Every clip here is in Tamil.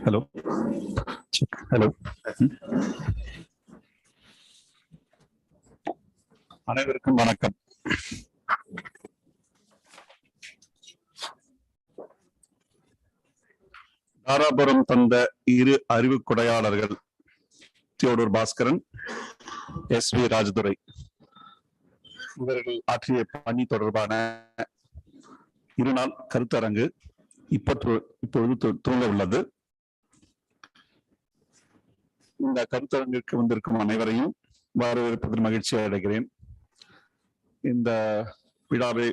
Hello. Hello. அனைவருக்கும் வணக்கம். தாராபுரம் தந்த இரு அறிவு கொடையாளர்கள் தியோடர் பாஸ்கரன், SV ராஜதுரை இவர்கள் ஆற்றிய பணி தொடர்பான இருநாள் கருத்தரங்கு இப்பொழுது துவங்க உள்ளது. இந்த கருத்தரங்கிற்கு வந்திருக்கும் அனைவரையும் வரவேற்பதில் மகிழ்ச்சி அடைகிறேன். இந்த விழாவை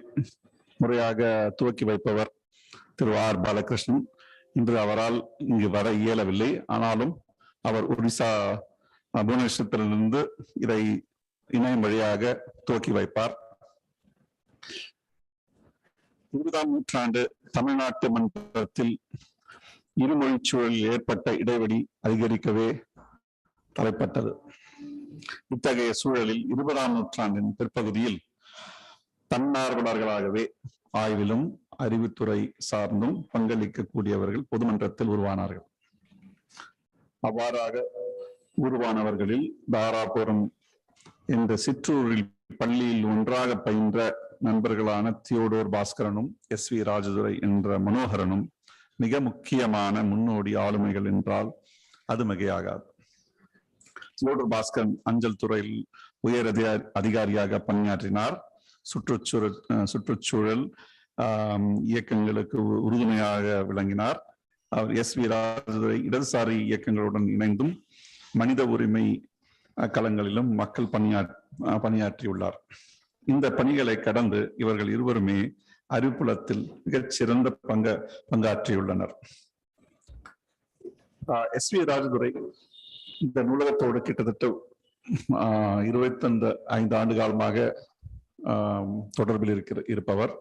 முறையாக துவக்கி வைப்பவர் திரு R. பாலகிருஷ்ணன். இன்று அவரால் இங்கு வர இயலவில்லை. ஆனாலும் அவர் ஒடிசா புவனேஸ்வரத்திலிருந்து இதை இணையம் வழியாக துவக்கி வைப்பார். 20ஆம் நூற்றாண்டு தமிழ்நாட்டு மன்றத்தில் இருமொழி சூழலில் ஏற்பட்ட இடைவெளி அதிகரிக்கவே தலைப்பட்டது. இத்தகைய சூழலில் 20ஆம் நூற்றாண்டின் பிற்பகுதியில் தன்னார்வலர்களாகவே ஆய்விலும் அறிவுத்துறை சார்ந்தும் பங்களிக்கக்கூடியவர்கள் பொதுமன்றத்தில் உருவானார்கள். அவ்வாறாக உருவானவர்களில் தாராபுரம் என்ற சிற்றூரில் பள்ளியில் ஒன்றாக பயின்ற நண்பர்களான தியோடோர் பாஸ்கரனும் SV ராஜதுரை என்ற மனோகரனும் மிக முக்கியமான முன்னோடி ஆளுமைகள் என்றால் அது மிகையாகாது. தியோடோர் பாஸ்கரன் அஞ்சல் துறையில் உயர் அதிகாரியாக பணியாற்றினார். சுற்றுச்சூழல் இயக்கங்களுக்கு உறுதுணையாக விளங்கினார். அவர் SV ராஜதுரை இடதுசாரி இயக்கங்களுடன் இணைந்தும் மனித உரிமை களங்களிலும் மக்கள் பணியாற்றியுள்ளார். இந்த பணிகளை கடந்து இவர்கள் இருவருமே அறிவுப்புலத்தில் மிகச்சிறந்த பங்காற்றியுள்ளனர். SV ராஜதுரை இந்த நூலகத்தோடு கிட்டத்தட்ட 25 ஆண்டு காலமாக தொடர்பில் இருப்பவர்,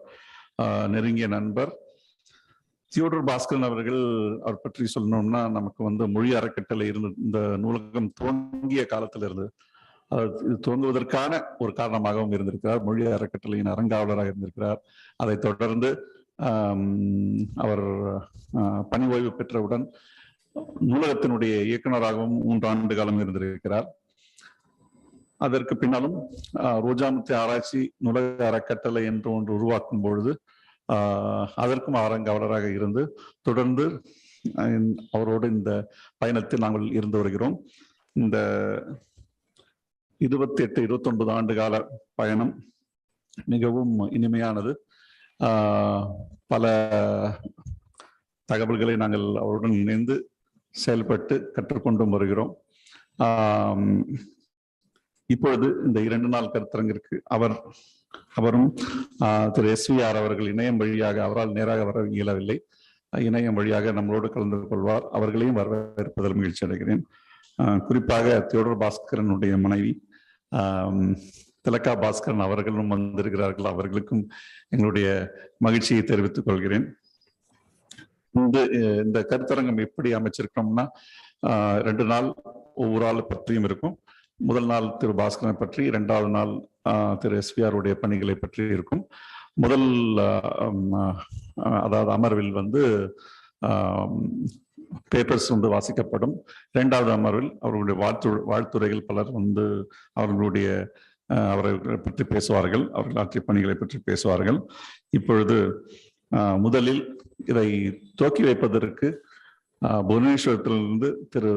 நெருங்கிய நண்பர். தியோடர் பாஸ்கரன் அவர் பற்றி சொல்லணும்னா நமக்கு மொழி அறக்கட்டளை இந்த நூலகம் துவங்கிய காலத்தில் இருந்து இது துவங்குவதற்கான ஒரு காரணமாகவும் இருந்திருக்கிறார். மொழி அறக்கட்டளையின் அறங்காவலராக இருந்திருக்கிறார். அதை தொடர்ந்து அவர் பணி ஓய்வு பெற்றவுடன் நூலகத்தினுடைய இயக்குநராகவும் 3 ஆண்டு காலம் இருந்திருக்கிறார். அதற்கு பின்னாலும் ரோஜாமுத்தி ஆராய்ச்சி நூலக அறக்கட்டளை என்று ஒன்று உருவாக்கும் பொழுது அதற்கும் அறங்காவலராக இருந்து தொடர்ந்து அவரோடு இந்த பயணத்தில் நாங்கள் இருந்து வருகிறோம். இந்த 28-29 ஆண்டு கால பயணம் மிகவும் இனிமையானது. பல தகவல்களை நாங்கள் அவருடன் இணைந்து செயல்பட்டு கற்றுக்கொண்டும் வருகிறோம். இப்பொழுது இந்த 2 நாள் கருத்தரங்கிற்கு அவரும் திரு SVR அவர்கள் இணையம் வழியாக, அவரால் நேராக வர இயலவில்லை, இணையம் வழியாக நம்மளோடு கலந்து கொள்வார். அவர்களையும் வரவேற்பதில் மகிழ்ச்சி அடைகிறேன். குறிப்பாக தியோடர் பாஸ்கரனுடைய மனைவி திலகா பாஸ்கரன் அவர்களும் வந்திருக்கிறார்கள். அவர்களுக்கும் எங்களுடைய மகிழ்ச்சியை தெரிவித்துக் கொள்கிறேன். இந்த கருத்தரங்கம் எப்படி அமைச்சிருக்கோம்னா 2 நாள் ஒவ்வொரு ஆள் பற்றியும் இருக்கும். முதல் நாள் திரு பாஸ்கரனை பற்றி, 2வது நாள் திரு SVR உடைய பணிகளை பற்றி இருக்கும். முதல் அதாவது அமர்வில் பேப்பர்ஸ் வாசிக்கப்படும். 2வது அமர்வில் அவர்களுடைய வாழ்த்துரைகள் பலர் அவரை பற்றி பேசுவார்கள், அவர்கள் ஆற்றிய பணிகளை பற்றி பேசுவார்கள். இப்பொழுது முதலில் இதை துவக்கி வைப்பதற்கு புவனேஸ்வரத்திலிருந்து திரு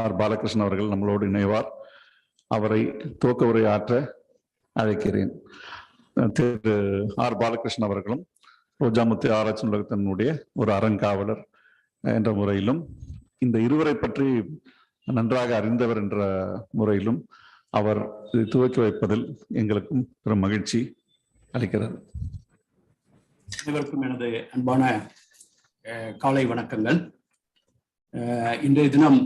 R பாலகிருஷ்ணன் அவர்கள் நம்மளோடு இணைவார். அவரை துவக்க உரை ஆற்ற அழைக்கிறேன். திரு R பாலகிருஷ்ணன் அவர்களும் ரோஜாமுத்து ஆராய்ச்சி நூலகத்தினுடைய ஒரு அறங்காவலர் என்ற முறையிலும், இந்த இருவரை பற்றி நன்றாக அறிந்தவர் என்ற முறையிலும் அவர் துவக்கி வைப்பதில் எங்களுக்கும் பெரும் மகிழ்ச்சி அளிக்கிறது. அனைவருக்கும் எனது அன்பான காலை வணக்கங்கள். இன்றைய தினம்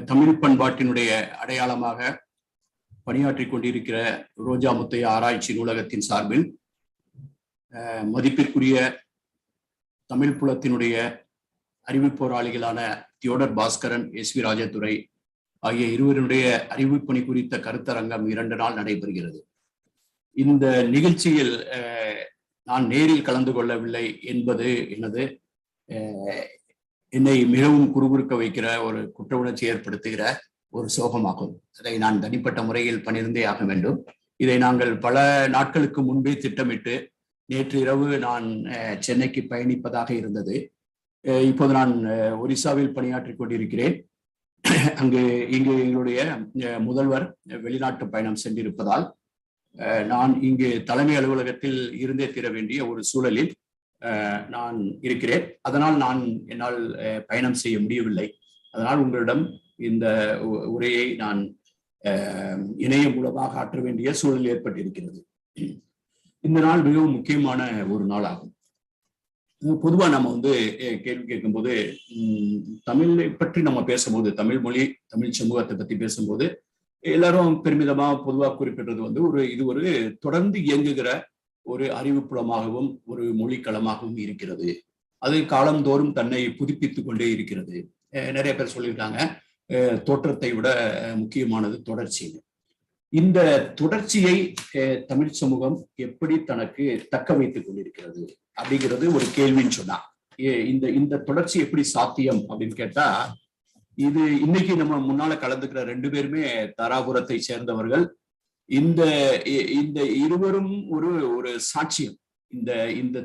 தமிழ் பண்பாட்டினுடைய அடையாளமாக பணியாற்றி கொண்டிருக்கிற ரோஜா முத்தையா ஆராய்ச்சி நூலகத்தின் சார்பில் மதிப்பிற்குரிய தமிழ் புலத்தினுடைய அறிவு போராளிகளான தியோடர் பாஸ்கரன், SV ராஜதுரை ஆகிய இருவருடைய அறிவுப்பணி குறித்த கருத்தரங்கம் 2 நாள் நடைபெறுகிறது. இந்த நிகழ்ச்சியில் நான் நேரில் கலந்து கொள்ளவில்லை என்பது என்னை மிகவும் குறுகுறுக்க வைக்கிற, ஒரு குற்ற உணர்ச்சி ஏற்படுத்துகிற ஒரு சோகமாகும். அதை நான் தனிப்பட்ட முறையில் பணிர்ந்தே ஆக வேண்டும். இதை நாங்கள் பல நாட்களுக்கு முன்பே திட்டமிட்டு நேற்று இரவு நான் சென்னைக்கு பயணிப்பதாக இருந்தது. இப்போது நான் ஒரிசாவில் பணியாற்றி கொண்டிருக்கிறேன். இங்கு எங்களுடைய முதல்வர் வெளிநாட்டு பயணம் சென்றிருப்பதால் நான் இங்கு தலைமை அலுவலகத்தில் இருந்தே தீர வேண்டிய ஒரு சூழலில் நான் இருக்கிறேன். அதனால் என்னால் பயணம் செய்ய முடியவில்லை. அதனால் உங்களிடம் இந்த உரையை நான் இணையம் மூலமாக ஆற்ற வேண்டிய சூழல் ஏற்பட்டிருக்கிறது. இந்த நாள் மிகவும் முக்கியமான ஒரு நாள் ஆகும். பொதுவா நம்ம கேள்வி கேட்கும்போது, தமிழை பற்றி நம்ம பேசும்போது, தமிழ் மொழி, தமிழ் சமூகத்தை பத்தி பேசும்போது எல்லாரும் பெருமிதமா பொதுவாக குறிப்பிடுறது இது ஒரு தொடர்ந்து இயங்குகிற ஒரு அறிவுப்புலமாகவும் ஒரு மொழிக்களமாகவும் இருக்கிறது. அது காலந்தோறும் தன்னை புதுப்பித்துக் கொண்டே இருக்கிறது. நிறைய பேர் சொல்லியிருக்காங்க, தோற்றத்தை விட முக்கியமானது தொடர்ச்சி. இந்த தொடர்ச்சியை தமிழ் சமூகம் எப்படி தனக்கு தக்க வைத்துக் கொண்டிருக்கிறது அப்படிங்கிறது ஒரு கேள்வின்னு சொன்னா, இந்த தொடர்ச்சி எப்படி சாத்தியம் அப்படின்னு கேட்டா, இது இன்னைக்கு நம்ம முன்னால கலந்துக்கிற 2 பேருமே தாராபுரத்தை சேர்ந்தவர்கள். இந்த இருவரும் ஒரு சாட்சியம். இந்த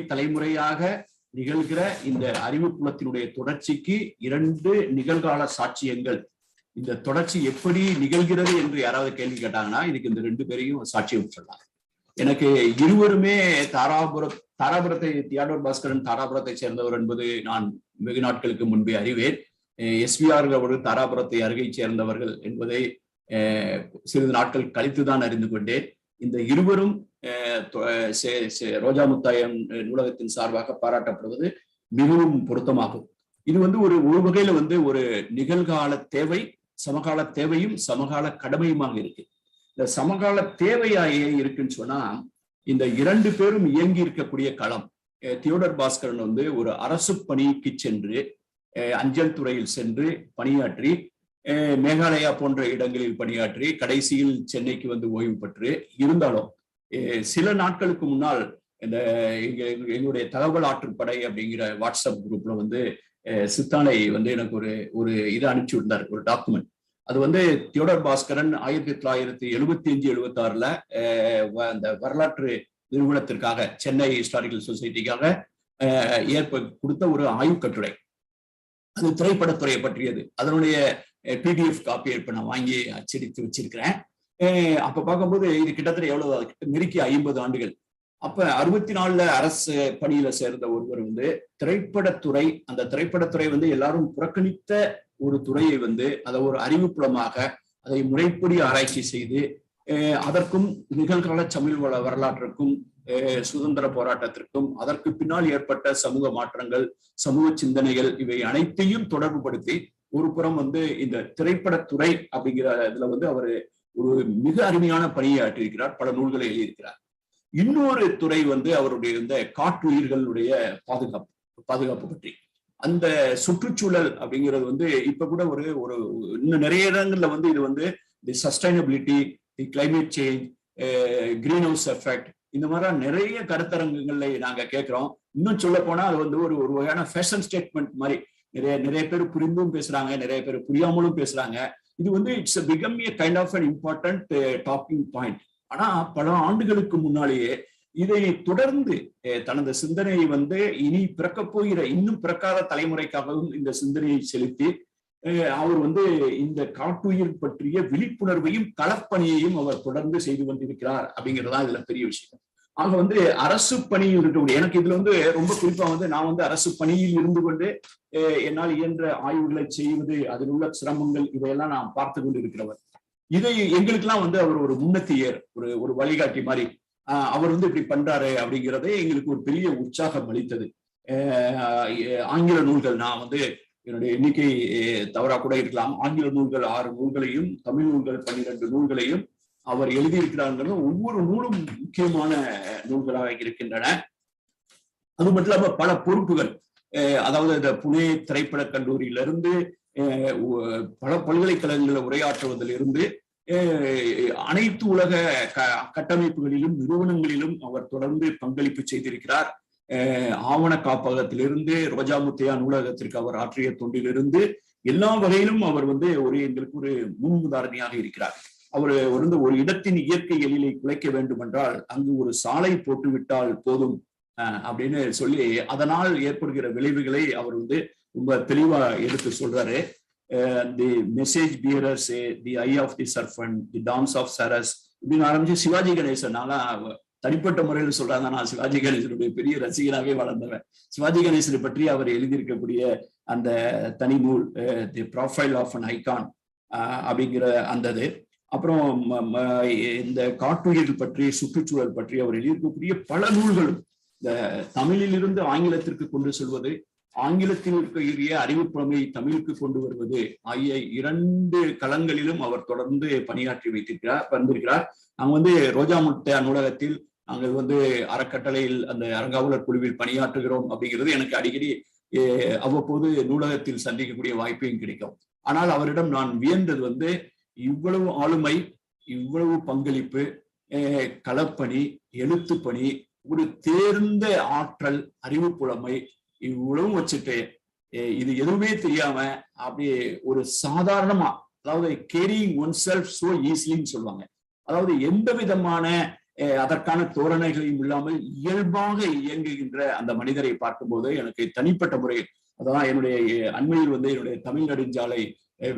தலைமுறையாக நிகழ்கிற இந்த அறிவு புலத்தினுடைய தொடர்ச்சிக்கு 2 நிகழ்கால சாட்சியங்கள். இந்த தொடர்ச்சி எப்படி நிகழ்கிறது என்று யாராவது கேள்வி கேட்டாங்கன்னா இதுக்கு இந்த 2 பேரையும் சாட்சியம் சொல்லலாம். எனக்கு இருவருமே தாராபுரத்தை தியோடர் பாஸ்கரன் தாராபுரத்தை சேர்ந்தவர் என்பது நான் வெகு நாட்களுக்கு முன்பே அறிவேன். SVR அவர்கள் தாராபுரத்தை அருகே சேர்ந்தவர்கள் என்பதை சிறிது நாட்கள் கழித்துதான் அறிந்து கொண்டேன். இந்த இருவரும் ரோஜா முத்தாயம் நூலகத்தின் சார்பாக பாராட்டப்படுவது மிகவும் பொருத்தமாகும். இது ஒரு வகையில ஒரு நிகழ்கால தேவை, சமகால தேவையும் சமகால கடமையுமாக இருக்கு. இந்த சமகால தேவையாயே இருக்குன்னு சொன்னா, இந்த 2 பேரும் இயங்கி இருக்கக்கூடிய களம். தியோடர் பாஸ்கரன் ஒரு அரசு பணிக்கு சென்று அஞ்சல் துறையில் சென்று பணியாற்றி, மேகாலயா போன்ற இடங்களில் பணியாற்றி, கடைசியில் சென்னைக்கு ஓய்வு பெற்று இருந்தாலும் சில நாட்களுக்கு முன்னால் எங்களுடைய தகவல் ஆற்றுப்படை அப்படிங்கிற வாட்ஸ்அப் குரூப்ல சித்தானை எனக்கு ஒரு இதை அனுப்பிச்சு விட்டார், ஒரு டாக்குமெண்ட். அது தியோடர் பாஸ்கரன் 1975-76 அந்த வரலாற்று நிறுவனத்திற்காக, சென்னை ஹிஸ்டாரிக்கல் சொசைட்டிக்காக கொடுத்த ஒரு ஆய்வு கட்டுரை. அது திரைப்படத்துறையை பற்றியது. அதனுடைய PDF காப்பியை இப்ப நான் வாங்கி அச்சடித்து வச்சிருக்கிறேன். அப்ப பார்க்கும்போது இது கிட்டத்தட்ட எவ்வளவு நெருக்கி 50 ஆண்டுகள். அப்ப 64 அரசு பணியில சேர்ந்த ஒருவர் வந்து திரைப்படத்துறை, அந்த திரைப்படத்துறை வந்து எல்லாரும் புறக்கணித்த ஒரு துறையை வந்து அதை ஒரு அறிவுப்புலமாக அதை முறைப்படி ஆராய்ச்சி செய்து அதற்கும் நிகழ்கால தமிழ் வரலாற்றுக்கும் சுதந்திர போராட்டத்திற்கும் அதற்கு பின்னால் ஏற்பட்ட சமூக மாற்றங்கள், சமூக சிந்தனைகள் இவை அனைத்தையும் தொடர்பு படுத்தி ஒரு புறம் வந்து இந்த திரைப்படத்துறை அப்படிங்கிற இதுல வந்து அவர் ஒரு மிக அருமையான பணியை ஆற்றியிருக்கிறார், பல நூல்களை எழுதியிருக்கிறார். இன்னொரு துறை வந்து அவருடைய இந்த காட்டுயிர்களுடைய பாதுகாப்பு பற்றி, அந்த சுற்றுச்சூழல் அப்படிங்கிறது வந்து இப்ப கூட ஒரு இன்னும் நிறைய இடங்கள்ல வந்து இது வந்து the sustainability, the climate change, green house effect, இந்த மாதிரி நிறைய கருத்தரங்குகள்ல நாங்க கேட்கிறோம். இன்னும் சொல்ல போனா அது வந்து ஒரு வகையான ஃபேஷன் ஸ்டேட்மெண்ட் மாதிரி நிறைய பேர் புரிந்தும் பேசுறாங்க, நிறைய பேர் புரியாமலும் பேசுறாங்க. இது வந்து it's become a kind of an important talking point. ஆனா பல ஆண்டுகளுக்கு முன்னாலேயே இதை தொடர்ந்து தனது சிந்தனையை வந்து இனி பிறக்கப் போகிற இன்னும் பிறக்காத தலைமுறைக்காகவும் இந்த சிந்தனையை செலுத்தி அவர் வந்து இந்த காட்டுயிர் பற்றிய விழிப்புணர்வையும் களப்பணியையும் அவர் தொடர்ந்து செய்து கொண்டிருக்கிறார் அப்படிங்கிறதா இதுல பெரிய விஷயம். ஆக வந்து அரசு பணியில் இருக்கக்கூடிய எனக்கு இதுல வந்து ரொம்ப குறிப்பா வந்து நான் வந்து அரசு பணியில் இருந்து கொண்டு என்னால் இயன்ற ஆய்வுகளை செய்வது, அதில் உள்ள சிரமங்கள் இதையெல்லாம் நான் பார்த்து கொண்டு இருக்கிறவர். இதை எங்களுக்கெல்லாம் வந்து அவர் ஒரு முன்னத்தியர், ஒரு வழிகாட்டி மாதிரி அவர் வந்து இப்படி பண்றாரு அப்படிங்கிறதே எங்களுக்கு ஒரு பெரிய உற்சாகம் அளித்தது. ஆங்கில நூல்கள், நான் வந்து என்னுடைய எண்ணிக்கை தவறா கூட இருக்கலாம், ஆங்கில நூல்கள் 6 நூல்களையும் தமிழ் நூல்கள் 12 நூல்களையும் அவர் எழுதியிருக்கிறார்கள். ஒவ்வொரு நூலும் முக்கியமான நூல்களாக இருக்கின்றன. அது மட்டும் இல்லாம பல பொறுப்புகள், அதாவது இந்த புனே திரைப்பட கல்லூரியிலிருந்து பல பல்கலைக்கழகங்களில் உரையாற்றுவதிலிருந்து அனைத்து உலக கட்டமைப்புகளிலும் நிறுவனங்களிலும் அவர் தொடர்ந்து பங்களிப்பு செய்திருக்கிறார். ஆவண காப்பகத்திலிருந்து ரோஜா முத்தையா நூலகத்திற்கு அவர் ஆற்றிய தொண்டிலிருந்து எல்லா வகையிலும் அவர் வந்து எங்களுக்கு ஒரு முன்முதாரணியாக இருக்கிறார். அவர் வந்து ஒரு இடத்தின் இயற்கை எழிலை குலைக்க வேண்டும் என்றால் அங்கு ஒரு சாலை போட்டு விட்டால் போதும் அப்படின்னு சொல்லி அதனால் ஏற்படுகிற விளைவுகளை அவர் வந்து ரொம்ப தெளிவா எடுத்து சொல்றாரு. The message bearers, the eye of the serpent, the dance of Sarus இப்படின்னு ஆரம்பிச்சு சிவாஜி கணேசன், நான்லாம் தனிப்பட்ட முறையில் சொல்றாங்க, நான் சிவாஜி கணேசனுடைய பெரிய ரசிகனாகவே வளர்ந்தவன். சிவாஜி கணேசனை பற்றி அவர் எழுதியிருக்கக்கூடிய அந்த தனி நூல் தி ப்ரொஃபைல் ஆஃப் அன் ஐகான் அப்படிங்கிற அந்தது, அப்புறம் இந்த காட்டுயிர்கள் பற்றி, சுற்றுச்சூழல் பற்றி அவர் எழுதியிருக்கக்கூடிய பல நூல்களும் இந்த தமிழிலிருந்து ஆங்கிலத்திற்கு கொண்டு செல்வது, ஆங்கிலத்தில் இருக்கக்கூடிய அறிவுப்புலமை தமிழுக்கு கொண்டு வருவது ஆகிய 2 களங்களிலும் அவர் தொடர்ந்து பணியாற்றி வந்திருக்கிறார். நாங்கள் வந்து ரோஜா முத்தையா நூலகத்தில் நாங்கள் வந்து அறக்கட்டளையில் அந்த அறங்காவலர் குழுவில் பணியாற்றுகிறோம் அப்படிங்கிறது எனக்கு அடிக்கடி அவ்வப்போது நூலகத்தில் சந்திக்கக்கூடிய வாய்ப்பையும் கிடைக்கும். ஆனால் அவரிடம் நான் வியந்தது வந்து இவ்வளவு ஆளுமை, இவ்வளவு பங்களிப்பு, களப்பணி, எழுத்துப்பணி, ஒரு தேர்ந்த ஆற்றல், அறிவுப்புலமை இவ்வளவும் வச்சுட்டு இது எதுவுமே தெரியாம அப்படியே ஒரு சாதாரணமா, அதாவது கேரிங் ஒன் செல்ஃப் சோ ஈஸிலின்னு சொல்லுவாங்க, அதாவது எந்த விதமான அதற்கான தோரணைகளையும் இல்லாமல் இயல்பாக இயங்குகின்ற அந்த மனிதரை பார்க்கும்போது எனக்கு தனிப்பட்ட முறையில், அதான் என்னுடைய அண்மையில் வந்து என்னுடைய தமிழ் நெடுஞ்சாலை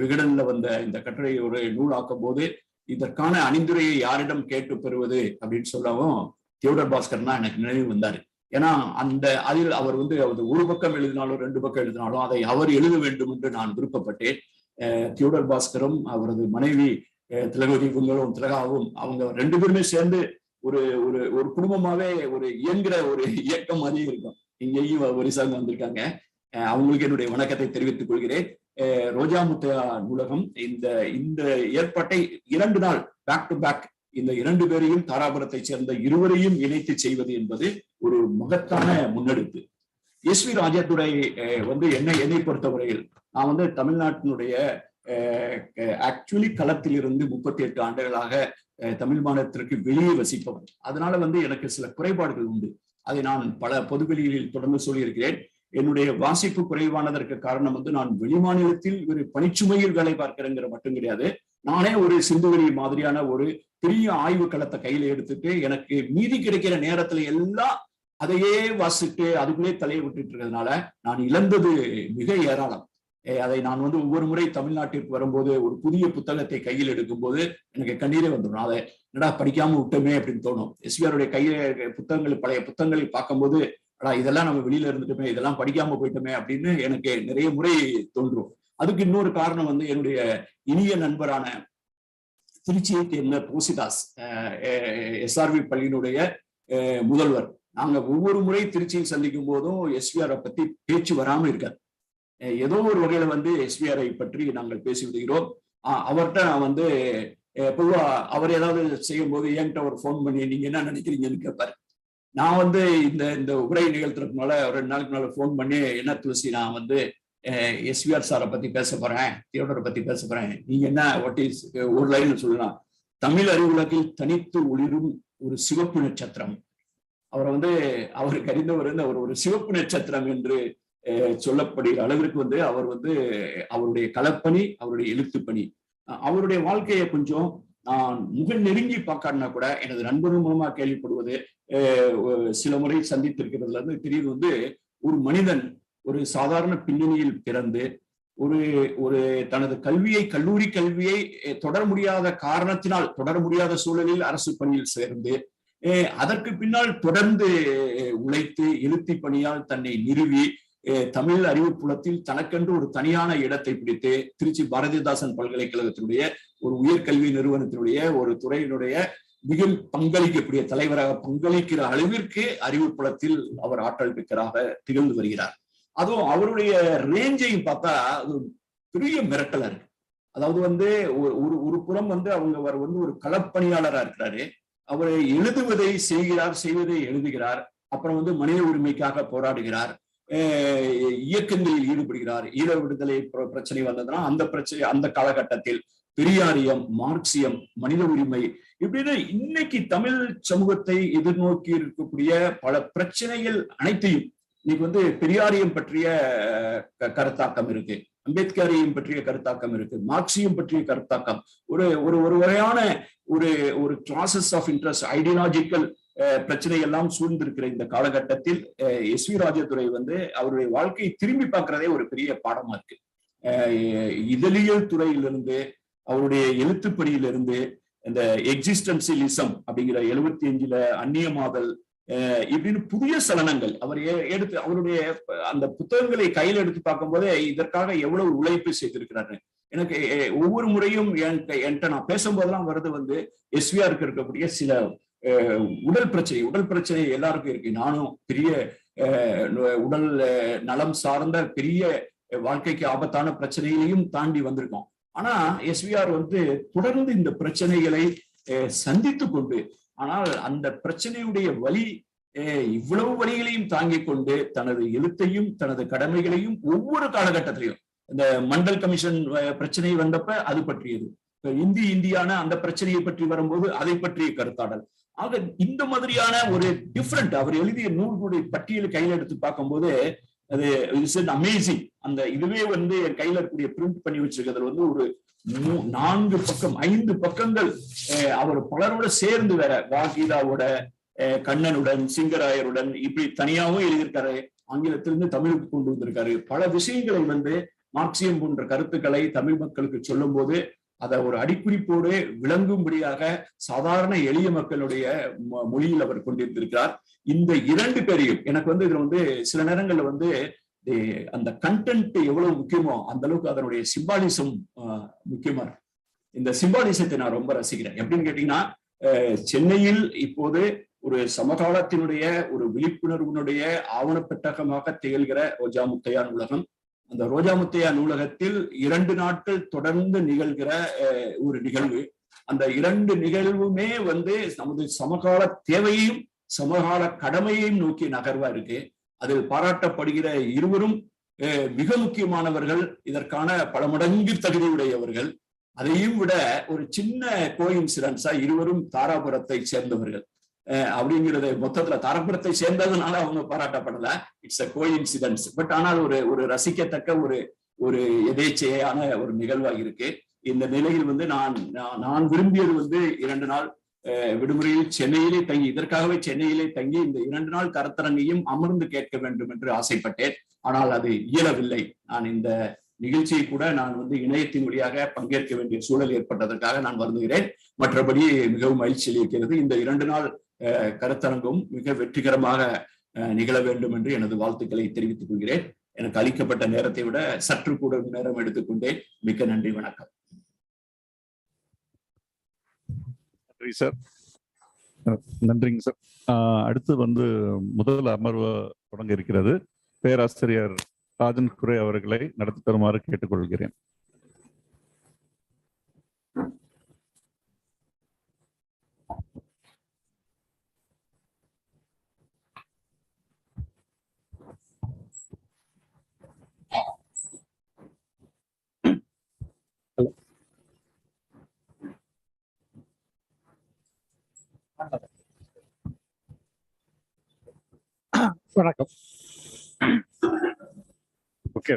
விகடன்ல வந்த இந்த கட்டுரை ஒரு நூலாக்கும் போது இதற்கான அணிந்துரையை யாரிடம் கேட்டு பெறுவது அப்படின்னு சொல்லவும் தியோடர் பாஸ்கர்னா எனக்கு நினைவு வந்தாரு. ஏன்னா அதில் அவர் வந்து ஒரு பக்கம் எழுதினாலும் 2 பக்கம் எழுதினாலும் அதை அவர் எழுத வேண்டும் என்று நான் விருப்பப்பட்டேன். தியோடர் பாஸ்கரும் அவரது மனைவி திலகவதி திலகாவும் அவங்க 2 பேருமே சேர்ந்து ஒரு ஒரு குடும்பமாவே ஒரு இயங்குற ஒரு இயக்கம் மாதிரி இருக்கும். இங்கேயும் ஒரிசாங்க வந்திருக்காங்க, அவங்களுக்கு என்னுடைய வணக்கத்தை தெரிவித்துக் கொள்கிறேன். ரோஜா முத்தையா நூலகம் இந்த ஏற்பாட்டை 2 நாள் பேக் டு பேக் இந்த 2 பேரையும் தாராபுரத்தை சேர்ந்த இருவரையும் இணைத்து செய்வது என்பது ஒரு மகத்தான முன்னெடுப்பு. எஸ்.வி. ராஜதுரை வந்து என்னை பொறுத்தவரையில் நான் வந்து தமிழ்நாட்டினுடைய ஆக்சுவலி களத்தில் இருந்து 38 ஆண்டுகளாக தமிழ் மாநிலத்திற்கு வெளியே வசிப்பவன். அதனால வந்து எனக்கு சில குறைபாடுகள் உண்டு. அதை நான் பல பொதுவெளிகளில் தொடர்ந்து சொல்லியிருக்கிறேன். என்னுடைய வாசிப்பு குறைவானதற்கு காரணம் வந்து நான் வெளிமாநிலத்தில் ஒரு பணிச்சுமையில் வேலை பார்க்கிறேங்கிற மட்டும் கிடையாது. நானே ஒரு சிந்துவெளி மாதிரியான ஒரு பெரிய ஆய்வு களத்தை கையில எடுத்துட்டு எனக்கு மீதி கிடைக்கிற நேரத்துல எல்லாம் அதையே வாசிட்டு அதுக்குள்ளே தலையை விட்டுட்டு இருக்கிறதுனால நான் இழந்தது மிக ஏராளம். அதை நான் வந்து ஒவ்வொரு முறை தமிழ்நாட்டிற்கு வரும்போது ஒரு புதிய புத்தகத்தை கையில் எடுக்கும் போது எனக்கு கண்ணீரே வந்துடும். அதை என்னடா படிக்காம விட்டோமே அப்படின்னு தோணும். எஸ்விஆருடைய கையில புத்தகங்கள், பழைய புத்தகங்களை பார்க்கும்போது இதெல்லாம் நம்ம வெளியில இருந்துட்டோமே, இதெல்லாம் படிக்காம போயிட்டோமே அப்படின்னு எனக்கு நிறைய முறை தோன்றும். அதுக்கு இன்னொரு காரணம் வந்து என்னுடைய இனிய நண்பரான திருச்சியை சேர்ந்த பூசிதாஸ், எஸ்ஆர்வி பள்ளியினுடைய முதல்வர். நாங்க ஒவ்வொரு முறை திருச்சியில் சந்திக்கும் போதும் எஸ்விஆரை பத்தி பேச்சு வராம இருக்காது. ஏதோ ஒரு வகையில வந்து எஸ்விஆரை பற்றி நாங்கள் பேசி விடுகிறோம். அவர்கிட்ட நான் வந்து பொதுவா அவர் ஏதாவது செய்யும் போது என்கிட்ட ஒரு ஃபோன் பண்ணி நீங்க என்ன நினைக்கிறீங்கன்னு கேட்பாரு. நான் வந்து இந்த உரை நிகழ்த்துறதுனால 2 நாளுக்கு மேல ஃபோன் பண்ணி, என்ன துளசி, நான் வந்து எஸ்விஆர் சாரை பத்தி பேச போறேன், தியோடரை பத்தி பேச போறேன், நீங்க என்ன வாட் இஸ் ஒரு லைன்ல சொல்லலாம், தமிழ் அறிவுலகில் தனித்து ஒளிரும் ஒரு சிவப்பு நட்சத்திரம். அவரை வந்து அவருக்கு அறிந்தவர் வந்து அவர் ஒரு சிவப்பு நட்சத்திரம் என்று சொல்லப்படுகிற அளவிற்கு வந்து அவர் வந்து அவருடைய களப்பணி, அவருடைய எழுத்துப்பணி, அவருடைய வாழ்க்கையை கொஞ்சம் நான் முக நெருங்கி பார்க்காட்டினா கூட எனது நண்பர்கள் மூலமா கேள்விப்படுவது, சில முறை சந்தித்திருக்கிறதுல இருந்து தெரியுது வந்து ஒரு மனிதன் ஒரு சாதாரண பின்னணியில் பிறந்து ஒரு தனது கல்லூரி கல்வியை தொடர முடியாத காரணத்தினால், தொடர முடியாத சூழலில் அரசு பணியில் சேர்ந்து அதற்கு பின்னால் தொடர்ந்து உழைத்து எழுத்தி பணியால் தன்னை நிறுவி தமிழ் அறிவுப்புலத்தில் தனக்கென்று ஒரு தனியான இடத்தை பிடித்து திருச்சி பாரதிதாசன் பல்கலைக்கழகத்தினுடைய ஒரு உயர்கல்வி நிறுவனத்தினுடைய ஒரு துறையினுடைய மிக பங்களிக்கக்கூடிய தலைவராக பங்களிக்கிற அளவிற்கு அறிவுப்புலத்தில் அவர் ஆற்றல் மிக்கராக திகழ்ந்து வருகிறார். அதுவும் அவருடைய ரேஞ்சையும் பார்த்தா அது பெரிய மிரட்டலா இருக்கு. அதாவது வந்து ஒரு புறம் வந்து அவர் வந்து ஒரு களப்பணியாளரா இருக்கிறாரு. அவர் எழுதுவதை செய்வதை எழுதுகிறார். அப்புறம் வந்து மனித உரிமைக்காக போராடுகிறார், இயக்கங்களில் ஈடுபடுகிறார். ஈழ விடுதலை பிரச்சனை வந்ததுன்னா அந்த காலகட்டத்தில் பெரியாரியம், மார்க்சியம், மனித உரிமை இப்படின்னு இன்னைக்கு தமிழ் சமூகத்தை எதிர்நோக்கி இருக்கக்கூடிய பல பிரச்சனைகள் அனைத்தையும், இன்னைக்கு வந்து பெரியாரியம் பற்றிய கருத்தாக்கம் இருக்கு, அம்பேத்கரியம் பற்றிய கருத்தாக்கம் இருக்கு, மார்க்சியம் பற்றிய கருத்தாக்கம், ஒரு வகையான ஒரு கிளாசஸ் ஆஃப் இன்ட்ரெஸ்ட், ஐடியாலஜிக்கல் பிரச்சனை எல்லாம் சூழ்ந்திருக்கிற இந்த காலகட்டத்தில் எஸ்.வி. ராஜதுரை வந்து அவருடைய வாழ்க்கையை திரும்பி பார்க்கிறதே ஒரு பெரிய பாடமா இருக்கு. இதழியல் துறையிலிருந்து, அவருடைய எழுத்துப்படியிலிருந்து, இந்த எக்ஸிஸ்டன்சியலிசம் அப்படிங்கிற 75ல அந்நியமாதல், இப்படின்னு புதிய சலனங்கள் அவர் எடுத்து அவருடைய அந்த புத்தகங்களை கையில் எடுத்து பார்க்கும் போதே இதற்காக எவ்வளவு உழைப்பு செய்திருக்கிறாரு. எனக்கு ஒவ்வொரு முறையும் என்கிட்ட நான் பேசும்போதெல்லாம் வருது வந்து எஸ்விஆருக்கு இருக்கக்கூடிய சில உடல் பிரச்சனை எல்லாருக்கும் இருக்கு. நானும் பெரிய உடல் நலம் சார்ந்த பெரிய வாழ்க்கைக்கு ஆபத்தான பிரச்சனைகளையும் தாண்டி வந்திருக்கோம். ஆனா எஸ்விஆர் வந்து தொடர்ந்து இந்த பிரச்சனைகளை சந்தித்து கொண்டு, ஆனால் அந்த பிரச்சனையுடைய வலி, இவ்வளவு வழிகளையும் தாங்கிக் கொண்டு தனது எழுத்தையும் தனது கடமைகளையும் ஒவ்வொரு காலகட்டத்திலையும், இந்த மண்டல் கமிஷன் பிரச்சனை வந்தப்ப அது பற்றியது, இந்தியான அந்த பிரச்சனையை பற்றி வரும்போது அதை பற்றிய கருத்தாடல். ஆக இந்த மாதிரியான ஒரு டிஃப்ரெண்ட் அவர் எழுதிய நூல்களுடைய பட்டியல் கையில் எடுத்து பார்க்கும்போது அது அமேசிங். அந்த இதுவே வந்து என் கையில இருக்கக்கூடிய பிரிண்ட் பண்ணி வச்சிருக்கிறதுல வந்து ஒரு 5 பக்கங்கள் அவர் பலரோட சேர்ந்து வேற வாகீதாவோட, கண்ணனுடன், சிங்கராயருடன் இப்படி தனியாகவும் எழுதியிருக்காரு. ஆங்கிலத்திலிருந்து தமிழுக்கு கொண்டு வந்திருக்காரு. பல விஷயங்களை வந்து மார்க்சியம் போன்ற கருத்துக்களை தமிழ் மக்களுக்கு சொல்லும் போது அதை ஒரு அடிக்குறிப்போடு விளங்கும்படியாக சாதாரண எளிய மக்களுடைய மொழியில் அவர் கொண்டிருந்திருக்கிறார். இந்த 2 பேரையும் எனக்கு வந்து இதுல வந்து சில நேரங்கள்ல வந்து அந்த கண்டென்ட் எவ்வளவு முக்கியமோ அந்த அளவுக்கு அதனுடைய சிம்பாலிசம் முக்கியமா இருக்கு. இந்த சிம்பாலிசத்தை நான் ரொம்ப ரசிக்கிறேன். எப்படின்னு கேட்டீங்கன்னா, சென்னையில் இப்போது ஒரு சமகாலத்தினுடைய ஒரு விழிப்புணர்வுனுடைய ஆவணப்பெட்டகமாக திகழ்கிற ரோஜா முத்தையா நூலகம். அந்த ரோஜா முத்தையா நூலகத்தில் 2 நாட்கள் தொடர்ந்து நிகழ்கிற ஒரு நிகழ்வு. அந்த 2 நிகழ்வுமே வந்து நமது சமகால தேவையையும் சமகால கடமையையும் நோக்கி நகர்வா இருக்கு. அதில் பாராட்டப்படுகிற இருவரும் மிக முக்கியமானவர்கள், இதற்கான பல மடங்கு தகுதியுடையவர்கள். அதையும் விட ஒரு சின்ன கோயின்சிடன்ஸா இருவரும் தாராபுரத்தை சேர்ந்தவர்கள் அப்படிங்கிறது மொத்தத்துல தாராபுரத்தை சேர்ந்ததுனால அவங்க பாராட்டப்படல, இட்ஸ் அ கோயின்சிடன்ஸ். பட் ஆனால் ஒரு ரசிக்கத்தக்க ஒரு எதேச்சையான ஒரு நிகழ்வாக இருக்கு. இந்த நிலையில் வந்து நான் விரும்பியது வந்து 2 நாள் விடுமுறையில் சென்னையிலே தங்கி, இதற்காகவே சென்னையிலே தங்கி இந்த 2 நாள் கருத்தரங்கையும் அமர்ந்து கேட்க வேண்டும் என்று ஆசைப்பட்டேன். ஆனால் அது இயலவில்லை. நான் இந்த நிகழ்ச்சியை கூட நான் இணையத்தின் வழியாக பங்கேற்க வேண்டிய சூழல் ஏற்பட்டதற்காக நான் வருந்துகிறேன். மற்றபடி மிகவும் மகிழ்ச்சி அளிக்கிறது. இந்த 2 நாள் கருத்தரங்கும் மிக வெற்றிகரமாக நிகழ வேண்டும் என்று எனது வாழ்த்துக்களை தெரிவித்துக் கொள்கிறேன். எனக்கு அளிக்கப்பட்ட நேரத்தை விட சற்று கூட நேரம் எடுத்துக்கொண்டேன். மிக்க நன்றி, வணக்கம். நன்றி சார். நன்றிங்க சார். அடுத்து முதல் அமர்வு தொடங்க இருக்கிறது. பேராசிரியர் ராஜன் குரே அவர்களை நடத்தி தருமாறு கேட்டுக்கொள்கிறேன். வணக்கம். ஓகே,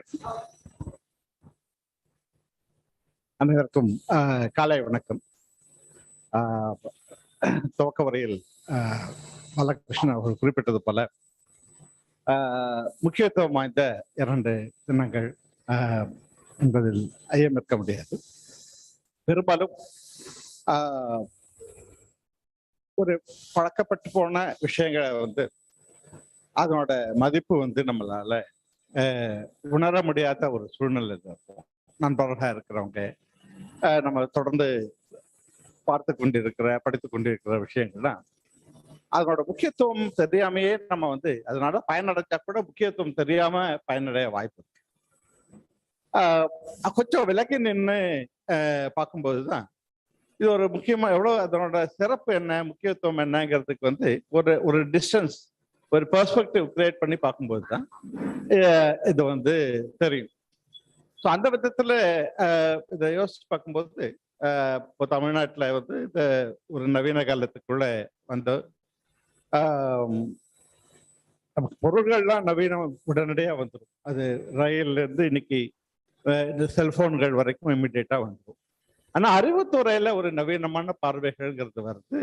அனைவருக்கும் காலை வணக்கம். துவக்க வரையில் பாலகிருஷ்ணன் அவர்கள் குறிப்பிட்டது போல முக்கியத்துவம் வாய்ந்த 2 தினங்கள் என்பதில் ஐயம் இருக்க முடியாது. பெரும்பாலும் ஒரு பழக்கப்பட்டு போன விஷயங்களை அதனோட மதிப்பு நம்மளால உணர முடியாத ஒரு சூழ்நிலை இருக்கும். நண்பர்களாக இருக்கிறவங்க நம்ம தொடர்ந்து படித்து கொண்டிருக்கிற விஷயங்கள்லாம் அதனோட முக்கியத்துவம் தெரியாமையே நம்ம அதனால பயனடைஞ்சா கூட முக்கியத்துவம் தெரியாம பயனடைய வாய்ப்பு இருக்கு. கொஞ்சம் விலகி நின்று பார்க்கும்போதுதான் இது ஒரு முக்கியமா எவ்வளவு அதனோட சிறப்பு என்ன, முக்கியத்துவம் என்னங்கிறதுக்கு ஒரு டிஸ்டன்ஸ், ஒரு பெர்ஸ்பெக்டிவ் கிரியேட் பண்ணி பார்க்கும்போது தான் இது தெரியும். ஸோ அந்த விதத்துல இதை யோசிச்சு பார்க்கும்போது இப்போ தமிழ்நாட்டில் இந்த ஒரு நவீன காலத்துக்குள்ள பொருள்கள்லாம் நவீனம் உடனடியாக வந்துடும். அது ரயில்ல இருந்து இன்னைக்கு இந்த செல்போன்கள் வரைக்கும் இம்மிடியேட்டா வந்துடும். ஆனா அறிவுத்துறையில ஒரு நவீனமான பார்வைகள்ங்கிறது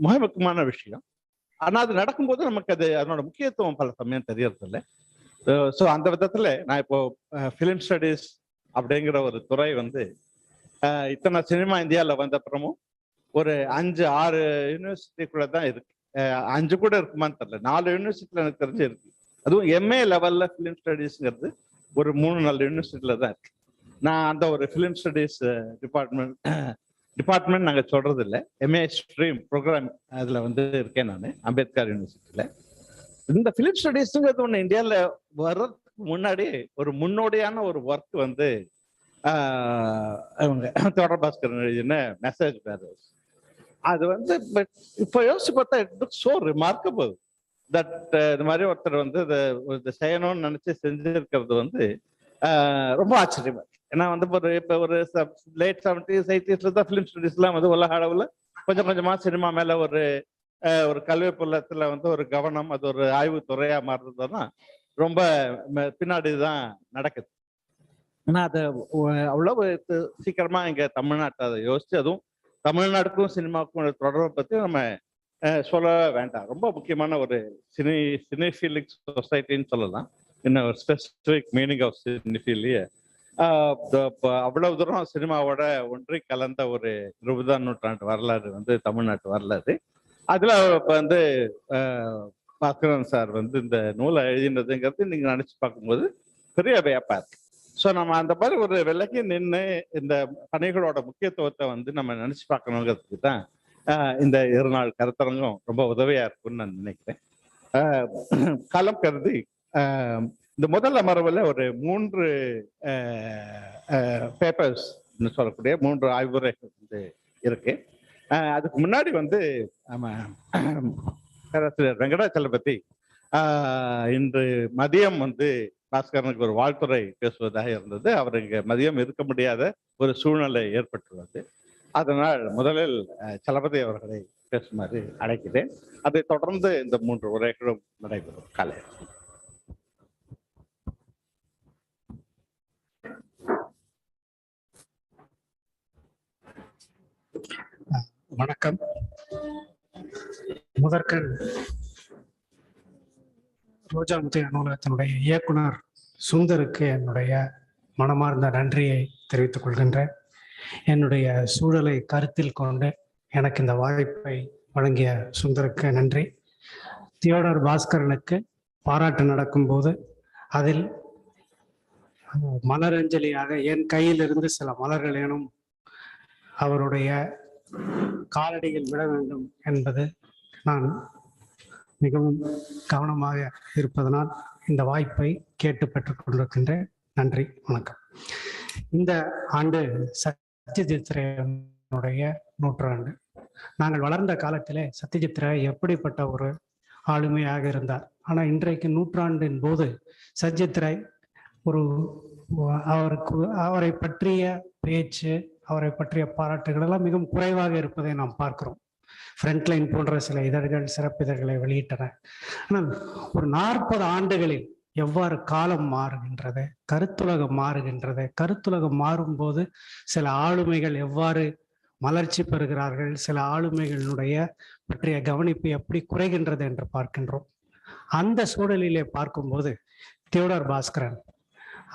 மிக முக்கியமான விஷயம். ஆனா அது நடக்கும்போது நமக்கு அதனோட முக்கியத்துவம் பல சமயம் தெரியறது இல்லை. ஸோ அந்த விதத்துல நான் இப்போ ஃபிலிம் ஸ்டடீஸ் அப்படிங்கிற ஒரு துறை இத்தனை சினிமா இந்தியாவில் வந்த அப்புறமும் ஒரு 5-6 யூனிவர்சிட்டிக்குள்ள தான் இருக்கு. 5 கூட இருக்குமான்னு தெரியல, 4 யூனிவர்சிட்டியில எனக்கு தெரிஞ்சு இருக்கு. அதுவும் எம்ஏ லெவல்ல ஃபிலிம் ஸ்டடீஸ்ங்கிறது ஒரு 3-4 யூனிவர்சிட்டியில தான் இருக்கு. நான் அந்த ஒரு ஃபிலிம் ஸ்டடீஸ் டிபார்ட்மெண்ட் நாங்கள் சொல்றது இல்லை, எம்ஏ ஸ்ட்ரீம் ப்ரோக்ராம் அதில் இருக்கேன் நான் அம்பேத்கர் யூனிவர்சிட்டியில். இந்த ஃபிலிம் ஸ்டடீஸுங்கிறது ஒன்று இந்தியாவில் வர்றதுக்கு முன்னாடி ஒரு முன்னோடியான ஒரு ஒர்க் அவங்க தொடர்பாஸ்கரன் எழுதின மெசேஜ் பேரர்ஸ். அது இப்போ யோசிச்சு பார்த்தா இட் சோ ரிமார்க்கபிள் தட் இந்த மாதிரி ஒருத்தர் இதை செய்யணும்னு நினைச்சு செஞ்சிருக்கிறது ரொம்ப ஆச்சரியமா இருக்கு. ஏன்னா இப்போ ஒரு லேட் 70s 80s தான் ஃபிலிம் ஸ்டடீஸ்லாம் உலக அளவில் கொஞ்சம் கொஞ்சமா சினிமா மேல ஒரு கல்வி புலத்துல ஒரு கவனம், அது ஒரு ஆய்வு துறையா மாறுறதுன்னா ரொம்ப பின்னாடி தான் நடக்குது. ஆனா அதை அவ்வளவு சீக்கிரமா இங்க தமிழ்நாட்டை அதை யோசிச்சு, அதுவும் தமிழ்நாட்டுக்கும் சினிமாவுக்கும் தொடர்பை பத்தி நம்ம சொல்ல வேண்டாம். ரொம்ப முக்கியமான ஒரு சினிஃபீலிக் சொசைட்டின்னு சொல்லலாம். இன்னும் ஒரு ஸ்பெசிபிக் மீனிங் ஆஃப் சினிஃபீலிய அவ்வளவு தூரம் சினிமாவோட ஒன்றி கலந்த ஒரு 20ஆம் நூற்றாண்டு வரலாறு தமிழ்நாட்டு வரலாறு. அதுல பாஸ்கரன் சார் இந்த நூலை எழுதினதுங்கிறது நீங்க நினைச்சு பார்க்கும்போது பெரிய வியப்பா இருக்கு. ஸோ நம்ம அந்த மாதிரி ஒரு விலகி நின்று இந்த பணிகளோட முக்கியத்துவத்தை நம்ம நினைச்சு பார்க்கணுங்கிறதுக்கு தான் இந்த 2 நாள் கருத்தரங்கம் ரொம்ப உதவியா இருக்கும்னு நான் நினைக்கிறேன். காலம் கருதி இந்த முதல் அமர்வில் ஒரு 3 பேப்பர்ஸ் சொல்லக்கூடிய 3 ஆய்வுரைகள் இருக்கு. அதுக்கு முன்னாடி நம்ம பேராசிரியர் வெங்கடாச்சலபதி இன்று மதியம் பாஸ்கரனுக்கு ஒரு வாழ்த்துறை பேசுவதாக இருந்தது. அவர் இங்க மதியம் இருக்க முடியாத ஒரு சூழ்நிலை ஏற்பட்டுள்ளது. அதனால் முதலில் சலபதி அவர்களை பேசுமாறு அழைக்கிறேன். அதை தொடர்ந்து இந்த 3 உரைகளும் நடைபெறும். காலை வணக்கம். முதற்கண் ரோஜா முத்தையா நூலகத்தினுடைய இயக்குனர் சுந்தருக்கு என்னுடைய மனமார்ந்த நன்றியை தெரிவித்துக் கொள்கின்றேன். என்னுடைய சூழலை கருத்தில் கொண்டு எனக்கு இந்த வாய்ப்பை வழங்கிய சுந்தருக்கு நன்றி. தியோடர் பாஸ்கரனுக்கு பாராட்டு நடக்கும்போது அதில் மலரஞ்சலியாக என் கையிலிருந்து சில மலர்களேனும் அவருடைய காலடியில் விட வேண்டும் என்பது நான் மிகவும் கவனமாக இருப்பதனால் இந்த வாய்ப்பை கேட்டு பெற்றுக் கொண்டிருக்கின்றேன். நன்றி, வணக்கம். இந்த ஆண்டு சத்யஜித் ரேனுடைய 100 நாங்கள் வளர்ந்த காலத்திலே சத்யஜித் ரே எப்படிப்பட்ட ஒரு ஆளுமையாக இருந்தார். ஆனால் இன்றைக்கு 100 போது சத்யஜித் ரே ஒரு அவரை பற்றிய பேச்சு, அவரை பற்றிய பாராட்டுகள் எல்லாம் மிகவும் குறைவாக இருப்பதை நாம் பார்க்கிறோம். ஃப்ரண்ட்லைன் போன்ற சில இதழ்கள் சிறப்பிதழ்களை வெளியிட்டன. ஆனால் ஒரு 40 ஆண்டுகளில் எவ்வாறு காலம் மாறுகின்றது, கருத்துலகம் மாறுகின்றது, கருத்துலகம் மாறும்போது சில ஆளுமைகள் எவ்வாறு மலர்ச்சி பெறுகிறார்கள், சில ஆளுமைகளுடைய பற்றிய கவனிப்பு எப்படி குறைகின்றது என்று பார்க்கின்றோம். அந்த சூழலிலே பார்க்கும்போது தியோடர் பாஸ்கரன்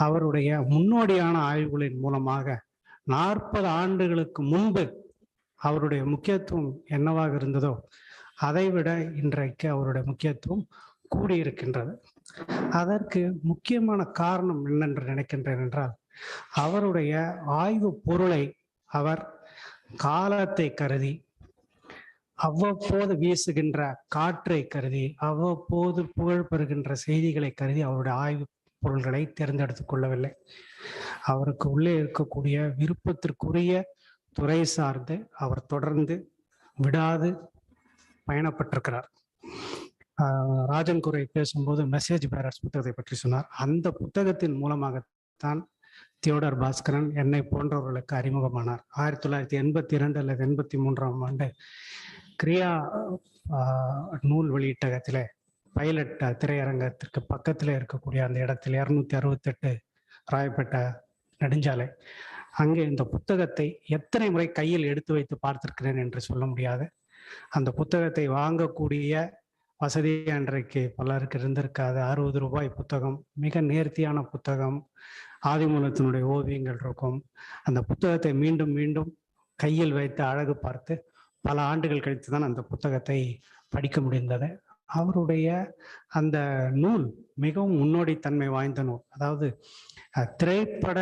அவருடைய முன்னோடியான ஆய்வுகளின் மூலமாக 40 ஆண்டுகளுக்கு முன்பு அவருடைய முக்கியத்துவம் என்னவாக இருந்ததோ அதைவிட இன்றைக்கு அவருடைய முக்கியத்துவம் கூடியிருக்கின்றது. அதற்கு முக்கியமான காரணம் என்னென்று நினைக்கின்றேன் என்றால், அவருடைய ஆய்வு பொருளை அவர் காலத்தை கருதி, அவ்வப்போது வீசுகின்ற காற்றை கருதி, அவ்வப்போது புகழ் பெறுகின்ற செய்திகளை கருதி அவருடைய ஆய்வு பொருள்களை தேர்ந்தெடுத்துக் கொள்ளவில்லை. அவருக்கு உள்ளே இருக்கக்கூடிய விருப்பத்திற்குரிய துறை சார்ந்து அவர் தொடர்ந்து விடாது பயணப்பட்டிருக்கிறார். ராஜன் குறை பேசும்போது மெசேஜ் பேரர்ஸ் புத்தகத்தை பற்றி சொன்னார். அந்த புத்தகத்தின் மூலமாகத்தான் தியோடர் பாஸ்கரன் என்னை போன்றவர்களுக்கு அறிமுகமானார். 1982 அல்லது 83ஆம் ஆண்டு கிரியா நூல் வெளியீட்டகத்திலே பைலட் திரையரங்கத்திற்கு பக்கத்தில் இருக்கக்கூடிய அந்த இடத்தில் 268 ராயப்பேட்ட நெடுஞ்சாலை, அங்கே இந்த புத்தகத்தை எத்தனை முறை கையில் எடுத்து வைத்து பார்த்திருக்கிறேன் என்று சொல்ல முடியாது. அந்த புத்தகத்தை வாங்கக்கூடிய வசதி அன்றைக்கு பலருக்கு இருந்திருக்காது. 60 ரூபாய் புத்தகம், மிக நேர்த்தியான புத்தகம், ஆதிமூலத்தினுடைய ஓவியங்கள் இருக்கும். அந்த புத்தகத்தை மீண்டும் மீண்டும் கையில் வைத்து அழகு பார்த்து பல ஆண்டுகள் கழித்து தான் அந்த புத்தகத்தை படிக்க முடிந்தது. அவருடைய அந்த நூல் மிகவும் முன்னோடித்தன்மை வாய்ந்த நூல். அதாவது திரைப்பட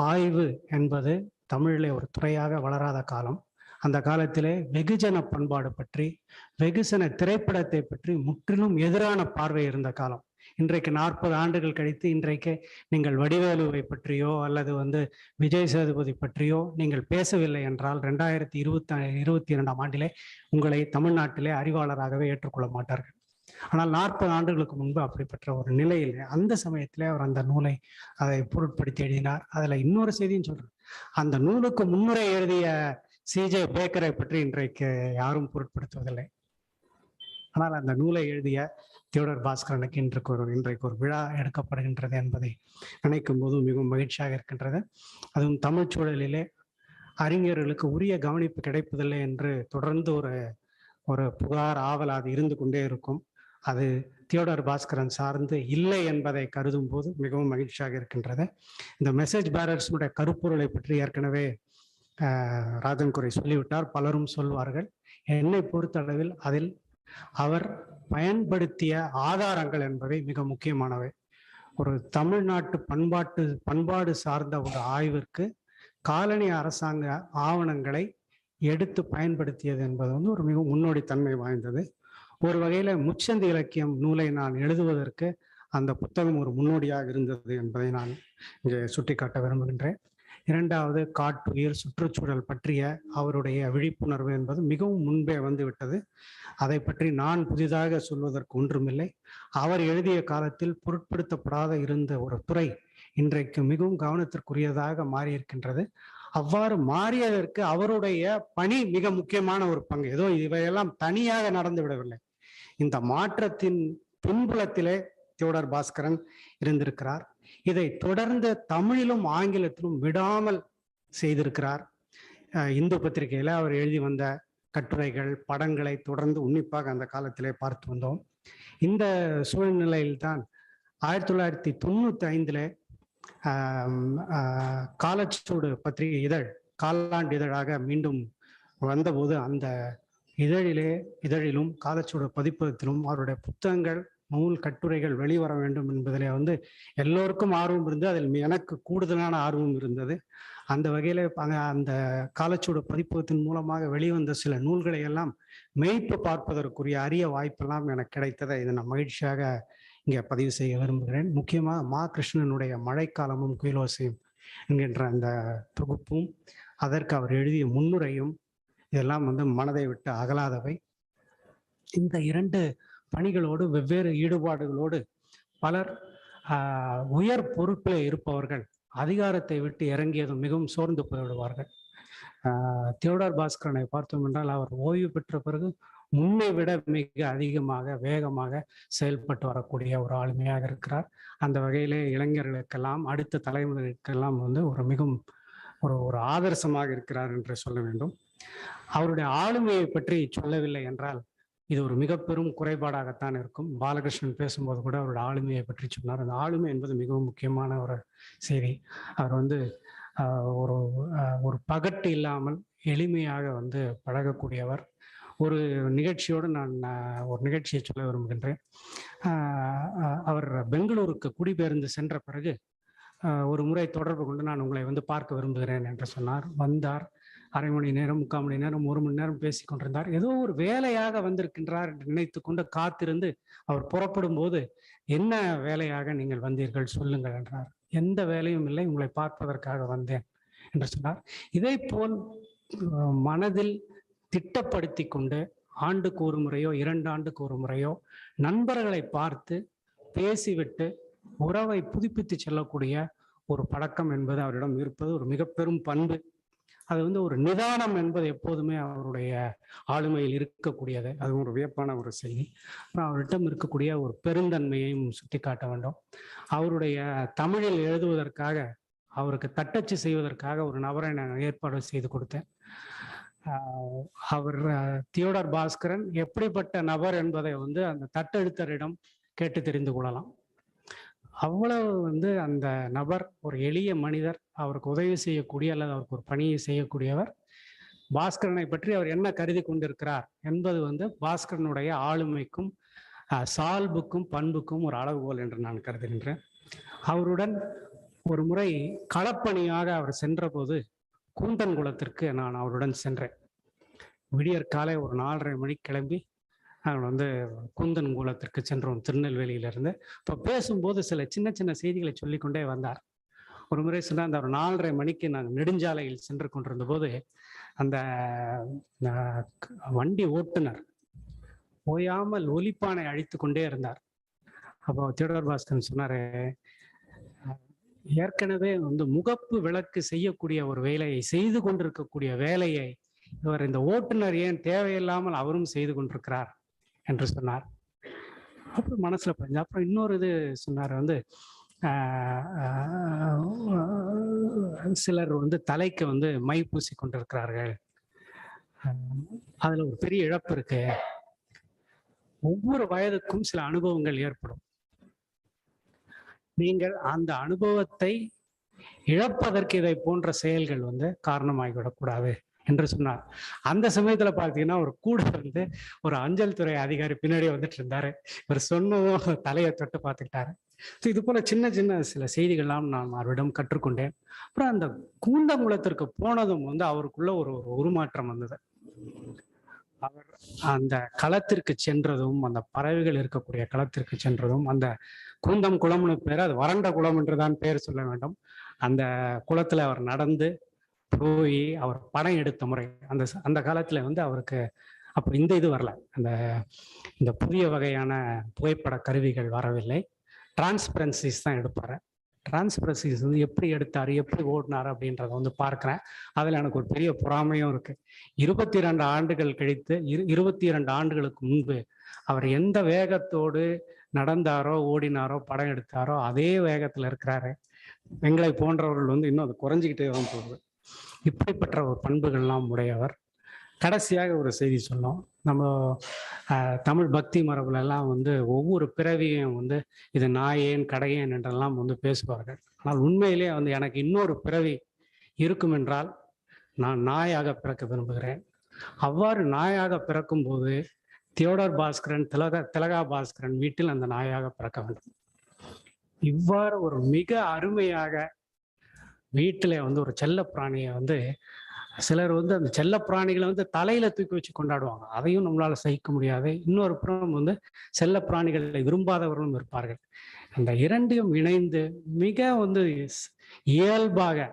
ஆய்வு என்பது தமிழிலே ஒரு துறையாக வளராத காலம். அந்த காலத்திலே வெகுஜன பண்பாடு பற்றி, வெகுஜன திரைப்படத்தை பற்றி முற்றிலும் எதிரான பார்வை இருந்த காலம். இன்றைக்கு 40 ஆண்டுகள் கழித்து இன்றைக்கு நீங்கள் வடிவேலுவை பற்றியோ அல்லது விஜய் சேதுபதி பற்றியோ நீங்கள் பேசவில்லை என்றால் 2022ஆம் ஆண்டிலே உங்களை தமிழ்நாட்டிலே அறிவாளராகவே ஏற்றுக்கொள்ள மாட்டார்கள். ஆனால் 40 ஆண்டுகளுக்கு முன்பு அப்படிப்பட்ட ஒரு நிலையில் அந்த சமயத்திலே அவர் அந்த நூலை அதை பொருட்படுத்தி எழுதினார். அதுல இன்னொரு செய்தியும் சொல்றேன். அந்த நூலுக்கு முன்னுரை எழுதிய CJ பேக்கரை பற்றி இன்றைக்கு யாரும் பொருட்படுத்துவதில்லை. ஆனால் அந்த நூலை எழுதிய தியோடர் பாஸ்கரனுக்கு இன்றைக்கு ஒரு விழா எடுக்கப்படுகின்றது என்பதை நினைக்கும் போது மிகவும் மகிழ்ச்சியாக இருக்கின்றது. அதுவும் தமிழ் சூழலிலே அறிஞர்களுக்கு உரிய கவனிப்பு கிடைப்பதில்லை என்று தொடர்ந்து ஒரு புகார் ஆவல் அது இருந்து கொண்டே இருக்கும். அது தியோடர் பாஸ்கரன் சார்ந்து இல்லை என்பதை கருதும் போது மிகவும் மகிழ்ச்சியாக இருக்கின்றது. இந்த மெசேஜ் பேரர்ஸுடைய கருப்பொருளை பற்றி ஏற்கனவே ராஜன் குறை சொல்லிவிட்டார், பலரும் சொல்வார்கள். என்னை பொறுத்தளவில் அதில் அவர் பயன்படுத்திய ஆதாரங்கள் என்பவை மிக முக்கியமானவை. ஒரு தமிழ்நாட்டு பண்பாடு சார்ந்த ஒரு ஆய்விற்கு காலனி அரசாங்க ஆவணங்களை எடுத்து பயன்படுத்தியது என்பது ஒரு மிக முன்னோடித்தன்மை வாய்ந்தது. ஒரு வகையில முச்சந்தி இலக்கியம் நூலை நான் எழுதுவதற்கு அந்த புத்தகம் ஒரு முன்னோடியாக இருந்தது என்பதை நான் இங்கே சுட்டிக்காட்ட விரும்புகின்றேன். இரண்டாவது, காட்டுயிர் சுற்றுச்சூழல் பற்றிய அவருடைய விழிப்புணர்வு என்பது மிகவும் முன்பே வந்துவிட்டது. அதை பற்றி நான் புதிதாக சொல்வதற்கு ஒன்றுமில்லை. அவர் எழுதிய காலத்தில் பொருட்படுத்தப்படாத இருந்த ஒரு துறை இன்றைக்கு மிகவும் கவனத்திற்குரியதாக மாறியிருக்கின்றது. அவ்வாறு மாறியதற்கு அவருடைய பணி மிக முக்கியமான ஒரு பங்கு. ஏதோ இவையெல்லாம் தனியாக நடந்து விடவில்லை. இந்த மாற்றத்தின் பின்புலத்திலே தியோடர் பாஸ்கரன் இருந்திருக்கிறார். இதை தொடர்ந்து தமிழிலும் ஆங்கிலத்திலும் விடாமல் செய்திருக்கிறார். இந்து பத்திரிகையில அவர் எழுதி வந்த கட்டுரைகள், படங்களை தொடர்ந்து உன்னிப்பாக அந்த காலத்திலே பார்த்து வந்தோம். இந்த சூழ்நிலையில்தான் 1995 காலச்சூடு பத்திரிகை இதழ் காலாண்டு இதழாக மீண்டும் வந்தபோது அந்த இதழிலும் காலச்சூடு பதிப்பகத்திலும் அவருடைய புத்தகங்கள், நூல், கட்டுரைகள் வெளிவர வேண்டும் என்பதிலே எல்லோருக்கும் ஆர்வம் இருந்து அதில் எனக்கு கூடுதலான ஆர்வம் இருந்தது. அந்த வகையில அந்த காலச்சூடு பதிப்பகத்தின் மூலமாக வெளிவந்த சில நூல்களை எல்லாம் மெய்ப்பு பார்ப்பதற்குரிய அரிய வாய்ப்பெல்லாம் எனக்கு கிடைத்ததை இதை நான் மகிழ்ச்சியாக இங்கே பதிவு செய்ய விரும்புகிறேன். முக்கியமாக மா கிருஷ்ணனுடைய மழைக்காலமும் குயிலோசையும் என்கின்ற அந்த தொகுப்பும் அதற்கு அவர் எழுதிய முன்னுரையும் இதெல்லாம் மனதை விட்டு அகலாதவை. இந்த 2 பணிகளோடு வெவ்வேறு ஈடுபாடுகளோடு பலர் உயர் பொறுப்பில் இருப்பவர்கள் அதிகாரத்தை விட்டு இறங்கியதும் மிகவும் சோர்ந்து போய்விடுவார்கள். தியோடார் பாஸ்கரனை பார்த்தோம் என்றால் அவர் ஓய்வு பெற்ற பிறகு முன்னை விட மிக அதிகமாக வேகமாக செயல்பட்டு வரக்கூடிய ஒரு ஆளுமையாக இருக்கிறார். அந்த வகையிலே இளைஞர்களுக்கெல்லாம் அடுத்த தலைமுறைக்கெல்லாம் ஒரு மிகவும் ஒரு ஆதர்சமாக இருக்கிறார் என்று சொல்ல வேண்டும். அவருடைய ஆளுமையை பற்றி சொல்லவில்லை என்றால் இது ஒரு மிக பெரும் குறைபாடாகத்தான் இருக்கும். பாலகிருஷ்ணன் பேசும்போது கூட அவருடைய ஆளுமையை பற்றி சொன்னார். அந்த ஆளுமை என்பது மிகவும் முக்கியமான ஒரு செய்தி. அவர் ஒரு பகட்டு இல்லாமல் எளிமையாக பழகக்கூடியவர். ஒரு நிகழ்ச்சியோடு நான் ஒரு நிகழ்ச்சியை சொல்ல விரும்புகின்றேன். அவர் பெங்களூருக்கு குடிபெயர்ந்து சென்ற பிறகு ஒரு முறை தொடர்பு கொண்டு நான் உங்களை பார்க்க விரும்புகிறேன் என்று சொன்னார். வந்தார். அரை மணி நேரம், 3/4 மணி நேரம், 1 மணி நேரம் பேசி கொண்டிருந்தார். ஏதோ ஒரு வேலையாக வந்திருக்கின்றார் என்று நினைத்து கொண்டு காத்திருந்து அவர் புறப்படும் போது, என்ன வேலையாக நீங்கள் வந்தீர்கள் சொல்லுங்கள் என்றார். எந்த வேலையும் இல்லை, உங்களை பார்ப்பதற்காக வந்தேன் என்று சொன்னார். இதே போல் மனதில் திட்டப்படுத்தி கொண்டு ஆண்டுக்கு ஒரு முறையோ 2 ஆண்டுக்கு ஒரு முறையோ நண்பர்களை பார்த்து பேசிவிட்டு உறவை புதுப்பித்து செல்லக்கூடிய ஒரு பழக்கம் என்பது அவரிடம் இருப்பது ஒரு மிக பெரும் பண்பு. அது ஒரு நிதானம் என்பது எப்போதுமே அவருடைய ஆளுமையில் இருக்கக்கூடியது. அது ஒரு வியப்பான ஒரு செய்தி. அப்புறம் அவரிடம் இருக்கக்கூடிய ஒரு பெருந்தன்மையையும் சுட்டி காட்ட வேண்டும். அவருடைய தமிழில் எழுதுவதற்காக, அவருக்கு தட்டச்சு செய்வதற்காக ஒரு நபரை நான் ஏற்பாடு செய்து கொடுத்தேன். அவர் தியோடார் பாஸ்கரன் எப்படிப்பட்ட நபர் என்பதை அந்த தட்டெழுத்தரிடம் கேட்டு தெரிந்து கொள்ளலாம். அவ்வளவு அந்த நபர் ஒரு எளிய மனிதர், அவருக்கு உதவி செய்யக்கூடிய அல்லது அவருக்கு ஒரு பணியை செய்யக்கூடியவர். பாஸ்கரனை பற்றி அவர் என்ன கருதி கொண்டிருக்கிறார் என்பது பாஸ்கரனுடைய ஆளுமைக்கும் சால்புக்கும் பண்புக்கும் ஒரு அளவுகோல் என்று நான் கருதுகின்றேன். அவருடன் ஒரு முறை களப்பணியாக அவர் சென்ற போது கூந்தன்குளத்திற்கு நான் அவருடன் சென்றேன். விடியற் காலை ஒரு 4:30 மணிக்கு கிளம்பி நாங்கள் கூந்தன்குளத்திற்கு சென்றோம் திருநெல்வேலியிலிருந்து. இப்போ பேசும்போது சில சின்ன சின்ன செய்திகளை சொல்லிக்கொண்டே வந்தார். ஒரு முறை சொன்னால் அந்த ஒரு 4:30 மணிக்கு நாங்கள் நெடுஞ்சாலையில் சென்று கொண்டிருந்த போது அந்த வண்டி ஓட்டுநர் ஓயாமல் ஒலிப்பானை அழித்து கொண்டே இருந்தார். அப்போ தியோடார் பாஸ்கரன் சொன்னாரு, ஏற்கனவே முகப்பு விளக்கு செய்யக்கூடிய ஒரு வேலையை செய்து கொண்டிருக்கக்கூடிய வேலையை இவர் இந்த ஓட்டுநர் ஏன் தேவையில்லாமல் அவரும் செய்து கொண்டிருக்கிறார் என்று சொன்னார். அப்புறம் மனசுல பதிஞ்சு. அப்புறம் இன்னொரு இது சொன்னார், சிலர் தலைக்கு மை பூசி கொண்டிருக்கிறார்கள், அதுல ஒரு பெரிய இழப்பு இருக்கு. ஒவ்வொரு வயதுக்கும் சில அனுபவங்கள் ஏற்படும். நீங்கள் அந்த அனுபவத்தை இழப்பதற்கு இதை போன்ற செயல்கள் காரணமாகிவிடக்கூடாது என்று சொன்னார். அந்த சமயத்துல பார்த்தீங்கன்னா ஒரு கூட ஒரு அஞ்சல் துறை அதிகாரி பின்னாடியே வந்துட்டு இருந்தாரு. இவர் சொன்னதும் தலையை தொட்டு பார்த்துக்கிட்டாரு. இது போல சின்ன சின்ன சில செய்திகள்லாம் நான் அவரிடம் கற்றுக்கொண்டேன். அப்புறம் அந்த கூந்தங்குளத்திற்கு போனதும் அவருக்குள்ள ஒரு உருமாற்றம் வந்தது. அவர் அந்த களத்திற்கு சென்றதும், அந்த பறவைகள் இருக்கக்கூடிய களத்திற்கு சென்றதும், அந்த கூந்தம் குளம்னு பேர், அது வறண்ட குளம் என்றுதான் பெயர் சொல்ல வேண்டும். அந்த குளத்துல அவர் நடந்து போய் அவர் படம் எடுத்த முறை, அந்த காலத்துல அவருக்கு அப்போ இந்த இது வரல, இந்த புதிய வகையான புகைப்பட கருவிகள் வரவில்லை. டிரான்ஸ்பரன்சிஸ் தான் எடுப்பாரு. டிரான்ஸ்பரன்சிஸ் எப்படி எடுத்தாரு, எப்படி ஓடினாரு அப்படின்றத பார்க்குறேன். அதில் எனக்கு ஒரு பெரிய பொறாமையும் இருக்கு. 22 ஆண்டுகள் கழித்து 22 ஆண்டுகளுக்கு முன்பு அவர் எந்த வேகத்தோடு நடந்தாரோ, ஓடினாரோ, படம் எடுத்தாரோ அதே வேகத்துல இருக்கிறாரு. எங்களை போன்றவர்கள் இன்னும் அது குறைஞ்சிக்கிட்டே தான் போகுது. இப்படிப்பட்ட ஒரு பண்புகள்லாம் உடையவர். கடைசியாக ஒரு செய்தி சொன்னோம். நம்ம தமிழ் பக்தி மரபுல எல்லாம் வந்து ஒவ்வொரு பிறவியும் வந்து இது நாயேன் கடையேன் என்றெல்லாம் வந்து பேசுவார்கள். ஆனால் உண்மையிலே வந்து எனக்கு இன்னொரு பிறவி இருக்கும் என்றால் நான் நாயாக பிறக்க விரும்புகிறேன். அவ்வாறு நாயாக பிறக்கும் போது தியோடர் பாஸ்கரன், திலகா பாஸ்கரன் வீட்டில் அந்த நாயாக பிறக்க வேண்டும். இவ்வாறு ஒரு மிக அருமையாக வீட்டில் வந்து ஒரு செல்ல பிராணியை வந்து சிலர் வந்து அந்த செல்ல பிராணிகளை வந்து தலையில தூக்கி வச்சு கொண்டாடுவாங்க. அதையும் நம்மளால சகிக்க முடியாது. இன்னொரு புறம் வந்து செல்ல பிராணிகளை விரும்பாதவர்களும் இருப்பார்கள். அந்த இரண்டையும் இணைந்து மிக வந்து இயல்பாக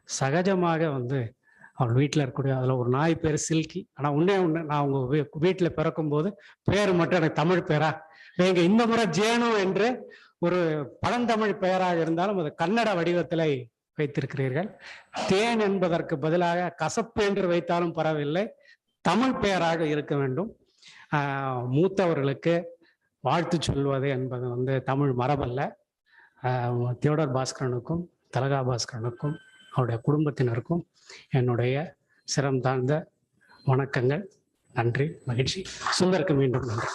சகஜமாக வந்து அவள் வீட்டில் இருக்கக்கூடிய அதில் ஒரு நாய் பேர் சில்கி. ஆனால் ஒண்ணு நான் அவங்க வீட்டில் பிறக்கும் போது பேர் மட்டும் எனக்கு தமிழ் பேரா, நீங்க இந்த முறை ஜேனு என்று ஒரு பழந்தமிழ் பெயராக இருந்தாலும் அது கன்னட வடிவத்தில் வைத்திருக்கிறீர்கள். தேன் என்பதற்கு பதிலாக கசப்பு என்று வைத்தாலும் பரவாயில்லை, தமிழ் பெயராக இருக்க வேண்டும். மூத்தவர்களுக்கு வாழ்த்து சொல்வது என்பது வந்து தமிழ் மரபல்ல. தியோடர் பாஸ்கரனுக்கும் திலகா பாஸ்கரனுக்கும் அவருடைய குடும்பத்தினருக்கும் என்னுடைய சிரம் தாழ்ந்த வணக்கங்கள். நன்றி, மகிழ்ச்சி. சுந்தருக்கு மீண்டும் நன்றி.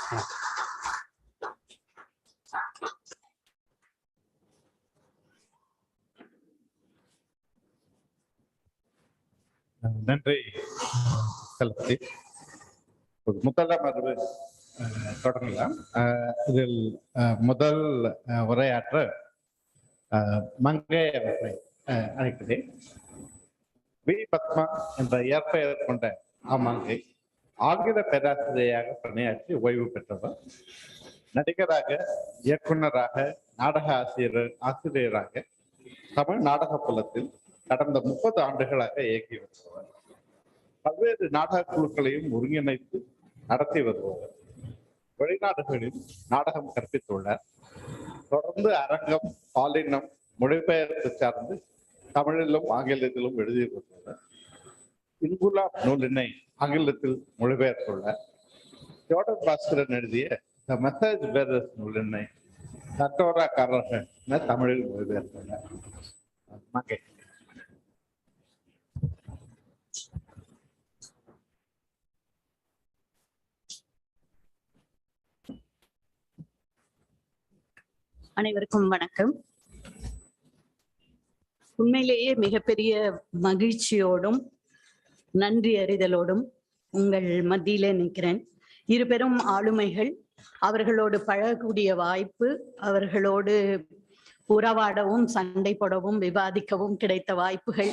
நன்றி செல்வதி. முதல் அமர்வு தொடங்கலாம். இதில் முதல் உரையாற்ற மங்கை அவர்களை அழைக்கிறேன். வி பத்மா என்ற இயற்பெயர் கொண்ட அம்மங்கை ஆங்கில பேராசிரியராக பணியாற்றி ஓய்வு பெற்றவர். நடிகராக, இயக்குநராக, நாடக ஆசிரியராக தமிழ் நாடக புலத்தில் கடந்த 30 ஆண்டுகளாக இயக்கி வருபவர். பல்வேறு நாடக குழுக்களையும் ஒருங்கிணைத்து நடத்தி வருபவர். வெளிநாடுகளில் நாடகம் கற்பித்துள்ளார். தொடர்ந்து அரங்கம், பாலினம், மொழிபெயர்ப்பு சார்ந்து தமிழிலும் ஆங்கிலத்திலும் எழுதி வருபவர். இன்குலாப் நூலினை ஆங்கிலத்தில் மொழிபெயர்த்துள்ளார். தியோடர் பாஸ்கரன் எழுதிய த மெசேஜ் பேரர்ஸ் நூலினை தட்டோராக்காரர்கள் என தமிழில் மொழிபெயர்த்துள்ளார். மங்கை. அனைவருக்கும் வணக்கம். உண்மையிலேயே மிகப்பெரிய மகிழ்ச்சியோடும் நன்றி அறிதலோடும் உங்கள் மத்தியிலே நிற்கிறேன். இருபெரும் ஆளுமைகள், அவர்களோடு பழகக்கூடிய வாய்ப்பு, அவர்களோடு உறவாடவும் சண்டை போடவும் விவாதிக்கவும் கிடைத்த வாய்ப்புகள்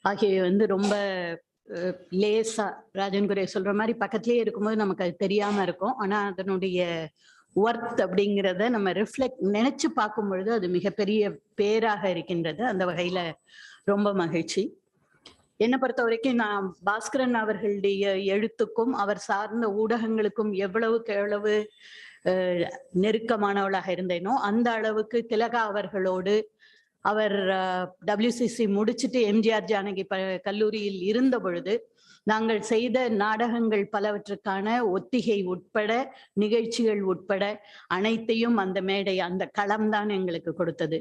ஆகியவை வந்து ரொம்ப லேசா ராஜன் குரே சொல்ற மாதிரி பக்கத்திலேயே இருக்கும்போது நமக்கு அது தெரியாம இருக்கும். ஆனா அதனுடைய ஒர்த் அப்படிங்கிறத நம்ம நினைச்சு பார்க்கும் பொழுது அது மிகப்பெரிய பேராக இருக்கின்றது. அந்த வகையில ரொம்ப மகிழ்ச்சி. என்னை பொறுத்த வரைக்கும் நான் பாஸ்கரன் அவர்களுடைய எழுத்துக்கும் அவர் சார்ந்த ஊடகங்களுக்கும் எவ்வளவுக்கு எவ்வளவு நெருக்கமானவளாக இருந்தேனோ அந்த அளவுக்கு திலகா அவர்களோடு அவர் WCC முடிச்சுட்டு எம்ஜிஆர் ஜானகி கல்லூரியில் இருந்த பொழுது நாங்கள் செய்த நாடகங்கள் பலவற்றுக்கான ஒத்திகை உட்பட நிகழ்ச்சிகள் உட்பட அனைத்தையும் அந்த மேடை, அந்த களம்தான் எங்களுக்கு கொடுத்தது.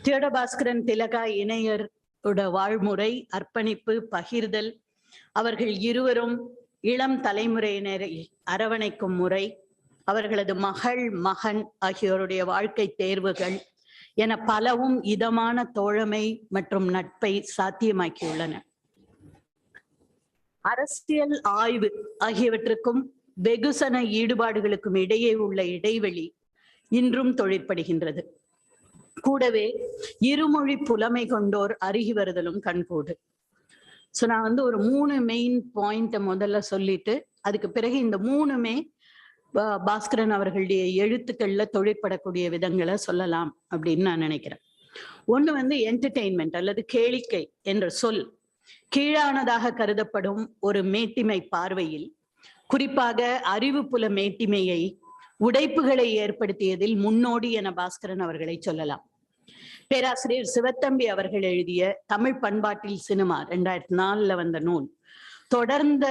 தியோடர் பாஸ்கரன் திலகா இணையரோட வாழ்முறை, அர்ப்பணிப்பு, பகிர்தல், அவர்கள் இருவரும் இளம் தலைமுறையினரை அரவணைக்கும் முறை, அவர்களது மகள் மகன் ஆகியோருடைய வாழ்க்கை தேர்வுகள் என பலவும் இதமான தோழமை மற்றும் நட்பை சாத்தியமாக்கியுள்ளன. அரசியல் ஆய்வு ஆகியவற்றுக்கும் வெகுசன ஈடுபாடுகளுக்கும் இடையே உள்ள இடைவெளி இன்றும் தொழிற்படுகின்றது. கூடவே இருமொழி புலமை கொண்டோர் அருகி வருதலும் கண்கூடு. சோ நான் வந்து ஒரு 3 மெயின் பாயிண்ட முதல்ல சொல்லிட்டு அதுக்கு பிறகு இந்த 3மே பாஸ்கரன் அவர்களுடைய எழுத்துக்கள்ல தொழிற்படக்கூடிய விதங்களை சொல்லலாம் அப்படின்னு நான் நினைக்கிறேன். ஒண்ணு வந்து என்டர்டெயின்மெண்ட் அல்லது கேளிக்கை என்ற சொல் கீழானதாக கருதப்படும் ஒரு மேட்டிமை பார்வையில், குறிப்பாக அறிவு புல மேட்டிமையை உடைப்புகளை ஏற்படுத்தியதில் முன்னோடி என பாஸ்கரன் அவர்களை சொல்லலாம். பேராசிரியர் சிவத்தம்பி அவர்கள் எழுதிய தமிழ் பண்பாட்டில் சினிமா 2004 வந்த நூல், தொடர்ந்த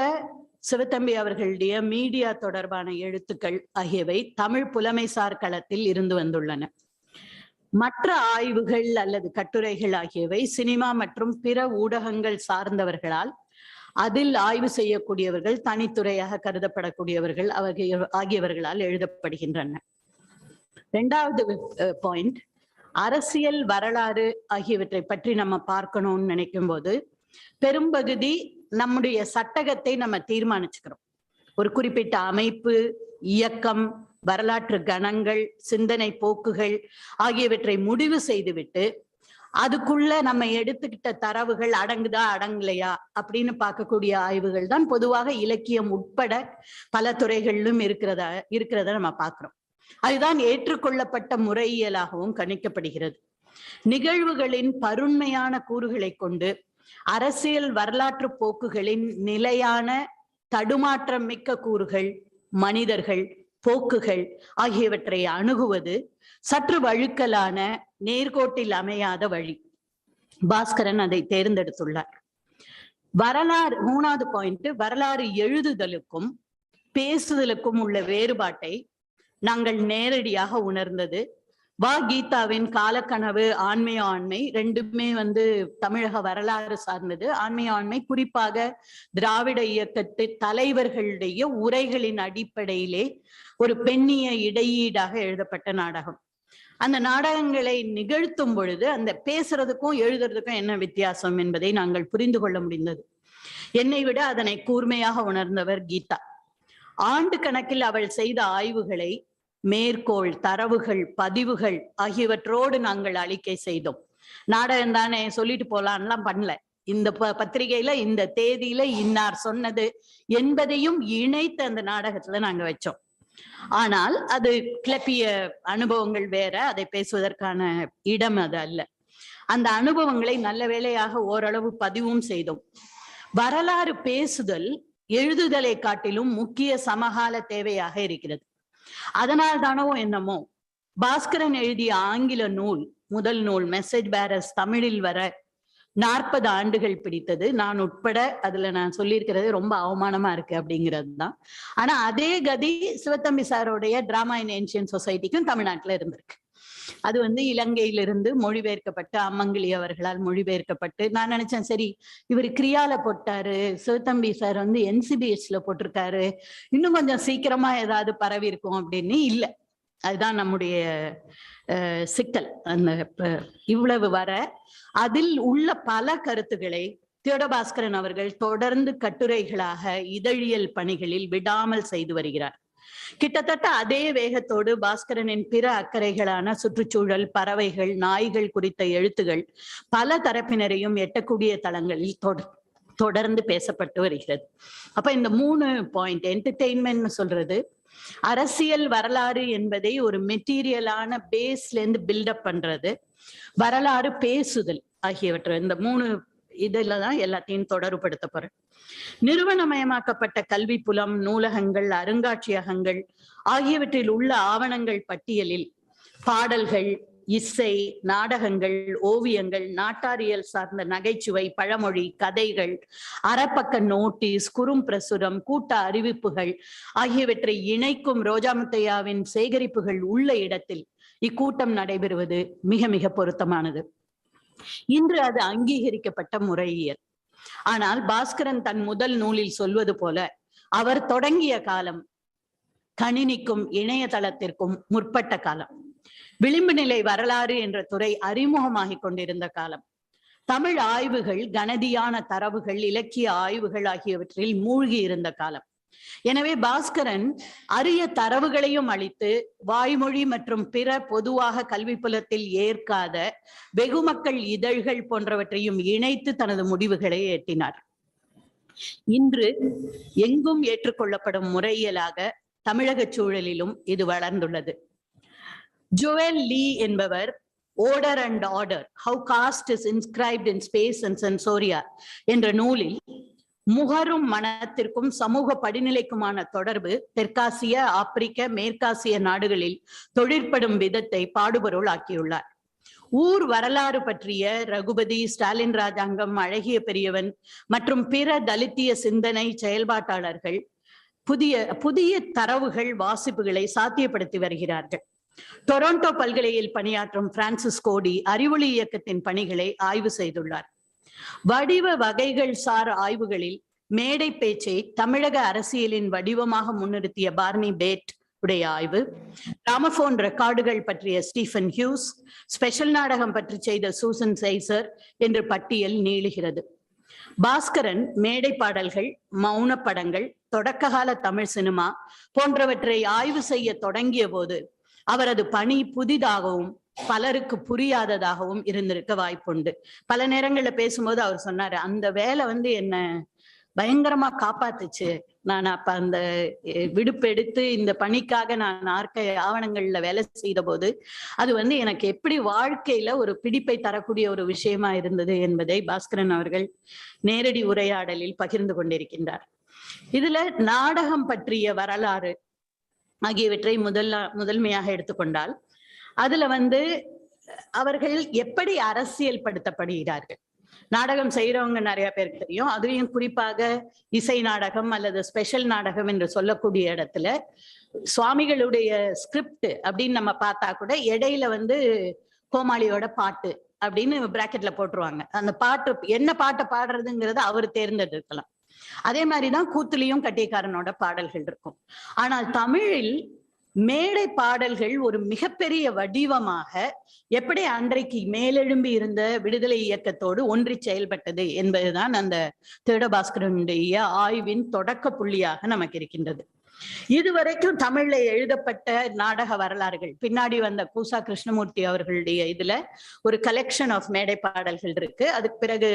சிவத்தம்பி அவர்களுடைய மீடியா தொடர்பான எழுத்துக்கள் ஆகியவை தமிழ் புலமைசார் களத்தில் இருந்து வந்துள்ளன. மற்ற ஆய்வுகள் அல்லது கட்டுரைகள் ஆகியவை சினிமா மற்றும் பிற ஊடகங்கள் சார்ந்தவர்களால் அதில் ஆய்வு செய்யக்கூடியவர்கள் தனித்துறையாக கருதப்படக்கூடியவர்கள் ஆகியவர்களால் எழுதப்படுகின்றன. இரண்டாவது பாயிண்ட், அரசியல் வரலாறு ஆகியவற்றை பற்றி நம்ம பார்க்கணும்னு நினைக்கும் போது பெரும்பகுதி நம்முடைய சட்டகத்தை நம்ம தீர்மானிச்சுக்கிறோம். ஒரு குறிப்பிட்ட அமைப்பு, இயக்கம், வரலாற்று கணங்கள், சிந்தனை போக்குகள் ஆகியவற்றை முடிவு செய்துவிட்டு அதுக்குள்ள நம்ம எடுத்துக்கிட்ட தரவுகள் அடங்குதா அடங்கலையா அப்படின்னு பார்க்கக்கூடிய ஆய்வுகள் தான் பொதுவாக இலக்கியம் உட்பட பல துறைகளிலும் இருக்கிறத நம்ம பார்க்கிறோம். அதுதான் ஏற்றுக்கொள்ளப்பட்ட முறையியலாகவும் கணிக்கப்படுகிறது. நிகழ்வுகளின் பருண்மையான கூறுகளை கொண்டு அரசியல் வரலாற்று போக்குகளின் நிலையான தடுமாற்றம் மிக்க கூறுகள், மனிதர்கள், போக்குகள் ஆகியவற்றை அணுகுவது சற்று வழுக்கலான, நேர்கோட்டில் அமையாத வழி. பாஸ்கரன் அதை தேர்ந்தெடுத்துள்ளார். வரலாறு, மூணாவது பாயிண்ட், வரலாறு எழுதுதலுக்கும் பேசுதலுக்கும் உள்ள வேறுபாட்டை நாங்கள் நேரடியாக உணர்ந்தது. கீதாவின் காலக்கனவு, ஆன்மீக ஆண்மை ரெண்டுமே தமிழக வரலாறு சார்ந்தது. ஆன்மீக ஆண்மை குறிப்பாக திராவிட இயக்கத்து தலைவர்களுடைய உரைகளின் அடிப்படையிலே ஒரு பெண்ணிய இடையீடாக எழுதப்பட்ட நாடகம். அந்த நாடகங்களை நிகழ்த்தும் பொழுது அந்த பேசுறதுக்கும் எழுதுறதுக்கும் என்ன வித்தியாசம் என்பதை நாங்கள் புரிந்து கொள்ள முடிந்தது. என்னை விட அதனை கூர்மையாக உணர்ந்தவர் கீதா. ஆண்டு கணக்கில் அவள் செய்த ஆய்வுகளை மேற்கோள், தரவுகள், பதிவுகள் ஆகியவற்றோடு நாங்கள் அளிக்கை செய்தோம். நாடகம் தானே சொல்லிட்டு போலான்லாம் பண்ணல. இந்த பத்திரிகையில இந்த தேதியில இன்னார் சொன்னது என்பதையும் இணைத்து அந்த நாடகத்துல நாங்க வச்சோம். ஆனால் அது கிளப்பிய அனுபவங்கள் வேற, அதை பேசுவதற்கான இடம் அது அல்ல. அந்த அனுபவங்களை நல்ல வேளையாக ஓரளவு பதிவும் செய்தோம். வரலாறு பேசுதல் எழுதுதலை காட்டிலும் முக்கிய சமகால தேவையாக இருக்கிறது. அதனால் தானோ என்னமோ பாஸ்கரன் எழுதிய ஆங்கில நூல், முதல் நூல் மெசேஜ் பேரர்ஸ், தமிழில் வர 40 ஆண்டுகள் பிடித்தது. நான் உட்பட அதுல நான் சொல்லியிருக்கிறது ரொம்ப அவமானமா இருக்கு அப்படிங்கிறது தான். ஆனா அதே கதி சிவத்தம்பி சாரோடைய டிராமா இன் ஏன்ஷியன்ட் சொசைட்டிக்கும் தமிழ்நாட்டுல இருந்திருக்கு. அது இலங்கையிலிருந்து மொழிபெயர்க்கப்பட்டு, அம்மங்கிலி அவர்களால் மொழிபெயர்க்கப்பட்டு, நான் நினைச்சேன் சரி இவர் கிரியால போட்டாரு, சிவத்தம்பி சார் NCBHல போட்டிருக்காரு, இன்னும் கொஞ்சம் சீக்கிரமா ஏதாவது பரவி இருக்கும் அப்படின்னு. இல்லை, அதுதான் நம்முடைய சிக்கல். அந்த இவ்வளவு வர அதில் உள்ள பல கருத்துக்களை தியோடபாஸ்கரன் அவர்கள் தொடர்ந்து கட்டுரைகளாக இதழியல் பணிகளில் விடாமல் செய்து வருகிறார். கிட்டத்தட்ட அதே வேகத்தோடு பாஸ்கரனின் பிற அக்கறைகளான சுற்றுச்சூழல், பறவைகள், நாய்கள் குறித்த எழுத்துகள் பல தரப்பினரையும் எட்டக்கூடிய தளங்களில் தொடர்ந்து பேசப்பட்டு வருகிறது. அப்ப இந்த 3 பாயிண்ட், என்டர்டெயின்மெண்ட் சொல்றது, அரசியல் வரலாறு என்பதை ஒரு மெட்டீரியலான பேஸ்ல இருந்து பில்டப் பண்றது, வரலாறு பேசுதல் ஆகியவற்றை, இந்த 3 இதுலதான் எல்லாத்தையும் தொடர்புபடுத்த போறேன். நிறுவனமயமாக்கப்பட்ட கல்வி புலம், நூலகங்கள், அருங்காட்சியகங்கள் ஆகியவற்றில் உள்ள ஆவணங்கள் பட்டியலில் பாடல்கள், இசை, நாடகங்கள், ஓவியங்கள், நாட்டாரியல் சார்ந்த நகைச்சுவை, பழமொழி, கதைகள், அறப்பக்க நோட்டீஸ், குறும் பிரசுரம், கூட்ட அறிவிப்புகள் ஆகியவற்றை இணைக்கும் ரோஜாமுத்தையாவின் சேகரிப்புகள் உள்ள இடத்தில் இக்கூட்டம் நடைபெறுவது மிக மிக பொருத்தமானது. இன்று அது அங்கீகரிக்கப்பட்ட முறையியல். ஆனால் பாஸ்கரன் தன் முதல் நூலில் சொல்வது போல அவர் தொடங்கிய காலம் கணினிக்கும் இணையதளத்திற்கும் முற்பட்ட காலம். விளிம்பு நிலை வரலாறு என்ற துறை அறிமுகமாகிக் கொண்டிருந்த காலம். தமிழ் ஆய்வுகள், கனதியான தரவுகள், இலக்கிய ஆய்வுகள் ஆகியவற்றில் மூழ்கி இருந்த காலம். எனவே பாஸ்கரன் அரிய தரவுகளையும் அளித்து வாய்மொழி மற்றும் பிற பொதுவாக கல்வி புலத்தில் ஏற்காத வெகுமக்கள் இதழ்கள் போன்றவற்றையும் இணைத்து தனது முடிவுகளை எட்டினார். இன்று எங்கும் ஏற்றுக்கொள்ளப்படும் முறையியலாக தமிழக சூழலிலும் இது வளர்ந்துள்ளது. ஜோயல் லீ என்பவர் order and order, how caste is inscribed in space and sensoria என்ற நூலில் முகரும் மனத்திற்கும் சமூக படிநிலைக்குமான தொடர்பு தெற்காசிய, ஆப்பிரிக்க, மேற்காசிய நாடுகளில் தொழிற்படும் விதத்தை பாடுபொருள் ஆக்கியுள்ளார். ஊர் வரலாறு பற்றிய ரகுபதி, ஸ்டாலின் ராஜாங்கம், அழகிய பெரியவன் மற்றும் பிற தலித்திய சிந்தனை செயல்பாட்டாளர்கள் புதிய புதிய தரவுகள், வாசிப்புகளை சாத்தியப்படுத்தி வருகிறார்கள். டொரண்டோ பல்கலையில் பணியாற்றும் பிரான்சிஸ் கோடி அறிவொளி இயக்கத்தின் பணிகளை ஆய்வு செய்துள்ளார். வடிவ வகைகள் சார் ஆய்வுகளில் மேடை பேச்சை தமிழக அரசியலின் வடிவமாக முன்னிறுத்திய பார்னி பேட் உடைய ஆய்வு, கிராமபோன் ரெக்கார்டுகள் பற்றிய ஸ்டீஃபன் ஹியூஸ், ஸ்பெஷல் நாடகம் பற்றி செய்த சூசன் சைசர் என்று பட்டியல் நீளுகிறது. பாஸ்கரன் மேடை பாடல்கள், மௌன படங்கள், தொடக்ககால தமிழ் சினிமா போன்றவற்றை ஆய்வு செய்ய தொடங்கிய போது அவரது பணி புதிதாகவும் பலருக்கு புரியாததாகவும் இருந்திருக்க வாய்ப்புண்டு. பல நேரங்கள்ல பேசும்போது அவர் சொன்னாரு, அந்த வேலை என்ன பயங்கரமா காப்பாத்துச்சு. நான் அப்ப அந்த விடுப்பு எடுத்து இந்த பணிக்காக நான் ஆவணங்கள்ல வேலை செய்த போது அது எனக்கு எப்படி வாழ்க்கையில ஒரு பிடிப்பை தரக்கூடிய ஒரு விஷயமா இருந்தது என்பதை பாஸ்கரன் அவர்கள் நேரடி உரையாடலில் பகிர்ந்து கொண்டிருக்கின்றார். இதுல நாடகம் பற்றிய வரலாறு ஆகியவற்றை முதன்மையாக எடுத்துக்கொண்டால் அதுல அவர்கள் எப்படி அரசியல் படுத்தப்படுகிறார்கள். நாடகம் செய்யறவங்க நிறைய பேருக்கு தெரியும். அதுலயும் குறிப்பாக இசை நாடகம் அல்லது ஸ்பெஷல் நாடகம் என்று சொல்லக்கூடிய இடத்துல சுவாமிகளுடைய ஸ்கிரிப்ட் அப்படின்னு நம்ம பார்த்தா கூட இடையில கோமாளியோட பாட்டு அப்படின்னு பிராக்கெட்ல போட்டுருவாங்க. அந்த பாட்டு என்ன பாட்டை பாடுறதுங்கிறத அவர் தேர்ந்தெடுக்கலாம். அதே மாதிரிதான் கூத்துலையும் கட்டியக்காரனோட பாடல்கள் இருக்கும். ஆனால் தமிழில் மேடை பாடல்கள் ஒரு மிகப்பெரிய வடிவமாக எப்படி அன்றைக்கு மேலெழும்பி இருந்த விடுதலை இயக்கத்தோடு ஒன்றி செயல்பட்டது என்பதுதான் அந்த தேடபாஸ்கரனுடைய ஆய்வின் தொடக்க புள்ளியாக நமக்கு இருக்கின்றது. இதுவரைக்கும் தமிழ்ல எழுதப்பட்ட நாடக வரலாறுகள், பின்னாடி வந்த கூசா கிருஷ்ணமூர்த்தி அவர்களுடைய இதுல ஒரு கலெக்ஷன் ஆஃப் மேடை பாடல்கள் இருக்கு. அதுக்கு பிறகு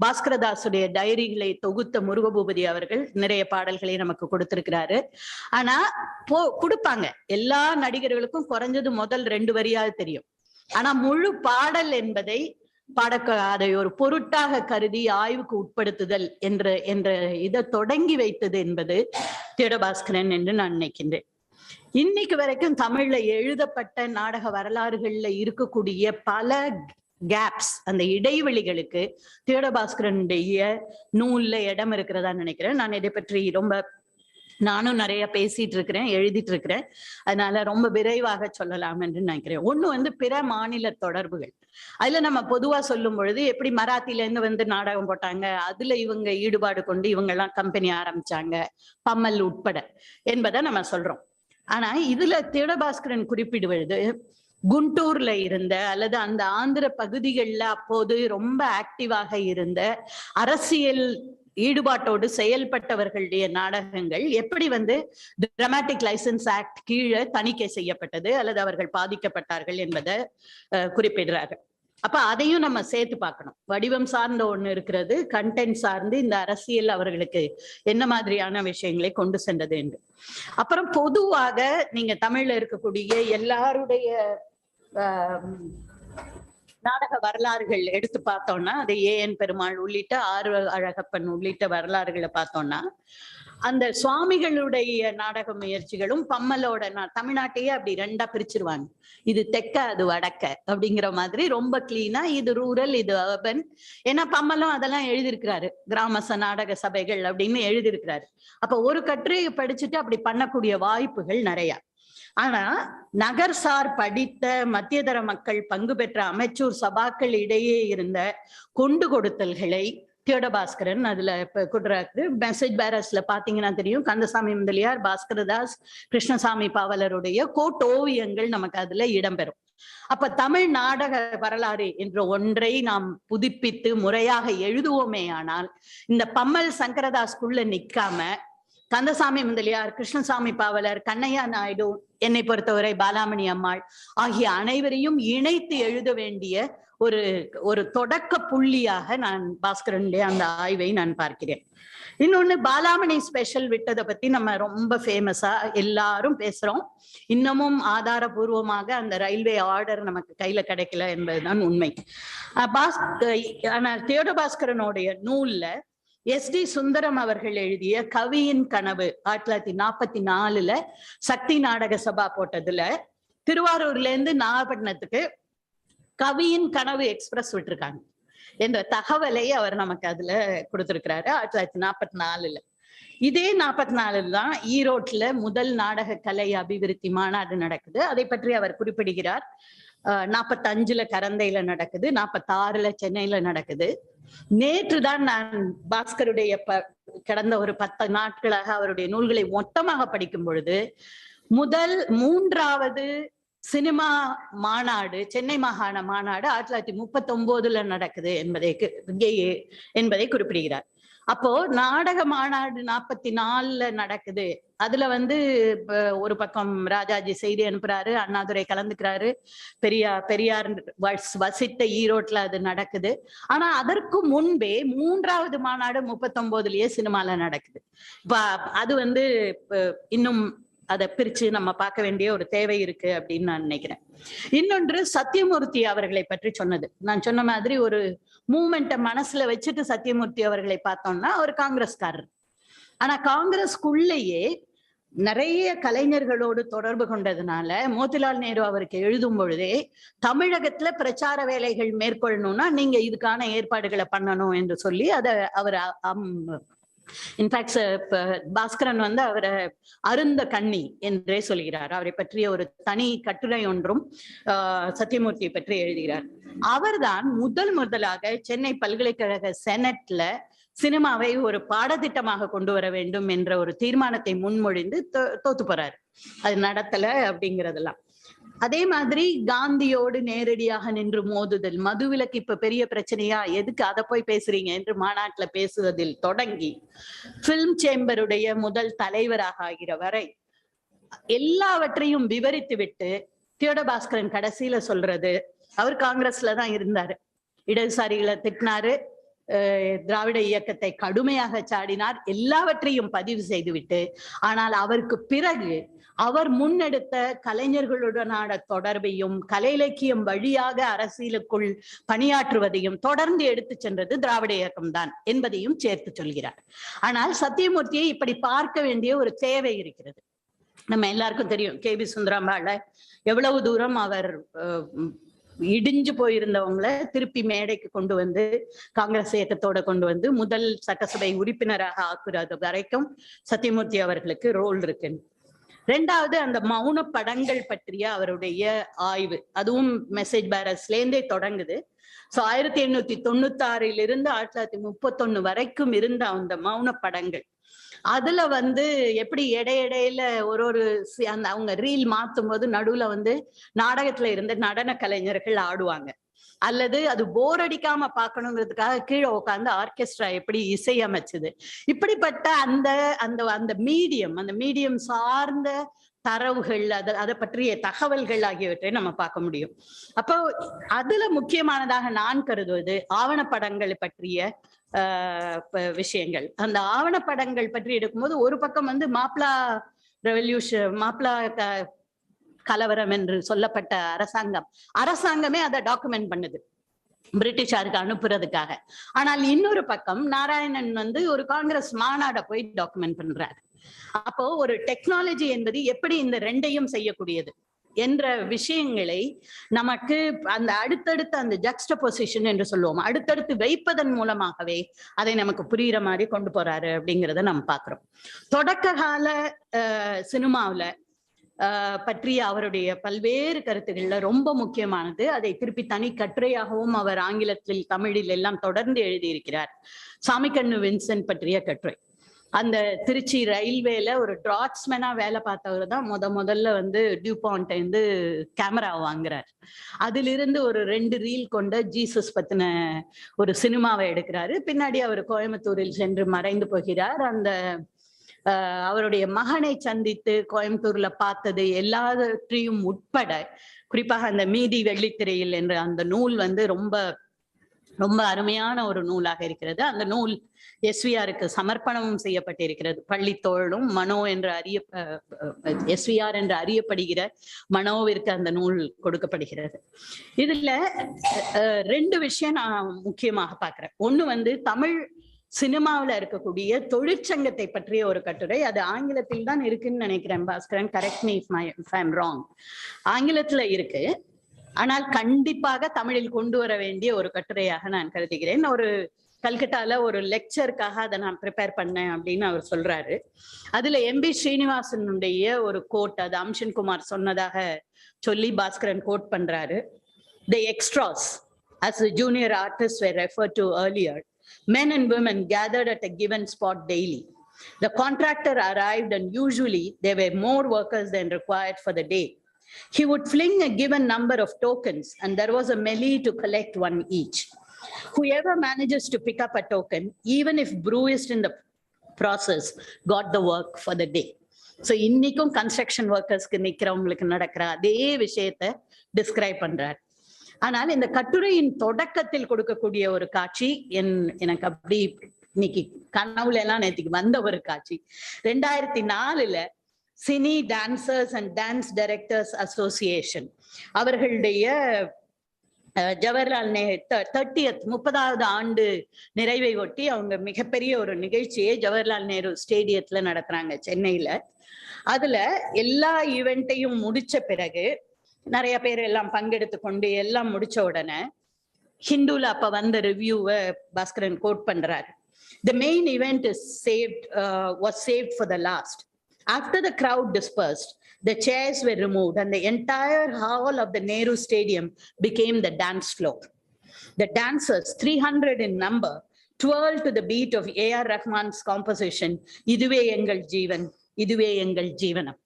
பாஸ்கரதாசுடைய டைரிகளை தொகுத்த முருகபூபதி அவர்கள் நிறைய பாடல்களை நமக்கு கொடுத்திருக்கிறாரு. ஆனா கொடுப்பாங்க எல்லா நடிகர்களுக்கும் குறைஞ்சது முதல் 2 வரியாவது தெரியும். ஆனா முழு பாடல் என்பதை அதை ஒரு பொருட்டாக கருதி ஆய்வுக்கு உட்படுத்துதல் என்ற இதை தொடங்கி வைத்தது என்பது தேடபாஸ்கரன் என்று நான் நினைக்கின்றேன். இன்னைக்கு வரைக்கும் தமிழ்ல எழுதப்பட்ட நாடக வரலாறுகள்ல இருக்கக்கூடிய பல கேப்ஸ், அந்த இடைவெளிகளுக்கு தேடபாஸ்கரனுடைய நூல்ல இடம் இருக்கிறதா நினைக்கிறேன். நான் இதை பற்றி நானும் நிறைய பேசிட்டு இருக்கிறேன், எழுதிட்டு இருக்கிறேன். அதனால ரொம்ப விரைவாக சொல்லலாம் என்று நினைக்கிறேன். ஒண்ணு பிற மாநில தொடர்புகள். அதுல நம்ம பொதுவா சொல்லும் பொழுது எப்படி மராத்தில இருந்து நாடகம் போட்டாங்க, அதுல இவங்க ஈடுபாடு கொண்டு இவங்க எல்லாம் கம்பெனி ஆரம்பிச்சாங்க, பம்மல் உட்பட என்பதை நம்ம சொல்றோம். ஆனா இதுல தேடபாஸ்கரன் குறிப்பிடுவது குண்டூர்ல இருந்த அல்லது அந்த ஆந்திர பகுதிகளில் அப்போது ரொம்ப ஆக்டிவாக இருந்த அரசியல் ஈடுபாட்டோடு செயல்பட்டவர்களுடைய நாடகங்கள் எப்படி டிராமாட்டிக் லைசன்ஸ் ஆக்ட் கீழே தணிக்கை செய்யப்பட்டது அல்லது அவர்கள் பாதிக்கப்பட்டார்கள் என்பதை குறிப்பிடுறார்கள். அப்ப அதையும் நம்ம சேர்த்து பார்க்கணும். வடிவம் சார்ந்த ஒண்ணு இருக்கிறது, கண்டென்ட் சார்ந்து இந்த அரசியல் அவர்களுக்கு என்ன மாதிரியான விஷயங்களை கொண்டு சென்றது என்று. அப்புறம் பொதுவாக நீங்க தமிழ்ல இருக்கக்கூடிய எல்லாருடைய நாடக வரலாறுகள் எடுத்து பார்த்தோம்னா, அது ஏஎன் பெருமாள் உள்ளிட்ட ஆர் அழகப்பன் உள்ளிட்ட வரலாறுகளை பார்த்தோம்னா, அந்த சுவாமிகளுடைய நாடக முயற்சிகளும் பம்மலோட தமிழ்நாட்டையே அப்படி 2ஆ பிரிச்சிருவாங்க. இது தெக்க அது வடக்க அப்படிங்கிற மாதிரி ரொம்ப கிளீனா, இது ரூரல் இது அர்பன். ஏன்னா பம்மலும் அதெல்லாம் எழுதியிருக்கிறாரு, கிராம நாடக சபைகள் அப்படின்னு எழுதியிருக்கிறாரு. அப்ப ஒரு கட்டுரையை படிச்சுட்டு அப்படி பண்ணக்கூடிய வாய்ப்புகள் நிறைய. ஆனா நகர்சார் படித்த மத்தியதர மக்கள் பங்கு பெற்ற அமைச்சூர் சபாக்கள் இடையே இருந்த கொண்டு கொடுத்தல்களை தேடபாஸ்கரன் அதுல கொடுறாரு. மெசேஜ் பேரஸ்ல பாத்தீங்கன்னா தெரியும், கந்தசாமி முதலியார், பாஸ்கரதாஸ், கிருஷ்ணசாமி பாவலருடைய கோட்டோவியங்கள் நமக்கு அதுல இடம்பெறும். அப்ப தமிழ் நாடக வரலாறு என்ற ஒன்றை நாம் புதுப்பித்து முறையாக எழுதுவோமே ஆனால் இந்த பம்மல் சங்கரதாஸ்குள்ள நிக்காம கந்தசாமி முதலியார், கிருஷ்ணசாமி பாவலர், கண்ணையா நாயுடு, என்னை பொறுத்தவரை பாலாமணி அம்மாள் ஆகிய அனைவரையும் இணைத்து எழுத வேண்டிய ஒரு தொடக்க புள்ளியாக நான் பாஸ்கரனுடைய அந்த ஆய்வை நான் பார்க்கிறேன். இன்னொன்னு, பாலாமணி ஸ்பெஷல் விட்டதை பத்தி நம்ம ரொம்ப ஃபேமஸா எல்லாரும் பேசுறோம். இன்னமும் ஆதாரபூர்வமாக அந்த ரயில்வே ஆர்டர் நமக்கு கையில கிடைக்கல என்பதுதான் உண்மை. ஆனால் தேடபாஸ்கரனுடைய நூல்ல SD சுந்தரம் அவர்கள் எழுதிய கவியின் கனவு 1944 சக்தி நாடக சபா போட்டதுல திருவாரூர்ல இருந்து நாகப்பட்டினத்துக்கு கவியின் கனவு எக்ஸ்பிரஸ் விட்டுருக்காங்க என்ற தகவலை அவர் நமக்கு அதுல கொடுத்திருக்கிறாரு 1944. இதே 44 தான் ஈரோட்ல முதல் நாடக கலை அபிவிருத்தி மாநாடு நடக்குது. அதை பற்றி அவர் குறிப்பிடுகிறார். 45 கரந்தையில நடக்குது, 46 சென்னையில நடக்குது. நேற்று தான் நான் பாஸ்கருடைய கடந்த ஒரு 10 நாட்களாக அவருடைய நூல்களை மொத்தமாக படிக்கும் பொழுது முதல் 3வது சினிமா மாநாடு, சென்னை மாகாண மாநாடு 1939 நடக்குது என்பதை குறிப்பிடுகிறார். அப்போ நாடக மாநாடு 44 நடக்குது. அதுல ஒரு பக்கம் ராஜாஜி செய்தி அனுப்புறாரு, அண்ணாதுரை கலந்துக்கிறாரு, பெரியார் வசித்த ஈரோட்ல அது நடக்குது. ஆனா அதற்கு முன்பே 3வது மாநாடு 39லயே சினிமால நடக்குது. அது இன்னும் அதை பிரிச்சு நம்ம பார்க்க வேண்டிய ஒரு தேவை இருக்கு அப்படின்னு நான் நினைக்கிறேன். இன்னொன்று, சத்தியமூர்த்தி அவர்களை பற்றி சொன்னது. நான் சொன்ன மாதிரி ஒரு மூமெண்ட்டை மனசுல வச்சுட்டு சத்தியமூர்த்தி அவர்களை பார்த்தோம்னா அவர் காங்கிரஸ்காரர். ஆனா காங்கிரஸ்குள்ளேயே நிறைய கலைஞர்களோடு தொடர்பு கொண்டதுனால மோதிலால் நேரு அவருக்கு எழுதும் பொழுதே தமிழகத்துல பிரச்சார வேலைகள் மேற்கொள்ளணும்னா நீங்க இதுக்கான ஏற்பாடுகளை பண்ணணும் என்று சொல்லி அதை அவர் இன்ஃபேக்ட் பாஸ்கரன் அவரை அருந்த கண்ணி என்றே சொல்கிறார். அவரை பற்றிய ஒரு தனி கட்டுரை ஒன்றும் சத்தியமூர்த்தியை பற்றி எழுதுகிறார். அவர்தான் முதலாக சென்னை பல்கலைக்கழக செனட்ல சினிமாவை ஒரு பாடத்திட்டமாக கொண்டு வர வேண்டும் என்ற ஒரு தீர்மானத்தை முன்மொழிந்து தோத்து போறாரு. அது நடத்தல அப்படிங்கிறதெல்லாம். அதே மாதிரி காந்தியோடு நேரடியாக நின்று மோதுதல், மதுவிலக்கு இப்ப பெரிய பிரச்சனையா, எதுக்கு அதை போய் பேசுறீங்க என்று மாநாட்டுல பேசுவதில் தொடங்கி பிலிம் சேம்பருடைய முதல் தலைவராக ஆகிற வரை எல்லாவற்றையும் விவரித்து விட்டு தியோடர் பாஸ்கரன் கடைசியில சொல்றது, அவர் காங்கிரஸ்ல தான் இருந்தாரு, இடதுசாரிகளை திட்டினாரு, திராவிட இயக்கத்தை கடுமையாக சாடினார், எல்லாவற்றையும் பதிவு செய்துவிட்டு, ஆனால் அவருக்கு பிறகு அவர் முன்னெடுத்த கலைஞர்களுடனான தொடர்பையும் கலை இலக்கியம் வழியாக அரசியலுக்குள் பணியாற்றுவதையும் தொடர்ந்து எடுத்து சென்றது திராவிட இயக்கம்தான் என்பதையும் சேர்த்து சொல்கிறார். ஆனால் சத்தியமூர்த்தியை இப்படி பார்க்க வேண்டிய ஒரு தேவை இருக்கிறது. நம்ம எல்லாருக்கும் தெரியும், KB சுந்தராம்பாள எவ்வளவு தூரம் அவர் இடிஞ்சு போயிருந்தவங்களை திருப்பி மேடைக்கு கொண்டு வந்து காங்கிரஸ் இயக்கத்தோட கொண்டு வந்து முதல் சட்டசபை உறுப்பினராக ஆக்குறது வரைக்கும் சத்தியமூர்த்தி அவர்களுக்கு ரோல் இருக்கு. 2வது, அந்த மௌன படங்கள் பற்றிய அவருடைய ஆய்வு, அதுவும் மெசேஜ் பேரர்ஸ்லேருந்தே தொடங்குது. 1896 1931 வரைக்கும் இருந்த அந்த மௌன படங்கள், அதுல எப்படி இடையிடையில ஒரு அந்த அவங்க ரீல் மாத்தும் போது நடுவுல நாடகத்துல இருந்த நடன கலைஞர்கள் ஆடுவாங்க, அல்லது அது போர் அடிக்காம பார்க்கணுங்கிறதுக்காக கீழே உட்காந்து ஆர்கெஸ்ட்ரா எப்படி இசையமைச்சது, இப்படிப்பட்ட அந்த மீடியம் சார்ந்த தரவுகள், அதை பற்றிய தகவல்கள் ஆகியவற்றை நம்ம பார்க்க முடியும். அப்போ அதுல முக்கியமானதாக நான் கருதுவது ஆவணப்படங்கள் பற்றிய விஷயங்கள். அந்த ஆவணப்படங்கள் பற்றி எடுக்கும்போது ஒரு பக்கம் மாப்ளா ரெவல்யூஷன், மாப்ளா கலவரம் என்று சொல்லப்பட்ட அரசாங்கமே அதை டாக்குமெண்ட் பண்ணுது பிரிட்டிஷாருக்கு அனுப்புறதுக்காக. ஆனால் இன்னொரு பக்கம் நாராயணன் ஒரு காங்கிரஸ் மாநாட போய் டாக்குமெண்ட் பண்றாரு. அப்போ ஒரு டெக்னாலஜி என்பது எப்படி இந்த 2ஐயும் செய்யக்கூடியது என்ற விஷயங்களை நமக்கு அந்த அடுத்தடுத்து அந்த ஜக்ஸ்டபொசிஷன் என்று சொல்லுவோம், அடுத்தடுத்து வைப்பதன் மூலமாகவே அதை நமக்கு புரியுற மாதிரி கொண்டு போறாரு அப்படிங்கிறத நம்ம பாக்குறோம். தொடக்க கால சினிமாவில பற்றிய அவருடைய பல்வேறு கருத்துக்கள்ல ரொம்ப முக்கியமானது, அதை திருப்பி தனி கட்டுரையாகவும் அவர் ஆங்கிலத்தில் தமிழில் எல்லாம் தொடர்ந்து எழுதியிருக்கிறார், சாமிக்கண்ணு வின்சென்ட் பற்றிய கட்டுரை. அந்த திருச்சி ரயில்வேல ஒரு டிராட்ஸ்மேனா வேலை பார்த்தவர் தான் முதல்ல டியூபாண்ட் கேமரா வாங்குறார். அதிலிருந்து ஒரு 2 ரீல் கொண்ட ஜீசஸ் பத்தின ஒரு சினிமாவை எடுக்கிறாரு. பின்னாடி அவர் கோயம்புத்தூரில் சென்று மறைந்து போகிறார். அந்த அவருடைய மகனை சந்தித்து கோயம்புத்தூர்ல பார்த்தது எல்லாவற்றையும் உட்பட, குறிப்பாக அந்த மீதி வெள்ளித்திரையில் என்ற அந்த நூல் ரொம்ப ரொம்ப அருமையான ஒரு நூலாக இருக்கிறது. அந்த நூல் SVRக்கு சமர்ப்பணமும் செய்யப்பட்டிருக்கிறது. பள்ளித்தோழனும் மனோ என்று SVR என்று அறியப்படுகிற மனோவிற்கு அந்த நூல் கொடுக்கப்படுகிறது. இதுல 2 விஷயம் நான் முக்கியமாக பார்க்கிறேன். ஒண்ணு தமிழ் சினிமாவில் இருக்கக்கூடிய தொழிற்சங்கத்தை பற்றிய ஒரு கட்டுரை, அது ஆங்கிலத்தில் தான் இருக்குன்னு நினைக்கிறேன் Bhaskaran, correct me if I am wrong. ஆங்கிலத்துல இருக்கு, ஆனால் கண்டிப்பாக தமிழில் கொண்டு வர வேண்டிய ஒரு கட்டுரையாக நான் கருதுகிறேன். ஒரு கல்கட்டால ஒரு லெக்சருக்காக அதை நான் ப்ரிப்பேர் பண்ணேன் அப்படின்னு அவர் சொல்றாரு. அதுல MB ஸ்ரீனிவாசனுடைய ஒரு கோட், அது அம்ஷன் குமார் சொன்னதாக சொல்லி பாஸ்கரன் கோட் பண்றாரு. தி extras as the junior artists were referred to earlier, men and women gathered at a given spot daily. The contractor arrived and usually there were more workers than required for the day. He would fling a given number of tokens and there was a melee to collect one each. Whoever manages to pick up a token, even if bruised in the process, got the work for the day. So இன்னைக்கும் கன்ஸ்ட்ரக்ஷன் ஒர்க்கர்ஸ்க்கு நிக்கிறவங்களுக்கு நடக்கிற அதே விஷயத்தை டிஸ்கிரைப் பண்றார். ஆனால் இந்த கட்டுரையின் தொடக்கத்தில் கொடுக்கக்கூடிய ஒரு காட்சி எனக்கு அப்படி இன்னைக்கு கனவுல எல்லாம் நேற்றுக்கு வந்த ஒரு காட்சி. 2004 cine dancers and dance directors association அவர்களுடைய ஜவஹர்லால் நேரு 30வது ஆண்டு நிறைவை ஒட்டி அவங்க மிகப்பெரிய ஒரு நிகழ்ச்சியை ஜவஹர்லால் நேரு ஸ்டேடியத்துல நடத்துறாங்க சென்னையில. அதுல எல்லா ஈவெண்ட்டையும் முடிச்ச பிறகு நிறைய பேர் எல்லாம் பங்கெடுத்து கொண்டு எல்லாம் முடிச்ச உடனே ஹிந்துல அப்ப வந்த ரிவ்யூவை பாஸ்கரன் கோட் பண்றாரு. The main event was saved for the last. After the crowd dispersed, the chairs were removed and the entire hall of the Nehru Stadium became the dance floor. The dancers, 300 in number, twirled to the beat of A.R. Rahman's composition, Iduve Engal Jeevan, Iduve Engal Jeevanam.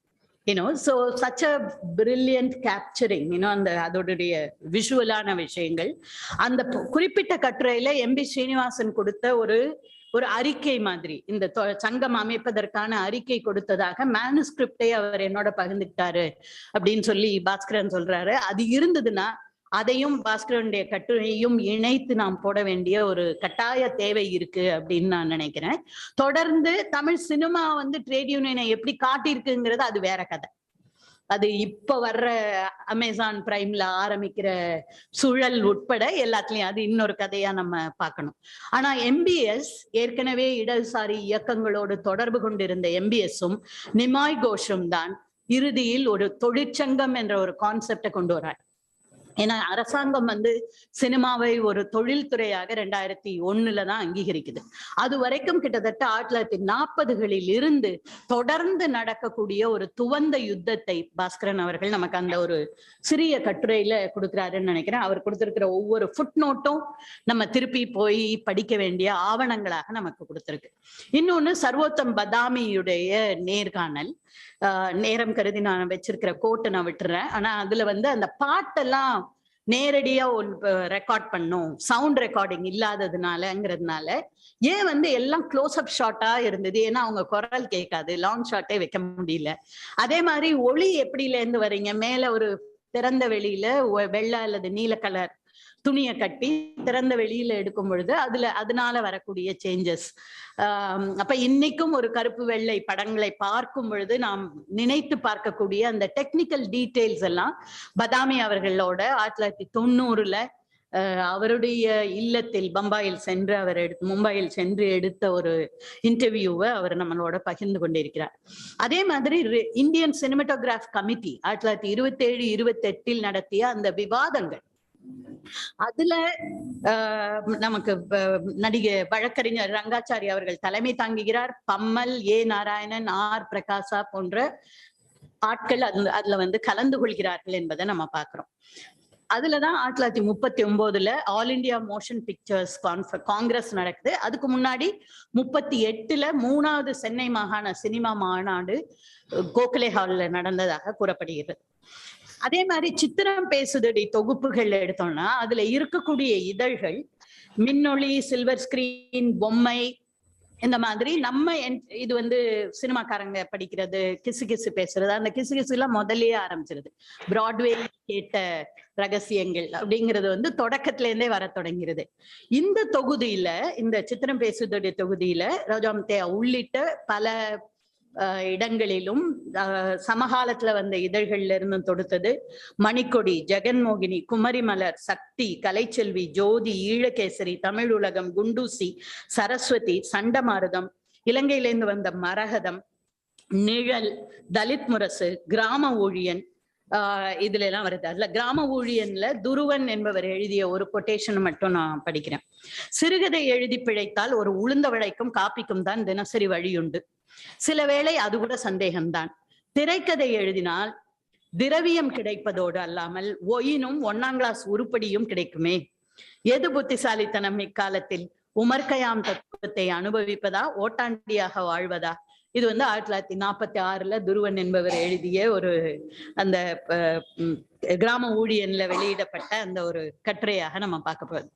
So such a brilliant capturing, அந்த அதோடைய விஷுவலான விஷயங்கள். அந்த குறிப்பிட்ட கட்டுரையில எம்பி ஸ்ரீனிவாசன் கொடுத்த ஒரு அறிக்கை மாதிரி, இந்த சங்கம் அமைப்பதற்கான அறிக்கை கொடுத்ததாக மேனுஸ்கிரிப்டை அவர் என்னோட பகிர்ந்துட்டாரு அப்படின்னு சொல்லி பாஸ்கரன் சொல்றாரு. அது இருந்ததுன்னா அதையும் பாஸ்கரனுடைய கட்டுரையும் இணைத்து நாம் போட வேண்டிய ஒரு கட்டாய தேவை இருக்கு அப்படின்னு நான் நினைக்கிறேன். தொடர்ந்து தமிழ் சினிமா ட்ரேட் யூனியனை எப்படி காட்டியிருக்குங்கிறது அது வேற கதை. அது இப்ப வர்ற அமேசான் பிரைம்ல ஆரம்பிக்கிற சூழல் உட்பட எல்லாத்துலயும் அது இன்னொரு கதையா நம்ம பார்க்கணும். ஆனா எம்பிஎஸ் ஏற்கனவே இடதுசாரி இயக்கங்களோடு தொடர்பு கொண்டிருந்த எம்பிஎஸும் நிமாய் கோஷும் தான் இறுதியில் ஒரு தொழிற்சங்கம் என்ற ஒரு கான்செப்டை கொண்டு வரார். ஏன்னா அரசாங்கம் சினிமாவை ஒரு தொழில்துறையாக 2001 தான் அங்கீகரிக்குது. அது வரைக்கும் கிட்டத்தட்ட 1940களில் இருந்து தொடர்ந்து நடக்கக்கூடிய ஒரு துவந்த யுத்தத்தை பாஸ்கரன் அவர்கள் நமக்கு அந்த ஒரு சிறிய கட்டுரையில கொடுக்குறாருன்னு நினைக்கிறேன். அவர் கொடுத்திருக்கிற ஒவ்வொரு ஃபுட் நோட்டும் நம்ம திருப்பி போய் படிக்க வேண்டிய ஆவணங்களாக நமக்கு கொடுத்திருக்கு. இன்னொன்னு சர்வோத்தம் பதாமியுடைய நேர்காணல். நேரம் கருதி நான் வச்சிருக்கிற கோட்டை நான் விட்டுறேன். ஆனா அதுல அந்த பாட்டெல்லாம் நேரடியா ரெக்கார்ட் பண்ணும், சவுண்ட் ரெக்கார்டிங் இல்லாததுனாலங்கிறதுனால ஏன் எல்லாம் க்ளோஸ் அப் ஷாட்டா இருந்தது. ஏன்னா அவங்க குரல் கேட்காது, லாங் ஷாட்டே வைக்க முடியல. அதே மாதிரி ஒளி எப்படில இருந்து வரீங்க, மேல ஒரு திறந்த வெளியில வெள்ளை அல்லது நீல கலர் துணியை கட்டி திறந்த வெளியில எடுக்கும் பொழுது அதனால வரக்கூடிய சேஞ்சஸ். அப்ப இன்னைக்கும் ஒரு கருப்பு வெள்ளை படங்களை பார்க்கும் பொழுது நாம் நினைத்து பார்க்கக்கூடிய அந்த டெக்னிக்கல் டீட்டெயில்ஸ் எல்லாம் பதாமி அவர்களோட 1990 அவருடைய இல்லத்தில் மும்பையில் சென்று எடுத்த ஒரு இன்டர்வியூவை அவர் நம்மளோட பகிர்ந்து கொண்டிருக்கிறார். அதே மாதிரி இந்தியன் சினிமாட்டோகிராஃப் கமிட்டி 1927-28 நடத்திய அந்த விவாதங்கள், அதுல நமக்கு வழக்கறிஞர் ரங்காச்சாரி அவர்கள் தலைமை தாங்குகிறார். பம்மல், ஏ நாராயணன், ஆர் பிரகாசா போன்ற ஆட்கள் அதுல கலந்து கொள்கிறார்கள் என்பதை நம்ம பாக்குறோம். அதுலதான் 1939 all India motion pictures Congress நடக்குது. அதுக்கு முன்னாடி 38 3வது சென்னை மாகாண சினிமா மாநாடு கோகலே ஹால்ல நடந்ததாக கூறப்படுகிறது. அதே மாதிரி சித்திரம் பேசுதடி தொகுப்புகள் எடுத்தோம்னா அதுல இருக்கக்கூடிய இதழ்கள் மின்னொளி, சில்வர் ஸ்கிரீன், பொம்மை, இந்த மாதிரி நம்ம இது சினிமாக்காரங்க படிக்கிறது, கிசு கிசு பேசுறது, அந்த கிசு கிசு எல்லாம் முதல்லயே ஆரம்பிச்சிருது. பிராட்வே கேட்ட ரகசியங்கள் அப்படிங்கிறது தொடக்கத்துல இருந்தே வர தொடங்கிறது. இந்த தொகுதியில, இந்த சித்திரம் பேசுதடி தொகுதியில ரோஜாமுத்தையா உள்ளிட்ட பல இடங்களிலும் சமகாலத்துல வந்த இதழ்கள்ல இருந்து தொடுத்தது மணிக்கொடி, ஜெகன்மோகினி, குமரிமலர், சக்தி, கலைச்செல்வி, ஜோதி, ஈழகேசரி, தமிழ் உலகம், குண்டூசி, சரஸ்வதி, சண்டமாருதம், இலங்கையிலேருந்து வந்த மரகதம், நிழல், தலித் முரசு, கிராம ஊழியன், இதுல எல்லாம் வருது. அதுல கிராம ஊழியன்ல துருவன் என்பவர் எழுதிய ஒரு கொட்டேஷன் மட்டும் நான் படிக்கிறேன். சிறுகதை எழுதி பிழைத்தால் ஒரு உளுந்த வளைக்கும் காப்பிக்கும் தான் தினசரி வழியுண்டு. சில வேளை அது கூட சந்தேகம்தான். திரைக்கதை எழுதினால் திரவியம் கிடைப்பதோடு அல்லாமல் ஒயினும் 1ஆம் கிளாஸ் உருப்படியும் கிடைக்குமே. எது புத்திசாலித்தனம் இக்காலத்தில்? உமர் கயாம் தத்துவத்தை அனுபவிப்பதா, ஓட்டாண்டியாக வாழ்வதா? இது 1946 துருவன் என்பவர் எழுதிய ஒரு அந்த கிராம ஊழியன்ல வெளியிடப்பட்ட அந்த ஒரு கட்டுரையாக நம்ம பார்க்க போகுது.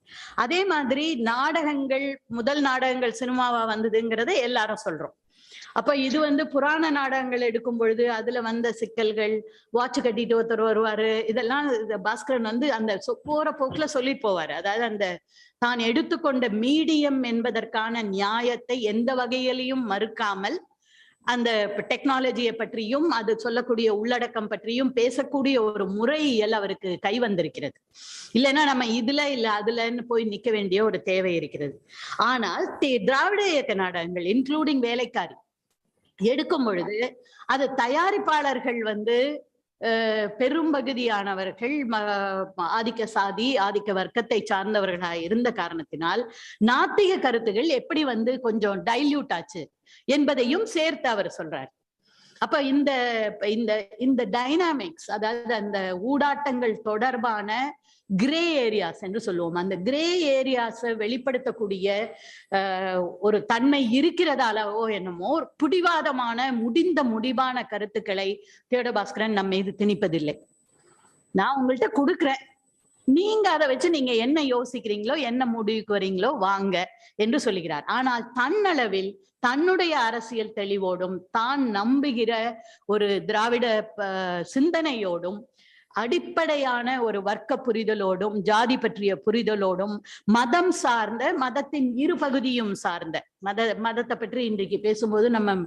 அதே மாதிரி நாடகங்கள், முதல் நாடகங்கள் சினிமாவா வந்ததுங்கிறத எல்லாரும் சொல்றோம். அப்ப இது புராண நாடகங்கள் எடுக்கும் பொழுது அதுல வந்த சிக்கல்கள், வாட்ச் கட்டிட்டு ஒருத்தர் வருவாரு, இதெல்லாம் பாஸ்கரன் அந்த போற போக்குல சொல்லி போவாரு. அதாவது அந்த தான் எடுத்துக்கொண்ட மீடியம் என்பதற்கான நியாயத்தை எந்த வகையிலையும் மறுக்காமல் அந்த டெக்னாலஜியை பற்றியும் அது சொல்லக்கூடிய உள்ளடக்கம் பற்றியும் பேசக்கூடிய ஒரு முறையியல் அவருக்கு கை வந்திருக்கிறது. இல்லைன்னா நம்ம இதுல இல்ல அதுலன்னு போய் நிக்க வேண்டிய ஒரு தேவை இருக்கிறது. ஆனால் திராவிட இயக்க நாடகங்கள் இன்க்ளூடிங் வேலைக்காரி எடுக்கும் பொழுது அது தயாரிப்பாளர்கள் பெரும்பகுதியானவர்கள் ஆதிக்க சாதி, ஆதிக்க வர்க்கத்தை சார்ந்தவர்களாக இருந்த காரணத்தினால் நாத்திக கருத்துகள் எப்படி கொஞ்சம் டைல்யூட் ஆச்சு என்பதையும் சேர்த்து அவர் சொல்றார். அப்ப இந்த இந்த இந்த டைனாமிக்ஸ், அதாவது அந்த ஊடாட்டங்கள் தொடர்பான கிரே ஏரியாஸ் என்று சொல்லுவோம், அந்த கிரே ஏரியாஸை வெளிப்படுத்தக்கூடிய ஒரு தன்மை இருக்கிறதாலவோ என்னமோ பிடிவாதமான முடிவான கருத்துக்களை தியோடர் நம்ம இது திணிப்பதில்லை. நான் உங்கள்கிட்ட கொடுக்குறேன், நீங்க அதை வச்சு நீங்க என்ன யோசிக்கிறீங்களோ, என்ன முடிவுக்கு வரீங்களோ வாங்க என்று சொல்லுகிறார். ஆனால் தன்னளவில் தன்னுடைய அரசியல் தெளிவோடும் தான் நம்புகிற ஒரு திராவிட சிந்தனையோடும் அடிப்படையான ஒரு வர்க்க புரிதலோடும் ஜாதி பற்றிய புரிதலோடும் மதம் சார்ந்த, மதத்தின் இரு பகுதியும் சார்ந்த, மதத்தை பற்றி இன்றைக்கு பேசும்போது நம்ம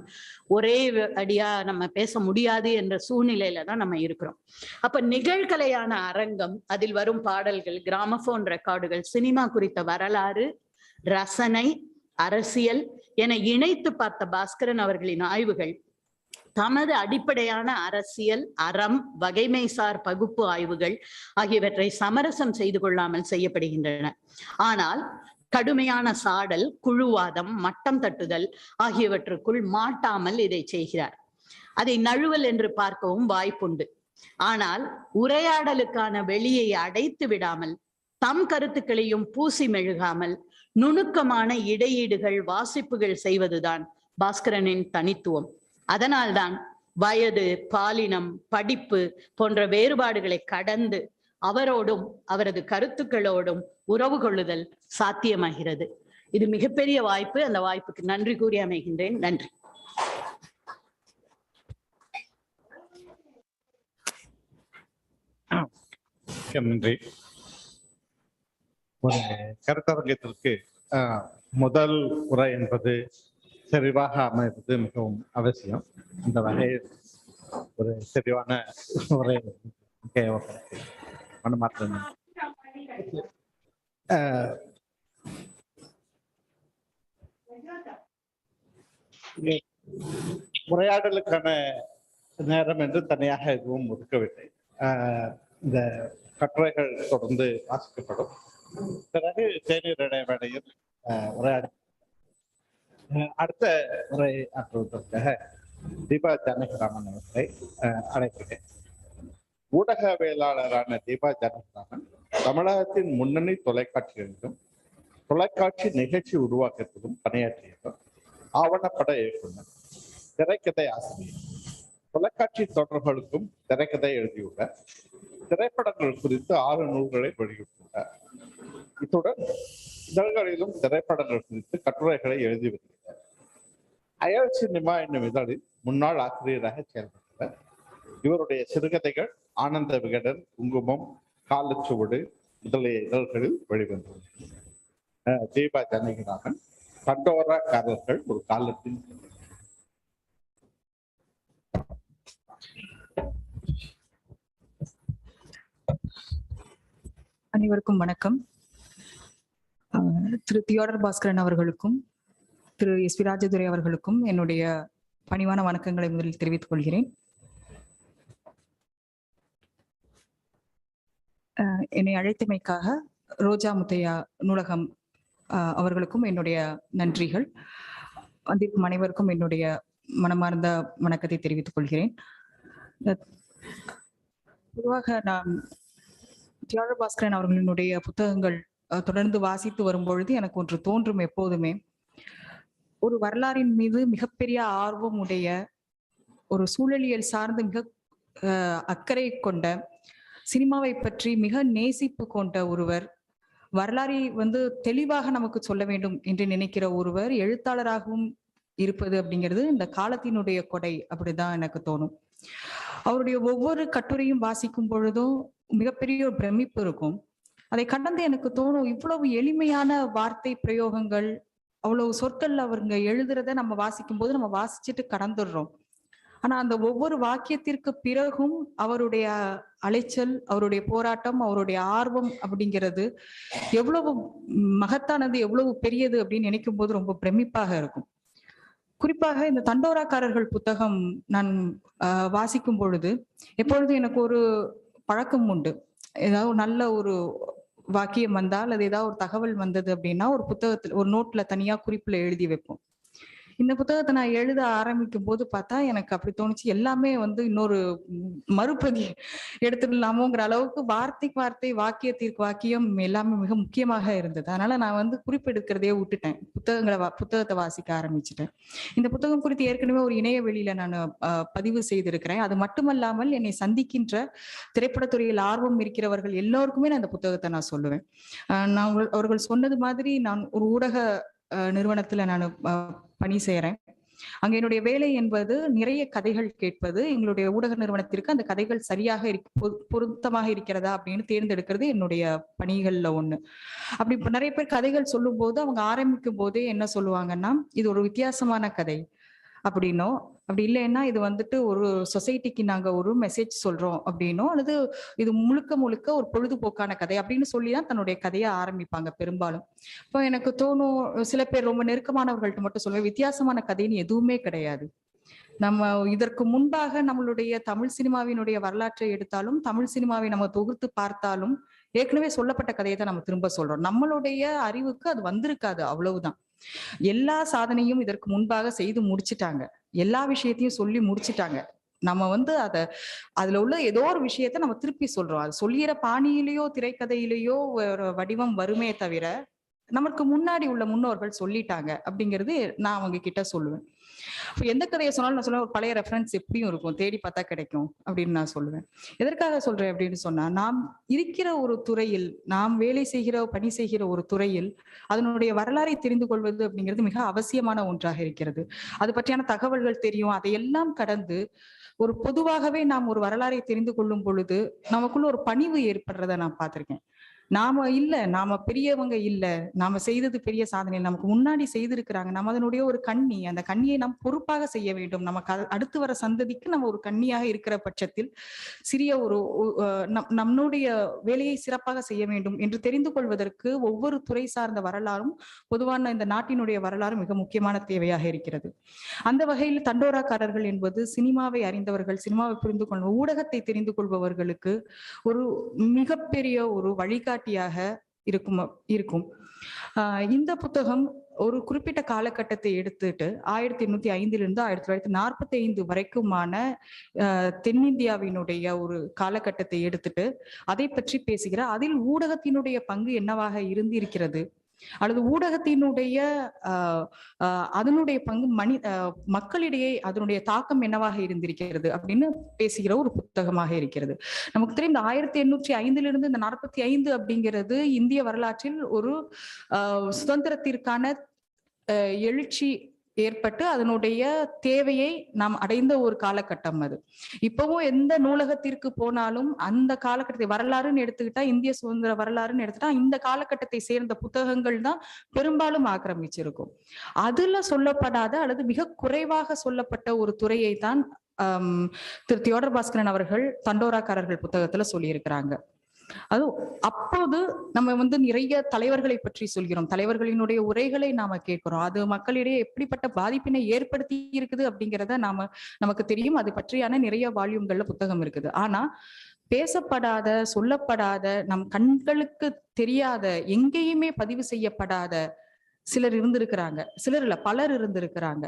ஒரே அடியா நம்ம பேச முடியாது என்ற சூழ்நிலையில தான் நம்ம இருக்கிறோம். அப்ப நிகழ்கலையான அரங்கம், அதில் வரும் பாடல்கள், கிராமபோன் ரெக்கார்டுகள், சினிமா குறித்த வரலாறு, ரசனை, அரசியல் என இணைத்து பார்த்த பாஸ்கரன் அவர்களின் ஆய்வுகள் தமது அடிப்படையான அரசியல், அறம், வகைமைசார் பகுப்பு ஆய்வுகள் ஆகியவற்றை சமரசம் செய்து கொள்ளாமல் செய்யப்படுகின்றன. ஆனால் கடுமையான சாடல், குழுவாதம், மட்டம் தட்டுதல் ஆகியவற்றுக்குள் மாட்டாமல் இதை செய்கிறார். அதை நழுவல் என்று பார்க்கவும் வாய்ப்புண்டு. ஆனால் உரையாடலுக்கான வெளியை அடைத்து விடாமல், தம் கருத்துக்களையும் பூசி மெழுகாமல் நுணுக்கமான இடையீடுகள், வாசிப்புகள் செய்வதுதான் பாஸ்கரனின் தனித்துவம். அதனால்தான் வயது, பாலினம், படிப்பு போன்ற வேறுபாடுகளை கடந்து அவரோடும் அவரது கருத்துக்களோடும் உறவு கொள்ளுதல் சாத்தியமாகிறது. இது மிகப்பெரிய வாய்ப்பு. அந்த வாய்ப்புக்கு நன்றி கூறி அமைகின்றேன். நன்றி. நன்றி. ஒரு கருத்தரங்கத்திற்கு முதல் உரை என்பது செறிவாக அமைவது மிகவும் அவசியம். இந்த வகையில் ஒரு செறிவான உரை மனமாற்றம். உரையாடலுக்கான நேரம் என்று தனியாக எதுவும் ஒதுக்கவில்லை. இந்த கட்டுரைகள் தொடர்ந்து வாசிக்கப்படும். பிறகு தேநீர் இடைவேளையில் உரையாட அடுத்த உரை ஆற்றுவதற்காக தீபா ஜானகிராமன் அவர்களை அழைக்கிறேன். ஊடகவியலாளரான தீபா ஜானகிராமன் தமிழகத்தின் முன்னணி தொலைக்காட்சிகளிலும் தொலைக்காட்சி நிகழ்ச்சி உருவாக்கத்திலும் பணியாற்றியவர். ஆவணப்பட இயக்குனர், திரைக்கதை ஆசிரியர், தொலைக்காட்சி தொடர்களுக்கும் திரைக்கதை எழுதியுள்ளார். திரைப்படங்கள் குறித்து 6 நூல்களை வெளியிட்டுள்ளார். இத்துடன் இதழ்களிலும் திரைப்படங்கள் குறித்து கட்டுரைகளை எழுதி வருகிறார். அயல் சினிமா என்னும் இதழில் முன்னாள் ஆசிரியராக செயல்பட்டவர். இவருடைய சிறுகதைகள் ஆனந்த விகடன், குங்குமம், காலச்சுவடு முதலிய இதழ்களில் வெளிவந்துள்ளன. தீபா ஜானகிராமன், பண்டோராக்காரர்கள் ஒரு காலத்தில். அனைவருக்கும் வணக்கம். திரு தியோடர் பாஸ்கரன் அவர்களுக்கும் திரு எஸ் பி ராஜதுரை அவர்களுக்கும் என்னுடைய பணிவான வணக்கங்களை முதலில் தெரிவித்துக் கொள்கிறேன். என்னை அழைத்தமைக்காக ரோஜா முத்தையா நூலகம் அவர்களுக்கும் என்னுடைய நன்றிகள். வந்திருக்கும் அனைவருக்கும் என்னுடைய மனமார்ந்த வணக்கத்தை தெரிவித்துக் கொள்கிறேன். பொதுவாக நான் தியோடர் பாஸ்கரன் அவர்களினுடைய புத்தகங்கள் தொடர்ந்து வாசித்து வரும்பொழுது எனக்கு ஒன்று தோன்றும் எப்போதுமே. ஒரு வரலாறின் மீது மிகப்பெரிய ஆர்வம் உடைய, ஒரு சூழலியல் சார்ந்து மிக அக்கறை கொண்ட, சினிமாவை பற்றி மிக நேசிப்பு கொண்ட ஒருவர், வரலாறை தெளிவாக நமக்கு சொல்ல வேண்டும் என்று நினைக்கிற ஒருவர் எழுத்தாளராகவும் இருப்பது அப்படிங்கிறது இந்த காலத்தினுடைய கொடை அப்படிதான் எனக்கு தோணும். அவருடைய ஒவ்வொரு கட்டுரையும் வாசிக்கும் பொழுதும் மிகப்பெரிய ஒரு பிரமிப்பு இருக்கும். அதை கடந்து எனக்கு தோணும், இவ்வளவு எளிமையான வார்த்தை பிரயோகங்கள், அவ்வளவு சொற்கள் அவருங்க எழுதுறத நம்ம வாசிக்கும் போது நம்ம வாசிச்சுட்டு கடந்துடுறோம். ஆனா அந்த ஒவ்வொரு வாக்கியத்திற்கு பிறகும் அவருடைய அலைச்சல், அவருடைய போராட்டம், அவருடைய ஆர்வம் அப்படிங்கிறது எவ்வளவு மகத்தானது, எவ்வளவு பெரியது அப்படின்னு நினைக்கும் போது ரொம்ப பிரமிப்பாக இருக்கும். குறிப்பாக இந்த தண்டோராக்காரர்கள் புத்தகம் நான் வாசிக்கும் பொழுது எப்பொழுதும் எனக்கு ஒரு பழக்கம் உண்டு. ஏதாவது நல்ல ஒரு வாக்கியம் வந்தால், அது ஏதாவது ஒரு தகவல் வந்தது அப்படின்னா ஒரு புத்தகத்துல ஒரு நோட்ல தனியா குறிப்புல எழுதி வைப்போம். இந்த புத்தகத்தை நான் எழுத ஆரம்பிக்கும் போது பார்த்தா எனக்கு அப்படி தோணுச்சு, எல்லாமே இன்னொரு மறுபதி எடுத்துடலாமோங்கிற அளவுக்கு வார்த்தைக்கு வார்த்தை, வாக்கியத்திற்கு வாக்கியம் எல்லாமே மிக முக்கியமாக இருந்தது. அதனால நான் குறிப்பெடுக்கிறதையே விட்டுட்டேன், புத்தகத்தை வாசிக்க ஆரம்பிச்சுட்டேன். இந்த புத்தகம் குறித்து ஏற்கனவே ஒரு இணையவெளியில நான் பதிவு செய்திருக்கிறேன். அது மட்டுமல்லாமல் என்னை சந்திக்கின்ற திரைப்படத்துறையில் ஆர்வம் இருக்கிறவர்கள் எல்லோருக்குமே நான் இந்த புத்தகத்தை நான் சொல்லுவேன். அவர்கள் சொன்னது மாதிரி நான் ஒரு ஊடக நிறுவனத்துல நான் பணி செய்யறேன். அங்க என்னுடைய வேலை என்பது நிறைய கதைகள் கேட்பது. எங்களுடைய ஊடக நிறுவனத்திற்கு அந்த கதைகள் சரியாக பொருத்தமாக இருக்கிறதா அப்படின்னு தேர்ந்தெடுக்கிறது என்னுடைய பணிகள்ல ஒண்ணு. அப்படி நிறைய பேர் கதைகள் சொல்லும் போது அவங்க ஆரம்பிக்கும் போதே என்ன சொல்லுவாங்கன்னா, இது ஒரு வித்தியாசமான கதை அப்படின்னோ, அப்படி இல்லைன்னா இது ஒரு சொசைட்டிக்கு நாங்க ஒரு மெசேஜ் சொல்றோம் அப்படின்னோ, அல்லது இது முழுக்க முழுக்க ஒரு பொழுதுபோக்கான கதை அப்படின்னு சொல்லிதான் தன்னுடைய கதையை ஆரம்பிப்பாங்க பெரும்பாலும். இப்போ எனக்கு தோணும், சில பேர் ரொம்ப நெருக்கமானவர்கள்ட்ட மட்டும் சொல்லுவேன், வித்தியாசமான கதைன்னு எதுவுமே கிடையாது. நம்ம இதற்கு முன்பாக நம்மளுடைய தமிழ் சினிமாவினுடைய வரலாற்றை எடுத்தாலும், தமிழ் சினிமாவை நம்ம தொகுத்து பார்த்தாலும் ஏற்கனவே சொல்லப்பட்ட கதையை தான் நம்ம திரும்ப சொல்றோம். நம்மளுடைய அறிவுக்கு அது வந்திருக்காது, அவ்வளவுதான். எல்லா சாதனையும் இதற்கு முன்பாக செய்து முடிச்சிட்டாங்க, எல்லா விஷயத்தையும் சொல்லி முடிச்சிட்டாங்க. நம்ம அதுல உள்ள ஏதோ ஒரு விஷயத்த நம்ம திருப்பி சொல்றோம். அது சொல்லிற பாணியிலேயோ திரைக்கதையிலேயோ ஒரு வடிவம் வருமே தவிர நமக்கு முன்னாடி உள்ள முன்னோர்கள் சொல்லிட்டாங்க அப்படிங்கிறது நான் அவங்க கிட்ட சொல்லுவேன். எந்த கதையை சொன்னாலும் நான் சொல்லுவேன், ஒரு பழைய ரெஃபரன்ஸ் எப்படியும் இருக்கும், தேடி பார்த்தா கிடைக்கும் அப்படின்னு நான் சொல்லுவேன். எதற்காக சொல்றேன் அப்படின்னு சொன்னா, நாம் இருக்கிற ஒரு துறையில், நாம் வேலை செய்கிற பணி செய்கிற ஒரு துறையில் அதனுடைய வரலாறை தெரிந்து கொள்வது அப்படிங்கிறது மிக அவசியமான ஒன்றாக இருக்கிறது. அது பற்றியான தகவல்கள் தெரியும். அதையெல்லாம் கடந்து ஒரு பொதுவாகவே நாம் ஒரு வரலாறை தெரிந்து கொள்ளும் பொழுது நமக்குள்ள ஒரு பணிவு ஏற்படுறத நான் பார்த்திருக்கேன். நாம பெரியவங்க இல்ல, நாம செய்தது பெரிய சாதனை, நமக்கு முன்னாடி செய்திருக்கிறாங்க, நம்ம அதனுடைய ஒரு கண்ணி, அந்த கண்ணியை நாம் பொறுப்பாக செய்ய வேண்டும். நமக்கு அடுத்து வர சந்ததிக்கு நம்ம ஒரு கண்ணியாக இருக்கிற பட்சத்தில் சிறிய ஒரு நம்முடைய வேலையை சிறப்பாக செய்ய வேண்டும் என்று தெரிந்து கொள்வதற்கு ஒவ்வொரு துறை சார்ந்த வரலாறும், பொதுவான இந்த நாட்டினுடைய வரலாறு மிக முக்கியமான தேவையாக இருக்கிறது. அந்த வகையில் தண்டோராக்காரர்கள் என்பது சினிமாவை அறிந்தவர்கள், சினிமாவை புரிந்து கொள்ளும், ஊடகத்தை தெரிந்து கொள்பவர்களுக்கு ஒரு மிகப்பெரிய ஒரு வழிகாட்டியாக இருக்கும். இந்த புத்தகம் ஒரு குறிப்பிட்ட காலகட்டத்தை எடுத்துட்டு 1805 1945 வரைக்குமான தென்னிந்தியாவினுடைய ஒரு காலகட்டத்தை எடுத்துட்டு அதை பற்றி பேசுகிறார். அதில் ஊடகத்தினுடைய பங்கு என்னவாக இருந்திருக்கிறது, அல்லது ஊடகத்தினுடைய அதனுடைய பங்கு மக்களிடையே அதனுடைய தாக்கம் என்னவாக இருந்திருக்கிறது அப்படின்னு பேசுகிற ஒரு புத்தகமாக இருக்கிறது. நமக்கு தெரியும், இந்த 1805 இந்த 45 அப்படிங்கிறது இந்திய வரலாற்றில் ஒரு சுதந்திரத்திற்கான எழுச்சி ஏற்பட்டு அதனுடைய தேவையை நாம் அடைந்த ஒரு காலகட்டம் அது. இப்பவும் எந்த நூலகத்திற்கு போனாலும் அந்த காலகட்டத்தை வரலாறுன்னு எடுத்துக்கிட்டா, இந்திய சுதந்திர வரலாறுன்னு எடுத்துட்டா இந்த காலகட்டத்தை சேர்ந்த புத்தகங்கள் தான் பெரும்பாலும் ஆக்கிரமிச்சிருக்கும். அதுல சொல்லப்படாத அல்லது மிக குறைவாக சொல்லப்பட்ட ஒரு துறையை தான் திரு தியோடர் பாஸ்கரன் அவர்கள் தண்டோராக்காரர்கள் புத்தகத்துல சொல்லியிருக்கிறாங்க. அது அப்போது நம்ம நிறைய தலைவர்களை பற்றி சொல்கிறோம், தலைவர்களினுடைய உரைகளை நாம கேட்கிறோம், அது மக்களிடையே எப்படிப்பட்ட பாதிப்பினை ஏற்படுத்தி இருக்குது அப்படிங்கிறத நமக்கு தெரியும். அது பற்றியான நிறைய வால்யூம்கள்ல புத்தகம் இருக்குது. ஆனா பேசப்படாத, சொல்லப்படாத, நம் கண்களுக்கு தெரியாத, எங்கேயுமே பதிவு செய்யப்படாத சிலர் இருந்திருக்கிறாங்க. சிலர் இல்ல, பலர் இருந்திருக்கிறாங்க.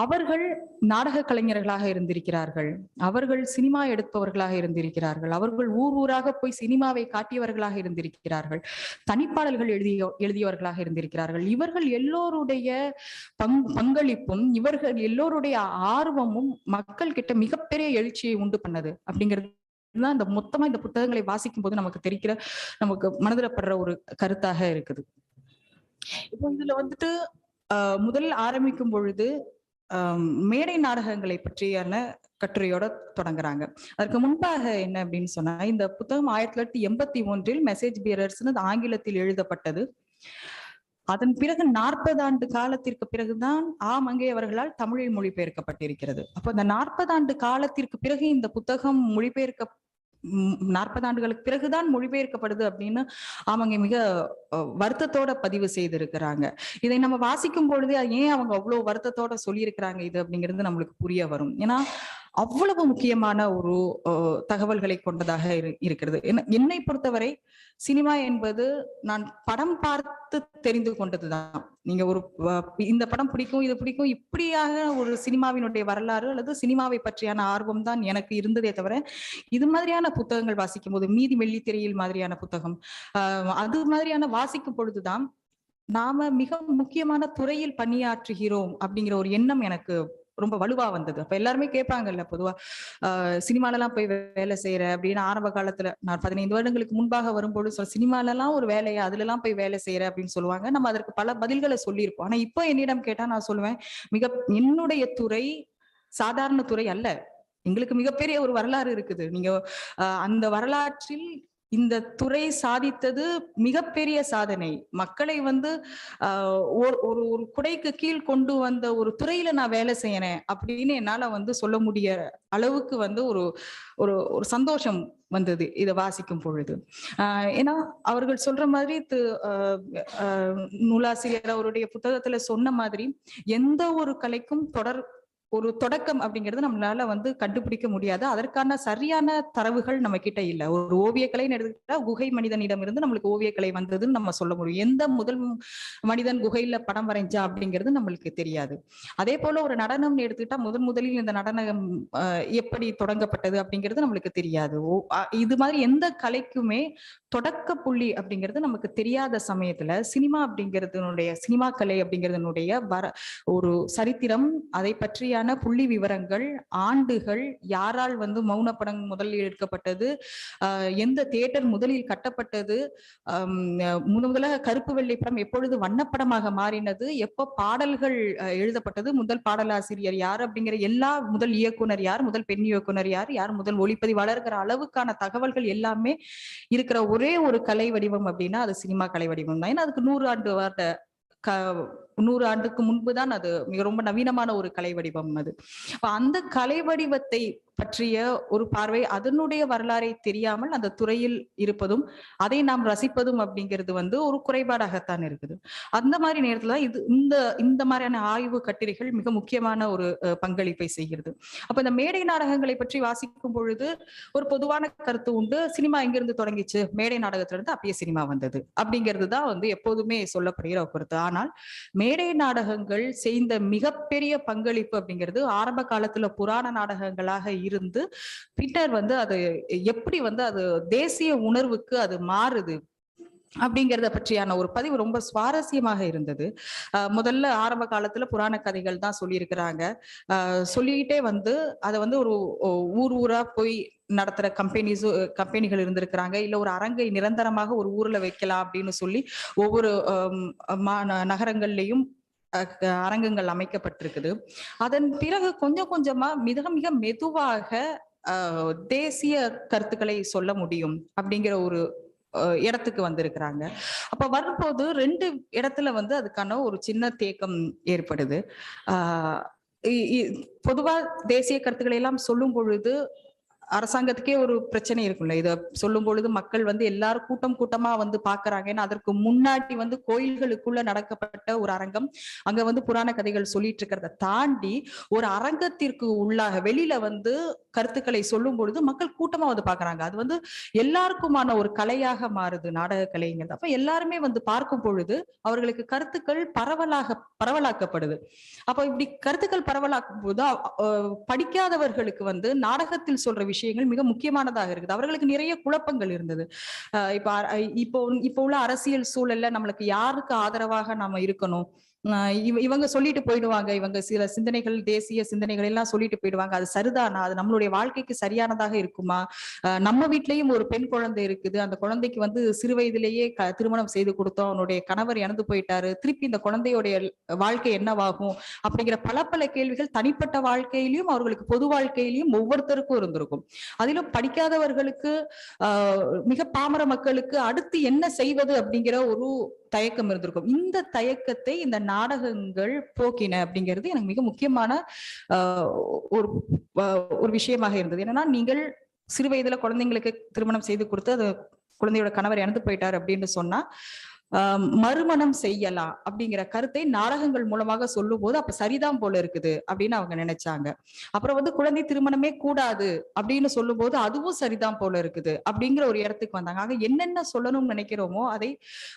அவர்கள் நாடக கலைஞர்களாக இருந்திருக்கிறார்கள், அவர்கள் சினிமா எடுப்பவர்களாக இருந்திருக்கிறார்கள், அவர்கள் ஊர் ஊராக போய் சினிமாவை காட்டியவர்களாக இருந்திருக்கிறார்கள், தனிப்பாடல்கள் எழுதியவர்களாக இருந்திருக்கிறார்கள். இவர்கள் எல்லோருடைய பங்களிப்பும் இவர்கள் எல்லோருடைய ஆர்வமும் மக்கள் கிட்ட மிகப்பெரிய எழுச்சியை உண்டு பண்ணது அப்படிங்கிறது தான் இந்த மொத்தமா இந்த புத்தகங்களை வாசிக்கும் போது நமக்கு மனதில் படுற ஒரு கருத்தாக இருக்குது. இப்போ இதுல வந்துட்டு முதலில் ஆரம்பிக்கும் பொழுது மேடை நாடகங்களை பற்றியான கட்டுரையோட தொடங்குறாங்க. அதற்கு முன்பாக என்ன அப்படின்னு சொன்னா, இந்த புத்தகம் 1981 மெசேஜ் பியரர்ஸ்னு ஆங்கிலத்தில் எழுதப்பட்டது. அதன் பிறகு 40 ஆண்டு காலத்திற்கு பிறகுதான் மங்கை அவர்களால் தமிழில் மொழிபெயர்க்கப்பட்டிருக்கிறது. அப்போ இந்த 40 ஆண்டு காலத்திற்கு பிறகு இந்த புத்தகம் 40 ஆண்டுகளுக்கு பிறகுதான் மொழிபெயர்க்கப்படுது அப்படின்னு அவங்க மிக வருத்தத்தோட பதிவு செய்திருக்கிறாங்க. இதை நம்ம வாசிக்கும் பொழுதே ஏன் அவங்க அவ்வளவு வருத்தத்தோட சொல்லியிருக்கிறாங்க இது அப்படிங்கிறது நம்மளுக்கு புரிய வரும். ஏன்னா அவ்வளவு முக்கியமான ஒரு தகவல்களை கொண்டதாக இருக்கிறது. என்னை பொறுத்தவரை சினிமா என்பது நான் படம் பார்த்து தெரிந்து கொண்டதுதான். நீங்க இந்த படம் பிடிக்கும், இது பிடிக்கும், இப்படியாக ஒரு சினிமாவினுடைய வரலாறு அல்லது சினிமாவை பற்றியான ஆர்வம் தான் எனக்கு இருந்ததே தவிர, இது மாதிரியான புத்தகங்கள் வாசிக்கும் போது, மீதி வெள்ளித்திரையில் மாதிரியான புத்தகம் அது மாதிரியான வாசிக்கும் பொழுதுதான் நாம மிக முக்கியமான துறையில் பணியாற்றுகிறோம் அப்படிங்கிற ஒரு எண்ணம் எனக்கு ரொம்ப வலுவா வந்தது. அப்ப எல்லாருமே கேட்பாங்கல்ல, பொதுவா சினிமால எல்லாம் போய் வேலை செய்யற அப்படின்னு ஆரம்ப காலத்துல நான் 15 வருடங்களுக்கு முன்பாக வரும்போது சினிமால எல்லாம் ஒரு வேலையா, அதுல எல்லாம் போய் வேலை செய்யற அப்படின்னு சொல்லுவாங்க. நம்ம அதற்கு பல பதில்களை சொல்லியிருப்போம். ஆனா இப்போ என்னிடம் கேட்டா நான் சொல்லுவேன், என்னுடைய துறை சாதாரண துறை அல்ல, எங்களுக்கு மிகப்பெரிய ஒரு வரலாறு இருக்குது. நீங்க அந்த வரலாற்றில் இந்த துறை சாதித்தது மிகப்பெரிய சாதனை. மக்களை ஒரு குடைக்கு கீழ் கொண்டு வந்த ஒரு துறையில நான் வேலை செய்யறேன் அப்படின்னு என்னால சொல்ல முடிய அளவுக்கு ஒரு சந்தோஷம் வந்தது இதை வாசிக்கும் பொழுது. ஏன்னா அவர்கள் சொல்ற மாதிரி நூலாசிரியர் அவருடைய புத்தகத்துல சொன்ன மாதிரி எந்த ஒரு கலைக்கும் ஒரு தொடக்கம் அப்படிங்கிறது நம்மளால கண்டுபிடிக்க முடியாது. அதற்கான சரியான தரவுகள் நம்ம கிட்ட இல்ல. ஒரு ஓவியக்கலைன்னு எடுத்துக்கிட்டா குகை மனிதனிடம் இருந்து நம்மளுக்கு ஓவியக்கலை வந்ததுன்னு நம்ம சொல்ல முடியும். எந்த முதல் மனிதன் குகையில படம் வரைஞ்சா அப்படிங்கிறது நம்மளுக்கு தெரியாது. அதே போல ஒரு நடனம்னு எடுத்துக்கிட்டா முதலில் இந்த நடனம் எப்படி தொடங்கப்பட்டது அப்படிங்கிறது நம்மளுக்கு தெரியாது. இது மாதிரி எந்த கலைக்குமே தொடக்க புள்ளி அப்படிங்கிறது நமக்கு தெரியாத சமயத்துல சினிமா கலை அப்படிங்கிறதுனுடைய ஒரு சரித்திரம், அதை பற்றியான புள்ளி விவரங்கள், ஆண்டுகள், யாரால் மௌன படம் முதலில் எடுக்கப்பட்டது, எந்த தியேட்டர் முதலில் கட்டப்பட்டது, முதலாக கருப்பு வெள்ளை படம் எப்பொழுது வண்ணப்படமாக மாறினது, எப்ப பாடல்கள் எழுதப்பட்டது, முதல் பாடலாசிரியர் யார் அப்படிங்கிற முதல் இயக்குனர் யார், முதல் பெண் இயக்குனர் யார், முதல் ஒளிப்பதிவாளர்கிற அளவுக்கான தகவல்கள் எல்லாமே இருக்கிற ஒரே ஒரு கலை வடிவம் அப்படின்னா அது சினிமா கலை வடிவம் தான். ஏன்னா அதுக்கு 100 ஆண்டுக்கு முன்புதான் அது ரொம்ப நவீனமான ஒரு கலை வடிவம் அது. அந்த கலை வடிவத்தை பற்றிய ஒரு பார்வை, அதனுடைய வரலாறை தெரியாமல் அந்த துறையில் இருப்பதும் அதை நாம் ரசிப்பதும் அப்படிங்கிறது ஒரு குறைபாடாகத்தான் இருக்குது. அந்த மாதிரி நேரத்துல இந்த மாதிரியான ஆய்வு கட்டுரைகள் மிக முக்கியமான ஒரு பங்களிப்பை செய்கிறது. அப்ப இந்த மேடை நாடகங்களை பற்றி வாசிக்கும் பொழுது ஒரு பொதுவான கருத்து உண்டு, சினிமா எங்கிருந்து தொடங்கிச்சு, மேடை நாடகத்துல இருந்து அப்பயே சினிமா வந்தது அப்படிங்கிறது தான் எப்போதுமே சொல்லப்படுகிற ஒரு கருத்து. ஆனால் மேடை நாடகங்கள் செய்த மிகப்பெரிய பங்களிப்பு அப்படிங்கிறது ஆரம்ப காலத்துல புராண நாடகங்களாக இருந்து பின்னர் அது எப்படி அது தேசிய உணர்வுக்கு அது மாறுது அப்படிங்கிறத பற்றியான ஒரு பதிவு ரொம்ப சுவாரஸ்யமாக இருந்தது. முதல்ல ஆரம்ப காலத்துல புராண கதைகள் தான் சொல்லியிருக்கிறாங்க. சொல்லிக்கிட்டே அதை ஒரு ஊரா போய் நடத்துற கம்பெனிகள் இருந்திருக்கிறாங்க. இல்ல ஒரு அரங்கை நிரந்தரமாக ஒரு ஊர்ல வைக்கலாம் அப்படின்னு சொல்லி ஒவ்வொரு நகரங்கள்லயும் அரங்கங்கள் அமைக்கப்பட்டிருக்குது. அதன் பிறகு கொஞ்சம் கொஞ்சமா மிக மிக மெதுவாக தேசிய கருத்துக்களை சொல்ல முடியும் அப்படிங்கிற ஒரு இடத்துக்கு வந்திருக்கிறாங்க. அப்ப வரும்போது 2 இடத்துல அதுக்கான ஒரு சின்ன தேக்கம் ஏற்படுது. பொதுவா தேசிய கருத்துக்களை எல்லாம் சொல்லும் பொழுது அரசாங்கத்துக்கே ஒரு பிரச்சனை இருக்கும்ல. இத சொல்லும் பொழுது மக்கள் வந்து எல்லாரும் கூட்டம் கூட்டமா வந்து பாக்குறாங்க. ஏன்னா அதற்கு முன்னாடி வந்து கோயில்களுக்குள்ள நடக்கப்பட்ட ஒரு அரங்கம், அங்க வந்து புராண கதைகள் சொல்லிட்டு இருக்கிறத தாண்டி ஒரு அரங்கத்திற்கு உள்ளாக வெளியில வந்து கருத்துக்களை சொல்லும் பொழுது மக்கள் கூட்டமா வந்து பாக்குறாங்க. அது வந்து எல்லாருக்குமான ஒரு கலையாக மாறுது நாடக கலைங்கிறது. அப்ப எல்லாருமே வந்து பார்க்கும் பொழுது அவர்களுக்கு கருத்துக்கள் பரவலாக்கப்படுது. அப்ப இப்படி கருத்துக்கள் பரவலாக்கும் போது படிக்காதவர்களுக்கு வந்து நாடகத்தில் சொல்ற விஷயங்கள் மிக முக்கியமானதாக இருக்குது. அவர்களுக்கு நிறைய குழப்பங்கள் இருந்தது. இப்போ உள்ள அரசியல் சூழல்ல நம்மளுக்கு யாருக்கு ஆதரவாக நாம இருக்கணும், இவங்க சொல்லிட்டு போயிடுவாங்க, இவங்க சில சிந்தனைகள், தேசிய சிந்தனைகள் எல்லாம் சொல்லிட்டு போயிடுவாங்க, அது சரிதானா, அது நம்மளுடைய வாழ்க்கைக்கு சரியானதாக இருக்குமா, நம்ம வீட்லயும் ஒரு பெண் குழந்தை இருக்குது, அந்த குழந்தைக்கு வந்து சிறு வயதிலேயே திருமணம் செய்து கொடுத்தோம், அவனுடைய கணவர் இறந்து போயிட்டாரு, திருப்பி இந்த குழந்தையுடைய வாழ்க்கை என்னவாகும் அப்படிங்கிற பல கேள்விகள் தனிப்பட்ட வாழ்க்கையிலும் அவர்களுக்கு பொது வாழ்க்கையிலும் ஒவ்வொருத்தருக்கும் இருந்திருக்கும். அதிலும் படிக்காதவர்களுக்கு மிக பாமர மக்களுக்கு அடுத்து என்ன செய்வது அப்படிங்கிற ஒரு தயக்கம் இருந்திருக்கும். இந்த தயக்கத்தை இந்த நாடகங்கள் போக்கின அப்படிங்கிறது எனக்கு மிக முக்கியமான ஒரு விஷயமாக இருந்தது. என்னன்னா, நீங்கள் சிறு வயதுல குழந்தைங்களுக்கு திருமணம் செய்து கொடுத்து அது குழந்தையோட கணவர் இறந்து போயிட்டார் அப்படின்னு சொன்னா மறுமணம் செய்யலாம் அப்படிங்கிற கருத்தை நாடகங்கள் மூலமாக சொல்லும் போது அப்ப சரிதான் போல இருக்குது அப்படின்னு அவங்க நினைச்சாங்க. அப்புறம் வந்து குழந்தை திருமணமே கூடாது அப்படின்னு சொல்லும் போது அதுவும் சரிதான் போல இருக்குது அப்படிங்கிற ஒரு இடத்துக்கு வந்தாங்க. ஆக என்னென்ன சொல்லணும்னு நினைக்கிறோமோ அதை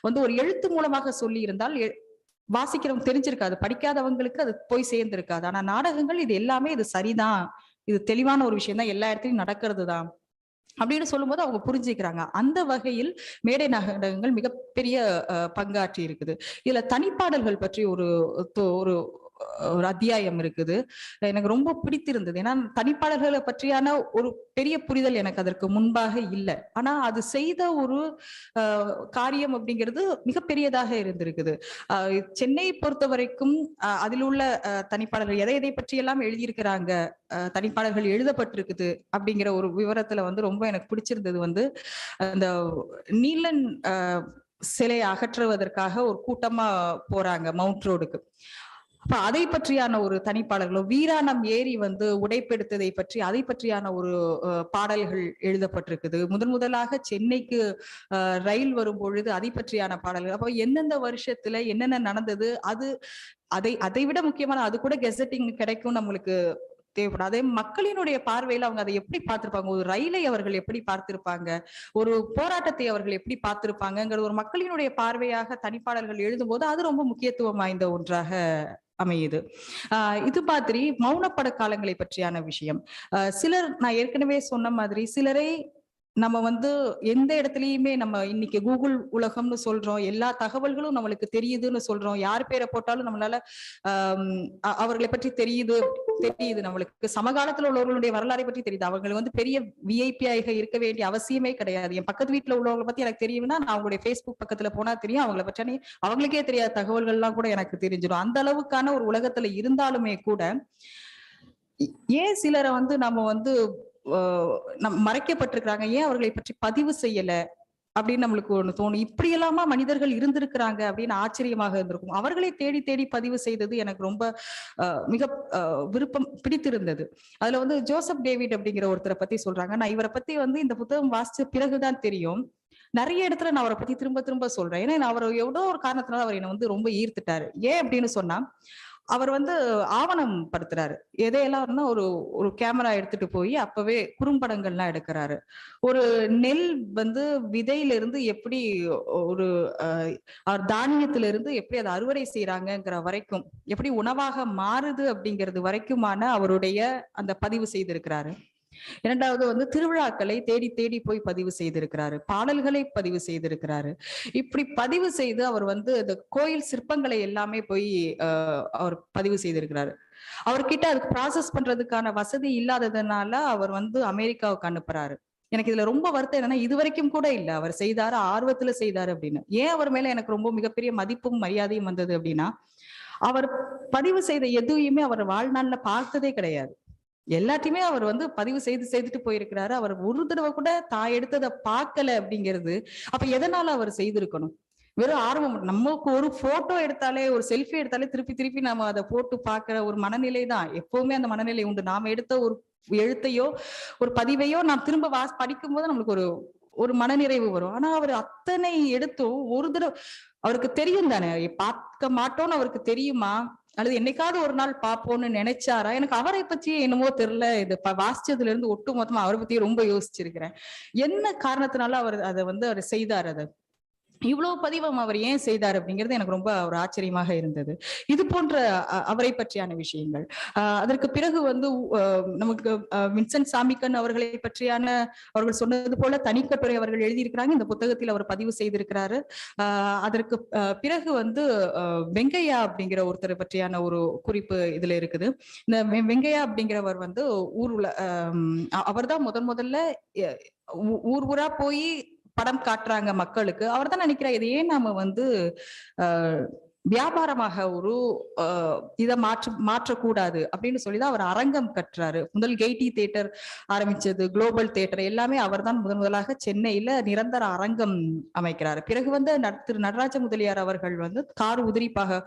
வந்து ஒரு எழுத்து மூலமாக சொல்லி இருந்தால் வாசிக்கிறவங்க தெரிஞ்சிருக்காது, படிக்காதவங்களுக்கு அது போய் சேர்ந்திருக்காது. ஆனா நாடகங்கள் இது எல்லாமே இது சரிதான், இது தெளிவான ஒரு விஷயம் தான், எல்லா இடத்துலயும் நடக்கிறது தான் அப்படின்னு சொல்லும்போது அவங்க புரிஞ்சுக்கிறாங்க. அந்த வகையில் மேடை நாடகங்கள் மிகப்பெரிய பங்காற்றி இருக்குது. இதுல தனிப்பாடல்கள் பற்றி ஒரு அத்தியாயம் இருக்குது, எனக்கு ரொம்ப பிடித்திருந்தது. ஏன்னா தனிப்பாடல்களை பற்றியான ஒரு பெரிய புரிதல் எனக்கு அதற்கு முன்பாக இல்லை. ஆனா அது செய்த ஒரு காரியம் அப்படிங்கிறது மிகப்பெரியதாக இருந்திருக்குது. சென்னையை பொறுத்த வரைக்கும் அதில் உள்ள தனிப்பாடல்கள் எதை பற்றியெல்லாம் எழுதியிருக்கிறாங்க, தனிப்பாடல்கள் எழுதப்பட்டிருக்குது அப்படிங்கிற ஒரு விவரத்துல வந்து ரொம்ப எனக்கு பிடிச்சிருந்தது வந்து அந்த நீலன் சிலையை அகற்றுவதற்காக ஒரு கூட்டமா போறாங்க மவுண்ட் ரோடுக்கு. அப்ப அதை பற்றியான ஒரு தனிப்பாடல்களும், வீராணம் ஏரி வந்து உடைப்பெடுத்ததை பற்றி அதை பற்றியான ஒரு பாடல்கள் எழுதப்பட்டிருக்குது. முதலாக சென்னைக்கு ரயில் வரும் பொழுது அதை பற்றியான பாடல்கள். அப்போ எந்தெந்த வருஷத்துல என்னென்ன நடந்தது, அதை விட முக்கியமான அது கூட கெசட்டிங் கிடைக்கும் நம்மளுக்கு தேவைப்படும். அதே மக்களினுடைய பார்வையில அவங்க அதை எப்படி பார்த்திருப்பாங்க, ஒரு ரயிலை அவர்கள் எப்படி பார்த்திருப்பாங்க, ஒரு போராட்டத்தை அவர்கள் எப்படி பார்த்திருப்பாங்கிறது ஒரு மக்களினுடைய பார்வையாக தனிப்பாடல்கள் எழுதும் போது அது ரொம்ப முக்கியத்துவம் வாய்ந்த ஒன்றாக அமையுது. இது மாதிரி மௌனப்பட காலங்களை பற்றியான விஷயம். சிலர், நான் ஏற்கனவே சொன்ன மாதிரி, சிலரை நம்ம வந்து எந்த இடத்துலயுமே நம்ம இன்னைக்கு கூகுள் உலகம்னு சொல்றோம், எல்லா தகவல்களும் நம்மளுக்கு தெரியுதுன்னு சொல்றோம், யார் பேரை போட்டாலும் நம்மளால அவர்களை பற்றி தெரியுது நம்மளுக்கு. சமகாலத்துல உள்ளவர்களுடைய வரலாறை பற்றி தெரியுது. அவங்க வந்து பெரிய விஐபியாக இருக்க வேண்டிய அவசியமே கிடையாது. என் பக்கத்து வீட்டுல உள்ளவங்களை பத்தி எனக்கு தெரியும்னா நான் அவங்களுடைய ஃபேஸ்புக் பக்கத்துல போனா தெரியும், அவங்களை பற்றி அவங்களுக்கே தெரியாத தகவல்கள் எல்லாம் கூட எனக்கு தெரிஞ்சிடும். அந்த அளவுக்கான ஒரு உலகத்துல இருந்தாலுமே கூட ஏன் சிலரை வந்து நம்ம வந்து மறைக்கப்பட்டிருக்கிறாங்க, ஏன் அவர்களை பற்றி பதிவு செய்யல அப்படின்னு நம்மளுக்கு ஒண்ணு தோணும். இப்படி எல்லாமா மனிதர்கள் இருந்திருக்கிறாங்க அப்படின்னு ஆச்சரியமாக இருந்திருக்கும். அவர்களை தேடி தேடி பதிவு செய்தது எனக்கு ரொம்ப மிக விருப்பம் பிடித்திருந்தது. அதுல வந்து ஜோசப் டேவிட் அப்படிங்கிற ஒருத்தரை பத்தி சொல்றாங்க. நான் இவரை பத்தி வந்து இந்த புத்தகம் வாசிச்ச பிறகுதான் தெரியும். நிறைய இடத்துல நான் அவரை பத்தி திரும்ப திரும்ப சொல்றேன். ஏன்னா அவர் எவ்வளோ ஒரு காரணத்தினால அவர் என்னை வந்து ரொம்ப ஈர்த்துட்டாரு. ஏன் அப்படின்னு சொன்னா, அவர் வந்து ஆவணம் படுத்துறாரு. எதையெல்லாம் ஒரு கேமரா எடுத்துட்டு போய் அப்பவே குறும்படங்கள்லாம் எடுக்கிறாரு. ஒரு நெல் வந்து விதையிலிருந்து எப்படி ஒரு தானியத்திலிருந்து இருந்து எப்படி அதை அறுவடை செய்யறாங்கிற வரைக்கும், எப்படி உணவாக மாறுது அப்படிங்கிறது வரைக்குமான அவருடைய அந்த பதிவு செய்திருக்கிறாரு. இரண்டாவது வந்து திருவிழாக்களை தேடி தேடி போய் பதிவு செய்திருக்கிறாரு, பாடல்களை பதிவு செய்திருக்கிறாரு. இப்படி பதிவு செய்து அவர் வந்து இந்த கோயில் சிற்பங்களை எல்லாமே போய் அவர் பதிவு செய்திருக்கிறாரு. அவர்கிட்ட அதுக்கு ப்ராசஸ் பண்றதுக்கான வசதி இல்லாததுனால அவர் வந்து அமெரிக்காவுக்கு அனுப்புறாரு. எனக்கு இதுல ரொம்ப வருத்தம் என்னன்னா, இது வரைக்கும் கூட இல்ல அவர் செய்தாரு, ஆர்வத்துல செய்தாரு அப்படின்னு. ஏன் அவர் மேல எனக்கு ரொம்ப மிகப்பெரிய மதிப்பும் மரியாதையும் வந்தது அப்படின்னா, அவர் பதிவு செய்த எதுவுமே அவர் வாழ்நாள்ல பார்த்ததே கிடையாது. எல்லாத்தையுமே அவர் வந்து பதிவு செய்துட்டு போயிருக்கிறாரு. அவர் ஒரு தடவை கூட தான் எடுத்ததை பார்க்கல அப்படிங்கிறது. அப்ப எதனால அவர் செய்திருக்கணும்? வெறும் ஆர்வம். நமக்கு ஒரு போட்டோ எடுத்தாலே, ஒரு செல்ஃபி எடுத்தாலே திருப்பி திருப்பி நம்ம அதை போட்டு பார்க்கிற ஒரு மனநிலை தான் எப்பவுமே அந்த மனநிலை உண்டு. நாம எடுத்த ஒரு எழுத்தையோ ஒரு பதிவையோ நாம் திரும்ப படிக்கும்போது நம்மளுக்கு ஒரு ஒரு மனநிறைவு வரும். ஆனா அவர் அத்தனை எடுத்தும் ஒரு தடவை அவருக்கு தெரியும் தானே, பார்க்க மாட்டோம்னு அவருக்கு தெரியுமா, அல்லது என்னைக்காவது ஒரு நாள் பார்ப்போம்னு நினைச்சாரா? எனக்கு அவரை பத்தி என்னமோ தெரியல. இது வாசிச்சதுல இருந்து ஒட்டு மொத்தமா அவரை பத்தி ரொம்ப யோசிச்சிருக்கிறேன். என்ன காரணத்தினால அவர் அதை அவர் செய்தார்? அதை இவ்வளவு பதிவம் அவர் ஏன் செய்தார் அப்படிங்கிறது எனக்கு ரொம்ப ஒரு ஆச்சரியமாக இருந்தது. இது போன்ற அவரை பற்றியான விஷயங்கள். அதற்கு பிறகு நமக்கு வின்சென்ட் சாமிக்கன் அவர்களை பற்றியான அவர்கள் சொன்னது போல தனிக்கட்டுரை அவர்கள் எழுதியிருக்கிறாங்க. இந்த புத்தகத்தில் அவர் பதிவு செய்திருக்கிறாரு. அதற்கு பிறகு வெங்கையா அப்படிங்கிற ஒருத்தரை பற்றியான ஒரு குறிப்பு இதுல இருக்குது. இந்த வெங்கையா அப்படிங்கிறவர் ஊர்ல அவர் தான் முதல்ல ஊர் ஊரா போய் படம் காட்டுறாங்க மக்களுக்கு. அவர் தான் நினைக்கிறார், இது ஏன் நாம வியாபாரமாக ஒரு இதை மாற்றக்கூடாது அப்படின்னு சொல்லிதான் அவர் அரங்கம் கட்டுறாரு. முதல் கெய்டி தியேட்டர் ஆரம்பிச்சது, குளோபல் தியேட்டர் எல்லாமே அவர் தான் முதலாக சென்னையில நிரந்தர அரங்கம் அமைக்கிறாரு. பிறகு திரு நடராஜ முதலியார் அவர்கள் கார் உதிரிப்பாக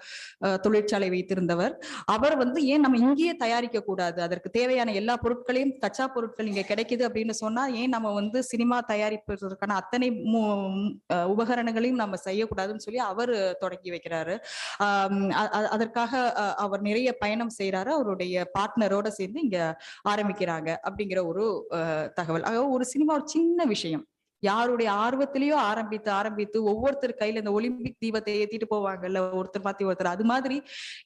தொழிற்சாலை வைத்திருந்தவர். அவர் ஏன் நம்ம இங்கேயே தயாரிக்க கூடாது, அதற்கு தேவையான எல்லா பொருட்களையும் கச்சா பொருட்கள் இங்க கிடைக்குது அப்படின்னு சொன்னா ஏன் நம்ம சினிமா தயாரிப்பதற்கான அத்தனை உபகரணங்களையும் நம்ம செய்யக்கூடாதுன்னு சொல்லி அவர் தொடங்கி வைக்கிறாரு. அதற்காக அவர் நிறைய பயணம் செய்யறாரு. அவருடைய பார்ட்னரோட சேர்ந்து இங்க ஆரம்பிக்கிறாங்க அப்படிங்கிற ஒரு தகவல். ஒரு சினிமா ஒரு சின்ன விஷயம், யாருடைய ஆர்வத்திலேயோ ஆரம்பித்து ஒவ்வொருத்தர் கையில இந்த ஒலிம்பிக் தீபத்தை ஏத்திட்டு போவாங்கல்ல, ஒருத்தர் மாத்தி ஒருத்தர், அது மாதிரி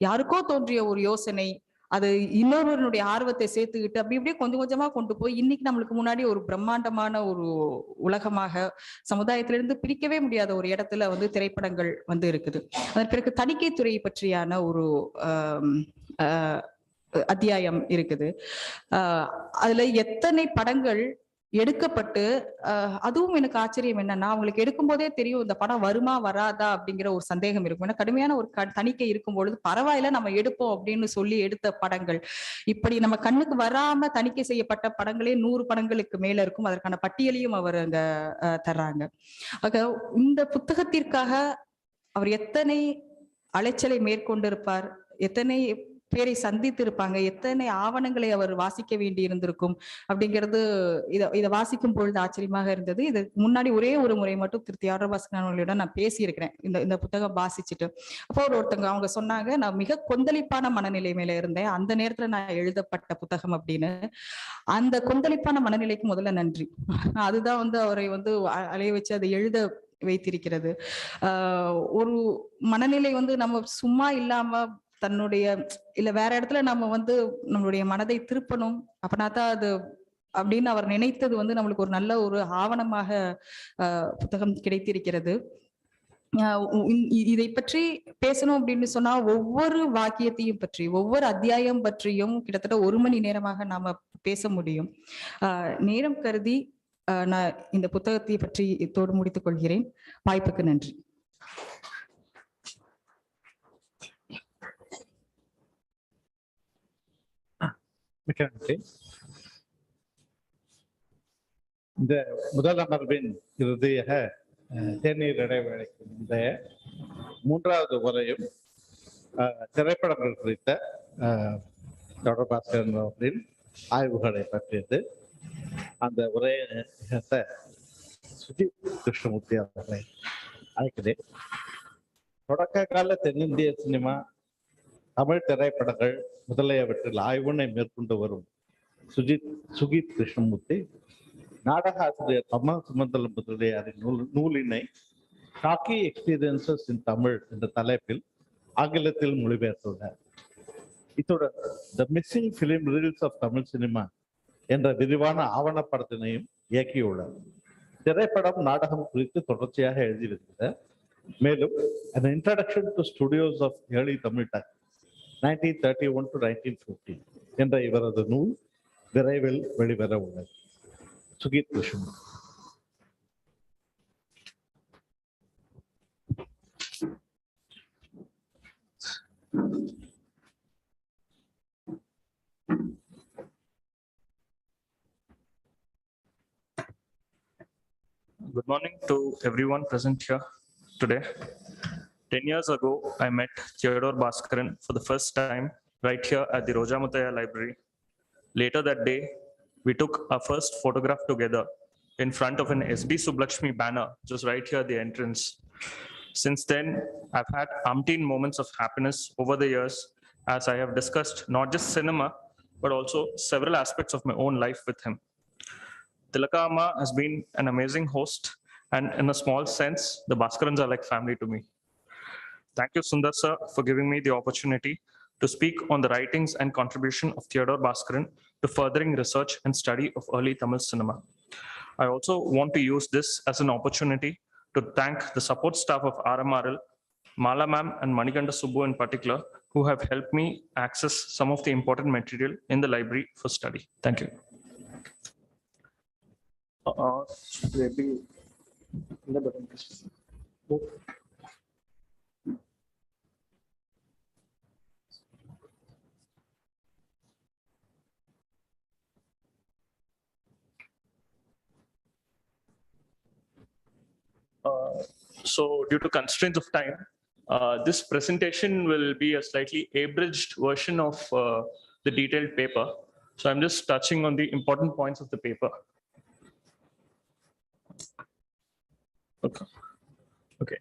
யாருக்கோ தோன்றிய ஒரு யோசனை, அது இன்னொருவருடைய ஆர்வத்தை சேர்த்துக்கிட்டு அப்படி இப்படியே கொஞ்சம் கொஞ்சமா கொண்டு போய் இன்னைக்கு நம்மளுக்கு முன்னாடி ஒரு பிரம்மாண்டமான ஒரு உலகமாக சமுதாயத்திலிருந்து பிரிக்கவே முடியாத ஒரு இடத்துல திரைப்படங்கள் இருக்குது. அதன் பிறகு தணிக்கை துறை பற்றியான ஒரு அத்தியாயம் இருக்குது. அதுல எத்தனை படங்கள் எடுக்கப்பட்டு, அதுவும் எனக்கு ஆச்சரியம் என்னன்னா, அவங்களுக்கு எடுக்கும் போதே தெரியும் இந்த படம் வருமா வராதா அப்படிங்கிற ஒரு சந்தேகம் இருக்கும். ஏன்னா கடுமையான ஒரு தணிக்கை இருக்கும் பொழுது பரவாயில்ல நம்ம எடுப்போம் அப்படின்னு சொல்லி எடுத்த படங்கள், இப்படி நம்ம கண்ணுக்கு வராம தணிக்கை செய்யப்பட்ட படங்களே 100 படங்களுக்கு மேல இருக்கும். அதற்கான பட்டியலையும் அவர் அங்க தர்றாங்க. ஆக இந்த புத்தகத்திற்காக அவர் எத்தனை அலைச்சலை மேற்கொண்டிருப்பார், எத்தனை பேரை சந்தித்து இருப்பாங்க, எத்தனை ஆவணங்களை அவர் வாசிக்க வேண்டி இருந்திருக்கும் அப்படிங்கிறது இதை வாசிக்கும் பொழுது ஆச்சரியமாக இருந்தது. இது முன்னாடி ஒரே ஒரு முறை மட்டும் திரு தியாகராஜ பாஸ்கரன் அவர்களிடம் நான் பேசியிருக்கிறேன் இந்த புத்தகம் வாசிச்சுட்டு. அப்போ ஒருத்தங்க அவங்க சொன்னாங்க, நான் மிக கொந்தளிப்பான மனநிலை மேல இருந்தேன் அந்த நேரத்துல நான் எழுதப்பட்ட புத்தகம் அப்படின்னு. அந்த கொந்தளிப்பான மனநிலைக்கு முதல்ல நன்றி. அதுதான் அவரை அலைய வச்சு அதை எழுத வைத்திருக்கிறது. ஒரு மனநிலை நம்ம சும்மா இல்லாம தன்னுடைய இல்ல வேற இடத்துல நம்ம நம்மளுடைய மனதை திருப்பணும் அப்படின்னாதான் அது அப்படின்னு அவர் நினைத்தது நம்மளுக்கு ஒரு நல்ல ஒரு ஆவணமாக புத்தகம் கிடைத்திருக்கிறது. இதை பற்றி பேசணும் அப்படின்னு சொன்னா ஒவ்வொரு வாக்கியத்தையும் பற்றி ஒவ்வொரு அத்தியாயம் பற்றியும் கிட்டத்தட்ட 1 மணி நேரமாக நாம பேச முடியும். நேரம் கருதி நான் இந்த புத்தகத்தை பற்றி இதோடு முடித்துக் கொள்கிறேன். வாய்ப்புக்கு நன்றி. மிக்க நன்றி. இந்த முதல் அமர்வின் இறுதியாக தேநீர் இடைவேளைக்கு முந்தைய 3வது உரையும் திரைப்படங்கள் குறித்த டாக்டர் பாஸ்கரன் அவர்களின் ஆய்வுகளை பற்றியது. அந்த உரையை நிகழ்த்த சுஜித் கிருஷ்ணமூர்த்தி அவர்களை அழைக்கிறேன். தொடக்க கால தென்னிந்திய சினிமா, தமிழ் திரைப்படங்கள் முதலியவற்றில் ஆய்வினை மேற்கொண்டு வரும் சுஜித் கிருஷ்ணமூர்த்தி நாடக ஆசிரியர் அம்மா சுமந்தல முதலியாரின் நூலினை ஷாக்கி எக்ஸ்பீரியன்சஸ் இன் தமிழ் என்ற தலைப்பில் ஆங்கிலத்தில் மொழிபெயர்த்துள்ளார். இத்துடன் the missing film reels of Tamil cinema என்ற விரிவான ஆவணப்படத்தினையும் இயக்கியுள்ளார். திரைப்படம் நாடகம் குறித்து தொடர்ச்சியாக எழுதியிருக்கிறார். மேலும் an introduction to studios of early Tamil Talk 1931 to 1950 என்ற இவரது நூல் விரைவில் வெளிவர உள்ளது. Sujith Krishnan. Good morning to everyone present here today. 10 years ago, I met Theodore Bhaskaran for the first time right here at the Roja Mutaya Library Later that day, we took our first photograph together in front of an SB Sublakshmi banner, just right here at the entrance. Since then, I've had umpteen moments of happiness over the years as I have discussed not just cinema, but also several aspects of my own life with him. Tilaka Amma has been an amazing host, and in a small sense, the Bhaskarans are like family to me. Thank you, Sundar sir, for giving me the opportunity to speak on the writings and contribution of Theodore Bhaskaran to furthering research and study of early Tamil cinema. I also want to use this as an opportunity to thank the support staff of RMRL, Mala ma'am and Manikanda Subbu in particular, who have helped me access some of the important material in the library for study. Thank you. So due to constraints of time, this presentation will be a slightly abridged version of the detailed paper. So I'm just touching on the important points of the paper. Okay.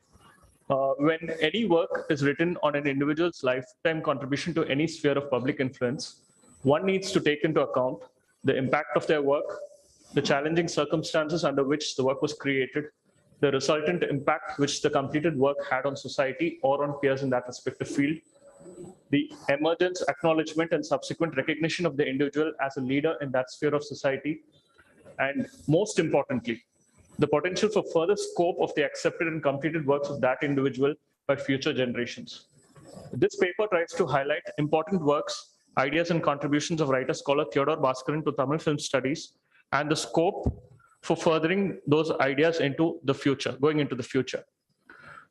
When any work is written on an individual's lifetime contribution to any sphere of public influence, one needs to take into account the impact of their work, the challenging circumstances under which the work was created, the resultant impact which the completed work had on society or on peers in that respective field, the emergence, acknowledgement, and subsequent recognition of the individual as a leader in that sphere of society, and most importantly, the potential for further scope of the accepted and completed works of that individual by future generations. This paper tries to highlight important works, ideas, and contributions of writer-scholar Theodore Bhaskaran to Tamil film studies, and the scope for furthering those ideas into the future, going into the future.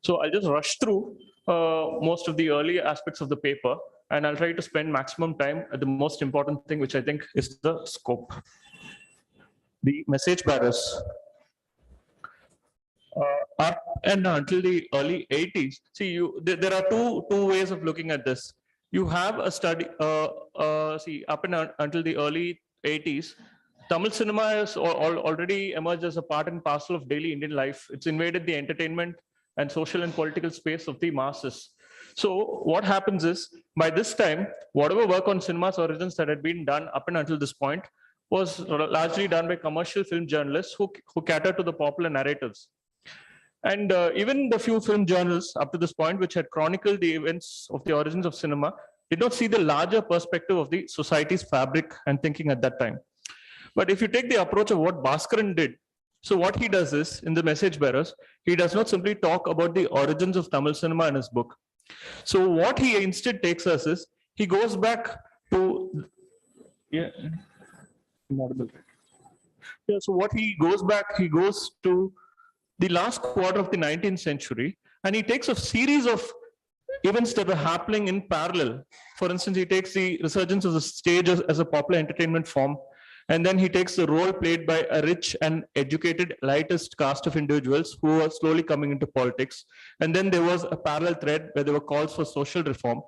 So I'll just rush through most of the early aspects of the paper, and I'll try to spend maximum time at the most important thing, which I think is the scope. The message bearers. Up and until the early 80s, see, there are two ways of looking at this. You have a study, up and until the early 80s, Tamil cinema has already emerged as a part and parcel of daily Indian life. It's invaded the entertainment and social and political space of the masses. So what happens is, by this time, whatever work on cinema's origins that had been done up and until this point was largely done by commercial film journalists who cater to the popular narratives. And even the few film journals up to this point, which had chronicled the events of the origins of cinema, did not see the larger perspective of the society's fabric and thinking at that time. But if you take the approach of what Bhaskaran did, so what he does is, in the message bearers, he does not simply talk about the origins of Tamil cinema in his book. So what he instead takes us is, he goes back to, so what he goes to the last quarter of the 19th century, and he takes a series of events that were happening in parallel. For instance, he takes the resurgence of the stage as a popular entertainment form, and then he takes the role played by a rich and educated elitist caste of individuals who are slowly coming into politics. And then there was a parallel thread where there were calls for social reform.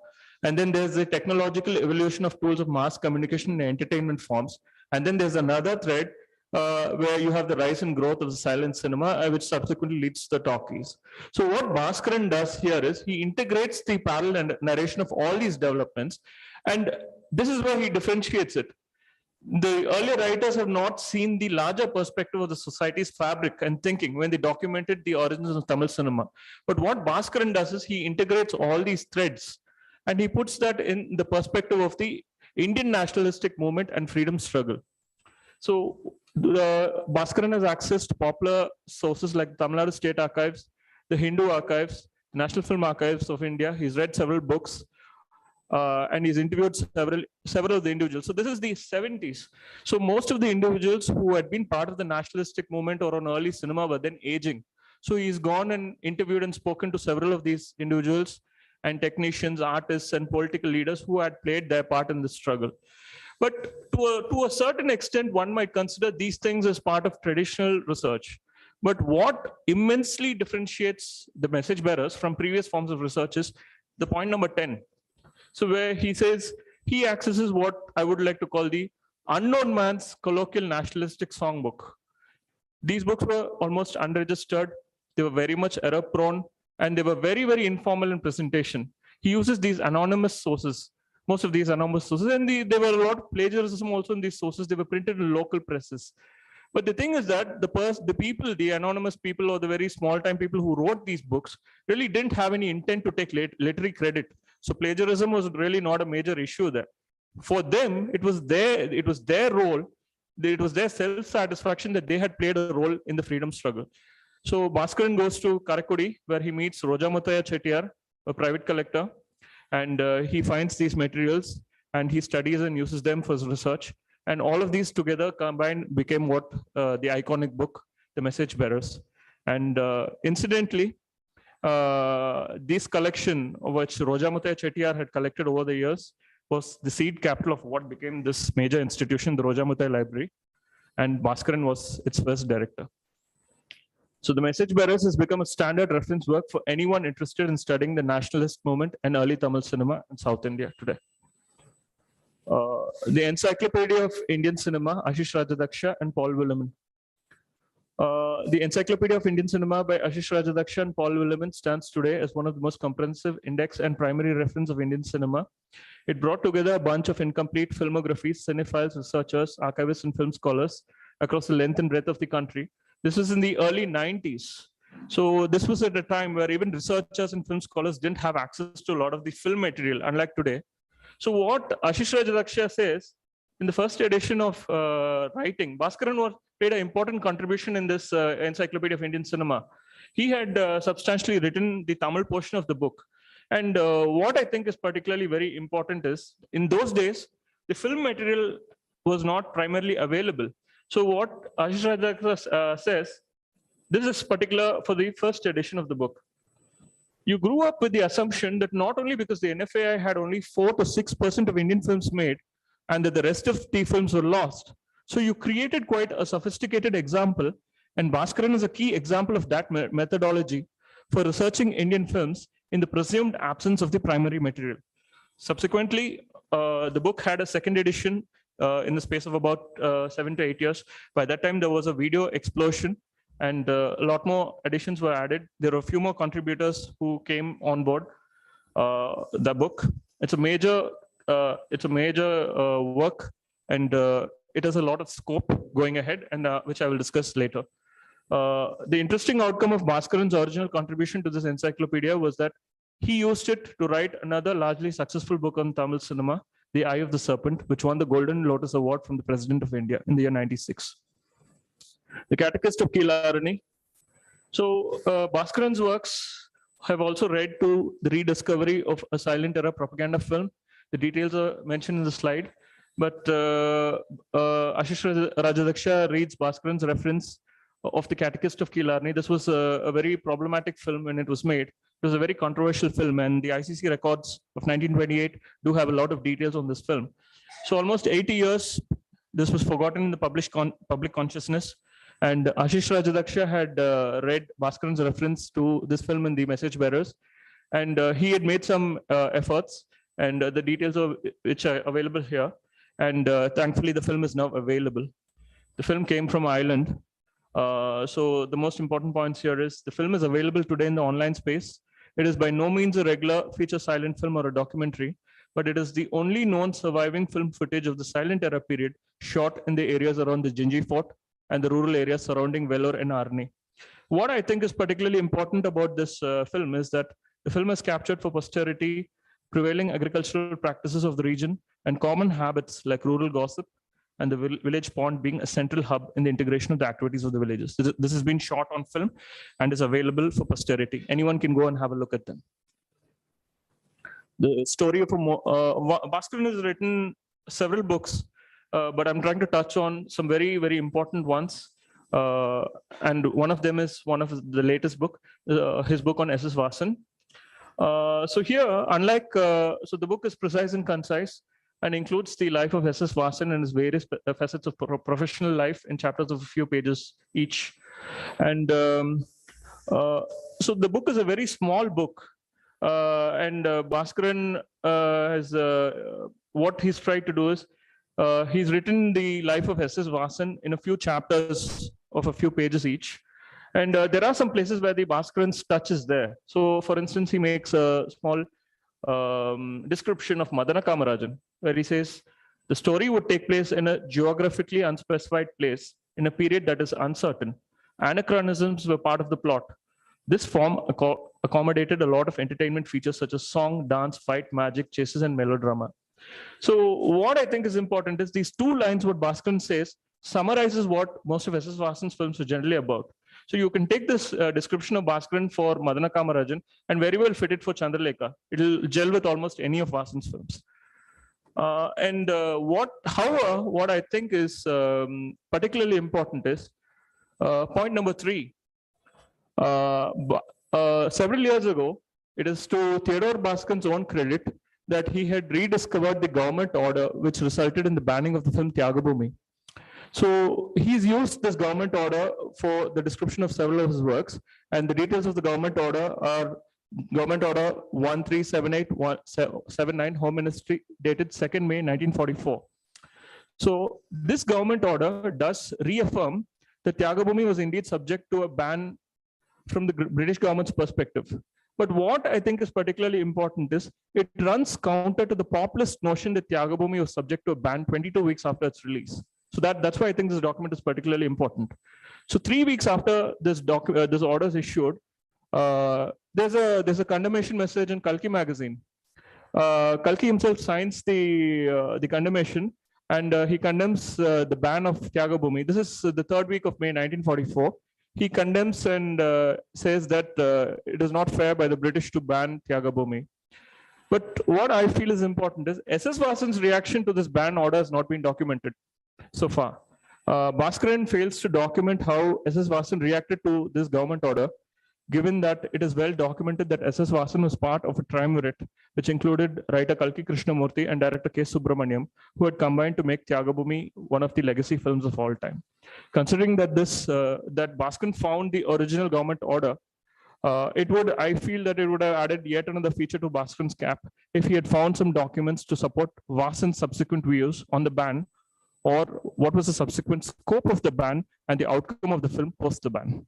And then there's the technological evolution of tools of mass communication and entertainment forms. And then there's another thread where you have the rise and growth of the silent cinema, which subsequently leads to the talkies. So what Bhaskaran does here is, he integrates the parallel narration of all these developments. And this is where he differentiates it. The earlier writers have not seen the larger perspective of the society's fabric and thinking when they documented the origins of Tamil cinema. But what Bhaskaran does is, he integrates all these threads and he puts that in the perspective of the Indian nationalistic movement and freedom struggle. So Bhaskaran has accessed popular sources like Tamil Nadu State Archives, the Hindu Archives, National Film Archives of India. He's read several books. And he's interviewed several of the individuals. So this is the 70s. So most of the individuals who had been part of the nationalistic movement or on early cinema were then aging. So he's gone and interviewed and spoken to several of these individuals and technicians, artists, and political leaders who had played their part in the struggle. But to a certain extent, one might consider these things as part of traditional research. But what immensely differentiates the message bearers from previous forms of research is the point number 10. So where he says he accesses what I would like to call the Unknown Man's Colloquial Nationalistic Songbook. These books were almost unregistered. They were very much error prone, and they were very, very informal in presentation. He uses these anonymous sources, most of these anonymous sources, and there were a lot of plagiarism also in these sources. They were printed in local presses. But the thing is that the anonymous people or the very small time people who wrote these books really didn't have any intent to take literary credit. So plagiarism was really not a major issue there. For them, it was their role, it was their self-satisfaction that they had played a role in the freedom struggle. So Bhaskaran goes to Karaikudi, where he meets Rojamutaya Chettiar, a private collector, and he finds these materials and he studies and uses them for his research. And all of these together combined became what the iconic book, The Message Bearers. And incidentally, this collection, which Rojamutaya Chettiar had collected over the years, was the seed capital of what became this major institution, the Rojamutaya Library. And Bhaskaran was its first director. So The Message Bearers has become a standard reference work for anyone interested in studying the nationalist movement and early Tamil cinema in South India today. The Encyclopedia of Indian Cinema, Ashish Rajadaksha and Paul Willeman. The Encyclopedia of Indian Cinema by Ashish Rajadaksha and Paul Willeman stands today as one of the most comprehensive index and primary reference of Indian cinema. It brought together a bunch of incomplete filmographies, cinephiles, researchers, archivists, and film scholars across the length and breadth of the country. This was in the early 90s. So this was at a time where even researchers and film scholars didn't have access to a lot of the film material, unlike today. So what Ashish Rajadaksha says, in the first edition of writing, Bhaskaran played an important contribution in this Encyclopedia of Indian Cinema. He had substantially written the Tamil portion of the book. And what I think is particularly very important is, in those days, the film material was not primarily available. So what Ashish Rajadaksha says, this is particular for the first edition of the book. You grew up with the assumption that not only because the NFAI had only 4 to 6% of Indian films made, and that the rest of the films were lost. So you created quite a sophisticated example, and Bhaskaran is a key example of that methodology for researching Indian films in the presumed absence of the primary material. Subsequently, the book had a second edition in the space of about 7 to 8 years. By that time, there was a video explosion, and a lot more additions were added. There were a few more contributors who came on board the book. It's a major work, and it has a lot of scope going ahead, and which I will discuss later. The interesting outcome of Bhaskaran's original contribution to this encyclopedia was that he used it to write another largely successful book on Tamil cinema, The Eye of the Serpent, which won the Golden Lotus Award from the President of India in the year 96. The Catechist of Keelarani. So Bhaskaran's works have also led to the rediscovery of a silent era propaganda film. The details are mentioned in the slide, but Ashish Rajadaksha reads Bhaskaran's reference of the Catechist of Keelarani. This was a very problematic film when it was made. It was a very controversial film, and the ICC records of 1928 do have a lot of details on this film. So almost 80 years, this was forgotten in the public consciousness. And Ashish Rajadaksha had read Bhaskaran's reference to this film in The Message Bearers, and he had made some efforts, and the details of which are available here. And thankfully, the film is now available. The film came from Ireland. So the most important points here is the film is available today in the online space. It is by no means a regular feature silent film or a documentary, but it is the only known surviving film footage of the silent era period shot in the areas around the Ginji Fort and the rural areas surrounding Vellore and Arni. What I think is particularly important about this film is that the film has captured for posterity prevailing agricultural practices of the region and common habits like rural gossip and the village pond being a central hub in the integration of the activities of the villages. This has been shot on film and is available for posterity. Anyone can go and have a look at them. The story of Bhaskaran has written several books, but I'm trying to touch on some very, very important ones. And one of them is one of the latest book, his book on S.S. Vasan. So here, unlike, so the book is precise and concise and includes the life of S.S. Vasan and his various facets of professional life in chapters of a few pages each. And so the book is a very small book. And Bhaskaran has, what he's tried to do is He's written the life of S.S. Vasan in a few chapters of a few pages each. And there are some places where the Bhaskaran's touch is there. So, for instance, he makes a small description of Madana Kamarajan, where he says, the story would take place in a geographically unspecified place in a period that is uncertain. Anachronisms were part of the plot. This form accommodated a lot of entertainment features such as song, dance, fight, magic, chases, and melodrama. So what I think is important is these two lines, what Bhaskaran says, summarizes what most of S.S. Vasan's films are generally about. So you can take this description of Bhaskaran for Madana Kamarajan and very well fit it for Chandralekha. It'll gel with almost any of Vasan's films. However, what I think is particularly important is point number 3. Several years ago, it is to Theodore Bhaskaran's own credit that he had rediscovered the government order which resulted in the banning of the film Tyagabhumi. So he's used this government order for the description of several of his works, and the details of the government order are Government Order 137879, Home Ministry, dated 2nd May 1944. So this government order does reaffirm that Tyagabhumi was indeed subject to a ban from the British government's perspective. But what I think is particularly important is it runs counter to the populist notion that Tyagabhumi was subject to a ban 22 weeks after its release. So that's why I think this document is particularly important. So 3 weeks after this order is issued, there's a condemnation message in Kalki magazine. Kalki himself signs the condemnation, and he condemns the ban of Tyagabhumi. This is the 3rd week of May 1944. He condemns and says that it is not fair by the British to ban Tyagabhumi. But what I feel is important is S.S. Vasan's reaction to this ban order has not been documented so far. Bhaskaran fails to document how S.S. Vasan reacted to this government order, given that it is well documented that S.S. Vasan was part of a triumvirate, which included writer Kalki Krishnamurthy and director K. Subramaniam, who had combined to make Tyagabhumi one of the legacy films of all time. Considering that that Bhaskaran found the original government order, I feel that it would have added yet another feature to Bhaskaran's cap if he had found some documents to support Vasan's subsequent views on the ban, or what was the subsequent scope of the ban and the outcome of the film post the ban.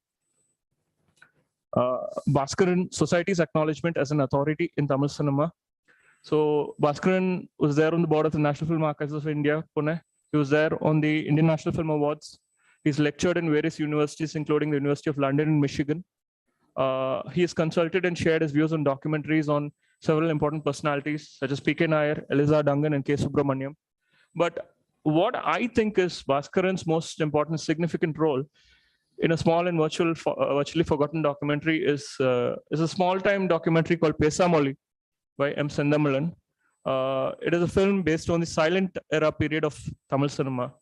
Bhaskaran, society's acknowledgement as an authority in Tamil cinema. So Bhaskaran was there on the board of the National Film Archives of India, Pune. He was there on the Indian National Film Awards. He's lectured in various universities, including the University of London and Michigan. He has consulted and shared his views on documentaries on several important personalities, such as P.K. Nair, Eliza Dungan, and K. Subramaniam. But what I think is Bhaskaran's most important, significant role in a small and virtually forgotten documentary is a small-time documentary called Pesamoli by M. Sendamalan. It is a film based on the silent era period of Tamil cinema.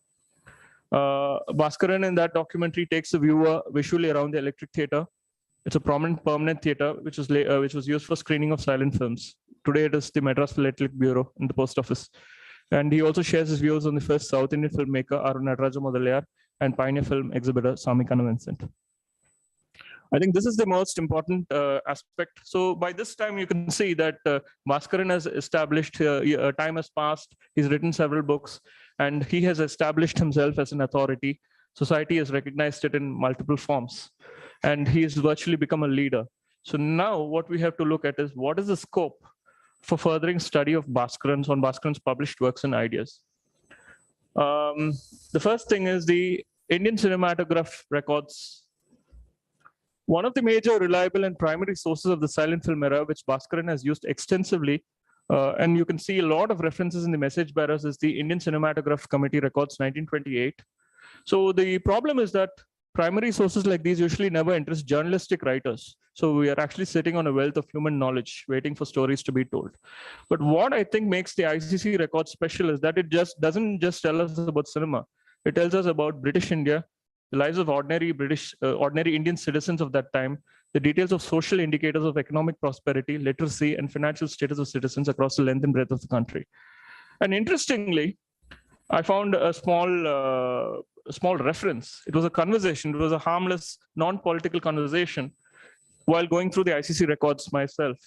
Bhaskaran in that documentary takes the viewer visually around the Electric Theatre. It's a prominent permanent theatre which was used for screening of silent films. Today it is the Madras Philatelic Bureau in the post office. And he also shares his views on the first South Indian filmmaker Arun Nataraja Modalayar and pioneer film exhibitor Samikana Vincent. I think this is the most important aspect. So by this time, you can see that Bhaskaran has established, time has passed, he's written several books, and he has established himself as an authority. Society has recognized it in multiple forms, and he has virtually become a leader. So now what we have to look at is what is the scope for furthering study of Bhaskaran's published works and ideas. The first thing is the Indian cinematograph records. One of the major reliable and primary sources of the silent film era, which Bhaskaran has used extensively, and you can see a lot of references in the message bearers, is the Indian Cinematograph Committee Records 1928. So the problem is that primary sources like these usually never interest journalistic writers. So we are actually sitting on a wealth of human knowledge, waiting for stories to be told. But what I think makes the ICC record special is that it doesn't just tell us about cinema. It tells us about British India, the lives of ordinary Indian citizens of that time, the details of social indicators of economic prosperity, literacy, and financial status of citizens across the length and breadth of the country. And interestingly, I found a small reference. It was a conversation. It was a harmless, non-political conversation while going through the ICC records myself.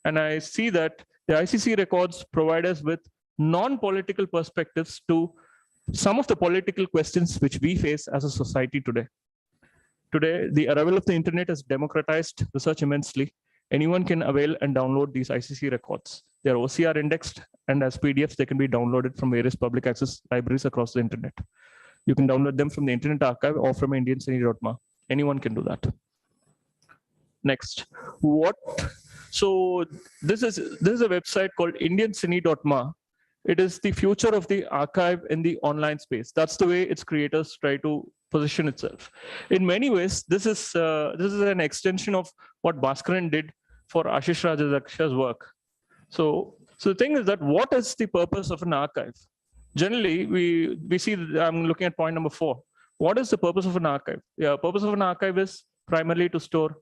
And I see that the ICC records provide us with non-political perspectives to some of the political questions which we face as a society today. Today, the arrival of the internet has democratized research immensely. Anyone can avail and download these ICC records. They are OCR indexed, and as PDFs, they can be downloaded from various public access libraries across the internet. You can download them from the Internet Archive or from IndianCine.ma. Anyone can do that. Next, so this is a website called IndianCine.ma. It is the future of the archive in the online space. That's the way its creators try to position itself. In many ways, this is an extension of what Bhaskaran did for Ashish Rajadhyaksha's work. So the thing is that what is the purpose of an archive? Generally, we see, I'm looking at point number 4. What is the purpose of an archive? The purpose of an archive is primarily to store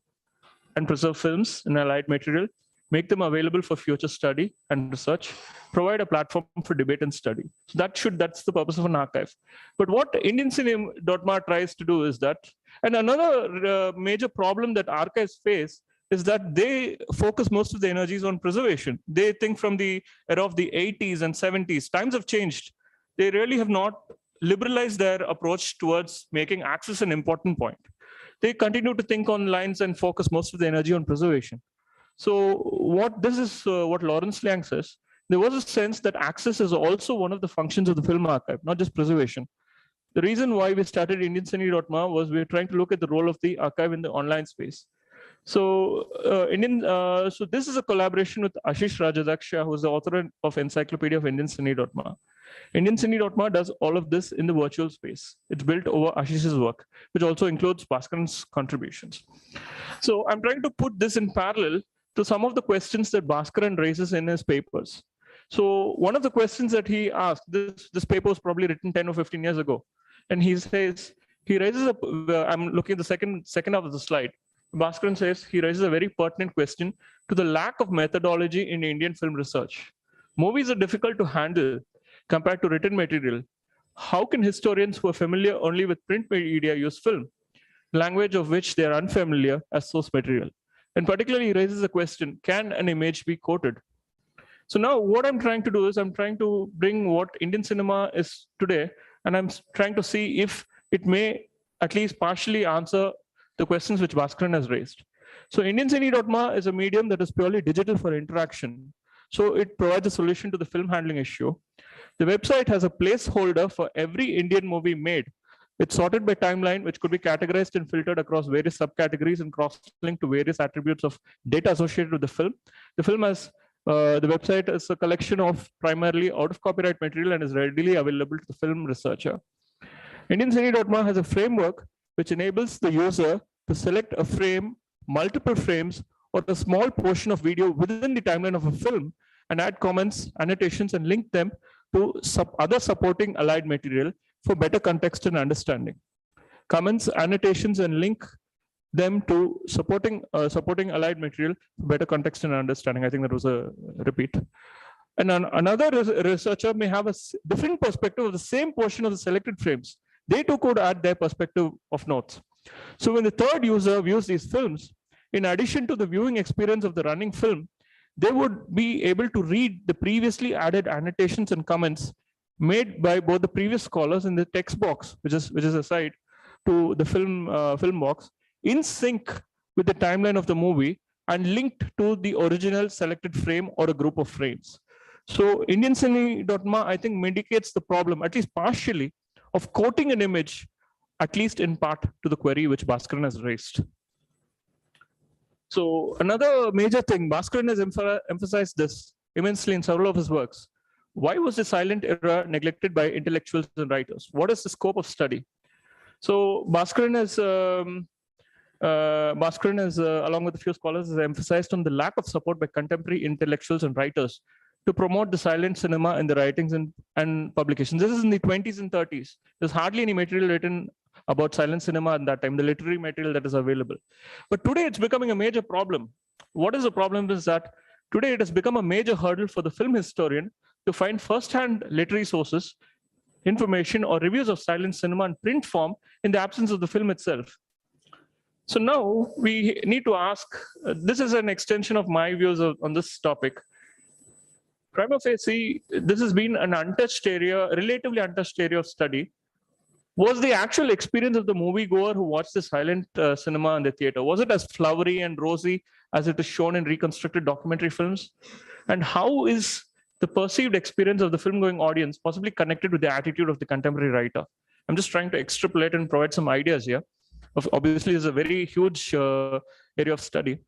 and preserve films and allied material, make them available for future study and research, provide a platform for debate and study. So that's the purpose of an archive. But what IndianCine.ma tries to do is that, and another major problem that archives face is that they focus most of the energies on preservation. They think from the era of the 80s and 70s, times have changed. They really have not liberalized their approach towards making access an important point. They continue to think on lines and focus most of the energy on preservation. So what Lawrence Liang says, there was a sense that access is also one of the functions of the film archive, not just preservation. The reason why we started IndianCine.ma was we were trying to look at the role of the archive in the online space. So so this is a collaboration with Ashish Rajadhyaksha, who is the author of Encyclopedia of IndianCine.ma. IndianCine.ma does all of this in the virtual space. It's built over Ashish's work, which also includes Bhaskaran's contributions. So I'm trying to put this in parallel to some of the questions that Bhaskaran raises in his papers. So one of the questions that he asked, this paper was probably written 10 or 15 years ago, and he raises I'm looking at the second half of the slide. Bhaskaran says he raises a very pertinent question to the lack of methodology in Indian film research. Movies are difficult to handle compared to written material. How can historians who are familiar only with print media use film, language of which they are unfamiliar, as source material? And particularly, he raises a question, can an image be quoted? So now what I'm trying to do is I'm trying to bring what Indian cinema is today, and I'm trying to see if it may at least partially answer the questions which Bhaskaran has raised. So IndianCine.ma is a medium that is purely digital for interaction. So it provides a solution to the film handling issue. The website has a placeholder for every Indian movie made. It's sorted by timeline, which could be categorized and filtered across various subcategories and cross-linked to various attributes of data associated with the film. The website is a collection of primarily out-of-copyright material and is readily available to the film researcher. IndianCine.ma has a framework which enables the user to select a frame, multiple frames, or a small portion of video within the timeline of a film and add comments, annotations, and link them to other supporting allied material for better context and understanding. Comments, annotations, and link them to supporting allied material for better context and understanding. I think that was a repeat. And another researcher may have a different perspective of the same portion of the selected frames. They too could add their perspective of notes. So when the third user views these films, in addition to the viewing experience of the running film, they would be able to read the previously added annotations and comments made by both the previous scholars in the text box, which is aside to the film box, in sync with the timeline of the movie and linked to the original selected frame or a group of frames. So IndianCine.ma, I think, mitigates the problem, at least partially, of quoting an image, at least in part, to the query which Bhaskaran has raised. So another major thing, Bhaskaran has emphasized this immensely in several of his works. Why was the silent era neglected by intellectuals and writers? What is the scope of study? So Bhaskaran has, along with a few scholars, has emphasized on the lack of support by contemporary intellectuals and writers to promote the silent cinema in the writings and publications. This is in the 20s and 30s. There's hardly any material written about silent cinema at that time, the literary material that is available. But today it's becoming a major problem. What is the problem is that today it has become a major hurdle for the film historian to find first-hand literary sources, information, or reviews of silent cinema in print form in the absence of the film itself. So now we need to ask, this is an extension of my views on this topic. prima facie, this has been an untouched area, relatively untouched area of study. Was the actual experience of the moviegoer who watched the silent cinema in the theater, was it as flowery and rosy as it is shown in reconstructed documentary films? And how is the perceived experience of the film-going audience possibly connected with the attitude of the contemporary writer? I'm just trying to extrapolate and provide some ideas here. Obviously, it's a very huge area of study.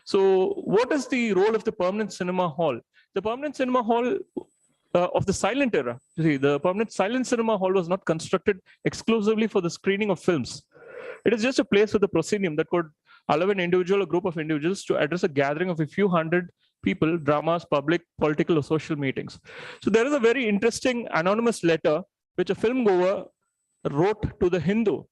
So what is the role of the permanent cinema hall? The permanent cinema hall of the silent era. See, the permanent silent cinema hall was not constructed exclusively for the screening of films. It is just a place with a proscenium that could allow an individual or group of individuals to address a gathering of a few hundred people, dramas, public, political, or social meetings. So there is a very interesting anonymous letter which a film goer wrote to the Hindu.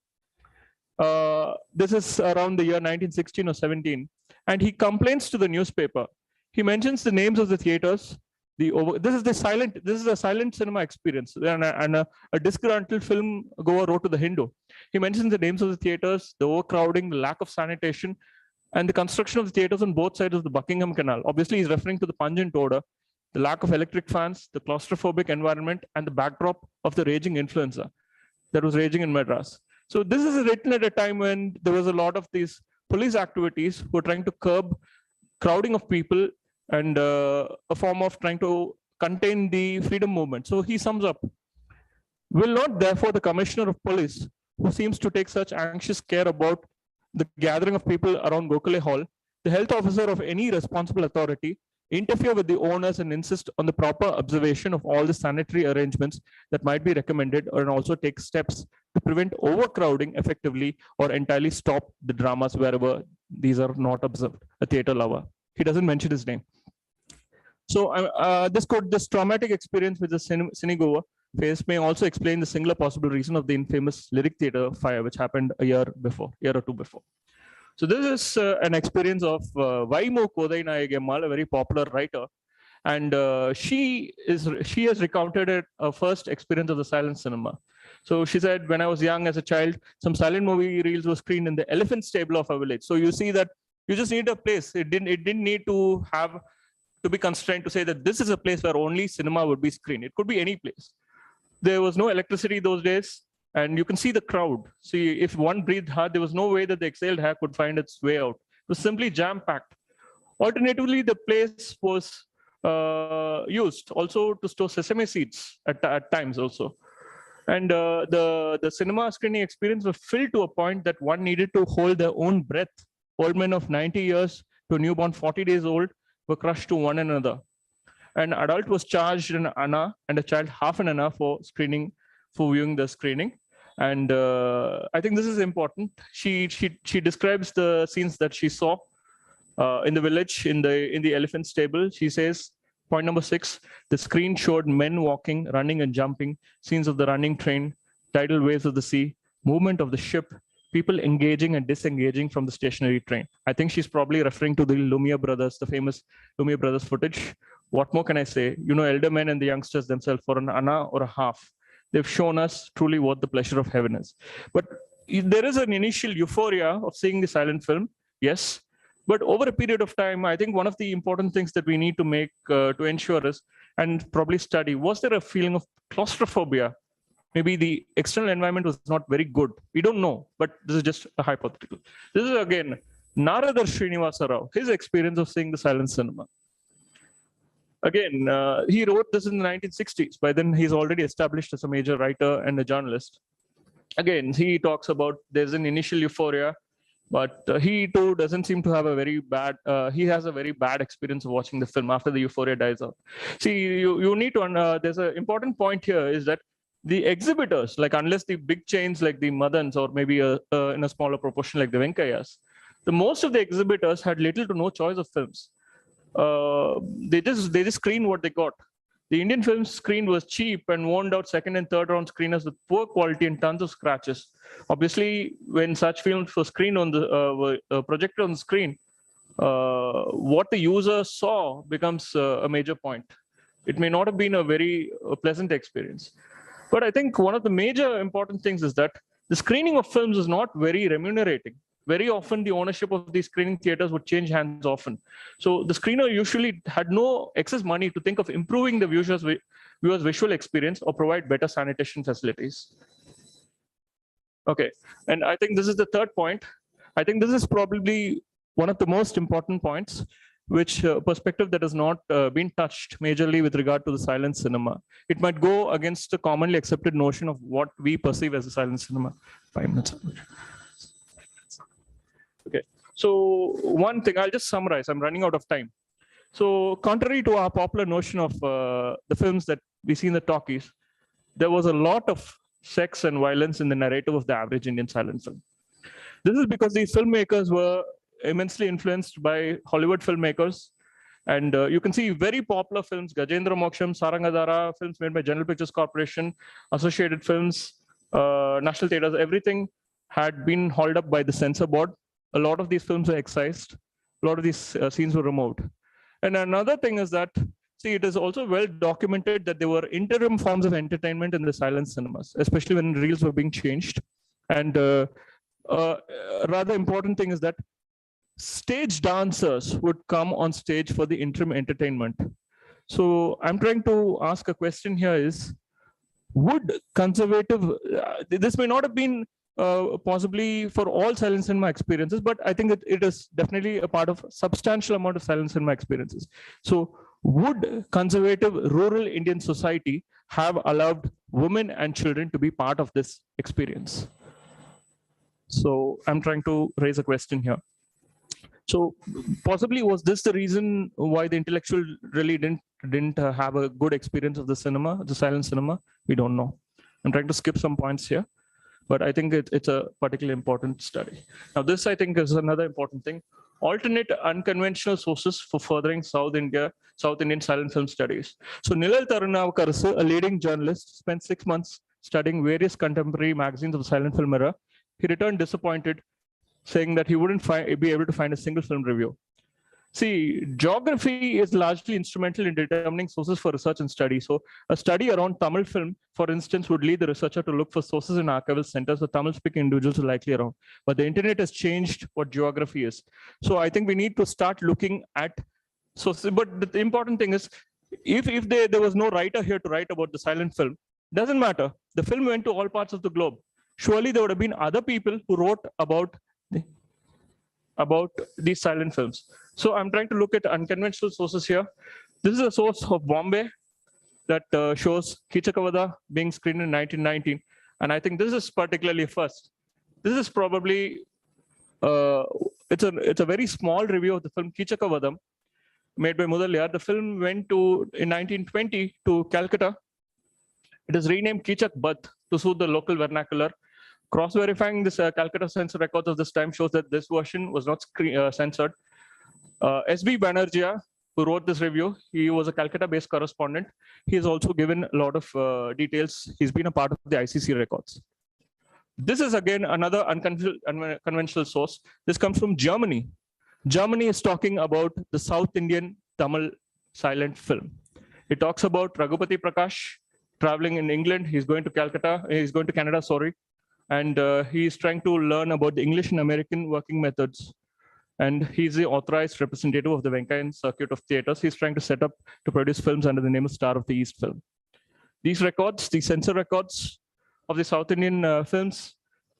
This is around the year 1916 or 17. And he complains to the newspaper. He mentions the names of the theaters. This is a silent cinema experience, and a disgruntled film goer wrote to the Hindu. He mentions the names of the theaters, the overcrowding, the lack of sanitation, and the construction of the theaters on both sides of the Buckingham Canal. Obviously, he's referring to the pungent odor, the lack of electric fans, the claustrophobic environment, and the backdrop of the raging influenza that was raging in Madras. So this is written at a time when there was a lot of these police activities who were trying to curb crowding of people and a form of trying to contain the freedom movement. So he sums up, will not therefore the commissioner of police, who seems to take such anxious care about the gathering of people around Gokhale Hall, the health officer of any responsible authority, interfere with the owners and insist on the proper observation of all the sanitary arrangements that might be recommended, and also take steps to prevent overcrowding effectively or entirely stop the dramas wherever these are not observed. A theater lover. He doesn't mention his name. So this traumatic experience with the cinegoer faced may also explain the singular possible reason of the infamous Lyric Theatre fire, which happened a year or two before. So this is an experience of Vaimo Kodai Nayagemmal, a very popular writer. And she has recounted her first experience of the silent cinema. So she said, when I was young as a child, some silent movie reels were screened in the elephant stable of our village. So you see that you just need a place. It didn't need to be constrained to say that this is a place where only cinema would be screened. It could be any place. There was no electricity those days, and you can see the crowd. See, if one breathed hard, there was no way that the exhaled air could find its way out. It was simply jam-packed. Alternatively, the place was used also to store sesame seeds at times also. And the cinema screening experience was filled to a point that one needed to hold their own breath. Old men of 90 years to a newborn 40 days old were crushed to one another. An adult was charged an anna and a child half an anna for viewing the screening. And I think this is important. She describes the scenes that she saw in the village, in the elephant stable. She says, point number 6, the screen showed men walking, running and jumping, scenes of the running train, tidal waves of the sea, movement of the ship, people engaging and disengaging from the stationary train. I think she's probably referring to the Lumiere brothers, the famous Lumiere brothers footage. What more can I say? You know, elder men and the youngsters themselves, for an anna or a half, they've shown us truly what the pleasure of heaven is. But there is an initial euphoria of seeing the silent film, yes. But over a period of time, I think one of the important things that we need to make to ensure is, and probably study, was there a feeling of claustrophobia? Maybe the external environment was not very good. We don't know, but this is just a hypothetical. This is again, Naradar Srinivasa Rao, his experience of seeing the silent cinema. Again, he wrote this in the 1960s. By then, he's already established as a major writer and a journalist. Again, he talks about there's an initial euphoria, but he too doesn't seem to have a very bad, he has a very bad experience of watching the film after the euphoria dies out. See, you need to, there's an important point here is that the exhibitors, like unless the big chains like the Madans or maybe in a smaller proportion like the Venkayas, most of the exhibitors had little to no choice of films. They just screened what they got. The Indian film screen was cheap and worn out second and third round screeners with poor quality and tons of scratches. Obviously, when such films were screened on the projected on the screen, what the user saw becomes a major point. It may not have been a very pleasant experience. But I think one of the major important things is that the screening of films is not very remunerating. very often the ownership of these screening theaters would change hands often. So the screener usually had no excess money to think of improving the viewers' visual experience or provide better sanitation facilities. Okay, and I think this is the third point. I think this is probably one of the most important points, which perspective that has not been touched majorly with regard to the silent cinema. It might go against the commonly accepted notion of what we perceive as a silent cinema. 5 minutes. Okay, so one thing, I'll just summarize, I'm running out of time. So contrary to our popular notion of the films that we see in the talkies, there was a lot of sex and violence in the narrative of the average Indian silent film. This is because these filmmakers were immensely influenced by Hollywood filmmakers. And you can see very popular films, Gajendra Moksham, Sarangadhara, films made by General Pictures Corporation, Associated Films, National Theatres, everything had been hauled up by the censor board. A lot of these films were excised. A lot of these scenes were removed. And another thing is that, see, it is also well documented that there were interim forms of entertainment in the silent cinemas, especially when reels were being changed. And rather important thing is that stage dancers would come on stage for the interim entertainment. So I'm trying to ask a question here is, would conservative, this may not have been possibly for all silent cinema experiences, but I think it is definitely a part of substantial amount of silent cinema experiences. So would conservative rural Indian society have allowed women and children to be part of this experience? So I'm trying to raise a question here. So possibly was this the reason why the intellectual really didn't have a good experience of the cinema, the silent cinema? We don't know. I'm trying to skip some points here, but I think it's a particularly important study. Now this I think is another important thing. Alternate unconventional sources for furthering South Indian silent film studies. So Nilal Tarunavakarasu, a leading journalist, spent 6 months studying various contemporary magazines of the silent film era. He returned disappointed, saying that he wouldn't be able to find a single film review. See, geography is largely instrumental in determining sources for research and study. So a study around Tamil film, for instance, would lead the researcher to look for sources in archival centers where Tamil-speaking individuals are likely around. But the internet has changed what geography is. So I think we need to start looking at sources. But the important thing is, if there was no writer here to write about the silent film, doesn't matter. The film went to all parts of the globe. Surely there would have been other people who wrote about these silent films. So I'm trying to look at unconventional sources here. This is a source of Bombay that shows Kichakavada being screened in 1919. And I think this is particularly first. This is probably, it's a very small review of the film Kichakavadam made by Mudaliar. The film went in 1920 to Calcutta. It is renamed Kichak Bath to suit the local vernacular. Cross-verifying this Calcutta censor records of this time shows that this version was not censored. S.B. Banerjee, who wrote this review, he was a Calcutta-based correspondent. He has also given a lot of details. He's been a part of the ICC records. This is again another unconventional source. This comes from Germany. Germany is talking about the South Indian Tamil silent film. It talks about Raghupati Prakash traveling in England. He's going to Canada, sorry. And he's trying to learn about the English and American working methods. And he's the authorized representative of the Venkayan Circuit of Theaters. He's trying to set up to produce films under the name of Star of the East Film. These records, the censor records of the South Indian films,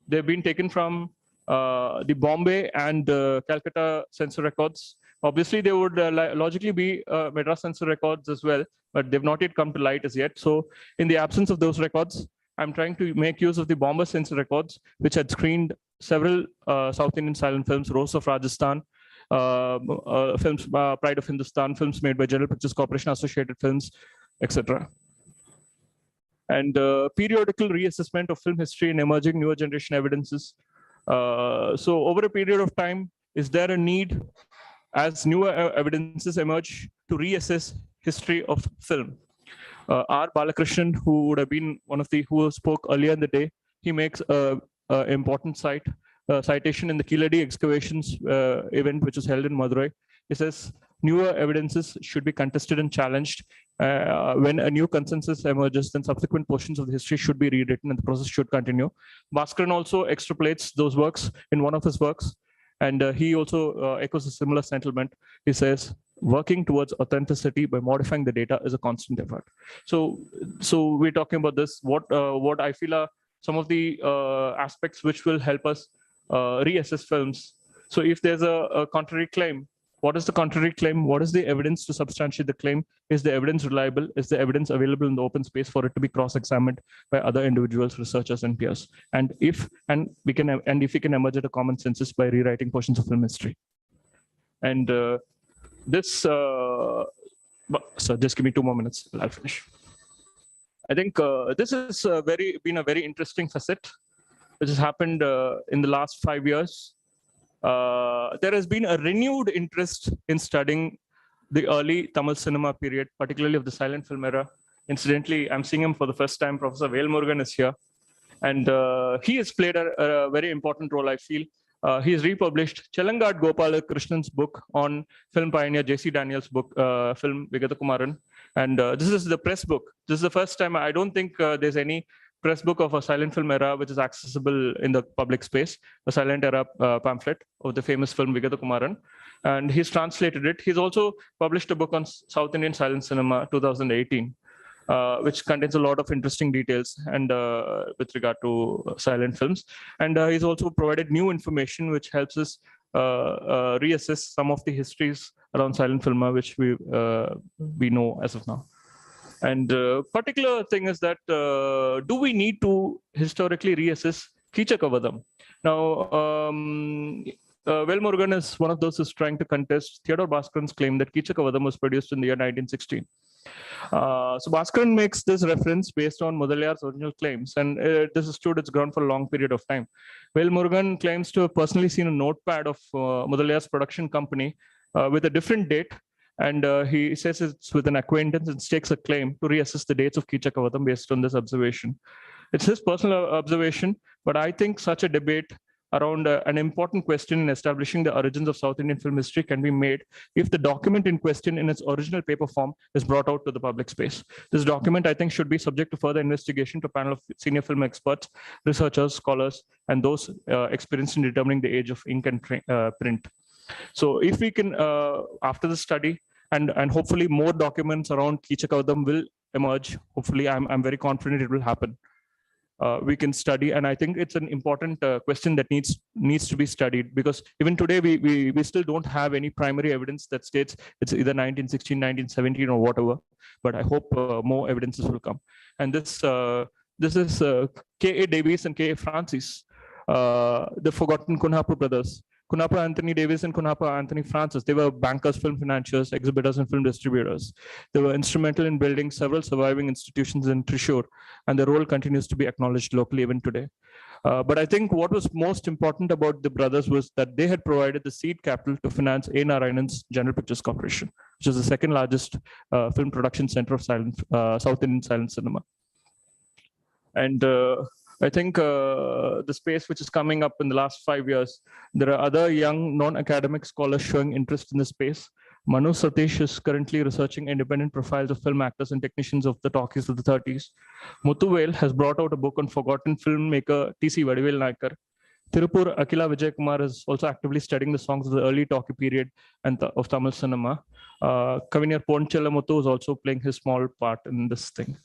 they've been taken from the Bombay and Calcutta censor records. Obviously, they would logically be Madras censor records as well, but they've not yet come to light as yet. So in the absence of those records, I'm trying to make use of the Bombay censor records, which had screened several South Indian silent films, Rose of Rajasthan, films, Pride of Hindustan, films made by General Pictures Corporation, Associated Films, etc. And periodical reassessment of film history and emerging newer generation evidences. So over a period of time, is there a need as newer evidences emerge to reassess history of film? R. Balakrishnan, who would have been one of the who spoke earlier in the day, he makes an important citation in the Kiladi excavations event, which was held in Madurai. He says, newer evidences should be contested and challenged. When a new consensus emerges, then subsequent portions of the history should be rewritten and the process should continue. Bhaskaran also extrapolates those works in one of his works, and he also echoes a similar sentiment. He says, working towards authenticity by modifying the data is a constant effort. So we're talking about this. What I feel are some of the aspects which will help us reassess films. So if there's a contrary claim, what is the contrary claim? What is the evidence to substantiate the claim? Is the evidence reliable? Is the evidence available in the open space for it to be cross-examined by other individuals, researchers, and peers? And if we can emerge at a common consensus by rewriting portions of film history. And so just give me 2 more minutes, I'll finish. I think this has been a very interesting facet, which has happened in the last 5 years. There has been a renewed interest in studying the early Tamil cinema period, particularly of the silent film era. Incidentally, I'm seeing him for the first time. Professor Velmurugan is here. And he has played a very important role, I feel. He's republished Chelangad Gopalakrishna's book on film pioneer J.C. Daniels' book, film Vigathakumaran. And this is the press book. This is the first time, I don't think there's any press book of a silent film era which is accessible in the public space, a silent era pamphlet of the famous film Vigathakumaran. And he's translated it. He's also published a book on South Indian silent cinema, 2018. Which contains a lot of interesting details and with regard to silent films. And he's also provided new information which helps us reassess some of the histories around silent film, which we know as of now. And particular thing is that, do we need to historically reassess Keechakavadam? Now, Velmurugan is one of those who's trying to contest Theodore Bhaskaran's claim that Keechakavadam was produced in the year 1916. So Bhaskaran makes this reference based on Mudaliar's original claims, and this has stood its ground for a long period of time. Velmurugan claims to have personally seen a notepad of Mudaliar's production company with a different date, and he says it's with an acquaintance and stakes a claim to reassess the dates of Keechakavadam based on this observation. It's his personal observation, but I think such a debate around an important question in establishing the origins of South Indian film history can be made if the document in question in its original paper form is brought out to the public space. This document, I think, should be subject to further investigation to a panel of senior film experts, researchers, scholars, and those experienced in determining the age of ink and print. So if we can, after the study, and hopefully more documents around Keechakavadam will emerge, hopefully I'm very confident it will happen. We can study, and I think it's an important question that needs to be studied, because even today we still don't have any primary evidence that states it's either 1916, 1917 or whatever. But I hope more evidences will come. And this is K.A. Davies and K.A. Francis, the forgotten Kunhapu brothers. Kunhapu Anthony Davis and Kunhapu Anthony Francis, they were bankers, film financiers, exhibitors, and film distributors. They were instrumental in building several surviving institutions in Thrissur, and their role continues to be acknowledged locally even today. But I think what was most important about the brothers was that they had provided the seed capital to finance A. Narayanan's General Pictures Corporation, which is the second largest film production center of South Indian silent cinema. And I think the space which is coming up in the last 5 years, there are other young non-academic scholars showing interest in the space. Manu Satish is currently researching independent profiles of film actors and technicians of the talkies of the 30s. Muthuvel has brought out a book on forgotten filmmaker T.C. Vadivel Naikar. Tirupur Akila Vijay Kumar is also actively studying the songs of the early talkie period and of Tamil cinema. Kavinyar Ponchelamuthu is also playing his small part in this thing.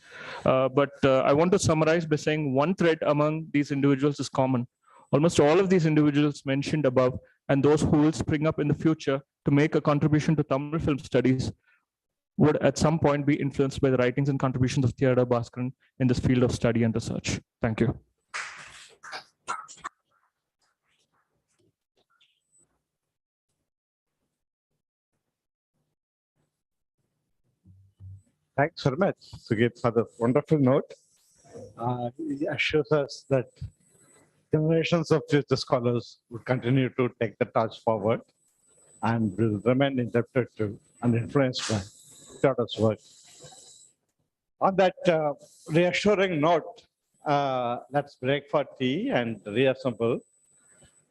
But I want to summarize by saying one thread among these individuals is common. Almost all of these individuals mentioned above, and those who will spring up in the future to make a contribution to Tamil film studies, would at some point be influenced by the writings and contributions of Theodore Bhaskaran in this field of study and research. Thank you. Thanks very much, Sugit, for the wonderful note. It assures us that generations of future scholars will continue to take the torch forward and will remain indebted to and influenced by Theodore's work. On that reassuring note, let's break for tea and reassemble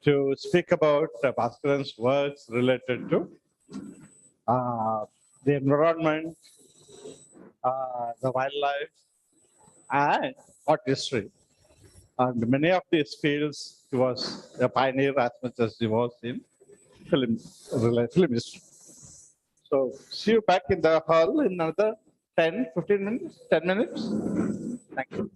to speak about Bhaskaran's works related to the environment, the wildlife, and art history. And many of these fields, he was a pioneer as much as he was in film history. So see you back in the hall in another 10, 15 minutes, 10 minutes. Thank you.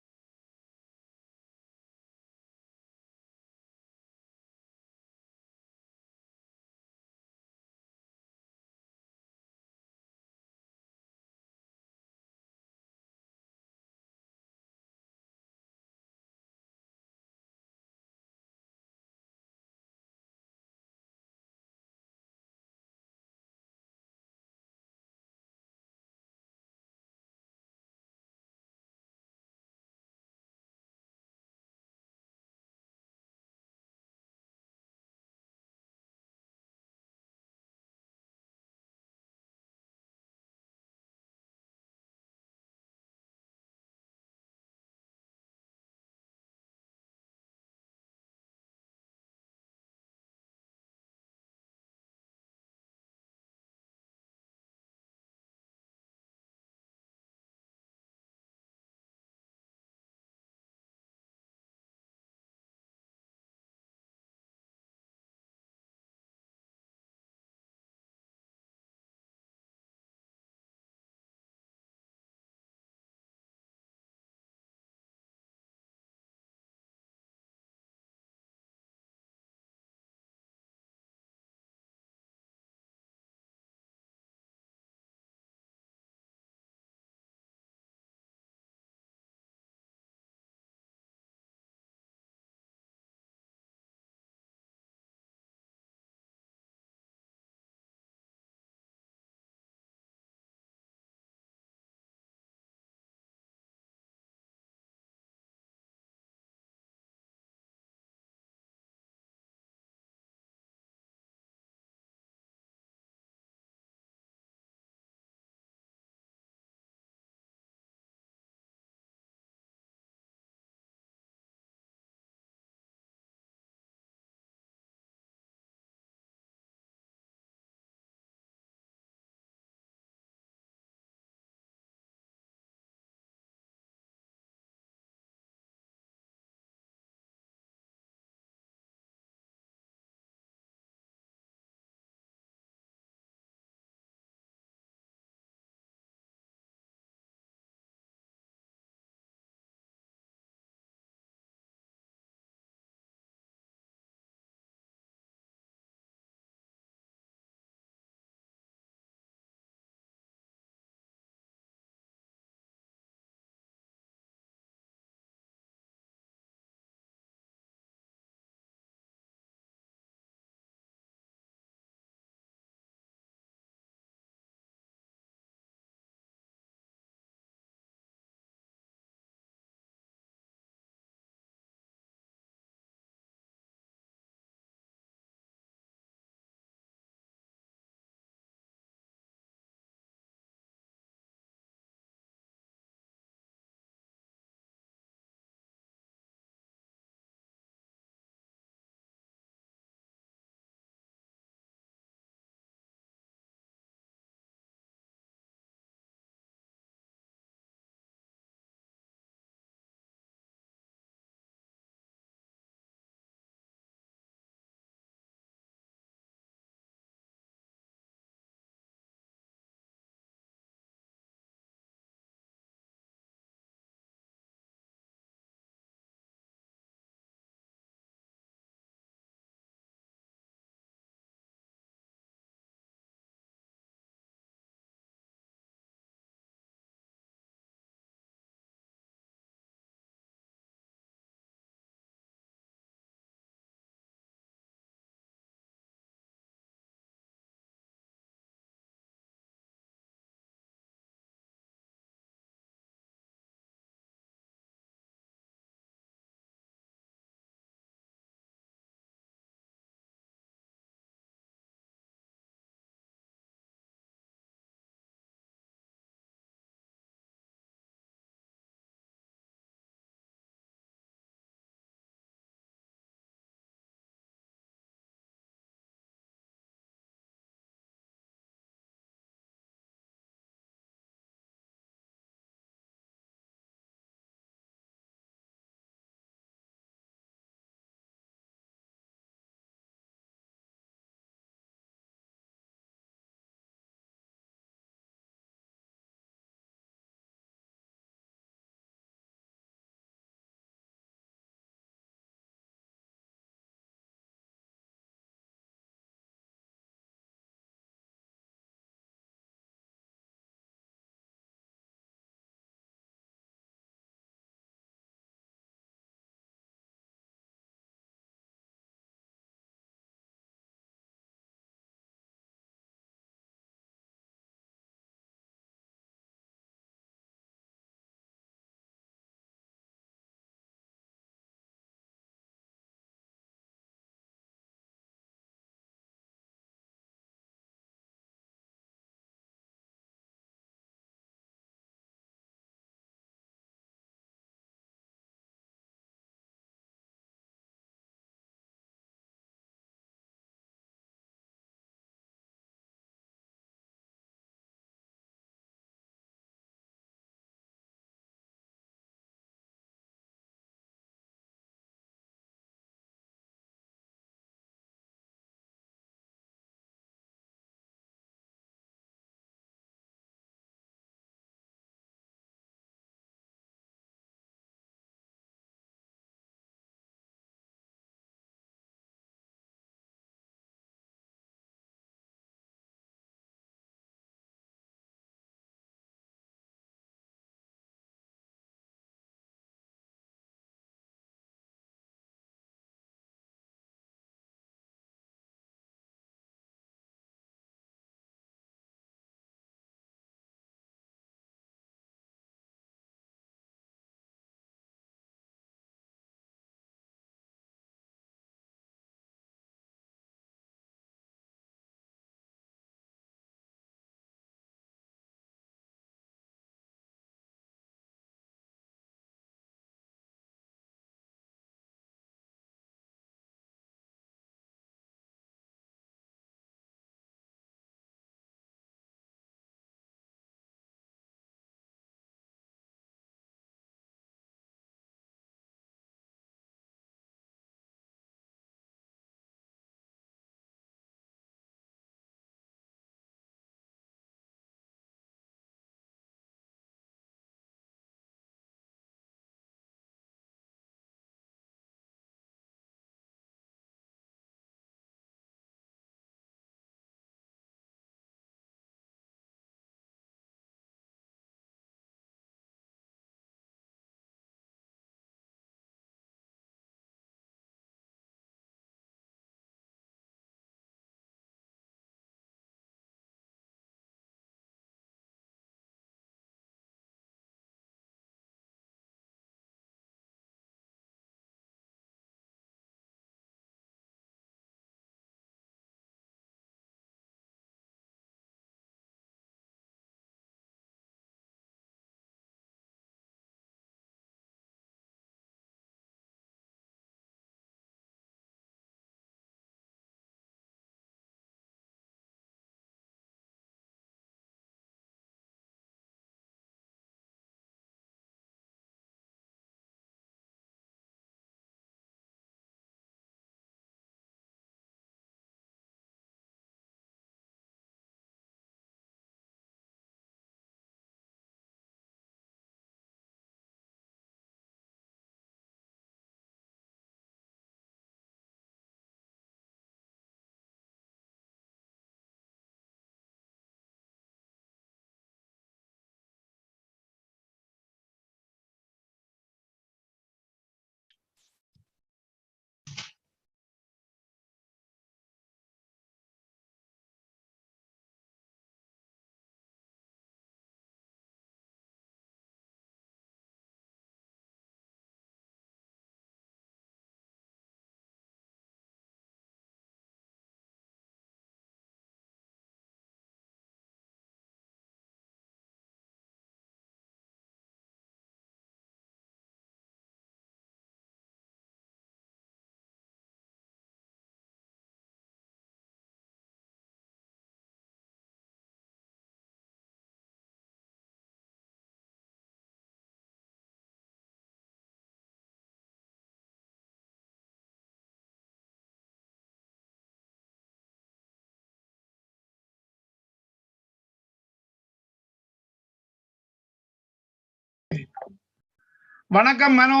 வணக்கம் மனோ.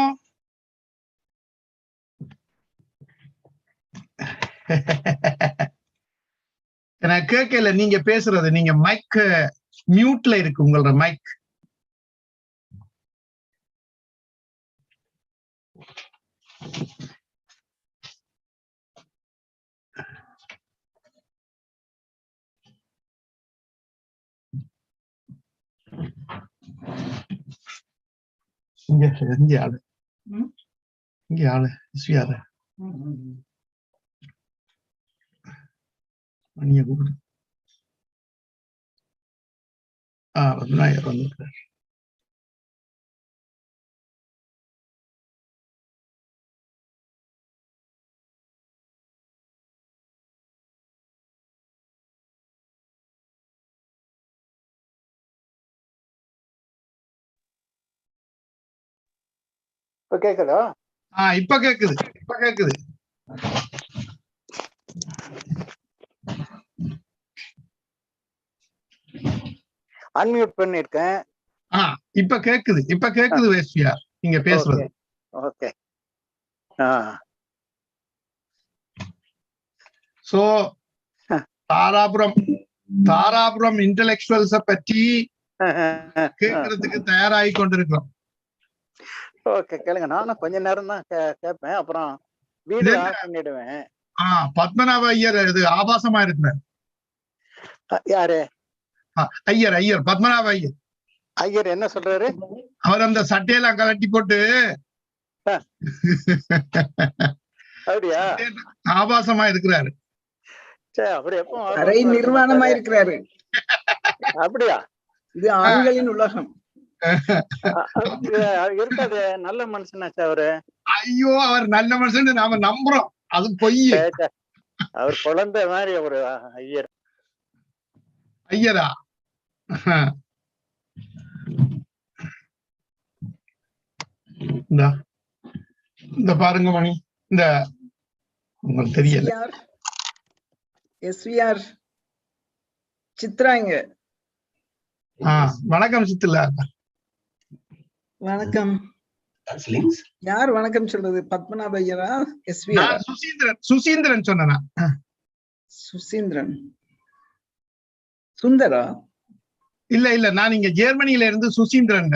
எனக்கு கேட்கல நீங்க பேசுறது. நீங்க மைக் மியூட்ல இருக்கு உங்களோட மைக். இங்க ஆளு இங்க ஆளு ஸ்வியாரு மணிய கூப்பிடு. விநாயகர் வந்துருக்காரு. இப்ப கேக்குதா? இப்ப கேக்குது, இப்ப கேக்குது. அன்மியூட் பண்ணிருக்கேன். இப்ப கேக்குது, இப்ப கேக்குது வேஸ்வியா நீங்க பேசுறது. ஓகே. சோ தாராபுரம் இன்டெலெக்சுவல்ஸ பற்றி கேட்கறதுக்கு தயாராகி கொண்டிருக்கிறோம். ஓகே, கேளுங்க. நானும் கொஞ்ச நேரம் தான் கேட்பேன், அப்புறம் வீடியோ ஆஃப் பண்ணிடுவேன். பத்மநாப ஐயர் இது ஆபாசமா இருக்கிறார். யாரு? ஐயர் பத்மநாப ஐயர் என்ன சொல்றாரு? அவர் அந்த சட்டையெல்லாம் கலட்டி போட்டு அப்படியா ஆபாசமா இருக்கிறாரு. அப்படி எப்போ அரை நிர்வாணமா இருக்கிறாரு. அப்படியா? இது ஆண்களின் உலகம். இருக்காது. நல்ல மனுஷனாச்சு அவரு. ஐயோ, அவர் நல்ல மனுஷன் நாம நம்புறோம், அது பொய். அவர் குழந்தை மாதிரி ஒரு ஐயரா? இந்த பாருங்க மணி, இந்த உங்களுக்கு தெரியல. எஸ்விஆர் சித்ரா இங்க. வணக்கம் சித்ரா. வணக்கம். யார் வணக்கம் சொல்றது? பத்மநாப ஐயரா? எஸ்விஆர்? சுசீந்திரன் சொன்னா. சுசீந்திரன் சுந்தரா? இல்ல நான் இங்க ஜெர்மனியில இருந்து சுசீந்திரன்.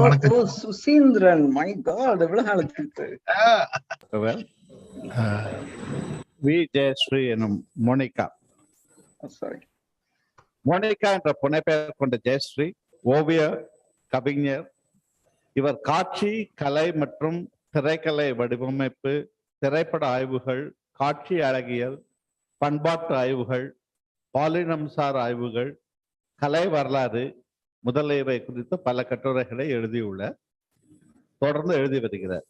வணக்கம் சுசீந்திரன். மை காட், எவ்வளவு காலத்துக்கு. வி ஜெயஸ்ரீ எனும் மோனிகா. மோனிகா என்ற புனைப்பெயர் கொண்ட ஜெயஸ்ரீ ஓவியர், கவிஞர். இவர் காட்சி கலை மற்றும் திரைக்கலை வடிவமைப்பு, திரைப்பட ஆய்வுகள், காட்சி அழகியல், பண்பாட்டு ஆய்வுகள், பாலினம்சார் ஆய்வுகள், கலை வரலாறு முதலியவை குறித்து பல கட்டுரைகளை எழுதியுள்ளார். தொடர்ந்து எழுதி வருகிறார்.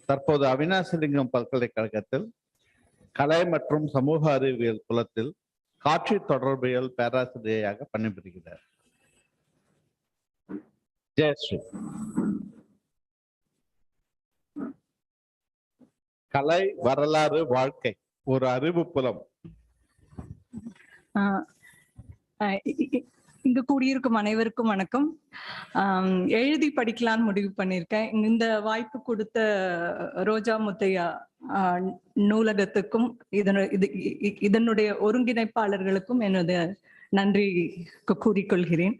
தற்போது அவினாசிலிங்கம் பல்கலைக்கழகத்தில் கலை மற்றும் சமூக அறிவியல் புலத்தில் காட்சி தொடர்பியல் பேராசிரியராக பணிபுரிகிறார். ஜெயஸ்ரீ. கலை, வரலாறு, வாழ்க்கை ஒரு அறிவு புலம். இங்கு கூடியிருக்கும் அனைவருக்கும் வணக்கம். எழுதி படிக்கலான்னு முடிவு பண்ணியிருக்கேன். இந்த வாய்ப்பு கொடுத்த ரோஜா முத்தையா நூலகத்துக்கும் இதனுடைய ஒருங்கிணைப்பாளர்களுக்கும் எனது நன்றி கூறிக்கொள்கிறேன்.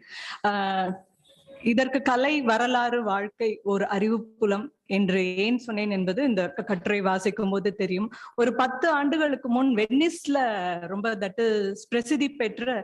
இதற்கு கலை, வரலாறு, வாழ்க்கை ஒரு அறிவு புலம் என்று ஏன் சொன்னேன் என்பது இந்த கட்டுரை வாசிக்கும் போது தெரியும். ஒரு 10 ஆண்டுகளுக்கு முன் வெனிஸ்ல ரொம்ப பிரசித்தி பெற்ற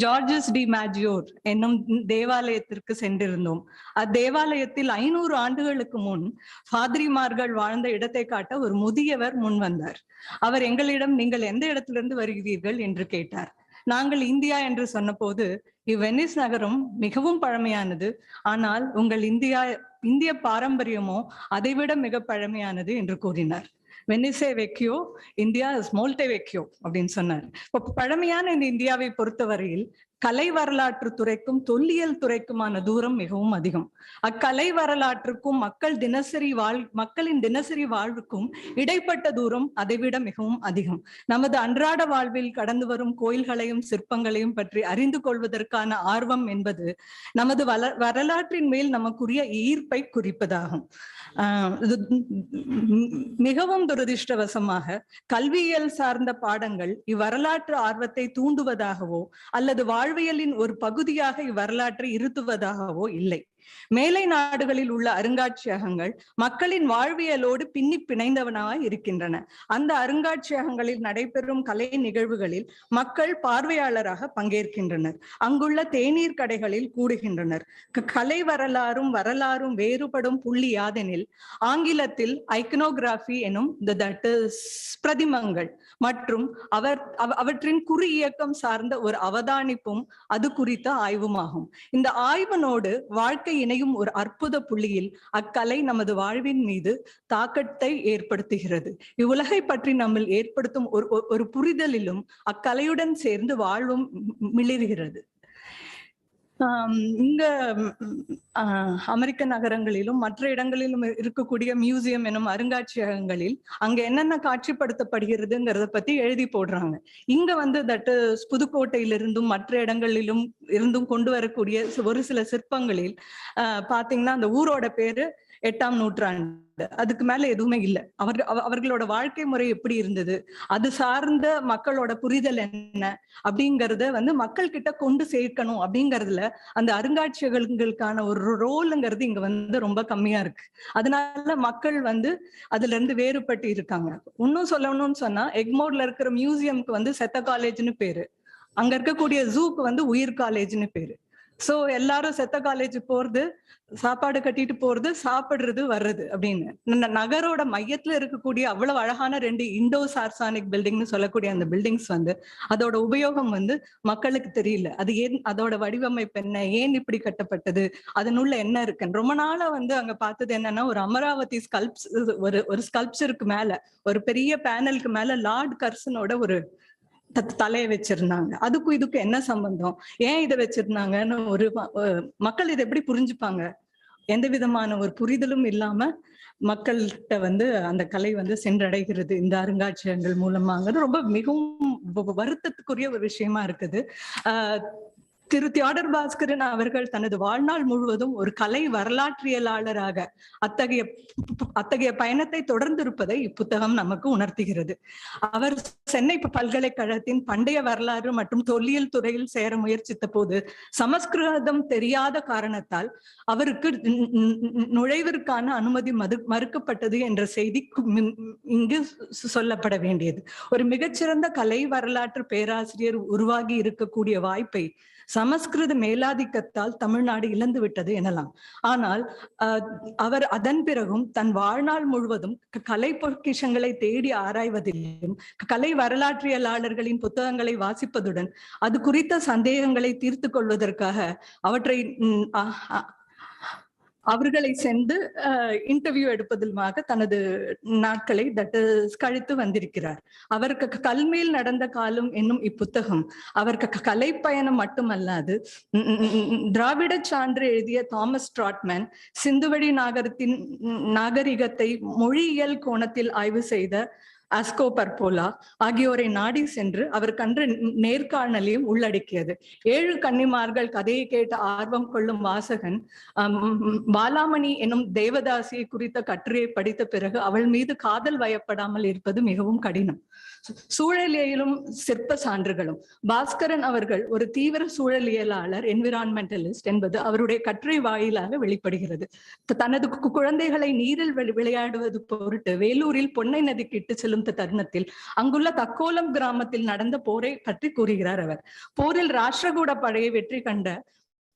ஜார்ஜஸ் டி மேஜியோர் என்னும் தேவாலயத்திற்கு சென்றிருந்தோம். அத்தேவாலயத்தில் 500 ஆண்டுகளுக்கு முன் பாதிரிமார்கள் வாழ்ந்த இடத்தை காட்ட ஒரு முதியவர் முன் வந்தார். அவர் எங்களிடம், நீங்கள் எந்த இடத்திலிருந்து வருகிறீர்கள் என்று கேட்டார். நாங்கள் இந்தியா என்று சொன்ன போது, இவ்வெனிஸ் நகரம் மிகவும் பழமையானது, ஆனால் உங்கள் இந்திய பாரம்பரியமோ அதைவிட மிக பழமையானது என்று கூறினார். வெனிசே வெக்கியோ, இந்தியா இஸ் மோல்டே வெக்கியோ அப்படின்னு சொன்னார். இப்போ பழமையான இந்த இந்தியாவை பொறுத்தவரையில் கலை வரலாற்று துறைக்கும் தொல்லியல் துறைக்குமான தூரம் மிகவும் அதிகம். அக்கலை வரலாற்றுக்கும் மக்களின் தினசரி வாழ்வுக்கும் இடைப்பட்ட தூரம் அதைவிட மிகவும் அதிகம். நமது அன்றாட வாழ்வில் கடந்து வரும் கோயில்களையும் சிற்பங்களையும் பற்றி அறிந்து கொள்வதற்கான ஆர்வம் என்பது நமது வரலாற்றின் மேல் நமக்குரிய ஈர்ப்பை குறிப்பதாகும். மிகவும் துரதிர்ஷ்டவசமாக கல்வியியல் சார்ந்த பாடங்கள் இவ்வரலாற்று ஆர்வத்தை தூண்டுவதாகவோ அல்லது வாழ்வியலின் ஒரு பகுதியாக இவ்வரலாற்றை இருத்துவதாகவோ இல்லை. மேலை நாடுகளில் உள்ள அருங்காட்சியகங்கள் மக்களின் வாழ்வியலோடு பின்னி பிணைந்தவனாய் இருக்கின்றன. அந்த அருங்காட்சியகங்களில் நடைபெறும் கலை நிகழ்வுகளில் மக்கள் பார்வையாளராக பங்கேற்கின்றனர். அங்குள்ள தேநீர் கடைகளில் கூடுகின்றனர். கலை வரலாறும் வேறுபடும் புள்ளி யாதெனில் ஆங்கிலத்தில் ஐக்கனோகிராஃபி எனும் பிரதிமங்கள் மற்றும் அவற்றின் குறி இயக்கம் சார்ந்த ஒரு அவதானிப்பும் அது குறித்த ஆய்வுமாகும். இந்த ஆய்வினோடு வாழ்க்கை இணையும் ஒரு அற்புத புள்ளியில் அக்கலை நமது வாழ்வின் மீது தாக்கத்தை ஏற்படுத்துகிறது. இவ்வுலகை பற்றி நம்ம ஏற்படுத்தும் ஒரு புரிதலிலும் அக்கலையுடன் சேர்ந்து வாழ்வும் மிளிர்கிறது. இங்க அமெரிக்க நகரங்களிலும் மற்ற இடங்களிலும் இருக்கக்கூடிய மியூசியம் எனும் அருங்காட்சியகங்களில் அங்க என்னென்ன காட்சிப்படுத்தப்படுகிறதுங்கிறத பத்தி எழுதி போடுறாங்க. இங்க புதுக்கோட்டையிலிருந்தும் மற்ற இடங்களிலும் இருந்தும் கொண்டு வரக்கூடிய ஒரு சில சிற்பங்களில் பாத்தீங்கன்னா அந்த ஊரோட பேரு 8ஆம் நூற்றாண்டு, அதுக்கு மேல எதுவுமே இல்லை. அவர்களோட வாழ்க்கை முறை எப்படி இருந்தது, அது சார்ந்த மக்களோட புரிதல் என்ன அப்படிங்கறத மக்கள் கிட்ட கொண்டு சேர்க்கணும் அப்படிங்கறதுல அந்த அருங்காட்சியகங்களுக்கான ஒரு ரோலுங்கிறது இங்க ரொம்ப கம்மியா இருக்கு. அதனால மக்கள் அதுல இருந்து வேறுபட்டு இருக்காங்க. இன்னும் சொல்லணும்னு சொன்னா எக்மோர்ல இருக்கிற மியூசியம்க்கு செத்த காலேஜ்னு பேரு, அங்க இருக்கக்கூடிய ஜூக்கு உயிர் காலேஜ்னு பேரு. சோ எல்லாரும் செத்த காலேஜ் போறது, சாப்பாடு கட்டிட்டு போறது, சாப்பிடுறது, வர்றது அப்படின்னு. நகரோட மையத்துல இருக்கக்கூடிய அவ்வளவு அழகான 2 இண்டோ சார்சானிக் பில்டிங்னு சொல்லக்கூடிய அந்த பில்டிங்ஸ் அதோட உபயோகம் மக்களுக்கு தெரியல. அது ஏன், அதோட வடிவமைப்பு என்ன, ஏன் இப்படி கட்டப்பட்டது, அதனுள்ள என்ன இருக்குன்னு ரொம்ப நாளா அங்க பார்த்தது என்னன்னா, ஒரு அமராவதி ஒரு ஸ்கல்ப்சருக்கு மேல, ஒரு பெரிய பேனலுக்கு மேல லார்ட் கர்சனோட ஒரு தலையை வச்சிருந்தாங்க. அதுக்கும் இதுக்கும் என்ன சம்பந்தம், ஏன் இதை வச்சிருந்தாங்கன்னு ஒரு மக்கள் இதை எப்படி புரிஞ்சுப்பாங்க? எந்த விதமான ஒரு புரிதலும் இல்லாம மக்கள்கிட்ட அந்த கலை சென்றடைகிறது இந்த அருங்காட்சியகங்கள் மூலமாக. ரொம்ப மிகவும் வருத்தத்துக்குரிய ஒரு விஷயமா இருக்குது. திரு தியோடர் பாஸ்கரன் அவர்கள் தனது வாழ்நாள் முழுவதும் ஒரு கலை வரலாற்றியலாளராக அத்தகைய பயணத்தை தொடர்ந்திருப்பதை இப்புத்தகம் நமக்கு உணர்த்துகிறது. அவர் சென்னை பல்கலைக்கழகத்தின் பண்டைய வரலாறு மற்றும் தொல்லியல் துறையில் சேர முயற்சித்த போது சமஸ்கிருதம் தெரியாத காரணத்தால் அவருக்கு நுழைவிற்கான அனுமதி மறுக்கப்பட்டது என்ற செய்தி இங்கு சொல்லப்பட வேண்டியது. ஒரு மிகச்சிறந்த கலை வரலாற்று பேராசிரியர் உருவாகி இருக்கக்கூடிய வாய்ப்பை சமஸ்கிருத மேலாதிக்கத்தால் தமிழ்நாடு இழந்து விட்டது எனலாம். ஆனால் அவர் அதன் பிறகும் தன் வாழ்நாள் முழுவதும் கலை பொக்கிஷங்களை தேடி ஆராய்வதிலும் கலை வரலாற்றியலாளர்களின் புத்தகங்களை வாசிப்பதுடன் அது குறித்த சந்தேகங்களை தீர்த்து கொள்வதற்காக அவர்களை சென்று இன்டர்வியூ எடுப்பதிலுமாக தனது நாட்களை கழித்து வந்திருக்கிறார். அவருக்கு கல்மேல் நடந்த காலம் என்னும் இப்புத்தகம் அவருக்கு கலை பயணம் மட்டுமல்லாது திராவிட சான்று எழுதிய தாமஸ் ட்ராட்மேன் சிந்துவெளி நாகரிகத்தை மொழியியல் கோணத்தில் ஆய்வு செய்த ஆஸ்கோ பர்போலா ஆகியோரை நாடி சென்று அவர் கண்ட நேர்காணலையும் உள்ளடக்கியது. 7 கன்னிமார்கள் கதையை கேட்ட ஆர்வம் கொள்ளும் வாசகன் பாலாமணி எனும் தேவதாசியை குறித்த கட்டுரையை படித்த பிறகு அவள் மீது காதல் வயப்படாமல் இருப்பது மிகவும் கடினம். சூழலியலும் சிற்ப சான்றுகளும். பாஸ்கரன் அவர்கள் ஒரு தீவிர சூழலியலாளர், என்விரான்மெண்டலிஸ்ட் என்பது அவருடைய கட்டுரை வாயிலாக வெளிப்படுகிறது. தனது குழந்தைகளை நீரில் விளையாடுவது பொருட்டு வேலூரில் பொன்னை நதிக்கு இட்டு செல்லும் தருணத்தில் அங்குள்ள தக்கோலம் கிராமத்தில் நடந்த போரை பற்றி கூறுகிறார். அவர் போரில் ராஷ்டிரகூட படையை வெற்றி கண்ட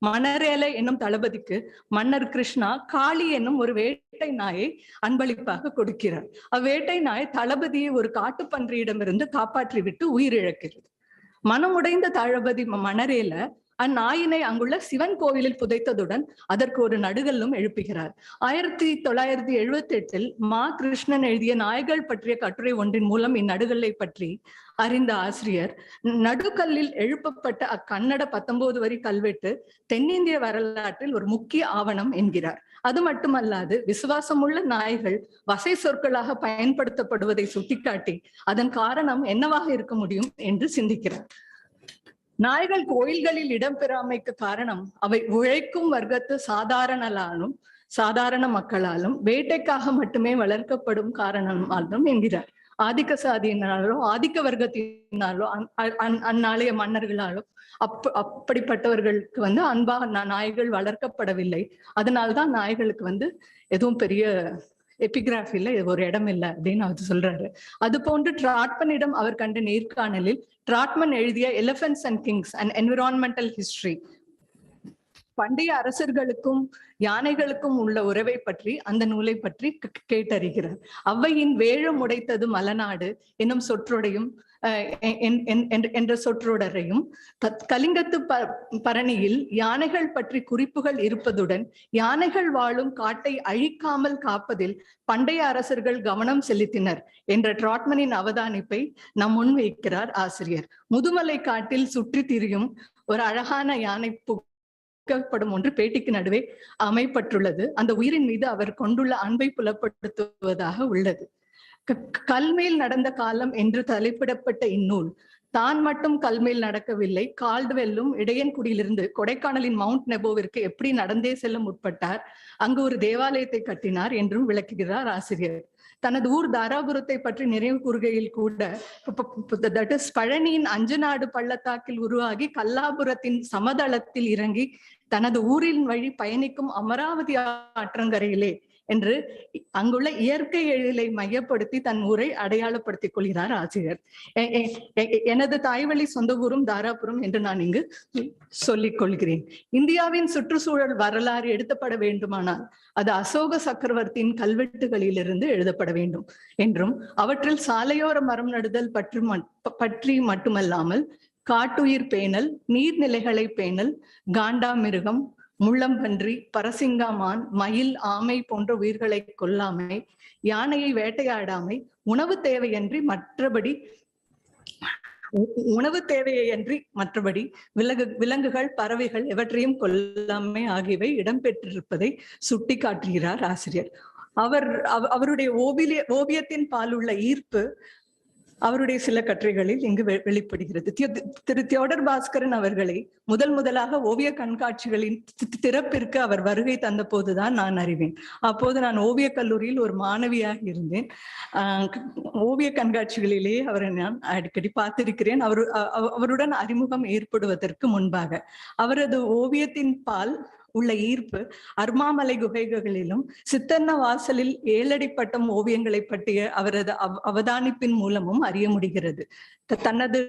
மணரேலை என்னும் தளபதிக்கு மன்னர் கிருஷ்ணா காளி என்னும் ஒரு வேட்டை நாயை அன்பளிப்பாக கொடுக்கிறார். அவ்வேட்டை நாய் தளபதியை ஒரு காட்டுப்பன்றியிடமிருந்து காப்பாற்றி விட்டு உயிரிழக்கிறது. மனமுடைந்த தளபதி மணரேல அந்நாயினை அங்குள்ள சிவன் கோவிலில் புதைத்ததுடன் அதற்கு ஒரு நடுகல்லும் எழுப்புகிறார். 1978 மா கிருஷ்ணன் எழுதிய நாய்கள் பற்றிய கட்டுரை ஒன்றின் மூலம் இந்நடுகல்லை பற்றி அறிந்த ஆசிரியர், நடுக்கல்லில் எழுப்பப்பட்ட அக்கன்னட 19 வரி கல்வெட்டு தென்னிந்திய வரலாற்றில் ஒரு முக்கிய ஆவணம் என்கிறார். அது மட்டுமல்லாது விசுவாசமுள்ள நாய்கள் வசை சொற்களாக பயன்படுத்தப்படுவதை சுட்டிக்காட்டி அதன் காரணம் என்னவாக இருக்க முடியும் என்று சிந்திக்கிறார். நாய்கள் கோயில்களில் இடம்பெறாமைக்கு காரணம் அவை உழைக்கும் வர்க்கத்து சாதாரண மக்களாலும் வேட்டைக்காக மட்டுமே வளர்க்கப்படும் காரணமாலும் என்கிறார். ஆதிக்க சாதியினாலோ ஆதிக்க வர்க்கத்தினாலோ அந்நாளைய மன்னர்களாலோ அப்படிப்பட்டவர்களுக்கு அன்பாக நாய்கள் வளர்க்கப்படவில்லை. அதனால்தான் நாய்களுக்கு எதுவும் பெரிய எபிகிராஃபில ஒரு இடம் இல்லை அப்படின்னு அவர் சொல்றாரு. அது போன்று டிராட்மனிடம் அவர் கண்ட நேர்காணலில் டிராட்மன் எழுதிய elephants and Kings and environmental history, பண்டைய அரசர்களுக்கும் யானைகளுக்கும் உள்ள உறவை பற்றி அந்த நூலை பற்றி கேட்டறிகிறார். அவ்வையின் வேழம் உடைத்தது மலநாடு என்னும் சொற்றொடையும் என்ற சொற்றொடரையும், கலிங்கத்து பரணியில் யானைகள் பற்றி குறிப்புகள் இருப்பதுடன் யானைகள் வாழும் காட்டை அழிக்காமல் காப்பதில் பண்டைய அரசர்கள் கவனம் செலுத்தினர் என்ற டிராட்மனின் அவதானிப்பை நம் முன் வைக்கிறார் ஆசிரியர். முதுமலை காட்டில் சுற்றி திரியும் ஒரு அழகான யானை படும் ஒன்று பேட்டிக்கு நடுவே அமைப்பட்டுள்ளது. அந்த உயிரின் மீது அவர் கொண்டுள்ள அன்பை புலப்படுத்துவதாக உள்ளது. கல்மேல் நடந்த காலம் என்று தலைப்பிடப்பட்ட இந்நூல் தான் மட்டும் கல்மேல் நடக்கவில்லை, கால்டுவெல்லும் இடையன்குடியிலிருந்து கொடைக்கானலின் மவுண்ட் நெபோவிற்கு எப்படி நடந்தே செல்ல முற்பட்டார், அங்கு ஒரு தேவாலயத்தை கட்டினார் என்றும் விளக்குகிறார் ஆசிரியர். தனது ஊர் தாராபுரத்தை பற்றி நினைவு கூறுகையில் கூட தட் இஸ் பழனியின் அஞ்சநாடு பள்ளத்தாக்கில் உருவாகி கல்லாபுரத்தின் சமதளத்தில் இறங்கி தனது ஊரின் வழி பயணிக்கும் அமராவதி ஆற்றங்கரையிலே என்று அங்குள்ள இயற்கை எழிலை மையப்படுத்தி தன் ஊரை அடையாளப்படுத்திக் கொள்கிறார் ஆசிரியர். எனது தாய்வழி சொந்த ஊரும் தாராபுரம் என்று நான் இங்கு சொல்லிக் கொள்கிறேன். இந்தியாவின் சுற்றுச்சூழல் வரலாறு எழுதப்பட வேண்டுமானால் அது அசோக சக்கரவர்த்தியின் கல்வெட்டுகளிலிருந்து எழுதப்பட வேண்டும் என்றும், அவற்றில் சாலையோர மரம் நடுதல் பற்றி மட்டுமல்லாமல் காட்டுயிர் பேணல், நீர்நிலைகளை பேணல், காண்டாமிருகம், முள்ளம்பன்றி, பரசிங்காமான், மயில், ஆமை போன்ற உயிர்களை கொல்லாமை, யானையை வேட்டையாடாமை, உணவு தேவையன்றி மற்றபடி விலங்குகள், பறவைகள் எவற்றையும் கொல்லாமை ஆகியவை இடம்பெற்றிருப்பதை சுட்டி காட்டுகிறார் ஆசிரியர். அவருடைய ஓவியத்தின் பாலுள்ள ஈர்ப்பு அவருடைய சில கட்டுரைகளில் இங்கு வெளிப்படுகிறது. திரு தியோடர் பாஸ்கரன் அவர்களை முதலாக ஓவிய கண்காட்சிகளின் திறப்பிற்கு அவர் வருகை தந்த போதுதான் நான் அறிவேன். அப்போது நான் ஓவிய கல்லூரியில் ஒரு மாணவியாக இருந்தேன். ஓவிய கண்காட்சிகளிலேயே அவரை நான் அடிக்கடி பார்த்திருக்கிறேன். அவருடன் அறிமுகம் ஏற்படுவதற்கு முன்பாக அவரது ஓவியத்தின் பால் உள்ள ஈர்ப்பு அர்மாமலை குகைகளிலும் சித்தன்ன வாசலில் 7 அடி பட்டம் ஓவியங்களை பற்றிய அவரது அவதானிப்பின் மூலமும் அறிய முடிகிறது. தனது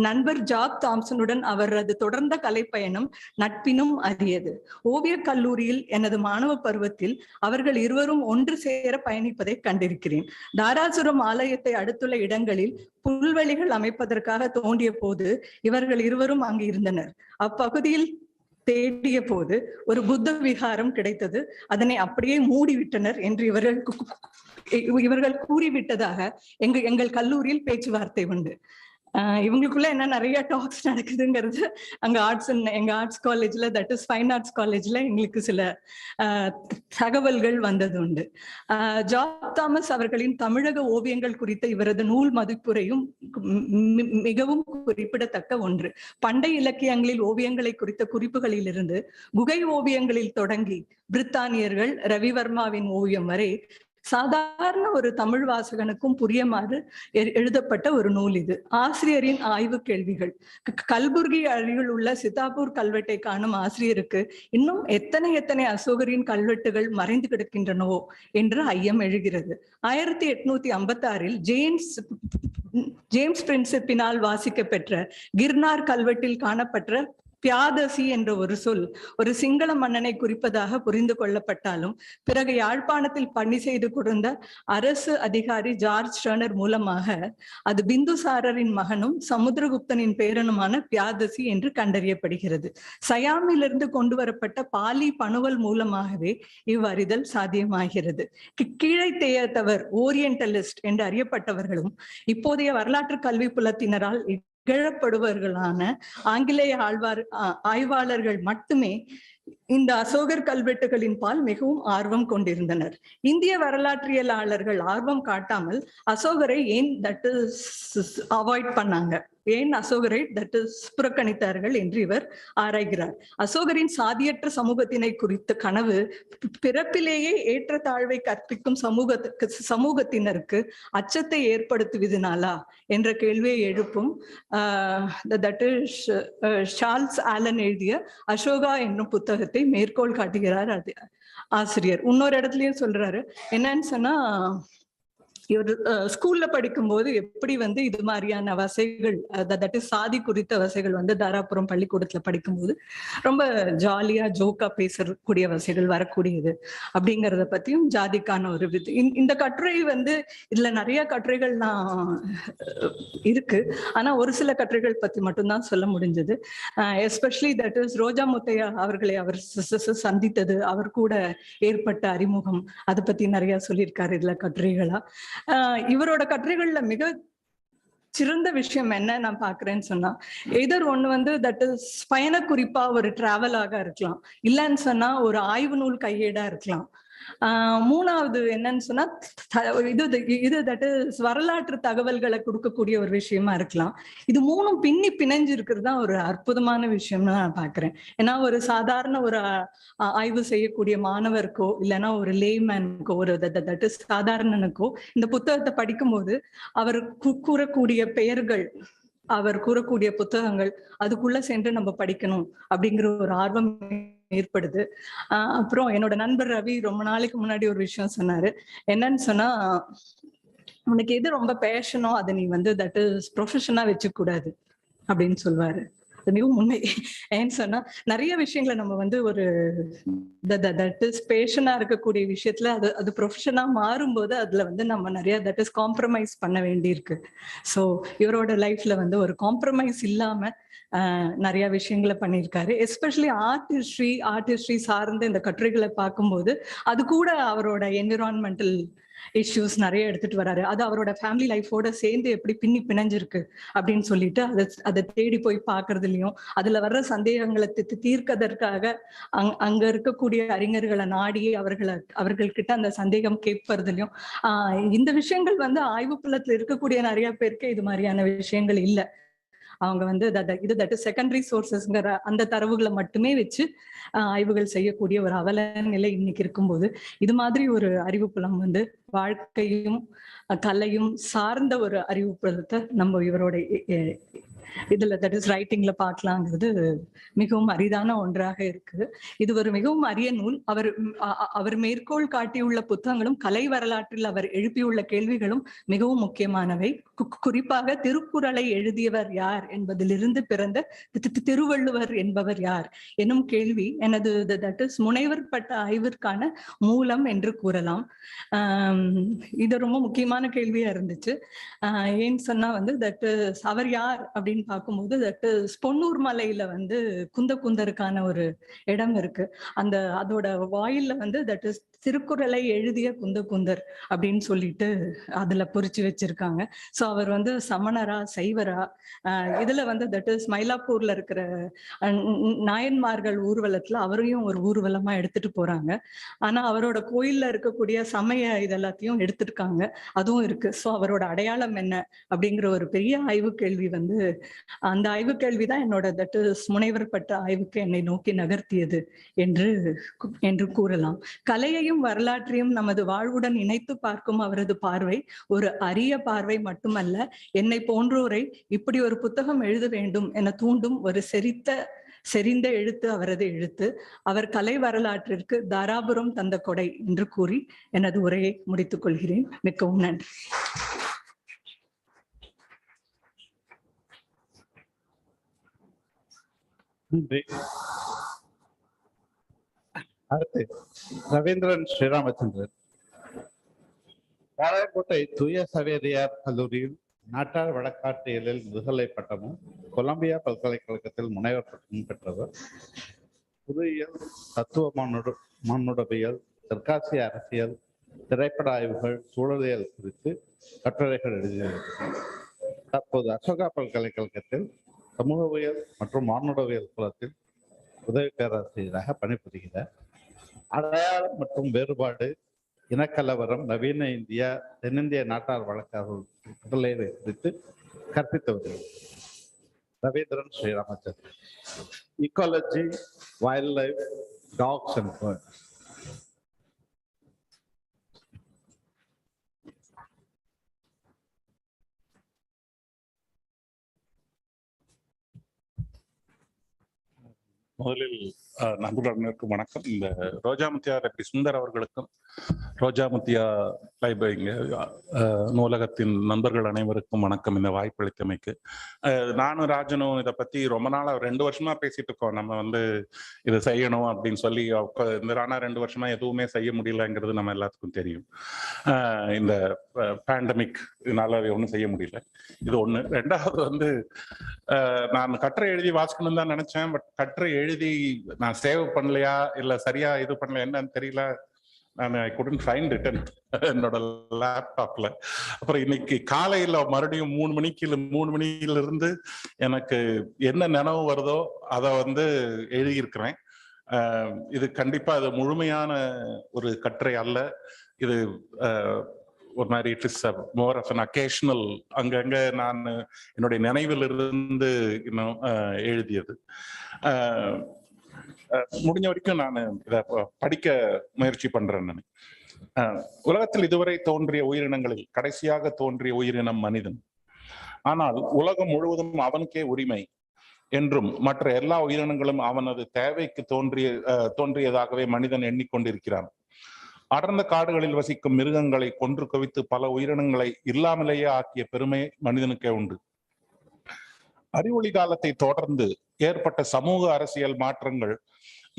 நண்பர் ஜாக் தாம்சனுடன் அவரது தொடர்ந்த கலைப்பயணம் நட்பினும் அறியது. ஓவிய கல்லூரியில் எனது மாணவ பருவத்தில் அவர்கள் இருவரும் ஒன்று சேர பயணிப்பதை கண்டிருக்கிறேன். தாராசுரம் ஆலயத்தை அடுத்துள்ள இடங்களில் புல்வெளிகள் அமைப்பதற்காக தோண்டிய போது இவர்கள் இருவரும் அங்கு இருந்தனர். அப்பகுதியில் தேடிய போது ஒரு புத்த விகாரம் கிடைத்தது. அதனை அப்படியே மூடிவிட்டனர் என்று இவர்கள் கூறிவிட்டதாக எங்கள் கல்லூரியில் பேச்சுவார்த்தை உண்டு. இவங்களுக்குள்ள என்ன நிறைய டாக்ஸ் நடக்குதுங்கிறது அங்க எங்க ஆர்ட்ஸ் காலேஜ்ல, தட் இஸ் ஃபைன் ஆர்ட்ஸ் காலேஜ்ல எங்களுக்கு சில தகவல்கள் வந்தது உண்டு. ஜாக் தாமஸ் அவர்களின் தமிழக ஓவியங்கள் குறித்த இவரது நூல் மதிப்புரையும் மிகவும் குறிப்பிடத்தக்க ஒன்று. பண்டைய இலக்கியங்களில் ஓவியங்களை குறித்த குறிப்புகளிலிருந்து குகை ஓவியங்களில் தொடங்கி பிரித்தானியர்கள் ரவிவர்மாவின் ஓவியம் வரை சாதாரண ஒரு தமிழ் வாசகனுக்கும் புரியுமாறு எழுதப்பட்ட ஒரு நூல் இது. ஆசிரியரின் ஆய்வு கேள்விகள். கல்புர்கி அருகில் உள்ள சித்தாபூர் கல்வெட்டை காணும் ஆசிரியருக்கு இன்னும் எத்தனை அசோகரின் கல்வெட்டுகள் மறைந்து கிடக்கின்றனவோ என்று ஐயம் எழுகிறது. 1856 ஜேம்ஸ் பிரின்சிப்பினால் வாசிக்க பெற்ற கிர்னார் கல்வெட்டில் காணப்பட்ட பியாதசி என்ற ஒரு சொல் ஒரு சிங்கள மன்னனை குறிப்பதாக புரிந்து கொள்ளப்பட்டாலும் பிறகு யாழ்ப்பாணத்தில் பணி செய்து கொடுத்த அரசு அதிகாரி ஜார்ஜ் டர்னர் மூலமாக அது பிந்துசாரரின் மகனும் சமுத்திரகுப்தனின் பேரனுமான பியாதசி என்று கண்டறியப்படுகிறது. சயாமிலிருந்து கொண்டு வரப்பட்ட பாலி பணுவல் மூலமாகவே இவ்வறிதல் சாத்தியமாகிறது. கீழைத்தேயத்தவர் ஓரியன்டலிஸ்ட் என்று அறியப்பட்டவர்களும் இப்போதைய வரலாற்று கல்வி புலத்தினரால் இகழப்படுபவர்களான ஆங்கிலேய ஆய்வாளர்கள் மட்டுமே இந்த அசோகர் கல்வெட்டுகளின் பால் மிகவும் ஆர்வம் கொண்டிருந்தனர். இந்திய வரலாற்றியலாளர்கள் ஆர்வம் காட்டாமல் அசோகரை ஏன் அவாய்ட் பண்ணாங்க, ஏன் அசோகரை புறக்கணித்தார்கள் என்று இவர் ஆராய்கிறார். அசோகரின் சாதியற்ற சமூகத்தினை குறித்த கனவு பிறப்பிலேயே ஏற்றத்தாழ்வை கற்பிக்கும் சமூகத்தினருக்கு அச்சத்தை ஏற்படுத்துவதனாலா என்ற கேள்வியை எழுப்பும் சார்ல்ஸ் ஆலன் எழுதிய அசோகா என்னும் புத்தகத்தை மேற்கோள் காட்டுகிறார் ஆசிரியர். இன்னொரு இடத்துலயும் சொல்றாரு, என்னன்னு சொன்னா இவர் ஸ்கூல்ல படிக்கும்போது எப்படி இது மாதிரியான வசைகள், தட் இஸ் சாதி குறித்த வசைகள் தாராபுரம் பள்ளிக்கூடத்துல படிக்கும்போது ரொம்ப ஜாலியா ஜோக்கா பேசக்கூடிய வசைகள் வரக்கூடியது அப்படிங்கிறத பத்தியும் ஜாதிக்கான ஒரு இந்த கட்டுரை இதுல நிறைய கட்டுரைகள் இருக்கு. ஆனா ஒரு சில கட்டுரைகள் பத்தி மட்டும்தான் சொல்ல முடிஞ்சது. எஸ்பெஷலி தட் இஸ் ரோஜா முத்தையா அவர்களை அவர் சந்தித்தது, அவர் கூட ஏற்பட்ட அறிமுகம், அதை பத்தி நிறைய சொல்லியிருக்காரு இதுல கட்டுரைகளா. இவரோட கட்டுரைகள்ல மிக சிறந்த விஷயம் என்ன நான் பாக்குறேன்னு சொன்னா, எதர் ஒண்ணு தட் இஸ் பயண குறிப்பா ஒரு டிராவலாக இருக்கலாம், இல்லைன்னு சொன்னா ஒரு ஆய்வு நூல் கையேடா இருக்கலாம். மூணாவது என்னன்னு சொன்னா இது தட் இஸ் வரலாற்று தகவல்களை கொடுக்கக்கூடிய ஒரு விஷயமா இருக்கலாம். இது மூணும் பிணைஞ்சு இருக்கிறது தான் ஒரு அற்புதமான விஷயம்னு நான் பாக்குறேன். ஏன்னா ஒரு சாதாரண ஒரு ஆய்வு செய்யக்கூடிய மாணவருக்கோ இல்லைன்னா ஒரு லேமேனுக்கோ ஒரு தட் இஸ் சாதாரணனுக்கோ இந்த புத்தகத்தை படிக்கும்போது அவர் கூறக்கூடிய பெயர்கள், அவர் கூறக்கூடிய புத்தகங்கள் அதுக்குள்ள சென்று நம்ம படிக்கணும் அப்படிங்கிற ஒரு ஆர்வம் ஏற்படுது. அப்புறம் என்னோட நண்பர் ரவி ரொம்ப நாளைக்கு முன்னாடி ஒரு விஷயம் சொன்னாரு. என்னன்னு சொன்னா, உனக்கு எது ரொம்ப பேஷனோ அதை நீ தட் இஸ் ப்ரொஃபஷனா வச்சுக்க கூடாது அப்படின்னு சொல்லுவாரு. அது மிகவும் உண்மை. ஏன்னு சொன்னா நிறைய விஷயங்களை நம்ம ஒரு தட் இஸ் பேஷனா இருக்கக்கூடிய விஷயத்துல அது ப்ரொஃபஷனா மாறும்போது அதுல நம்ம நிறைய தட் இஸ் காம்ப்ரமைஸ் பண்ண வேண்டியிருக்கு. ஸோ இவரோட லைஃப்ல ஒரு காம்ப்ரமைஸ் இல்லாம நிறைய விஷயங்களை பண்ணியிருக்காரு. எஸ்பெஷலி ஆர்ட் ஹிஸ்டரி சார்ந்த இந்த கட்டுரைகளை பார்க்கும்போது அது கூட அவரோட என்விரான்மெண்டல் இஷ்யூஸ் நிறைய எடுத்துட்டு வராரு. அது அவரோட ஃபேமிலி லைஃபோட சேர்ந்து எப்படி பிணைஞ்சிருக்கு அப்படின்னு சொல்லிட்டு அதை தேடி போய் பார்க்கறதுலயும் அதுல வர்ற சந்தேகங்களை தீர்க்கதற்காக அங்க இருக்கக்கூடிய அறிஞர்களை நாடி அவர்கள்கிட்ட அந்த சந்தேகம் கேட்பறதுலயும் இந்த விஷயங்கள் ஆய்வு புலத்துல இருக்கக்கூடிய நிறைய பேருக்கு இது மாதிரியான விஷயங்கள் இல்லை. அவங்க இது தட் செகண்டரி சோர்சஸ்ங்கிற அந்த தரவுகளை மட்டுமே வச்சு ஆய்வுகள் செய்யக்கூடிய ஒரு அவல நிலை இன்னைக்கு இருக்கும்போது இது மாதிரி ஒரு அறிவுப்புலம் வாழ்க்கையும் கலையும் சார்ந்த ஒரு அறிவுப்புலத்தை நம்ம இவரோட இதுல தட் இஸ் ரைட்டிங்ல பார்க்கலாங்கிறது மிகவும் அரிதான ஒன்றாக இருக்கு. இது ஒரு மிகவும் அரிய நூல். அவர் மேற்கோள் காட்டியுள்ள புத்தகங்களும் கலை வரலாற்றில் அவர் எழுப்பியுள்ள கேள்விகளும் மிகவும் முக்கியமானவை. குறிப்பாக திருக்குறளை எழுதியவர் யார் என்பதிலிருந்து பிறந்த திருவள்ளுவர் என்பவர் யார் எனும் கேள்வி எனது தட் இஸ் முனைவர் பட்ட ஆய்விற்கான மூலம் என்று கூறலாம். இது ரொம்ப முக்கியமான கேள்வியா இருந்துச்சு. ஏன்னு சொன்னா தட் இஸ் அவர் யார் அப்படின்னு பார்க்கும்போது தட் இஸ் பொன்னூர் மலையில குந்தருக்கான ஒரு இடம் இருக்கு. அதோட வாயில்ல தட் இஸ் திருக்குறளை எழுதிய குந்தர் அப்படின்னு சொல்லிட்டு அதுல பொறிச்சு வச்சிருக்காங்க. சோ அவர் சமணரா சைவரா, இதுல தட் இஸ் மயிலாப்பூர்ல இருக்கிற நாயன்மார்கள் ஊர்வலத்துல அவரையும் ஒரு ஊர்வலமா எடுத்துட்டு போறாங்க. ஆனா அவரோட கோயில்ல இருக்கக்கூடிய சமய இதெல்லாத்தையும் எடுத்திருக்காங்க, அதுவும் இருக்கு. சோ அவரோட அடையாளம் என்ன அப்படிங்கிற ஒரு பெரிய ஆய்வு கேள்வி அந்த ஆய்வு கேள்விதான் என்னோட தட் இஸ் முனைவர் பட்ட ஆய்வுக்கு என்னை நோக்கி நகர்த்தியது என்று கூறலாம். கலையையும் வரலாற்றையும் நமது வாழ்வுடன் இணைத்து பார்க்கும் அவரது பார்வை ஒரு அரிய பார்வை மட்டுமல்ல, என்னை போன்றோரை இப்படி ஒரு புத்தகம் எழுத வேண்டும் என தூண்டும் ஒரு செறிந்த எழுத்து அவரது எழுத்து. அவர் கலை வரலாற்றிற்கு தாராபுரம் தந்த கொடை என்று கூறி எனது உரையை முடித்துக் கொள்கிறேன். மிகவும் நன்றி. நன்றி. அடுத்து ரவீந்திரன் ஸ்ரீராமச்சந்திரன். பாளையங்கோட்டை தூய சவேரியார் கல்லூரியில் நாட்டார் வழக்காற்றியலில் முதுகலை பட்டமும், கொலம்பியா பல்கலைக்கழகத்தில் முனைவர் பட்டமும் பெற்றவர். புவியியல், தத்துவ மானுடவியல், தெற்காசிய அரசியல், திரைப்பட ஆய்வுகள், சூழலியல் குறித்து கட்டுரைகள் எழுதியுள்ளார். தற்போது அசோகா பல்கலைக்கழகத்தில் சமூகவியல் மற்றும் மானுடவியல் புலத்தில் உதவி பேராசிரியராக பணிபுரிகிறார். அடையாளம் மற்றும் வேறுபாடு, இனக்கலவரம், நவீன இந்தியா, தென்னிந்திய நாட்டார் வழக்காறுகள் குறித்து கற்பித்து வருகிறார். Ravindran Sriramachandran. ecology, wildlife, dogs and birds. முதலில் நண்பர்களுக்கும் வணக்கம். இந்த ரோஜாமுத்தியா ரெப்பி சுந்தர் அவர்களுக்கும் ரோஜாமுத்தியா லைப்ரரி நூலகத்தின் நண்பர்கள் அனைவருக்கும் வணக்கம். இந்த வாய்ப்பளித்தமைக்கு நானும் ராஜனும் இதை பத்தி ரொம்ப நாளா 2 வருஷமா பேசிட்டு இருக்கோம். நம்ம இதை செய்யணும் அப்படின்னு சொல்லி இந்த 2 வருஷமா எதுவுமே செய்ய முடியலங்கிறது நம்ம எல்லாத்துக்கும் தெரியும். இந்த பேண்டமிக் இதனால ஒன்றும் செய்ய முடியல. இது ஒண்ணு. ரெண்டாவது நான் கட்டுரை எழுதி வாசிக்கணும்னு தான் நினைச்சேன். பட் கட்டுரை எழுதி நான் சேவ் பண்ணலையா இல்ல சரியா இது பண்ணல என்னன்னு தெரியல. நான் ஐ couldn't find it என்னோட லேப்டாப்ல. அப்புறம் இன்னைக்கு காலையில மறுபடியும் 3 மணியில இருந்து எனக்கு என்ன நினைவு வருதோ அதை எழுதியிருக்கிறேன். இது கண்டிப்பா அது முழுமையான ஒரு கட்டுரை அல்ல. இது ஒரு மாதிரி it is more of an occasional, அங்கங்க நான் என்னுடைய நினைவில் இருந்து இன்னும் எழுதியது. முடிஞ்ச வரைக்கும் நான் இதை படிக்க முயற்சி பண்றேன். நான் உலகத்தில் இதுவரை தோன்றிய உயிரினங்களில் கடைசியாக தோன்றிய உயிரினம் மனிதன். ஆனால் உலகம் முழுவதும் அவனுக்கே உரிமை என்றும் மற்ற எல்லா உயிரினங்களும் அவனது தேவைக்கு தோன்றியதாகவே மனிதன் எண்ணிக்கொண்டிருக்கிறான். அடர்ந்த காடுகளில் வசிக்கும் மிருகங்களை கொன்று குவித்து பல உயிரினங்களை இல்லாமலேயே ஆக்கிய பெருமை மனிதனுக்கே உண்டு. அறிவொளி காலத்தை தொடர்ந்து ஏற்பட்ட சமூக அரசியல் மாற்றங்கள்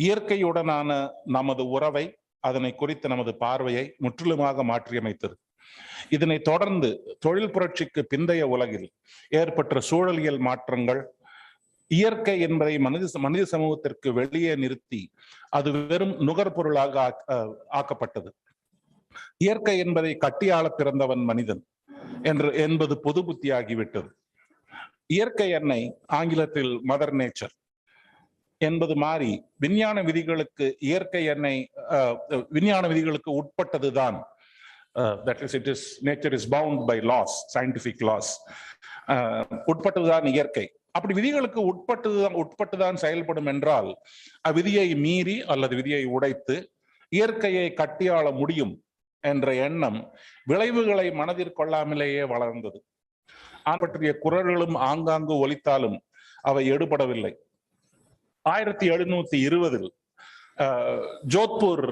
இயற்கையுடனான நமது உறவை, அதனை குறித்த நமது பார்வையை முற்றிலுமாக மாற்றியமைத்தது. இதனை தொடர்ந்து தொழில் புரட்சிக்கு பிந்தைய உலகில் ஏற்பட்ட சூழலியல் மாற்றங்கள் இயற்கை என்பதை மனித சமூகத்திற்கு வெளியே நிறுத்தி அது வெறும் நுகர்பொருளாக ஆக்கப்பட்டது. இயற்கை என்பதை கட்டியாள பிறந்தவன் மனிதன் என்பது பொது புத்தியாகிவிட்டது. இயற்கை என்னை ஆங்கிலத்தில் மதர் நேச்சர் என்பது மாறி விஞ்ஞான விதிகளுக்கு இயற்கை என்னை விஞ்ஞான விதிகளுக்கு உட்பட்டதுதான். Nature is bound by laws, scientific laws. உட்பட்டதுதான் இயற்கை. அப்படி விதிகளுக்கு உட்பட்டுதான் செயல்படும் என்றால் அவ்விதியை மீறி அல்லது விதியை உடைத்து இயற்கையை கட்டியாள முடியும் என்ற எண்ணம் விளைவுகளை மனதில் கொள்ளாமலேயே வளர்ந்தது. பற்றிய குரல்களும் ஆங்காங்கு ஒலித்தாலும் அவை எடுபடவில்லை. 1720 ஜோத்பூர்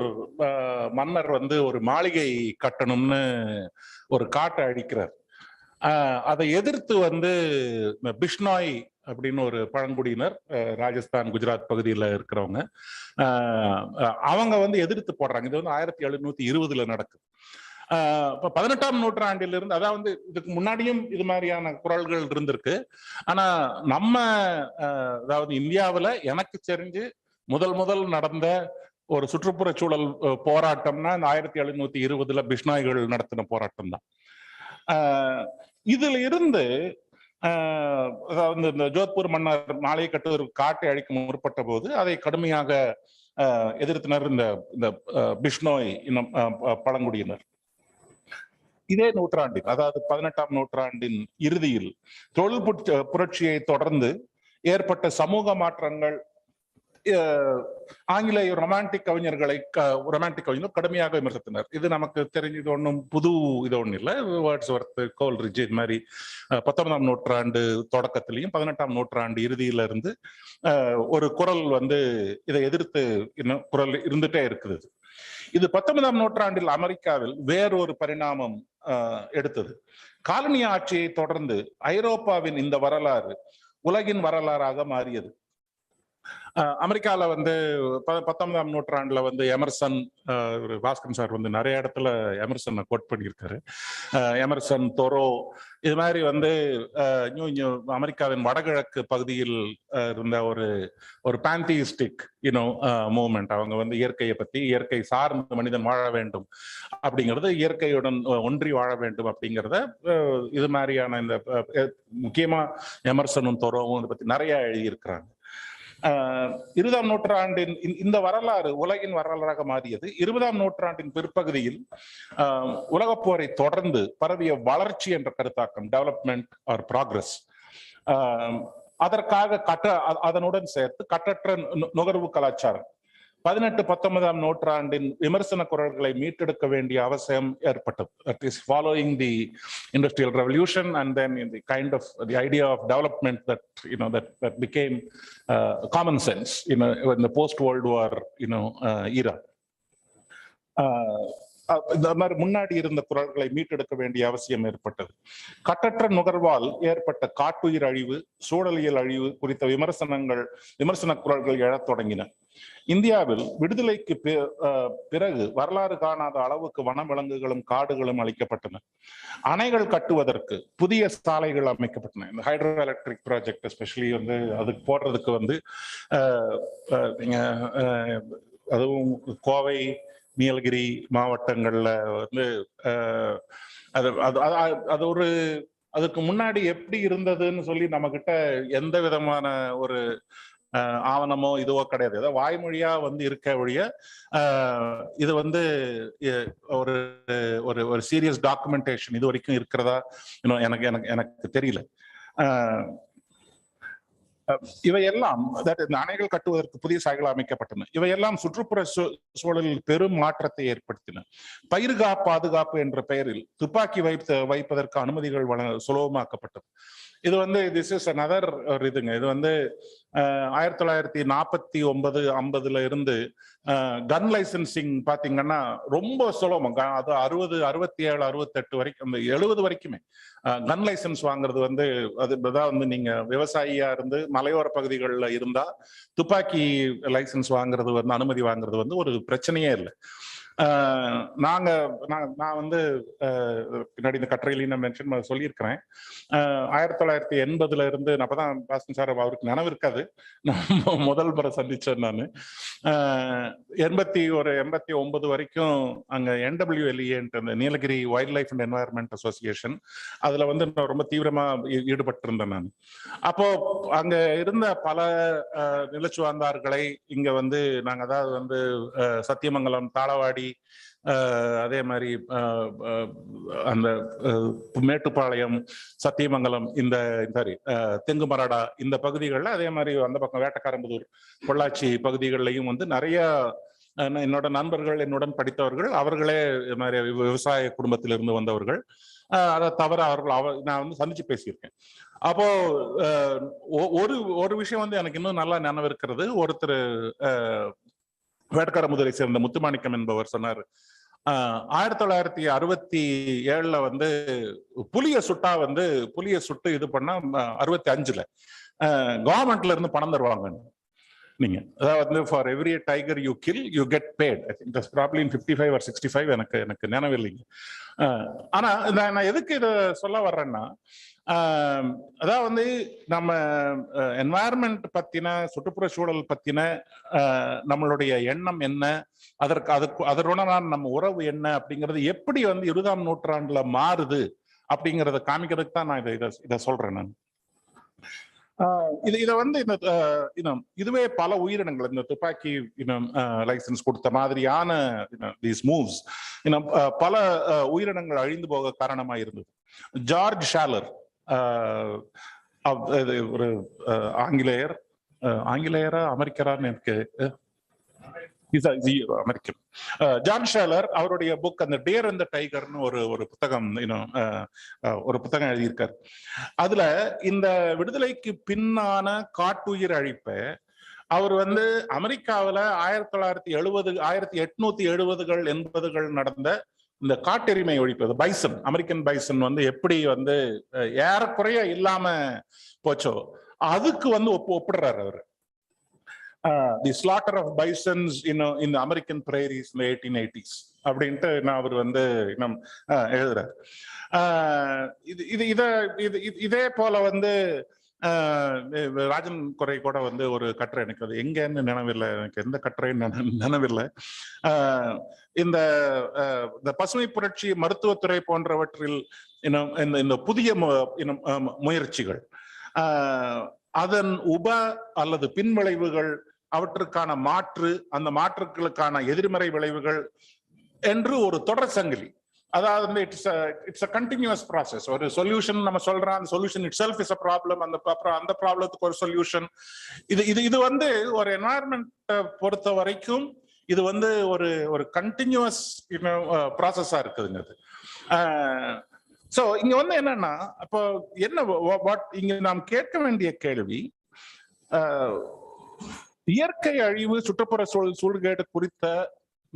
மன்னர் ஒரு மாளிகை கட்டணும்னு ஒரு காட்டை அழிக்கிறார். அதை எதிர்த்து பிஷ்னாய் அப்படின்னு ஒரு பழங்குடியினர், ராஜஸ்தான் குஜராத் பகுதியில் இருக்கிறவங்க, அவங்க எதிர்த்து போடுறாங்க. இது 1720 நடக்குது. 18ஆம் நூற்றாண்டிலிருந்து, அதாவது இதுக்கு முன்னாடியும் இது மாதிரியான குரல்கள் இருந்திருக்கு. ஆனா நம்ம அதாவது இந்தியாவில் எனக்கு தெரிஞ்சு முதல் நடந்த ஒரு சுற்றுப்புற சூழல் போராட்டம்னா 1720 பிஷ்னாய்கள் நடத்தின போராட்டம் தான். இதுல இருந்து அதாவது இந்த ஜோத்பூர் மன்னர் மாளிகை கட்டு ஒரு காட்டை அழிக்க முற்பட்ட போது அதை கடுமையாக எதிர்த்தனர் இந்த பிஷ்னோய் இன்னும் பழங்குடியினர். இதே நூற்றாண்டில், அதாவது 18ஆம் நூற்றாண்டின் இறுதியில் தொழில் புரட்சியை தொடர்ந்து ஏற்பட்ட சமூக மாற்றங்கள் ஆங்கிலேய ரொமான்டிக் கவிஞர் கடுமையாக விமர்சித்தனர். இது நமக்கு தெரிஞ்சது ஒன்றும் புது இது ஒன்றும் இல்லை. வேர்ட்ஸ்வொர்த், கோல்ரிட்ஜ் இது மாதிரி 19ஆம் நூற்றாண்டு தொடக்கத்திலையும் 18ஆம் நூற்றாண்டு இறுதியில இருந்து ஒரு குரல் இதை எதிர்த்து இன்னும் குரல் இருந்துட்டே இருக்குது. இது 19ஆம் நூற்றாண்டில் அமெரிக்காவில் வேறொரு பரிணாமம் எடுத்தது. காலனி ஆட்சியை தொடர்ந்து ஐரோப்பாவின் இந்த வரலாறு உலகின் வரலாறாக மாறியது. அமெரிக்கால வந்து 19ஆம் நூற்றாண்டுல வந்து எமர்சன், பாஸ்கரன் சார் வந்து நிறைய இடத்துல எமர்சனை கோட் பண்ணியிருக்காரு. எமர்சன், தொரோ, இது மாதிரி வந்து அமெரிக்காவின் வடகிழக்கு பகுதியில் இருந்த ஒரு பாந்தியிஸ்டிக் மூவ்மெண்ட். அவங்க வந்து இயற்கையை பத்தி, இயற்கை சார்ந்த மனிதன் வாழ வேண்டும் அப்படிங்கிறது, இயற்கையுடன் ஒன்றி வாழ வேண்டும் அப்படிங்கிறத, இது மாதிரியான இந்த முக்கியமா எமர்சனும் தொரோவும் இதை பத்தி நிறைய எழுதியிருக்கிறாங்க. 20ஆம் நூற்றாண்டின் இந்த வரலாறு உலகின் வரலாறாக மாறியது 20ஆம் நூற்றாண்டின் பிற்பகுதியில் உலகப் போரை தொடர்ந்து பரவிய வளர்ச்சி என்ற கருத்தாக்கம், டெவலப்மெண்ட் ஆர் ப்ராக்ரஸ், அதற்காக அதனுடன் சேர்த்து கட்டற்ற நுகர்வு கலாச்சாரம், 18-19ஆம் நூற்றாண்டின் விமர்சன குரல்களை மீட்டெடுக்க வேண்டிய அவசியம் ஏற்பட்டது. That is following the industrial revolution and then in the kind of the idea of development that became common sense in the post-World War era. இந்த மாதிரி முன்னாடி இருந்த குரல்களை மீட்டெடுக்க வேண்டிய அவசியம் ஏற்பட்டது. கட்டற்ற நுகர்வால் ஏற்பட்ட காட்டுயிர் அழிவு, சூழலியல் அழிவு குறித்த விமர்சன குரல்கள் எழத் தொடங்கின. இந்தியாவில் விடுதலைக்கு பிறகு வரலாறு காணாத அளவுக்கு வனவிலங்குகளும் காடுகளும் அளிக்கப்பட்டன. அணைகள் கட்டுவதற்கு புதிய சாலைகள் அமைக்கப்பட்டன. இந்த ஹைட்ரோ எலக்ட்ரிக் ப்ராஜெக்ட் எஸ்பெஷலி வந்து அதுக்கு போடுறதுக்கு வந்து அதுவும் கோவை, நீலகிரி மாவட்டங்கள்ல வந்து அது ஒரு அதுக்கு முன்னாடி எப்படி இருந்ததுன்னு சொல்லி நம்ம கிட்ட எந்த விதமான ஒரு ஆவணமோ இதுவோ கிடையாது. ஏதோ வாய்மொழியா வந்து இருக்க ஒழிய இது வந்து ஒரு ஒரு சீரியஸ் டாக்குமெண்டேஷன் இது வரைக்கும் இருக்கிறதா எனக்கு தெரியல. இவையெல்லாம் இந்த அணைகள் கட்டுவதற்கு புதிய சாலைகள் அமைக்கப்பட்டன. இவையெல்லாம் சுற்றுப்புற சூழலில் பெரும் மாற்றத்தை ஏற்படுத்தின. பயிர் பாதுகாப்பு என்ற பெயரில் துப்பாக்கி வைப்பதற்கு அனுமதிகள் சுலபமாக்கப்பட்டது. இது வந்து திஸ் இஸ் another இதுங்க. இது வந்து 1949-50 இருந்து கன் லைசன்சிங் பாத்தீங்கன்னா ரொம்ப சுலபம். அது 60, 67, 68 வரைக்கும், 70 வரைக்குமே கன் லைசன்ஸ் வாங்குறது வந்து அதுதான் வந்து நீங்க விவசாயியா இருந்து மலையோர பகுதிகளில் இருந்தா துப்பாக்கி லைசன்ஸ் வாங்குறது வந்து அனுமதி வாங்குறது வந்து ஒரு பிரச்சனையே இல்லை. நான் வந்து பின்னாடி இந்த கட்டுரையிலையும் நான் மென்ஷன் சொல்லியிருக்கிறேன். 1980 இருந்து அப்பதான் பாஸ்கரன் சார் அவருக்கு நினைவு இருக்காது, நான் முதல் முறை சந்திச்சேன். நான் 89 வரைக்கும் அங்க NWLE அந்த Nilgiri wild life and environment association, அதுல வந்து நான் ரொம்ப தீவிரமா ஈடுபட்டு இருந்தேன் நான். அப்போ அங்க இருந்த பல நிலச்சுவார்ந்தார்களை இங்க வந்து நாங்க அதாவது வந்து சத்தியமங்கலம், தாளவாடி, அதே மாதிரி அந்த மேட்டுப்பாளையம், சத்தியமங்கலம், இந்த சாரி தெங்குமரடா இந்த பகுதிகளில், அதே மாதிரி அந்த பக்கம் வேட்டக்காரம்புதூர், பொள்ளாச்சி பகுதிகளிலையும் வந்து நிறைய என்னோட நண்பர்கள், என்னுடன் படித்தவர்கள், அவர்களே மாதிரி விவசாய குடும்பத்திலிருந்து வந்தவர்கள். அதை தவிர நான் வந்து சந்திச்சு பேசியிருக்கேன். அப்போ ஒரு விஷயம் வந்து எனக்கு இன்னும் நல்லா நினைவு இருக்கிறது. ஒருத்தர் வேட்டக்காரமுதரை சேர்ந்த முத்துமாணிக்கம் என்பவர் சொன்னார், 1967 வந்து புலிய சுட்டு இது பண்ணா 65 கவர்மெண்ட்ல இருந்து பணம் தருவாங்க நீங்க. அதாவது for every tiger you kill you get paid. I think that's probably in 55 or 65, எனக்கு நினைவில்லைங்க. ஆனா நான் எதுக்கு இதை சொல்ல வர்றேன்னா, அதாவது வந்து நம்ம என்வாயர்மெண்ட் பத்தின, சுற்றுப்புற சூழல் பத்தின நம்மளுடைய எண்ணம் என்ன, அதனுடன் நம்ம உறவு என்ன அப்படிங்கிறது எப்படி வந்து 20ஆம் நூற்றாண்டுல மாறுது அப்படிங்கிறத காமிக்கிறதுக்கு தான் நான் இதை சொல்றேன். நான் இதை வந்து இதுவே பல உயிரினங்கள் இந்த துப்பாக்கி லைசன்ஸ் கொடுத்த மாதிரியான தீஸ் மூவ்ஸ் பல உயிரினங்கள் அழிந்து போக காரணமா இருந்தது. ஜார்ஜ் ஷாலர் ஒரு ஆங்கிலேயரா அமெரிக்கரான்னு எனக்கு அமெரிக்கன். ஜார்ஜ் ஷாலர் அவருடைய புக் அந்த டேர் அண்ட் த டைகர்னு ஒரு புத்தகம் எழுதியிருக்காரு. அதுல இந்த விடுதலைக்கு பின்னான காட்டுயிர் அழிப்பை அவர் வந்து அமெரிக்காவில 1870, 1870கள் 80கள் நடந்த இந்த காட்டெருமை ஒழிப்பது, பைசன், அமெரிக்கன் பைசன் வந்து எப்படி வந்து ஏறக்குறைய இல்லாம போச்சோ அதுக்கு வந்து ஒப்பிடுறாரு அவரு. The slaughter of bisons in the American prairies in the 1880s அப்படின்ட்டு நான் அவர் வந்து எழுதுறாரு. இதே போல வந்து ராஜன் குறை கூட வந்து ஒரு கட்டுரை, எனக்கு அது எங்கன்னு நினைவில்லை, எனக்கு எந்த கட்டுரைன்னு நினைவில்லை. இந்த பசுமை புரட்சி, மருத்துவத்துறை போன்றவற்றில் இந்த புதிய முயற்சிகள், அதன் அல்லது பின்விளைவுகள், அவற்றுக்கான மாற்று, அந்த மாற்றுகளுக்கான எதிர்மறை விளைவுகள் என்று ஒரு தொடர் சங்கிலி. அதாவது இட்ஸ் a continuous process. ஒரு சொல்யூஷன் நம்ம சொல்றோம், அந்த solution it self is a problem, அந்த ப்ராப்ளத்துக்கு ஒரு சொல்யூஷன். இது வந்து ஒரு என்வாயர்மெண்ட் பொறுத்த வரைக்கும் இது வந்து ஒரு கண்டினியூஸ் ப்ராசஸா இருக்குதுங்க. சோ இங்க வந்து என்னன்னா, அப்போ என்ன இங்க நாம் கேட்க வேண்டிய கேள்வி, இயற்கை அழிவு, சுற்றுப்புற சூழ்கேடு குறித்த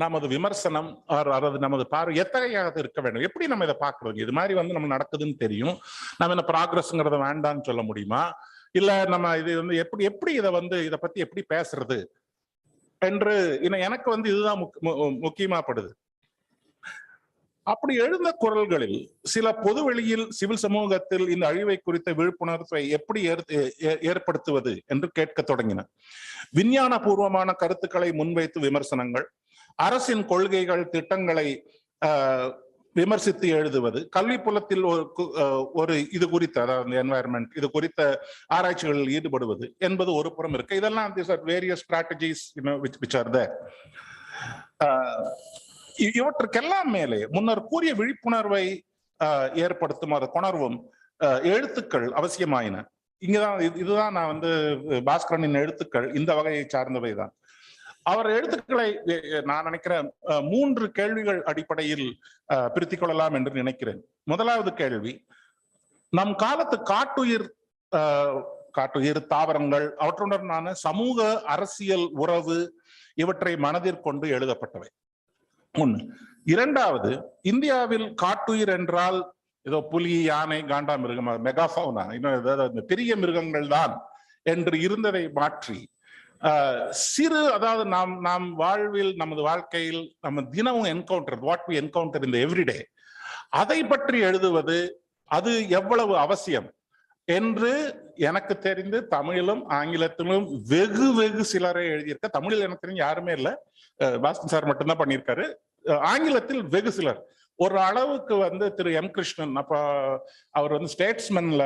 நமது விமர்சனம் அல்லது நமது பார்வை எத்தகையாக இருக்க வேண்டும்? எப்படி நம்ம இதை பார்க்கறோம்? இது மாதிரி வந்து நம்ம நடக்குதுன்னு தெரியும், நம்ம என்ன ப்ராக்ரஸ்ங்கிறத வேண்டாம்னு சொல்ல முடியுமா? இல்ல நம்ம இது வந்து எப்படி இதை பத்தி எப்படி பேசுறது என்று எனக்கு வந்து இதுதான் முக்கியமாப்படுது. அப்படி எழுந்த குரல்களில் சில பொதுவெளியில் சிவில் சமூகத்தில் இந்த அழிவை குறித்த விழிப்புணர்வை எப்படி ஏற்படுத்துவது என்று கேட்க தொடங்கின. விஞ்ஞான பூர்வமான கருத்துக்களை முன்வைத்து விமர்சனங்கள், அரசின் கொள்கைகள், திட்டங்களை விமர்சித்து எழுதுவது, கல்வி புலத்தில் ஒரு இது குறித்த, அதாவது என்வாயர்மெண்ட் இது குறித்த ஆராய்ச்சிகளில் ஈடுபடுவது என்பது ஒரு புறம் இருக்கு. இதெல்லாம் various strategies which are there. இவற்றுக்கெல்லாம் மேலே முன்னர் கூறிய விழிப்புணர்வை ஏற்படுத்தும் அது கொணர்வும் எழுத்துக்கள் அவசியமாயின. இதுதான் நான் வந்து பாஸ்கரனின் எழுத்துக்கள் இந்த வகையை சார்ந்தவை தான். அவர் எழுத்துக்களை நான் நினைக்கிறேன் 3 கேள்விகள் அடிப்படையில் பிரித்துக் கொள்ளலாம் என்று நினைக்கிறேன். முதலாவது கேள்வி, நம் காலத்து காட்டுயிர் தாவரங்கள், அவற்றுடனான சமூக அரசியல் உறவு இவற்றை மனதிற்கொண்டு எழுதப்பட்டவை. ஒண்ணு. இரண்டாவது, இந்தியாவில் காட்டுயிர் என்றால் ஏதோ புலி, யானை, காண்டா மிருகம், மெகாஃபவுனா, இன்னும் பெரிய மிருகங்கள் தான் என்று இருந்ததை மாற்றி சிறு, அதாவது நாம் வாழ்வில், நமது வாழ்க்கையில் நம்ம தினமும் வாட் வி என்கவுண்டர் இந்த எவ்ரிடே, அதை பற்றி எழுதுவது அது எவ்வளவு அவசியம் என்று எனக்கு தெரிந்து தமிழிலும் ஆங்கிலத்திலும் வெகு சிலரை எழுதியிருக்க. தமிழில் எனக்கு தெரிஞ்சு யாருமே இல்லை, பாஸ்கரன் சார் மட்டும்தான் பண்ணியிருக்காரு. ஆங்கிலத்தில் வெகு சிலர். ஒரு அளவுக்கு வந்து திரு எம் கிருஷ்ணன், அப்ப அவர் வந்து ஸ்டேட்ஸ்மேன்ல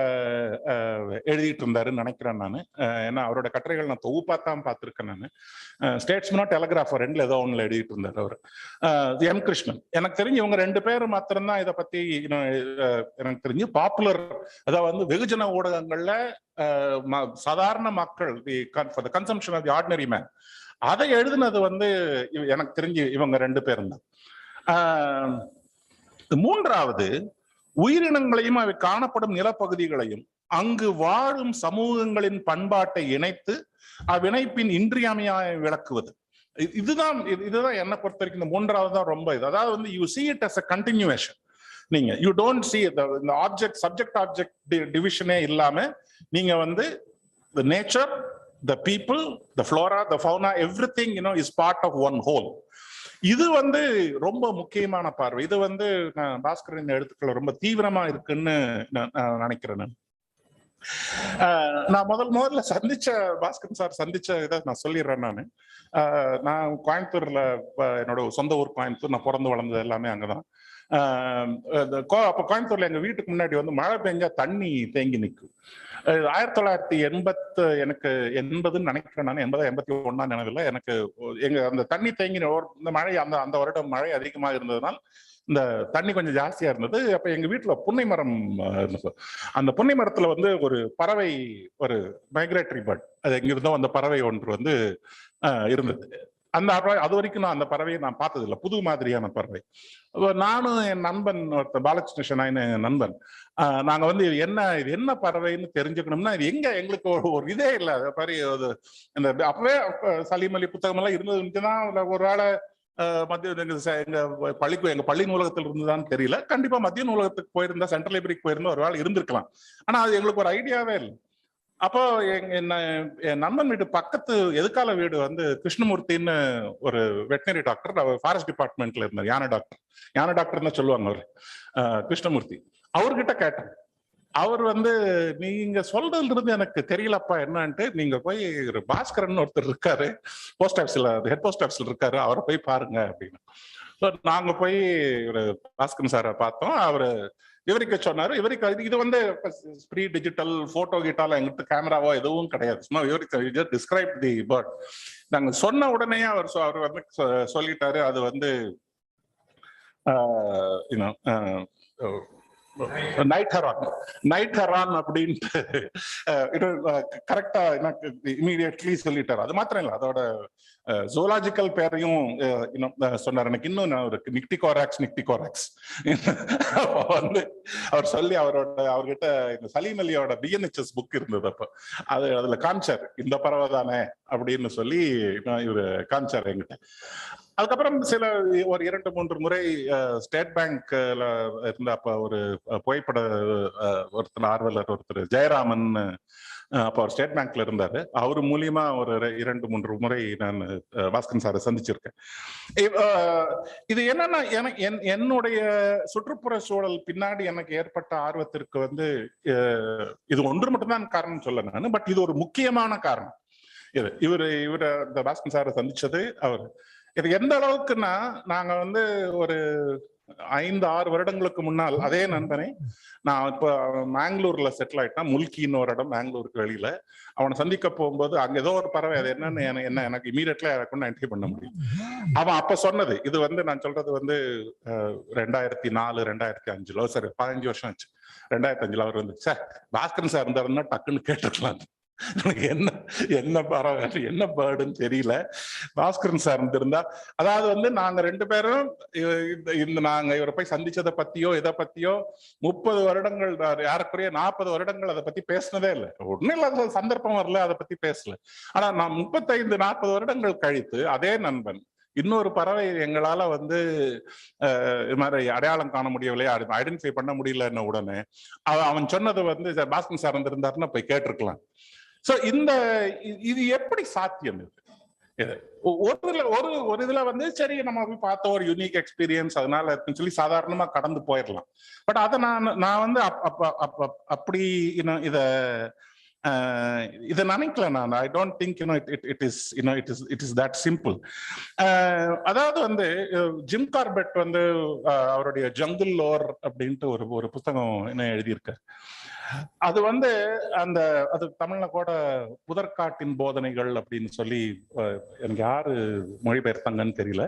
எழுதிட்டு இருந்தாருன்னு நினைக்கிறேன் நான். ஏன்னா அவரோட கட்டுரைகள் நான் தொகுப்பாத்தான் பார்த்திருக்கேன் நான். ஸ்டேட்ஸ்மேனோ டெலிகிராஃபர் ரெண்டுல ஏதோ ஒண்ணுல எழுதிட்டு இருந்தார் அவர், எம் கிருஷ்ணன். எனக்கு தெரிஞ்சு இவங்க 2 பேரும் மாத்திரம்தான் இதை பத்தி எனக்கு தெரிஞ்சு பாப்புலர், அதாவது வந்து வெகுஜன ஊடகங்கள்ல சாதாரண மக்கள், consumption of the ordinary man, அதை எழுதுனது வந்து எனக்கு தெரிஞ்சு இவங்க 2 பேரும் தான். மூன்றாவது, உயிரினங்களையும் அவை காணப்படும் நிலப்பகுதிகளையும் அங்கு வாழும் சமூகங்களின் பண்பாட்டை இணைத்து அவ்விணைப்பின் இன்றியமையாய விளக்குவது. இதுதான் என்னை பொறுத்த வரைக்கும் இந்த மூன்றாவது தான் ரொம்ப இது. அதாவது வந்து you see it as a continuation. நீங்க you don't see the subject object டிவிஷனே இல்லாம நீங்க வந்து the nature, the people, the flora, the fauna, everything is part of one whole. இது வந்து ரொம்ப முக்கியமான பார்வை. இது வந்து பாஸ்கரின் எழுத்துக்கள் ரொம்ப தீவிரமா இருக்குன்னு நான் நினைக்கிறேன். நான் முதல்ல பாஸ்கரன் சார் சந்திச்ச இதை நான் சொல்லிடுறேன். நான் கோயம்புத்தூர்ல, என்னோட சொந்த ஊர் கோயம்புத்தூர், நான் பிறந்து வளர்ந்தது எல்லாமே அங்கதான். அப்ப கோயம்புத்தூர்ல எங்க வீட்டுக்கு முன்னாடி வந்து மழை பெஞ்சா தண்ணி தேங்கி நிற்கும். 1980 எனக்கு 80ன்னு நினைக்கிறேன் நான், 81 நினைவில்லை எனக்கு. எங்க அந்த தண்ணி தேங்கி இந்த மழை அந்த வருடம் மழை அதிகமாக இருந்ததுனால் இந்த தண்ணி கொஞ்சம் ஜாஸ்தியா இருந்தது. அப்ப எங்க வீட்டுல புன்னை மரம் இருந்தது. அந்த புன்னை மரத்துல வந்து ஒரு பறவை, ஒரு மைக்ரேட்டரி பேர்ட், அது எங்கிருந்தோ அந்த பறவை ஒன்று வந்து இருந்தது. அது வரைக்கும் நான் அந்த பறவையை நான் பார்த்ததில்லை, புது மாதிரியான பறவை. நானும் என் நண்பன் ஒருத்தர், பாலகிருஷ்ணன் என் நண்பன், நாங்க வந்து இது என்ன பறவைன்னு தெரிஞ்சுக்கணும்னா, இது எங்களுக்கு ஒரு இதே இல்லை. அது மாதிரி இந்த அப்பவே சலீம் அலி புத்தகம் எல்லாம் இருந்ததுதான். ஒரு வேளை எங்க பள்ளி நூலகத்தில் இருந்துதான் தெரியல. கண்டிப்பா மத்திய நூலகத்துக்கு போயிருந்தா, சென்ட்ரல் லைப்ரரிக்கு போயிருந்தா ஒரு வேளை இருந்திருக்கலாம். ஆனா அது எங்களுக்கு ஒரு ஐடியாவே இல்லை. அப்போ என் நண்பன் வீடு பக்கத்து எதுக்கால வீடு வந்து கிருஷ்ணமூர்த்தின்னு ஒரு வெட்டினரி டாக்டர், அவர் ஃபாரஸ்ட் டிபார்ட்மெண்ட்ல இருந்தார். யானை டாக்டர் தான் சொல்லுவாங்க அவர், கிருஷ்ணமூர்த்தி. அவர்கிட்ட கேட்டேன். அவர் வந்து, நீங்க சொல்றதுல இருந்து எனக்கு தெரியலப்பா என்னன்ட்டு, நீங்க போய் ஒரு பாஸ்கரன் ஒருத்தர் இருக்காரு போஸ்ட் ஆஃபீஸ்ல, ஹெட் போஸ்ட் ஆஃபீஸ்ல இருக்காரு, அவரை போய் பாருங்க அப்படின்னு. நாங்க போய் ஒரு பாஸ்கரன் சாரை பார்த்தோம். அவரு விவரிக்க சொன்னாரு. இது வந்து ப்ரீ டிஜிட்டல் போட்டோ கிட்டால எங்கிட்ட கேமராவோ எதுவும் கிடையாது. சும்மா விவரிக்க, டிஸ்கிரைப் தி பேர்ட். நாங்க சொன்ன உடனே அவர் வந்து சொல்லிட்டாரு, அது வந்து நைட் ஹெரான் அப்படின்ட்டு கரெக்டா எனக்கு இமீடியட்லி சொல்லிட்டாரு. அது மாத்திரம் இல்ல, அதோட ஜூலாஜிக்கல் பேரையும் சொன்னார். எனக்கு இன்னும் நிக்டிகோராக்ஸ் வந்து அவர் சொல்லி அவர்கிட்ட இந்த சலீம் அலியோட பிஎன்ஹெச்எஸ் புக் இருந்தது. அப்ப அதுல காமிச்சார், இந்த பறவை தானே அப்படின்னு சொல்லி இவரு காமிச்சார் என்கிட்ட. அதுக்கப்புறம் ஒரு 2-3 முறை ஸ்டேட் பேங்க்ல இருந்த அப்ப ஒரு புகைப்பட ஒருத்தர் ஆர்வலர் ஒருத்தர் ஜெயராமன், அப்ப அவர் ஸ்டேட் பேங்க்ல இருந்தாரு. அவரு மூலியமா ஒரு 2-3 முறை நான் பாஸ்கரன் சாரை சந்திச்சிருக்கேன். இது என்னன்னா, என்னுடைய சுற்றுப்புற சூழல் பின்னாடி எனக்கு ஏற்பட்ட ஆர்வத்திற்கு வந்து இது ஒன்று மட்டும்தான் காரணம் சொல்ல நான், பட் இது ஒரு முக்கியமான காரணம். இவரு இந்த பாஸ்கரன் சாரை சந்திச்சது அவர். இது எந்த அளவுக்குன்னா, நாங்க வந்து ஒரு 5-6 வருடங்களுக்கு முன்னால் அதே நண்பனை, நான் இப்ப மேங்களூர்ல செட்டில் ஆயிட்டான், முல்கின்னு ஒரு இடம் மேங்களூருக்கு வெளியில. அவனை சந்திக்க போகும்போது அங்க ஏதோ ஒரு பறவை, அது என்னன்னு எனக்கு இமீடியட்லா ஐடென்டிஃபை பண்ண முடியும். அவன் அப்ப சொன்னது, இது வந்து நான் சொல்றது வந்து 2004-2005, சரி 15 வருஷம் ஆச்சு. 2005 அவர் வந்து, சார் பாஸ்கரன் சார் இருந்தாருன்னா டக்குன்னு கேட்டுருக்கலாம், எனக்கு என்ன பறவை என்ன பேர்டுன்னு தெரியல, பாஸ்கரன் சார் இருந்திருந்தா. அதாவது வந்து நாங்க 2 பேரும் நாங்க இவரை போய் சந்திச்சதை பத்தியோ இதை பத்தியோ 30 வருடங்கள், யாருக்குரிய 40 வருடங்கள் அதை பத்தி பேசினதே இல்லை. ஒன்னும் இல்லாத சந்தர்ப்பம் வரல, அதை பத்தி பேசல. ஆனா நான் 35-40 வருடங்கள் கழித்து அதே நண்பன் இன்னொரு பறவை எங்களால வந்து இது மாதிரி அடையாளம் காண முடியவில்லை, ஐடென்டிஃபை பண்ண முடியலன்னு உடனே அவன் சொன்னது வந்து, பாஸ்கரன் சார் இருந்திருந்தாருன்னா போய் கேட்டிருக்கலாம். சோ இது எப்படி சாத்தியம்? ஒரு இதுல வந்து சரி நம்ம போய் பார்த்த ஒரு யூனிக் எக்ஸ்பீரியன்ஸ், அதனால சொல்லி சாதாரணமா கடந்து போயிடலாம். பட் அதை நான் வந்து அப்படி இதை நினைக்கல நான். I don't think it is that simple. அதாவது வந்து ஜிம் கார்பெட் வந்து அவருடைய ஜங்கிள் லோர் அப்படின்ட்டு ஒரு புத்தகம் என்ன எழுதியிருக்காரு. அது வந்து அது தமிழ்ல கூட புதற்காட்டின் போதனைகள் அப்படின்னு சொல்லி, எனக்கு யாரு மொழிபெயர்த்தாங்கன்னு தெரியல.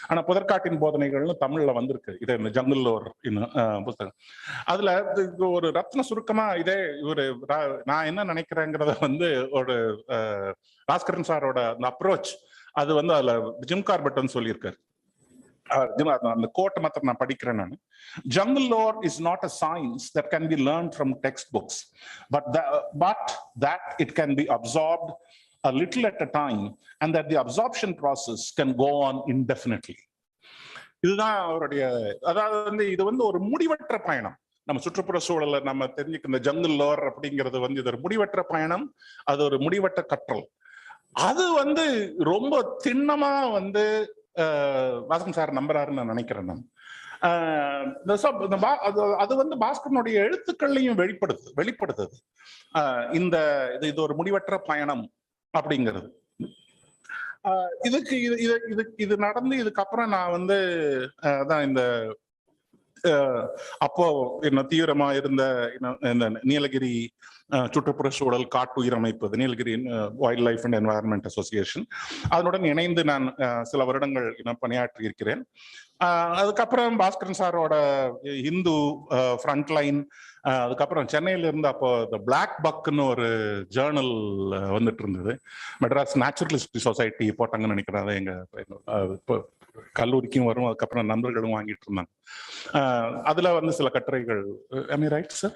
ஆனா புதற்காட்டின் போதனைகள்னு தமிழ்ல வந்திருக்கு. இது இந்த ஜங்கிள் லோர் புத்தகம். அதுல ஒரு ரத்ன சுருக்கமா இதே நான் என்ன நினைக்கிறேங்கிறத வந்து ஒரு பாஸ்கரன் சாரோட அந்த அப்ரோச், அது வந்து அதுல ஜிம் கார்பெட் வந்து சொல்லியிருக்காரு. அந்த கோட்டை மாத்திரம் நான் படிக்கிறேன் நான். Jungle lore is not a science that can be learned from textbooks, but that it can be absorbed a little at a time, and that the absorption process can go on indefinitely. இதுதான் அவருடைய, அதாவது வந்து இது வந்து ஒரு முடிவற்ற பயணம். நம்ம சுற்றுப்புற சூழலை நம்ம தெரிஞ்சுக்க இந்த ஜங்கிள் லோர் அப்படிங்கிறது வந்து இது ஒரு முடிவற்ற பயணம், அது ஒரு முடிவற்ற கற்றல். அது வந்து ரொம்ப திண்ணமா வந்து பாஸ்கரன் சார் நம்புறாருன்னு நான் நினைக்கிறேன் நான். அது வந்து பாஸ்கரனுடைய எழுத்துக்கள்லையும் வெளிப்படுத்துது இது ஒரு முடிவற்ற பயணம் அப்படிங்கிறது. இது நடந்து இதுக்கப்புறம் நான் வந்து அதான் இந்த அப்போ என்ன தீவிரமா இருந்த இந்த நீலகிரி சுற்றுப்புற சூழல் காட்டுயிர் அமைப்பு, Nilgiri wild life and environment association, அதனுடன் இணைந்து நான் சில வருடங்கள் பணியாற்றி இருக்கிறேன். அதுக்கப்புறம் பாஸ்கரன் சாரோட இந்து ஃப்ரண்ட் லைன், அதுக்கப்புறம் சென்னையில இருந்து அப்போ இந்த பிளாக் பக்னு ஒரு ஜேர்னல் வந்துட்டு இருந்தது. மெட்ராஸ் நேச்சுரலிஸ்ட் சொசைட்டி போட்டாங்கன்னு நினைக்கிறேன். எங்க கல்லூரிக்கும் வரும், அதுக்கப்புறம் நண்பர்களும் வாங்கிட்டு இருந்தாங்க. அதுல வந்து சில கட்டுரைகள். Am I right, sir?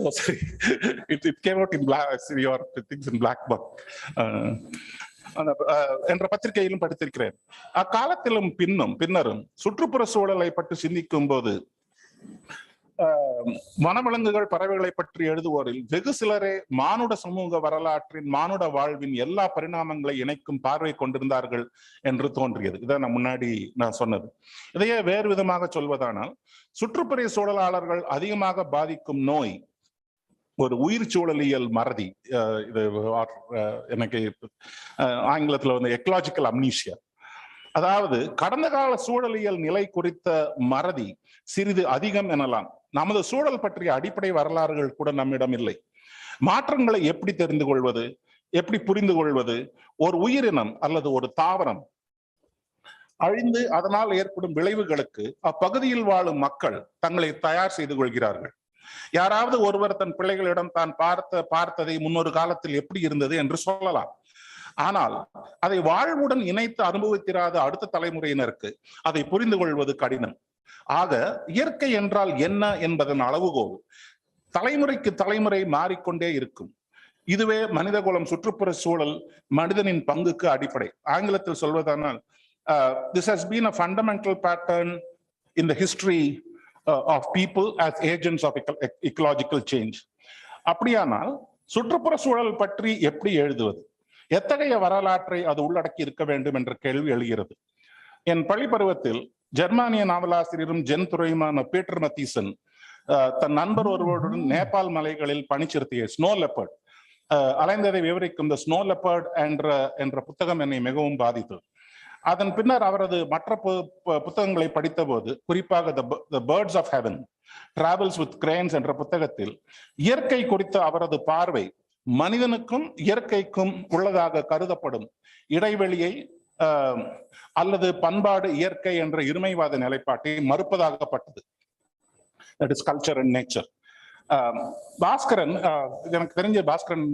Oh, sorry. It came out in black. Your things in black book. என்ற பத்திரிகையிலும் படித்திருக்கிறேன். அக்காலத்திலும் பின்னரும் சுற்றுப்புற சூழலை பற்றி சிந்திக்கும் போது வனவிலங்குகள் பறவைகளை பற்றி எழுதுவோரில் வெகு சிலரே மானுட சமூக வரலாற்றின் மானுட வாழ்வின் எல்லா பரிணாமங்களை இணைக்கும் பார்வை கொண்டிருந்தார்கள் என்று தோன்றியது. இதை நான் முன்னாடி சொன்னது. இதையே வேறு விதமாக சொல்வதானால், சுற்றுப்புற சூழலாளர்கள் அதிகமாக பாதிக்கும் நோய் ஒரு உயிர் சூழலியல் மறதி. இது எனக்கு ஆங்கிலத்துல வந்து எக்கலாஜிக்கல் அம்னீஷியா. அதாவது கடந்த கால சூழலியல் நிலை குறித்த மறதி சிறிது அதிகம் எனலாம். நமது சூழல் பற்றிய அடிப்படை வரலாறுகள் கூட நம்மிடம் இல்லை. மாற்றங்களை எப்படி தெரிந்து கொள்வது, எப்படி புரிந்து கொள்வது? ஒரு உயிரினம் அல்லது ஒரு தாவரம் அழிந்து அதனால் ஏற்படும் விளைவுகளுக்கு அப்பகுதியில் வாழும் மக்கள் தங்களை தயார் செய்து கொள்கிறார்கள். யாராவது ஒருவர் தன் பிள்ளைகளிடம் தான் பார்த்ததை முன்னொரு காலத்தில் எப்படி இருந்தது என்று சொல்லலாம். ஆனால் அதை வாழ்வுடன் இணைத்து அனுபவித்திராத அடுத்த தலைமுறையினருக்கு அதை புரிந்து கொள்வது கடினம். ஆக இயற்கை என்றால் என்ன என்பதன் அளவுகோல் தலைமுறைக்கு தலைமுறை மாறிக்கொண்டே இருக்கும். இதுவே மனிதகுலம் சுற்றுப்புற சூழல் மனிதனின் பங்குக்கு அடிப்படை. ஆங்கிலத்தில் சொல்வதானால் this has been a fundamental pattern in the history of people as agents of ecological change. அப்படியானால் சுற்றுப்புற சூழல் பற்றி எப்படி எழுதுவது, எத்தகைய வரலாற்றை அது உள்ளடக்கி இருக்க வேண்டும் என்ற கேள்வி எழுகிறது. என் பள்ளி பருவத்தில் ஜெர்மானிய நாவலாசிரியரும் ஜென் துறையுமான பீட்டர் மத்தீசன் தன் நண்பர் ஒருவருடன் நேபாள் மலைகளில் பனிச்சிறுத்தையை ஸ்னோ லெப்பர்ட் அலைந்ததை விவரிக்கும் த ஸ்னோ லெப்பர்ட் என்ற புத்தகம் என்னை மிகவும் பாதித்தது. அதன் பின்னர் அவரது மற்ற புத்தகங்களை படித்த போது, குறிப்பாக the birds of heaven, travels with cranes என்ற புத்தகத்தில் இயற்கை குறித்த அவரது பார்வை மனிதனுக்கும் இயற்கைக்கும் உள்ளதாக கருதப்படும் இடைவெளியை அல்லது பண்பாடு இயற்கை என்ற இருமைவாத நிலைப்பாட்டை மறுப்பதாகப்பட்டது. That is culture and nature. Baskaran, எனக்கு தெரிஞ்ச பாஸ்கரன்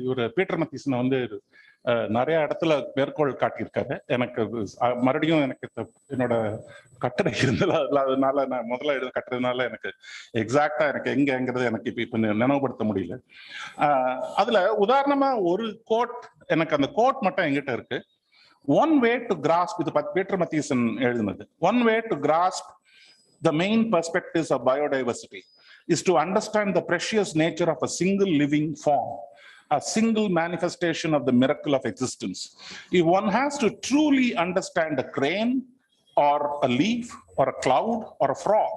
இவர் பீட்டர் மத்தீசனை வந்து நிறைய இடத்துல மேற்கோள் காட்டியிருக்காரு. எனக்கு மறுபடியும் எனக்கு என்னோட கட்டுரை இருந்தது, அதனால நான் முதல்ல எழுத கட்டுறதுனால எனக்கு எக்ஸாக்டா எனக்கு எங்கிறது எனக்கு இப்ப நினைவுபடுத்த முடியல. அதுல உதாரணமா ஒரு கோட், எனக்கு அந்த கோட் மட்டும் எங்கிட்ட இருக்கு. ஒன் வே டு கிராஸ்ப், இது பீட்டர் மத்தீசன் எழுதினது, one way to grass the main perspectives of biodiversity is to understand the precious nature of a single living form, a single manifestation of the miracle of existence. If one has to truly understand a crane or a leaf or a cloud or a frog,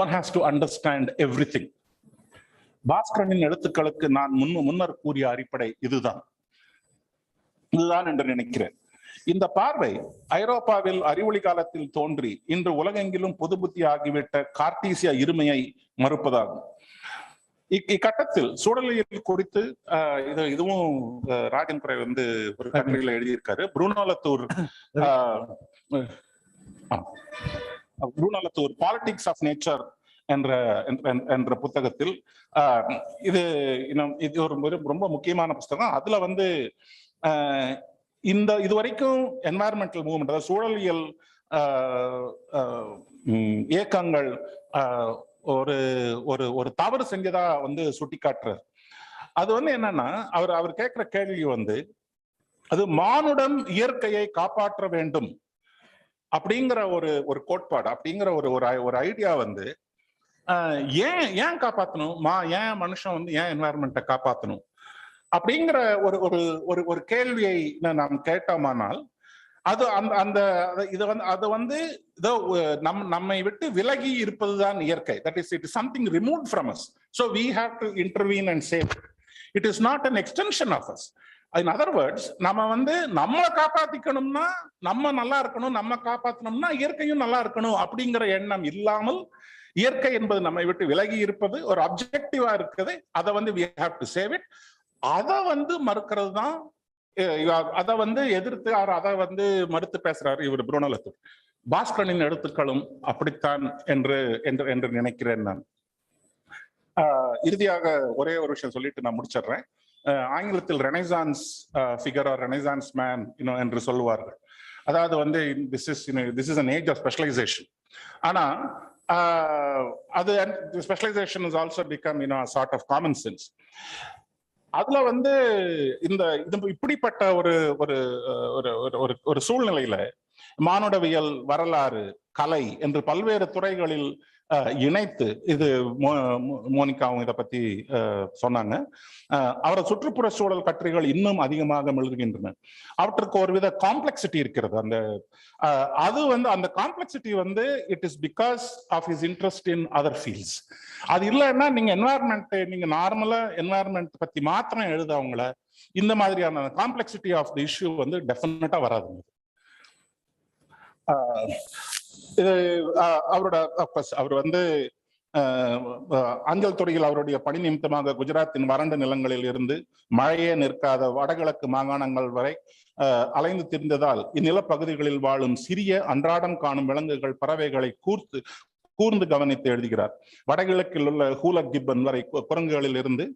one has to understand everything. பாஸ்கரனின் எழுத்துக்களுக்கு நான் முன்னர் கூறிய அடிப்படை இதுதான் என்று நினைக்கிறேன். இந்த பார்வை ஐரோப்பாவில் அறிவொளி காலத்தில் தோன்றி இன்று உலகெங்கிலும் பொது புத்தி ஆகிவிட்ட கார்டீசியா இருமையை மறுப்பதாகும். இக்கட்டத்தில் சூழலியல் குறித்து இதுவும் ராஜன் குறை வந்து ஒரு கட்டுரையில எழுதியிருக்காரு. Bruno Latour politics of nature என்ற புத்தகத்தில் இது ஒரு ரொம்ப முக்கியமான புத்தகம். அதுல வந்து இதுவரைக்கும் என்வாயர்மெண்டல் மூவ்மெண்ட், அதாவது சூழலியல் இயக்கங்கள் ஒரு ஒரு ஒரு தவறு செஞ்சதா வந்து சுட்டி காட்டுறார். அது வந்து என்னன்னா, அவர் கேட்கிற கேள்வி வந்து, அது மானுடம் இயற்கையை காப்பாற்ற வேண்டும் அப்படிங்கிற ஒரு கோட்பாடு, அப்படிங்கிற ஒரு ஐடியா வந்து ஏன் காப்பாற்றணும், ஏன் மனுஷன் வந்து ஏன் என்வாயர்மெண்ட்டை காப்பாற்றணும் அப்படிங்கிற ஒரு கேள்வியை நாம் கேட்டோமானால், அது வந்து நம்மை விட்டு விலகி இருப்பதுதான் இயற்கை. That is it is something removed from us. So we have to intervene and save it. It is not an extension of us. In other words, நம்ம வந்து நம்மளை காப்பாத்திக்கணும்னா, நம்ம நல்லா இருக்கணும், நம்ம காப்பாற்றணும்னா இயற்கையும் நல்லா இருக்கணும் அப்படிங்கிற எண்ணம் இல்லாமல், இயற்கை என்பது நம்மை விட்டு விலகி இருப்பது ஒரு அப்ஜெக்டிவா இருக்குது. அதை வந்து we have to save it. அதை வந்து மறுக்கிறது தான், அதை வந்து எதிர்த்து அதை வந்து மறுத்து பேசுறாரு இவர் ப்ரூனோ லத்தூர். பாஸ்கரனின் எழுத்துக்களும் அப்படித்தான் என்று நினைக்கிறேன் நான். இறுதியாக ஒரே ஒரு விஷயம் சொல்லிட்டு நான் முடிச்சிடுறேன். ஆங்கிலத்தில் renaissance figure or renaissance man என்று சொல்லுவார்கள். அதாவது வந்து this is an age of specialization. ஆனா அது specialization has also become a sort of common sense. அதுல வந்து இப்படிப்பட்ட ஒரு சூழ்நிலையில மானுடவியல், வரலாறு, கலை என்று பல்வேறு துறைகளில் இணைத்து இது மோனிகாவும் இதை பத்தி சொன்னாங்க. அவர சுற்றுப்புற சூழல் கட்டுரைகள் இன்னும் அதிகமாக மெழுகுகின்றன. அவற்றுக்கு ஒருவித காம்ப்ளெக்சிட்டி இருக்கிறது. அந்த அது வந்து அந்த காம்ப்ளெக்சிட்டி வந்து it is because of his interest in other fields. அது இல்லைன்னா நீங்க என்வாயர்மெண்ட், நீங்க நார்மலா என்வாயர்மெண்ட் பத்தி மாத்திரம் எழுதவங்கள இந்த மாதிரியான காம்ப்ளெக்சிட்டி ஆஃப் தி இஷ்யூ வந்து டெஃபினட்டா வராதுங்க. இது அவரோட அவர் வந்து அஞ்சல் துறையில் அவருடைய பணி நிமித்தமாக குஜராத்தின் வறண்ட நிலங்களில் இருந்து மழையே நிற்காத வடகிழக்கு மாகாணங்கள் வரை அலைந்து திரிந்ததால் இந்நிலப்பகுதிகளில் வாழும் சிறிய அன்றாடம் காணும் விலங்குகள், பறவைகளை கூர்ந்து கவனித்து எழுதுகிறார். வடகிழக்கில் உள்ள ஹூலக் கிப்பன் வரை குரங்குகளில் இருந்து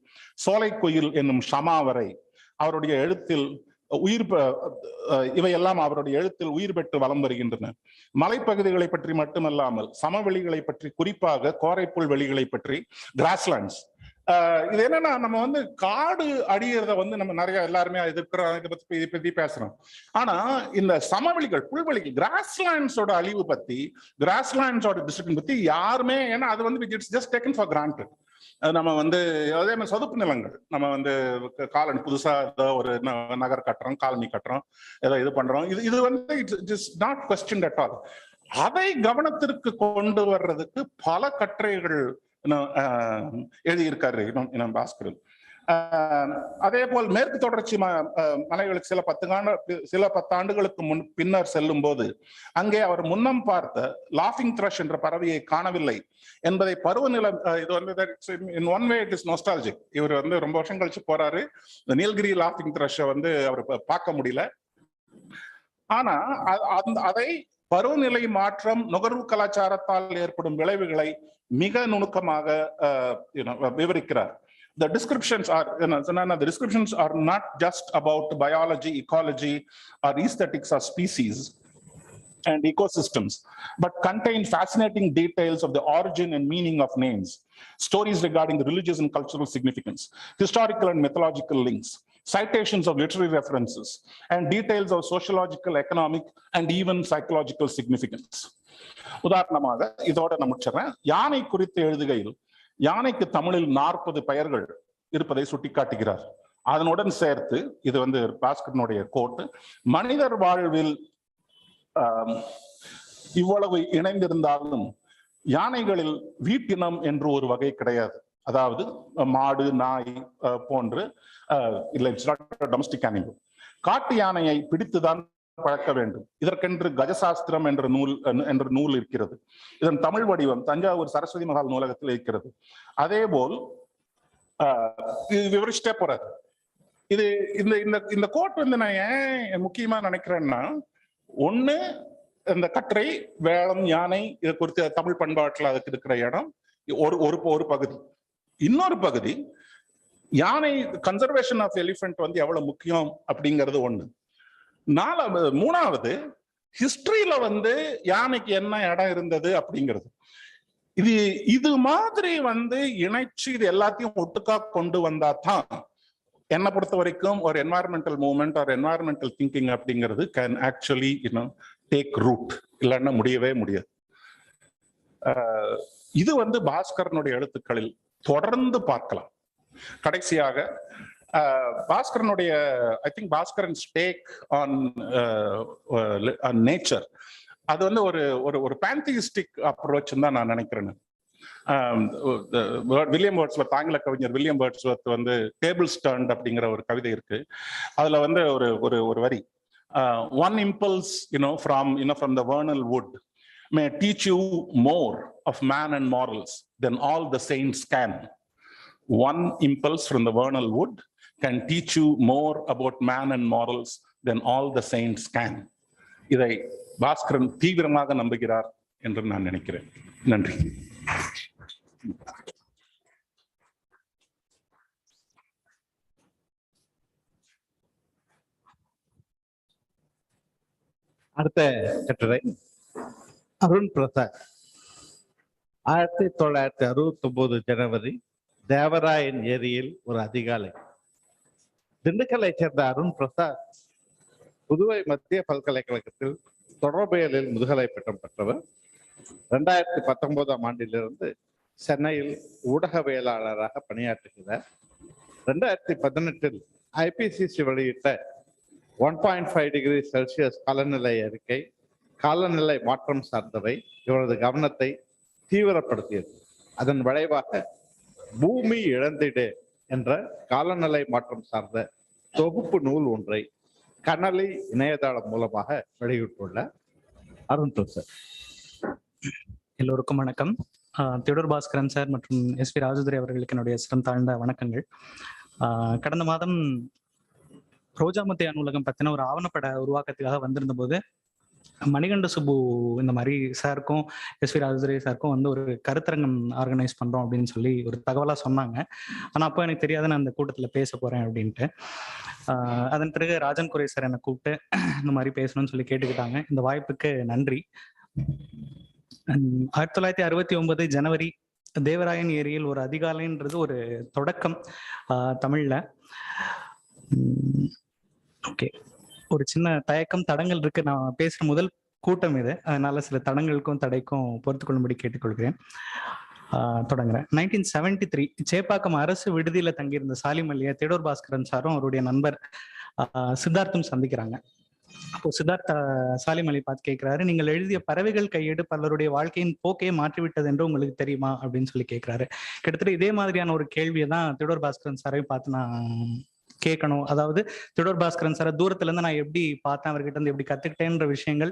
சோலை குயில் என்னும் ஷமா வரை அவருடைய எழுத்தில் இவையெல்லாம் அவருடைய எழுத்தில் உயிர் பெற்று வலம் வருகின்றன. மலைப்பகுதிகளை பற்றி மட்டுமல்லாமல் சமவெளிகளை பற்றி, குறிப்பாக கோரைப்புல் வெளிகளை பற்றி, கிராஸ்லாண்ட்ஸ். இது என்னன்னா, நம்ம வந்து காடு அடியறத வந்து நம்ம நிறைய எல்லாருமே எதிர்க்கிறோம், இதை பத்தி பேசுறோம். ஆனா இந்த சமவெளிகள், புல்வெளிகள், கிராஸ்லாண்ட்ஸோட அழிவு பத்தி, கிராஸ்லாண்ட்ஸோட டிஸ்ட்ரிக்ட் பத்தி யாருமே, ஏன்னா அது வந்து it's just taken for granted. நம்ம வந்து அதே மாதிரி சதுப்பு நிலங்கள், நம்ம வந்து காலனி புதுசா ஏதோ ஒரு நகர் கட்டுறோம், காலனி கட்டுறோம், ஏதோ இது பண்றோம், இது வந்து it's not question at all. அதை கவனத்திற்கு கொண்டு வர்றதுக்கு பல கட்டுரைகள் எழுதியிருக்காரு பாஸ்கரன். அதே போல் மேற்கு தொடர்ச்சி மலைகளுக்கு சில 10 ஆண்டுகளுக்கு பின்னர் செல்லும் போது அங்கே அவர் முன்னம் பார்த்த லாஃபிங் த்ரஷ் என்ற பறவையை காணவில்லை என்பதை பருவநிலை, இது வந்து in one way it is nostalgic. இவர் வந்து ரொம்ப வருஷம் கழிச்சு போறாரு, நீல்கிரி லாஃபிங் த்ரஷ் வந்து அவர் பார்க்க முடியல. ஆனா அதை பருவநிலை மாற்றம், நுகர்வு கலாச்சாரத்தால் ஏற்படும் விளைவுகளை மிக நுணுக்கமாக விவரிக்கிறார். The descriptions are not just about biology, ecology, or aesthetics of species and ecosystems, but contain fascinating details of the origin and meaning of names, stories regarding the religious and cultural significance, historical and mythological links, citations of literary references, and details of sociological, economic, and even psychological significance. உதாரணமாக இதோட நான் முடிச்சிடறேன். யானை குறித்து எழுதுகையில் யானைக்கு தமிழில் 40 பெயர்கள் இருப்பதை சுட்டிக்காட்டுகிறார். அதனுடன் சேர்த்து, இது வந்து பாஸ்கரனுடைய கோட், மனிதர் வாழ்வில் இவ்வளவு இணைந்திருந்தாலும் யானைகளில் வீட்டினம் என்று ஒரு வகை கிடையாது. அதாவது மாடு, நாய் போன்று இல்லை, டொமஸ்டிக் அனிமல். காட்டு யானையை பிடித்துதான் பழக்க வேண்டும். இதற்கென்று கஜசாஸ்திரம் என்ற நூல் இருக்கிறது. இதன் தமிழ் வடிவம் தஞ்சாவூர் சரஸ்வதி மகால் நூலகத்தில் இருக்கிறது. அதே போல் இது விவரிச்சுட்டே போறாரு. இது இந்த கோட் வந்து நான் ஏன் முக்கியமா நினைக்கிறேன்னா, ஒண்ணு இந்த கட்டுரை வேளம், யானை, இதை குறித்து தமிழ் பண்பாட்டில் அதுக்கு இருக்கிற இடம் ஒரு பகுதி. இன்னொரு பகுதி யானை கன்சர்வேஷன் ஆஃப் எலிஃபென்ட் வந்து எவ்வளவு முக்கியம் அப்படிங்கிறது ஒண்ணு. மூணாவது ஹிஸ்டரியில வந்து யானைக்கு என்ன இடம் இருந்தது அப்படிங்கிறது. இது மாதிரி வந்து இணைச்சு இது எல்லாத்தையும் ஒட்டுக்கா கொண்டு வந்தா தான் என்னை பொறுத்த வரைக்கும் ஒரு என்வாயர்மெண்டல் மூவ்மெண்ட் ஒரு என்வாயர்மெண்டல் திங்கிங் அப்படிங்கிறது கேன் ஆக்சுவலி டேக் ரூட். இல்லைன்னா முடியவே முடியாது. இது வந்து பாஸ்கரனுடைய எழுத்துக்களில் தொடர்ந்து பார்க்கலாம். கடைசியாக பாஸ்கரனுடைய I think Baskaran's take on nature, அது வந்து ஒரு பேந்தியிஸ்டிக் அப்ரோச் தான் நான் நினைக்கிறேன். வில்லியம் வேர்ட்ஸ்வர்த், ஆங்கில கவிஞர் வில்லியம் வேர்ட்ஸ்வர்த் வந்து டேபிள் ஸ்டர்ன்ட் அப்படிங்கிற ஒரு கவிதை இருக்கு. அதுல வந்து ஒரு வரி, one impulse from the vernal wood may teach you more of man and morals than all the saints can. One impulse from the vernal wood can teach you more about man and morals than all the saints can. இதை பாஸ்கரன் தீவிரமாக நம்புகிறார் என்று நான் நினைக்கிறேன். நன்றி. அடுத்த கட்டுரை அருண் பிரசாத். 1969 ஜனவரி, தேவராயன் ஏரியில் ஒரு அதிகாலை. திண்டுக்கலை சேர்ந்த அருண் பிரசாத் புதுவை மத்திய பல்கலைக்கழகத்தில் தொடர்பியலில் முதுகலை பட்டம் பெற்றவர். 2019ஆம் ஆண்டிலிருந்து சென்னையில் ஊடகவியலாளராக பணியாற்றுகிறார். 2018இல் ஐபிசிசி வெளியிட்ட 1.5 டிகிரி செல்சியஸ் காலநிலை அறிக்கை காலநிலை மாற்றம் சார்ந்தவை இவரது கவனத்தை தீவிரப்படுத்தியது. அதன் விளைவாக பூமி இழந்திடு என்ற காலநிலை மாற்றம் சார்ந்த தொகுப்பு நூல் ஒன்றை கனலி இணையதளம் மூலமாக வெளியிட்டுள்ளார். அருண் சார். எல்லோருக்கும் வணக்கம். தியோடர் பாஸ்கரன் சார் மற்றும் எஸ்பி ராஜதுரை அவர்களுக்கு என்னுடைய சிரம் தாழ்ந்த வணக்கங்கள். கடந்த மாதம் ரோஜாமுத்தையா நூலகம் பத்தின ஒரு ஆவணப்பட உருவாக்கத்துக்காக வந்திருந்த போது மணிகண்ட சுப்பு இந்த மாதிரி சாருக்கும் எஸ்பி ராஜதுரை சாருக்கும் வந்து ஒரு கருத்தரங்கம் ஆர்கனைஸ் பண்றோம் அப்படின்னு சொல்லி ஒரு தகவலா சொன்னாங்க. ஆனா அப்போ எனக்கு தெரியாத நான் அந்த கூட்டத்துல பேச போறேன் அப்படின்ட்டு. அதன் பிறகு ராஜன் குரே சார் என்னை கூப்பிட்டு இந்த மாதிரி பேசணும்னு சொல்லி கேட்டுக்கிட்டாங்க. இந்த வாய்ப்புக்கு நன்றி. 1969 ஜனவரி தேவராயன் ஏரியில் ஒரு அதிகாலைன்றது ஒரு தொடக்கம் தமிழ்ல. ஓகே, ஒரு சின்ன தயக்கம் தடங்கள் இருக்கு. நான் பேசுற முதல் கூட்டம் இது, அதனால சில தடங்களுக்கும் தடைக்கும் பொறுத்து கொள்ளும்படி கேட்டுக்கொள்கிறேன். தொடங்குறேன். 1973 சேப்பாக்கம் அரசு விடுதியில தங்கியிருந்த சாலிமல்லியை தியோடர் பாஸ்கரன் சாரும் அவருடைய நண்பர் சித்தார்த்தும் சந்திக்கிறாங்க. அப்போ சித்தார்த் சாலிமலி பார்த்து கேட்கிறாரு, நீங்கள் எழுதிய பறவைகள் கையேடு பலருடைய வாழ்க்கையின் போக்கையே மாற்றிவிட்டது என்று உங்களுக்கு தெரியுமா அப்படின்னு சொல்லி கேட்கிறாரு. கிட்டத்தட்ட இதே மாதிரியான ஒரு கேள்வியை தான் தியோடர் பாஸ்கரன் சாரையும் பார்த்து நான் கேட்கணும். அதாவது தியோடர் பாஸ்கரன் சாரை தூரத்துல இருந்து நான் எப்படி பார்த்தேன், அவர்கிட்ட இருந்து எப்படி கத்துக்கிட்டேன்ற விஷயங்கள்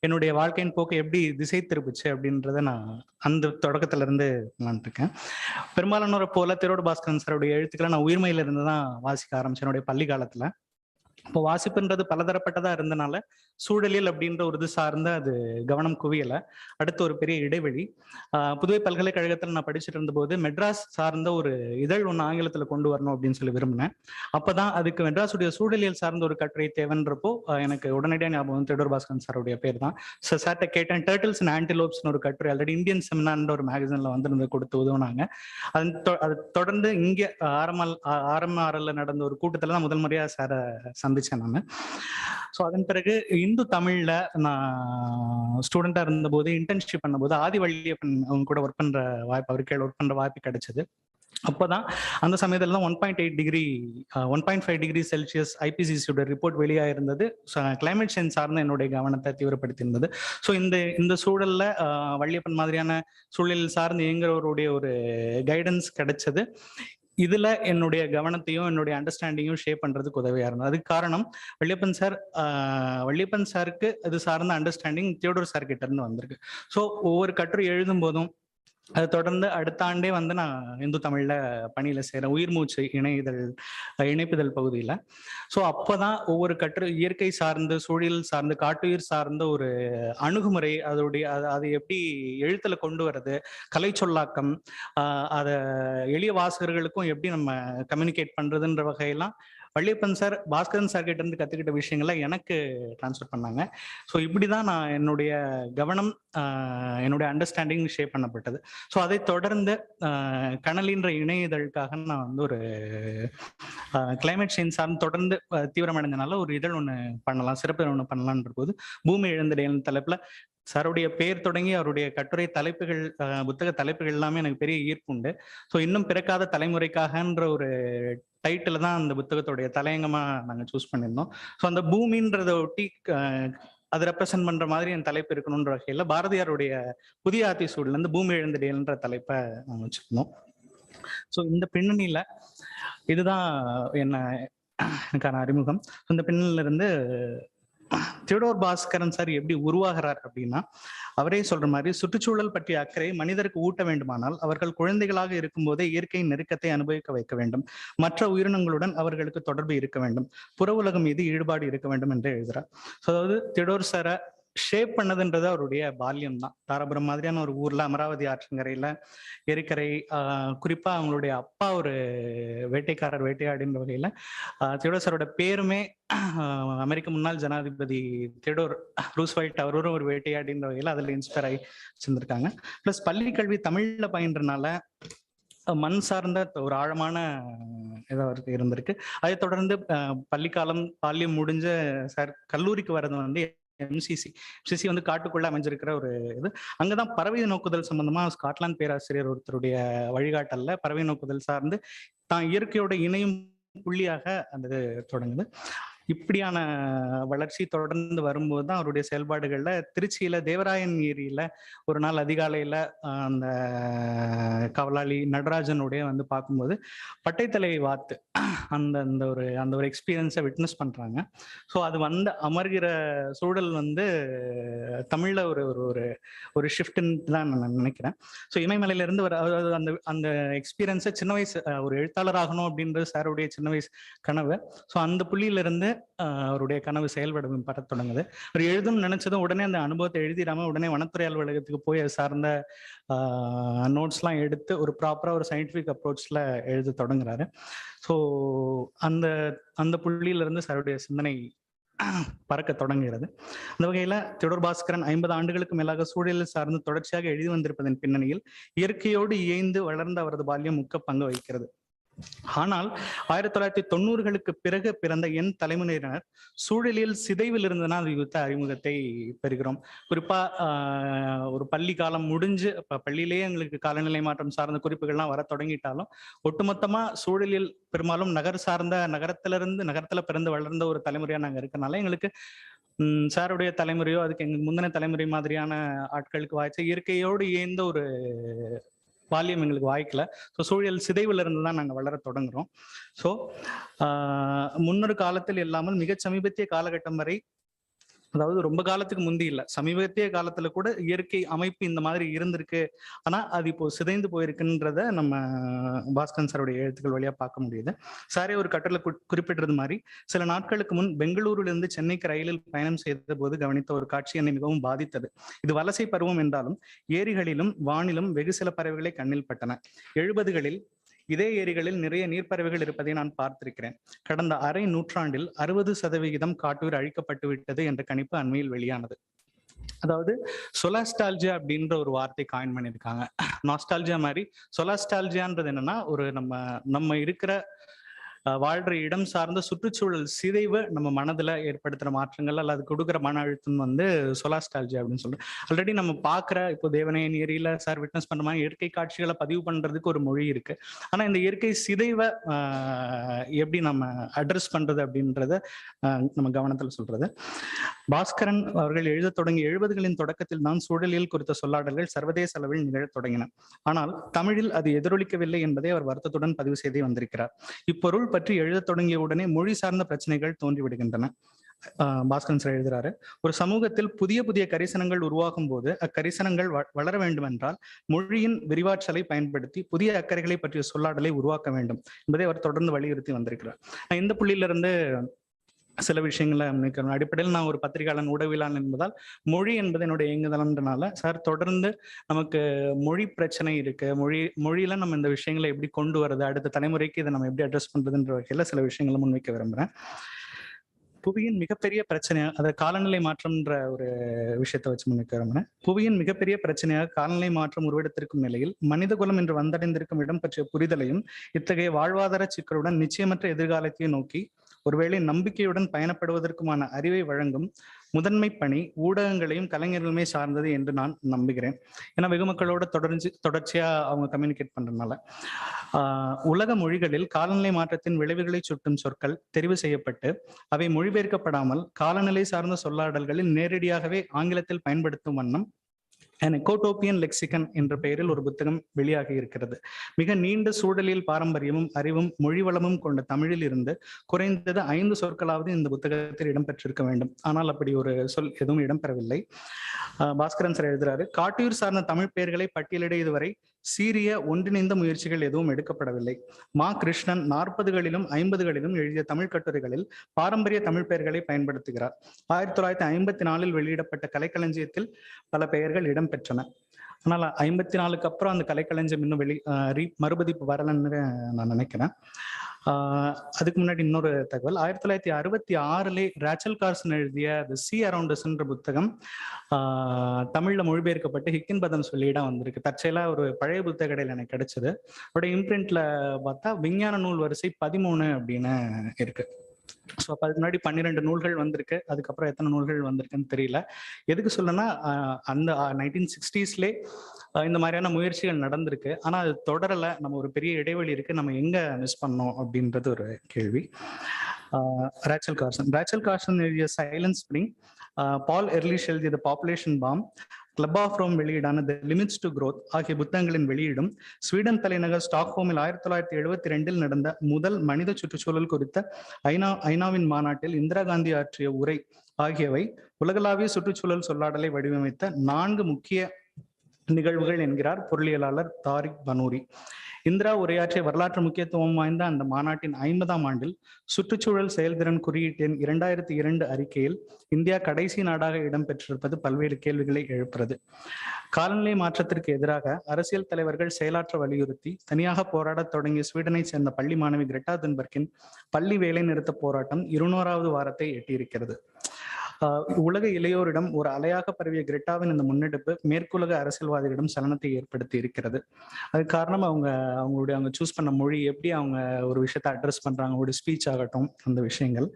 என்னுடைய வாழ்க்கையின் போக்கை எப்படி திசை திருப்பிச்சு அப்படின்றத நான் அந்த தொடக்கத்துல இருந்து இருக்கேன். பெரும்பாலானோரை போல தியோடர் பாஸ்கரன் சாருடைய எழுத்துக்களை நான் உயிர்மையில இருந்து தான் வாசிக்க ஆரம்பிச்சேன் என்னுடைய பள்ளி காலத்துல. இப்போ வாசிப்புன்றது பலதரப்பட்டதா இருந்தனால சூழலியல் அப்படின்ற ஒரு இது சார்ந்த அது கவனம் குவியலை. அடுத்து ஒரு பெரிய இடைவெளி. புதுவை பல்கலைக்கழகத்தில் நான் படிச்சுட்டு இருந்த போது மெட்ராஸ் சார்ந்த ஒரு இதழ் ஒன்று ஆங்கிலத்தில் கொண்டு வரணும் அப்படின்னு சொல்லி விரும்பினேன். அப்போதான் அதுக்கு மெட்ராஸுடைய சூழலியல் சார்ந்த ஒரு கட்டுரை தேவைன்றப்போ எனக்கு உடனடியாக ஞாபகம் தியோடர் பாஸ்கரன் சாருடைய பேர் தான். சார்ட்ட கேட்டேன். டர்ட்டில்ஸ் அண்ட் ஆன்டிலோப்ஸ்னு ஒரு கட்டுரை ஆல்ரெடி இந்தியன் செமினார்ன்ற ஒரு மேகசின்ல வந்திருந்து கொடுத்து உதவுனாங்க. அது தொடர்ந்து இங்கே RMRL நடந்த ஒரு கூட்டத்தில் தான் முதல் முறையாக சாரை சந்திச்சேன் நான். ஸோ அதன் பிறகு இந்து தமிழ்ல நான் ஸ்டூடெண்டா இருந்த போது இன்டர்ன்ஷிப் பண்ண போது ஆதிவள்ளியப்பன் அவங்க கூட ஒர்க் பண்ற வாய்ப்பு, அவருக்கு ஒர்க் பண்ற வாய்ப்பு கிடைச்சது. அப்போதான் அந்த சமயத்துல தான் 1.5 டிகிரி செல்சியஸ் ஐபிசிசியோட ரிப்போர்ட் வெளியாக இருந்தது. கிளைமேட் சேஞ்ச் சார்ந்த என்னுடைய கவனத்தை தீவிரப்படுத்தி இருந்தது. ஸோ இந்த சூழல்ல வள்ளியப்பன் மாதிரியான சூழலில் சார்ந்து இயங்குறவருடைய ஒரு கைடன்ஸ் கிடைச்சது. இதுல என்னுடைய கவனத்தையும் என்னுடைய அண்டர்ஸ்டாண்டிங்கும் ஷேப் பண்றதுக்கு உதவியா இருந்தது. அதுக்கு காரணம் வள்ளியப்பன் சாருக்கு அது சார்ந்த அண்டர்ஸ்டாண்டிங் தியோடர் சார் கிட்ட இருந்து வந்திருக்கு. ஸோ ஒவ்வொரு கட்டுரை எழுதும் போதும் அது தொடர்ந்து அடுத்த ஆண்டே வந்து நான் இந்து தமிழ்ல பணியில செய்யறேன், உயிர் மூச்சு இணைப்புதல் பகுதியில. ஸோ அப்போதான் ஒவ்வொரு கட்டுரை இயற்கை சார்ந்து சூழல் சார்ந்து காட்டுயிர் சார்ந்த ஒரு அணுகுமுறை, அதை எப்படி எழுத்துல கொண்டு வர்றது, கலை சொல்லாக்கம், அதை எளிய வாசகர்களுக்கும் எப்படி நம்ம கம்யூனிகேட் பண்றதுன்ற வகையெல்லாம் வள்ளியப்பன் சார் பாஸ்கரன் சார் கிட்ட இருந்து கத்துக்கிட்ட விஷயங்களை எனக்கு டிரான்ஸ்ஃபர் பண்ணாங்க. ஸோ இப்படிதான் நான் என்னுடைய கவனம் என்னுடைய அண்டர்ஸ்டாண்டிங் ஷேப் பண்ணப்பட்டது. ஸோ அதை தொடர்ந்து கனலின்ற இணையதழுக்காக நான் வந்து ஒரு கிளைமேட் சேஞ்ச் சார்ந்து தொடர்ந்து தீவிரமடைந்தனால ஒரு இதழ் ஒன்று பண்ணலாம், சிறப்பு ஒன்று பண்ணலான்ற போது பூமி இழந்திடையல் தலைப்புல சாருடைய பேர் தொடங்கி அவருடைய கட்டுரை தலைப்புகள், புத்தக தலைப்புகள் எல்லாமே எனக்கு பெரிய ஈர்ப்பு உண்டு. ஸோ இன்னும் பிறக்காத தலைமுறைக்காகன்ற ஒரு டைட்டில் தான் அந்த புத்தகத்துடைய தலையங்கமா நாங்கள் சூஸ் பண்ணியிருந்தோம். ஸோ அந்த பூமின்றதை ஒட்டி அதை ரெப்ரசென்ட் பண்ற மாதிரி என் தலைப்பு இருக்கணும்ன்ற வகையில் பாரதியாருடைய புதிய ஆத்திசூடில இருந்து பூமி எழுந்திடையல்ன்ற தலைப்பை நாங்கள் வச்சிருந்தோம். ஸோ இந்த பின்னணியில இதுதான் எனக்கான அறிமுகம். இந்த பின்னணியில இருந்து தியோடர் பாஸ்கரன் சார் எப்படி உருவாகிறார் அப்படின்னா, அவரே சொல்ற மாதிரி சுற்றுச்சூழல் பற்றிய அக்கறை மனிதருக்கு ஊட்ட வேண்டுமானால் அவர்கள் குழந்தைகளாக இருக்கும் போதே இயற்கையின் நெருக்கத்தை அனுபவிக்க வைக்க வேண்டும், மற்ற உயிரினங்களுடன் அவர்களுக்கு தொடர்பு இருக்க வேண்டும், புற உலகம் மீது ஈடுபாடு இருக்க வேண்டும் என்று எழுதுறார். அதாவது தியோடர் சாரை ஷேப் பண்ணதுன்றது அவருடைய பால்யம் தான். தாராபுரம் மாதிரியான ஒரு ஊர்ல அமராவதி ஆற்றங்கரையில எரிக்கரை, குறிப்பா அவங்களுடைய அப்பா ஒரு வேட்டைக்காரர், வேட்டையாடின்ற வகையில தியோடர் சாரோட பேருமே அமெரிக்க முன்னாள் ஜனாதிபதி தியோடர் ரூஸ்வெல்ட் அவரும் ஒரு வேட்டையாடின்ற வகையில அதுல இன்ஸ்பயர் ஆகி வச்சிருந்திருக்காங்க. பிளஸ் பள்ளி கல்வி தமிழ்ல பயின்றனால மண் சார்ந்த ஒரு ஆழமான இதாக இருந்திருக்கு. அதை தொடர்ந்து பள்ளிக்காலம் பால்யம் முடிஞ்ச சார் கல்லூரிக்கு வர்றது வந்து MCC வந்து காட்டுக்குள்ள அமைஞ்சிருக்கிற ஒரு இது. அங்கதான் பறவை நோக்குதல் சம்பந்தமா ஸ்காட்லாந்து பேராசிரியர் ஒருத்தருடைய வழிகாட்டல்ல பறவை நோக்குதல் சார்ந்து தான் இயற்கையோட இணையும் புள்ளியாக அந்த இது தொடங்குது. இப்படியான வளர்ச்சி தொடர்ந்து வரும்போது தான் அவருடைய செயல்பாடுகள்ல திருச்சியில தேவராயன் ஏரியில ஒரு நாள் அதிகாலையில அந்த கவலாளி நடராஜனுடைய வந்து பார்க்கும்போது பட்டைத்தலையை வாத்து அந்த ஒரு எக்ஸ்பீரியன்ஸை விட்னஸ் பண்றாங்க. ஸோ அது வந்து அமர்கிற சூழல் வந்து தமிழ்ல ஒரு ஷிஃப்ட்னு தான் நான் நினைக்கிறேன். ஸோ இமயமலையில இருந்து அந்த அந்த எக்ஸ்பீரியன்ஸை சின்ன வயசு ஒரு எழுத்தாளர் ஆகணும் அப்படின்றது சாருடைய சின்ன வயசு கனவு. ஸோ அந்த புள்ளியில இருந்து அவருடைய கனவு செயல்படும் பட தொடங்குது. அவர் எழுதும் நினைச்சதும் உடனே அந்த அனுபவத்தை எழுதிடாம உடனே வனத்துறை அலுவலகத்துக்கு போய் அது சார்ந்த நோட்ஸ் எல்லாம் எடுத்து ஒரு ப்ராப்பரா ஒரு சயின்டிபிக் அப்ரோச்ல எழுத தொடங்குறாரு. ஸோ அந்த புள்ளியில இருந்து சாருடைய சிந்தனை பறக்க தொடங்குகிறது. அந்த வகையில தியோடர் பாஸ்கரன் 50 ஆண்டுகளுக்கு மேலாக சூழலில் சார்ந்து தொடர்ச்சியாக எழுதி வந்திருப்பதன் பின்னணியில் இயற்கையோடு இயைந்து வளர்ந்த அவரது பால்யம் முக்கிய பங்கு வகிக்கிறது. ஆனால் 1990களுக்கு பிறகு பிறந்த என் தலைமுறையினர் சூழலில் சிதைவில் இருந்ததுனா அது யுத்த அறிமுகத்தை பெறுகிறோம். குறிப்பா ஒரு பள்ளி காலம் முடிஞ்சு பள்ளியிலேயே எங்களுக்கு காலநிலை மாற்றம் சார்ந்த குறிப்புகள்லாம் வர தொடங்கிட்டாலும் ஒட்டுமொத்தமா சூழலில் பெரும்பாலும் நகரத்துல பிறந்து வளர்ந்த ஒரு தலைமுறையா நாங்க இருக்கனால எங்களுக்கு சாருடைய தலைமுறையோ அதுக்கு எங்களுக்கு முந்தின தலைமுறை மாதிரியான ஆட்களுக்கு வாய்ச்ச இயற்கையோடு இயந்த ஒரு பால்யம் எங்களுக்கு வாய்க்கல. ஸோ சூழல் சிதைவுல இருந்து தான் நாங்கள் வளர தொடங்குறோம். ஸோ முன்னொரு காலத்தில் இல்லாமல் மிக சமீபத்திய காலகட்டம் வரை, அதாவது ரொம்ப காலத்துக்கு முந்தி இல்லை, சமீபத்திய காலத்துல கூட இயற்கை அமைப்பு இந்த மாதிரி இருந்திருக்கு. ஆனா அது இப்போ சிதைந்து போயிருக்குன்றத நம்ம பாஸ்கரன் சாருடைய எழுத்துக்கள் வழியா பார்க்க முடியுது. சாரே ஒரு கட்டுரை குறிப்பிட்டது மாதிரி சில நாட்களுக்கு முன் பெங்களூருல இருந்து சென்னைக்கு ரயிலில் பயணம் செய்த போது கவனித்த ஒரு காட்சி என்னை மிகவும் பாதித்தது. இது வலசை பருவம் என்றாலும் ஏரிகளிலும் வானிலும் வெகு சில பறவைகளை கண்ணில் பட்டன. 70களில் இதே ஏரிகளில் நிறைய நீர்ப்பறவைகள் இருப்பதை நான் பார்த்திருக்கிறேன். கடந்த அரை நூற்றாண்டில் 60% காட்டுயிர் அழிக்கப்பட்டு விட்டது என்ற கணிப்பு அண்மையில் வெளியானது. அதாவது சொலாஸ்டால்ஜியா அப்படின்ற ஒரு வார்த்தை காயின் பண்ணியிருக்காங்க. நாஸ்டால்ஜியா மாதிரி சொலாஸ்டால்ஜியான்றது என்னன்னா ஒரு நம்ம இருக்கிற வாழ்ற இடம் சார்ந்த சுற்றுச்சூழல் சிதைவு நம்ம மனதுல ஏற்படுத்துற மாற்றங்கள் அல்லது கொடுக்குற மன அழுத்தம் வந்து சொலாஸ்டால்ஜியா அப்படின்னு சொல்றோம். ஆல்ரெடி நம்ம பாக்குற இப்போ தேவனையன் ஏரியில சார் விட்னஸ் பண்ற மாதிரி இயற்கை காட்சிகளை பதிவு பண்றதுக்கு ஒரு மொழி இருக்கு. ஆனா இந்த இயற்கை சிதைவை எப்படி நம்ம அட்ரஸ் பண்றது அப்படின்றத நம்ம கவனத்துல சொல்றது. பாஸ்கரன் அவர்கள் எழுத தொடங்கிய 70களின் தொடக்கத்தில் தான் சூழலியல் குறித்த சொல்லாடல்கள் சர்வதேச அளவில் நிகழத் தொடங்கின. ஆனால் தமிழில் அது எதிரொலிக்கவில்லை என்பதை அவர் வருத்தத்துடன் பதிவு செய்தே வந்திருக்கிறார். இப்பொருள் பற்றி எழுத தொடங்கிய உடனே மொழி சார்ந்த பிரச்சனைகள் தோன்றிவிடுகின்றன. பாஸ்கரன் சார் எழுதுறாரு, ஒரு சமூகத்தில் புதிய புதிய கரிசனங்கள் உருவாகும் போது அக்கரிசனங்கள் வளர வேண்டும் என்றால் மொழியின் விரிவாற்றலை பயன்படுத்தி புதிய அக்கறைகளை பற்றிய சொல்லாடலை உருவாக்க வேண்டும் என்பதை அவர் தொடர்ந்து வலியுறுத்தி வந்திருக்கிறார். இந்த புள்ளியிலிருந்து சில விஷயங்களை முன்வைக்கணும். அடிப்படையில் நான் ஒரு பத்திரிகையாளன் ஊடகவியலாளன் என்பதால் மொழி என்பது என்னுடைய இயங்குதலன்றனால சார் தொடர்ந்து நமக்கு மொழி பிரச்சனை இருக்கு, மொழியில நம்ம இந்த விஷயங்களை எப்படி கொண்டு வரது, அடுத்த தலைமுறைக்கு இதை நம்ம எப்படி அட்ரஸ் பண்றதுன்ற வகையில சில விஷயங்களை முன்வைக்க விரும்புறேன். புவியின் மிகப்பெரிய பிரச்சனையாக அதை காலநிலை மாற்றம்ன்ற ஒரு விஷயத்தை வச்சு முன்வைக்க விரும்புறேன். புவியின் மிகப்பெரிய பிரச்சனையாக காலநிலை மாற்றம் உருவெடுத்திருக்கும் நிலையில் மனித குலம் என்று வந்தடைந்திருக்கும் இடம் பற்றிய புரிதலையும் இத்தகைய வாழ்வாதார சிக்கலுடன் நிச்சயமற்ற எதிர்காலத்தையும் நோக்கி ஒருவேளை நம்பிக்கையுடன் பயணப்படுவதற்குமான அறிவை வழங்கும் முதன்மை பணி ஊடகங்களையும் கலைஞர்களுமே சார்ந்தது என்று நான் நம்புகிறேன். ஏன்னா வெகு மக்களோட தொடர்ச்சியா அவங்க கம்யூனிகேட் பண்றதுனால உலக மொழிகளில் காலநிலை மாற்றத்தின் விளைவுகளை சுட்டும் சொற்கள் தெரிவு செய்யப்பட்டு அவை மொழிபெயர்க்கப்படாமல் காலநிலை சார்ந்த சொல்லாடல்களில் நேரடியாகவே ஆங்கிலத்தில் பயன்படுத்தும் வண்ணம் எக்கோடோப்பியன் லெக்சிகன் என்ற பெயரில் ஒரு புத்தகம் வெளியாகி இருக்கிறது. மிக நீண்ட சூழலியல் பாரம்பரியமும் அறிவும் மொழி வளமும் கொண்ட தமிழில் இருந்து குறைந்தது 5 சொற்களாவது இந்த புத்தகத்தில் இடம்பெற்றிருக்க வேண்டும். ஆனால் அப்படி ஒரு சொல் எதுவும் இடம்பெறவில்லை. பாஸ்கரன் சார் எழுதுறாரு, காட்டுயிர் சார்ந்த தமிழ் பெயர்களை பட்டியலிட இதுவரை சீரிய ஒன்றிணைந்த முயற்சிகள் எதுவும் எடுக்கப்படவில்லை. மா கிருஷ்ணன் 40களிலும் 50களிலும் எழுதிய தமிழ் கட்டுரைகளில் பாரம்பரிய தமிழ் பெயர்களை பயன்படுத்துகிறார். 1954 வெளியிடப்பட்ட கலைக்களஞ்சியத்தில் பல பெயர்கள் இடம்பெற்றன. ஆனால் 54க்கு அப்புறம் அந்த கலைக்களஞ்சியம் இன்னும் மறுபதிப்பு வரலன்னு நான் நினைக்கிறேன். அதுக்கு முன்னாடி இன்னொரு தகவல், 1966 ராச்சல் கார்சன் எழுதிய தி சி அரவுண்ட் அஸ் என்ற புத்தகம் தமிழ்ல மொழிபெயர்க்கப்பட்டு ஹிக்கின்பதம் சொல்லிதான் வந்திருக்கு. தற்செயலா ஒரு பழைய புத்தக கடையில் எனக்கு கிடைச்சது. அவருடைய இம்ப்ரிண்ட்ல பார்த்தா விஞ்ஞான நூல் வரிசை 13 அப்படின்னு இருக்கு. ஸோ அப்போ அதுக்கு முன்னாடி 12 நூல்கள் வந்திருக்கு. அதுக்கப்புறம் எத்தனை நூல்கள் வந்திருக்குன்னு தெரியல. எதுக்கு சொல்லனா, அந்த 1960ஸ்லே இந்த மாதிரியான முயற்சிகள் நடந்திருக்கு. ஆனால் அது தொடரலை. நம்ம ஒரு பெரிய இடைவெளி இருக்கு, நம்ம எங்க மிஸ் பண்ணோம் அப்படின்றது ஒரு கேள்வி. ரேச்சல் கார்சன் எழுதிய சைலன்ஸ் ஸ்ப்ரிங், பால் எர்லிஷ் எழுதிய the population bomb, club of Rome வெளியீடான தி லிமிட்ஸ் டு க்ரோத் ஆகிய புத்தகங்களின் வெளியீடும் ஸ்வீடன் தலைநகர் ஸ்டாக்ஹோமில் 1972 நடந்த முதல் மனித சுற்றுச்சூழல் குறித்த ஐநாவின் மாநாட்டில் இந்திரா காந்தி ஆற்றிய உரை ஆகியவை உலகளாவிய சுற்றுச்சூழல் சொல்லாடலை வடிவமைத்த 4 முக்கிய நிகழ்வுகள் என்கிறார் பொருளியலாளர் தாரிக் பனூரி. இந்திரா உரையாற்றிய வரலாற்று முக்கியத்துவம் வாய்ந்த அந்த மாநாட்டின் 50ஆம் ஆண்டில் சுற்றுச்சூழல் செயல்திறன் குறியீட்டின் 2002 அறிக்கையில் இந்தியா கடைசி நாடாக இடம்பெற்றிருப்பது பல்வேறு கேள்விகளை எழுப்புகிறது. காலநிலை மாற்றத்திற்கு எதிராக அரசியல் தலைவர்கள் செயலாற்ற வலியுறுத்தி தனியாக போராடத் தொடங்கிய ஸ்வீடனை சேர்ந்த பள்ளி மாணவி கிரெட்டா துன்பர்க்கின் பள்ளி வேலை நிறுத்த போராட்டம் 200வது வாரத்தை எட்டியிருக்கிறது. உலக இளையோரிடம் ஒரு அலையாக பரவிய கிரெட்டாவின் இந்த முன்னெடுப்பு மேற்குலக அரசியல்வாதிகளிடம் சலனத்தை ஏற்படுத்தி இருக்கிறது. அது காரணம் அவங்க சூஸ் பண்ண மொழி, எப்படி அவங்க ஒரு விஷயத்தை அட்ரஸ் பண்றாங்க, ஒரு ஸ்பீச் ஆகட்டும், அந்த விஷயங்கள்.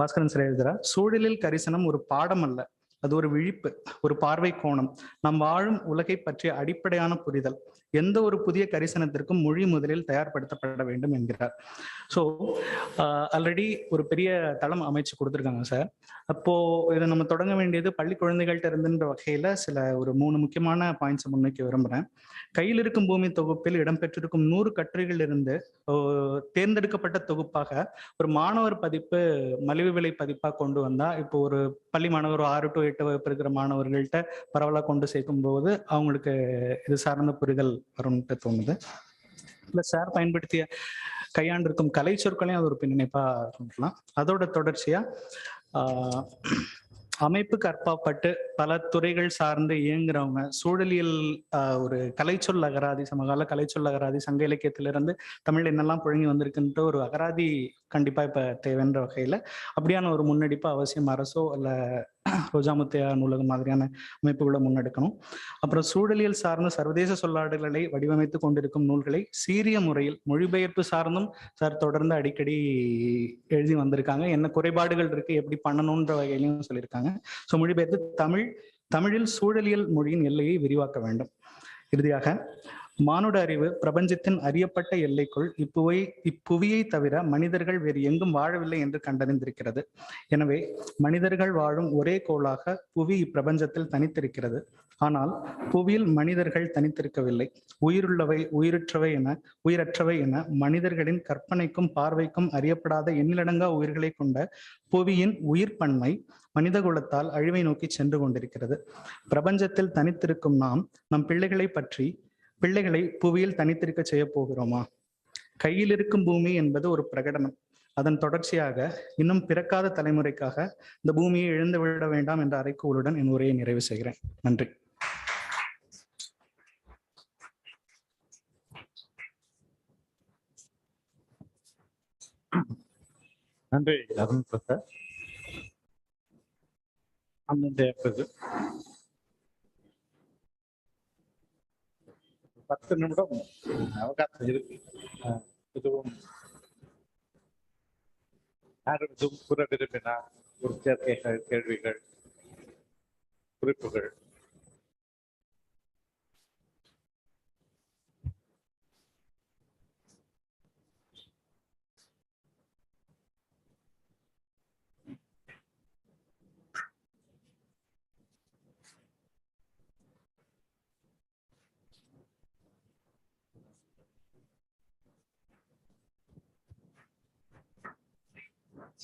பாஸ்கரன் சார் எழுதுறார், சூழலில் கரிசனம் ஒரு பாடம் அல்ல, அது ஒரு விழிப்பு, ஒரு பார்வை கோணம், நாம் வாழும் உலகை பற்றிய அடிப்படையான புரிதல். எந்த ஒரு புதிய கரிசனத்திற்கும் மொழி முதலில் தயார்படுத்தப்பட வேண்டும் என்கிறார். ஸோ ஆல்ரெடி ஒரு பெரிய தளம் அமைச்சு கொடுத்துருக்காங்க சார். அப்போ இதை நம்ம தொடங்க வேண்டியது பள்ளி குழந்தைகள்கிட்ட இருந்துன்ற வகையில ஒரு 3 முக்கியமான பாயிண்ட்ஸை முன்வைக்க விரும்புகிறேன். கையில் இருக்கும் பூமி தொகுப்பில் இடம்பெற்றிருக்கும் 100 கட்டுரைகள் இருந்து தேர்ந்தெடுக்கப்பட்ட தொகுப்பாக ஒரு மாணவர் பதிப்பு மலிவு விலை பதிப்பா கொண்டு வந்தா, இப்போ ஒரு பள்ளி மாணவர் 6 to 8 வகுப்பு இருக்கிற மாணவர்கள்ட்ட பரவலாக கொண்டு சேர்க்கும் போது அவங்களுக்கு இது சார்ந்த புரிதல் வரும்னு தோணுது. பிளஸ் சார் பயன்படுத்திய கையாண்டிருக்கும் கலை சொற்களையும் அது ஒரு பின்னிணைப்பா கொண்டுலாம். அதோட தொடர்ச்சியா அமைப்புக்கு அற்பாப்பட்டு பல துறைகள் சார்ந்து இயங்குறவங்க சூழலியல் ஒரு கலைச்சொல் அகராதி, சமகால கலைச்சொல் அகராதி, சங்க இலக்கியத்திலிருந்து தமிழ் என்னெல்லாம் புழங்கி வந்திருக்குன்ற ஒரு அகராதி கண்டிப்பா இப்ப தேவைன்ற வகையில அப்படியான ஒரு முன்னெடுப்பு அவசியம் அரசோ அல்ல ரோஜாமுத்தையா நூலகம் மாதிரியான அமைப்புகளை முன்னெடுக்கணும். அப்புறம் சூழலியல் சார்ந்த சர்வதேச சொல்லாடல்களை வடிவமைத்து கொண்டிருக்கும் நூல்களை சீரிய முறையில் மொழிபெயர்ப்பு சார்ந்தும் சார் தொடர்ந்து அடிக்கடி எழுதி வந்திருக்காங்க. என்ன குறைபாடுகள் இருக்கு, எப்படி பண்ணணும்ன்ற வகையிலையும் சொல்லியிருக்காங்க. ஸோ மொழிபெயர்த்து தமிழில் சூழலியல் மொழியின் எல்லையை விரிவாக்க வேண்டும். இறுதியாக, மானுட அறிவு பிரபஞ்சத்தின் அறியப்பட்ட எல்லைக்குள் இப்புவியை தவிர மனிதர்கள் வேறு எங்கும் வாழவில்லை என்று கண்டறிந்திருக்கிறது. எனவே மனிதர்கள் வாழும் ஒரே கோளாக புவி இப்பிரபஞ்சத்தில் தனித்திருக்கிறது. ஆனால் புவியில் மனிதர்கள் தனித்திருக்கவில்லை. உயிருள்ளவை உயிரற்றவை என மனிதர்களின் கற்பனைக்கும் பார்வைக்கும் அறியப்படாத எண்ணிலடங்கா உயிர்களை கொண்ட புவியின் உயிர் பன்மை மனித குலத்தால் அழிவை நோக்கி சென்று கொண்டிருக்கிறது. பிரபஞ்சத்தில் தனித்திருக்கும் நாம் நம் பிள்ளைகளை புவியில் தனித்திருக்க செய்ய போகிறோமா? கையில் இருக்கும் பூமி என்பது ஒரு பிரகடனம். அதன் தொடர்ச்சியாக இன்னும் பிறக்காத தலைமுறைக்காக இந்த பூமியை இழந்து விட வேண்டாம் என்ற அறைகூவலுடன் என் உரையை நிறைவு செய்கிறேன். நன்றி. நன்றி அருண் பிரசாத். அந்த 10 நிமிடம் அவகாசம் இருக்கு. எதுவும் யாரும் எதுவும் கூற விரும்பினார், ஒரு சேர்க்கைகள், கேள்விகள், குறிப்புகள்?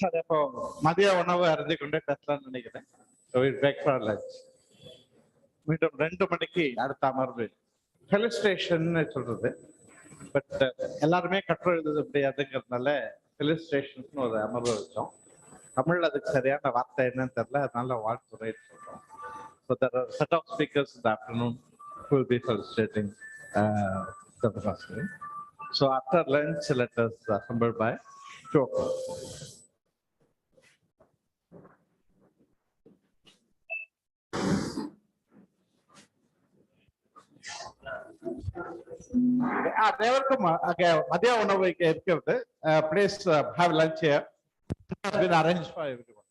சார், அப்போ மதிய உணவு அருந்தி கொண்டே பேசலாம்னு நினைக்கிறேன். மீண்டும் 2 மணிக்கு அடுத்த அமர்வு ஃபெலிஸ்ட்ரேஷன் சொல்றது. பட் எல்லாருமே கற்று எழுதுறது முடியாதுங்கிறதுனால ஃபெலிஸ்ட்ரேஷன் ஒரு அமர்வு வச்சோம். தமிழ் அதுக்கு சரியான வார்த்தை என்னன்னு தெரியல, அதனால வாழ்த்துறைன்னு சொல்றோம். So there are a set of speakers in the afternoon who will be felicitating the Bhaskar. So after lunch, let us assemble by 2 o'clock. அனைவருக்கும் மதிய உணவு இருக்கிறது. Please have lunch here. has been arranged for everyone.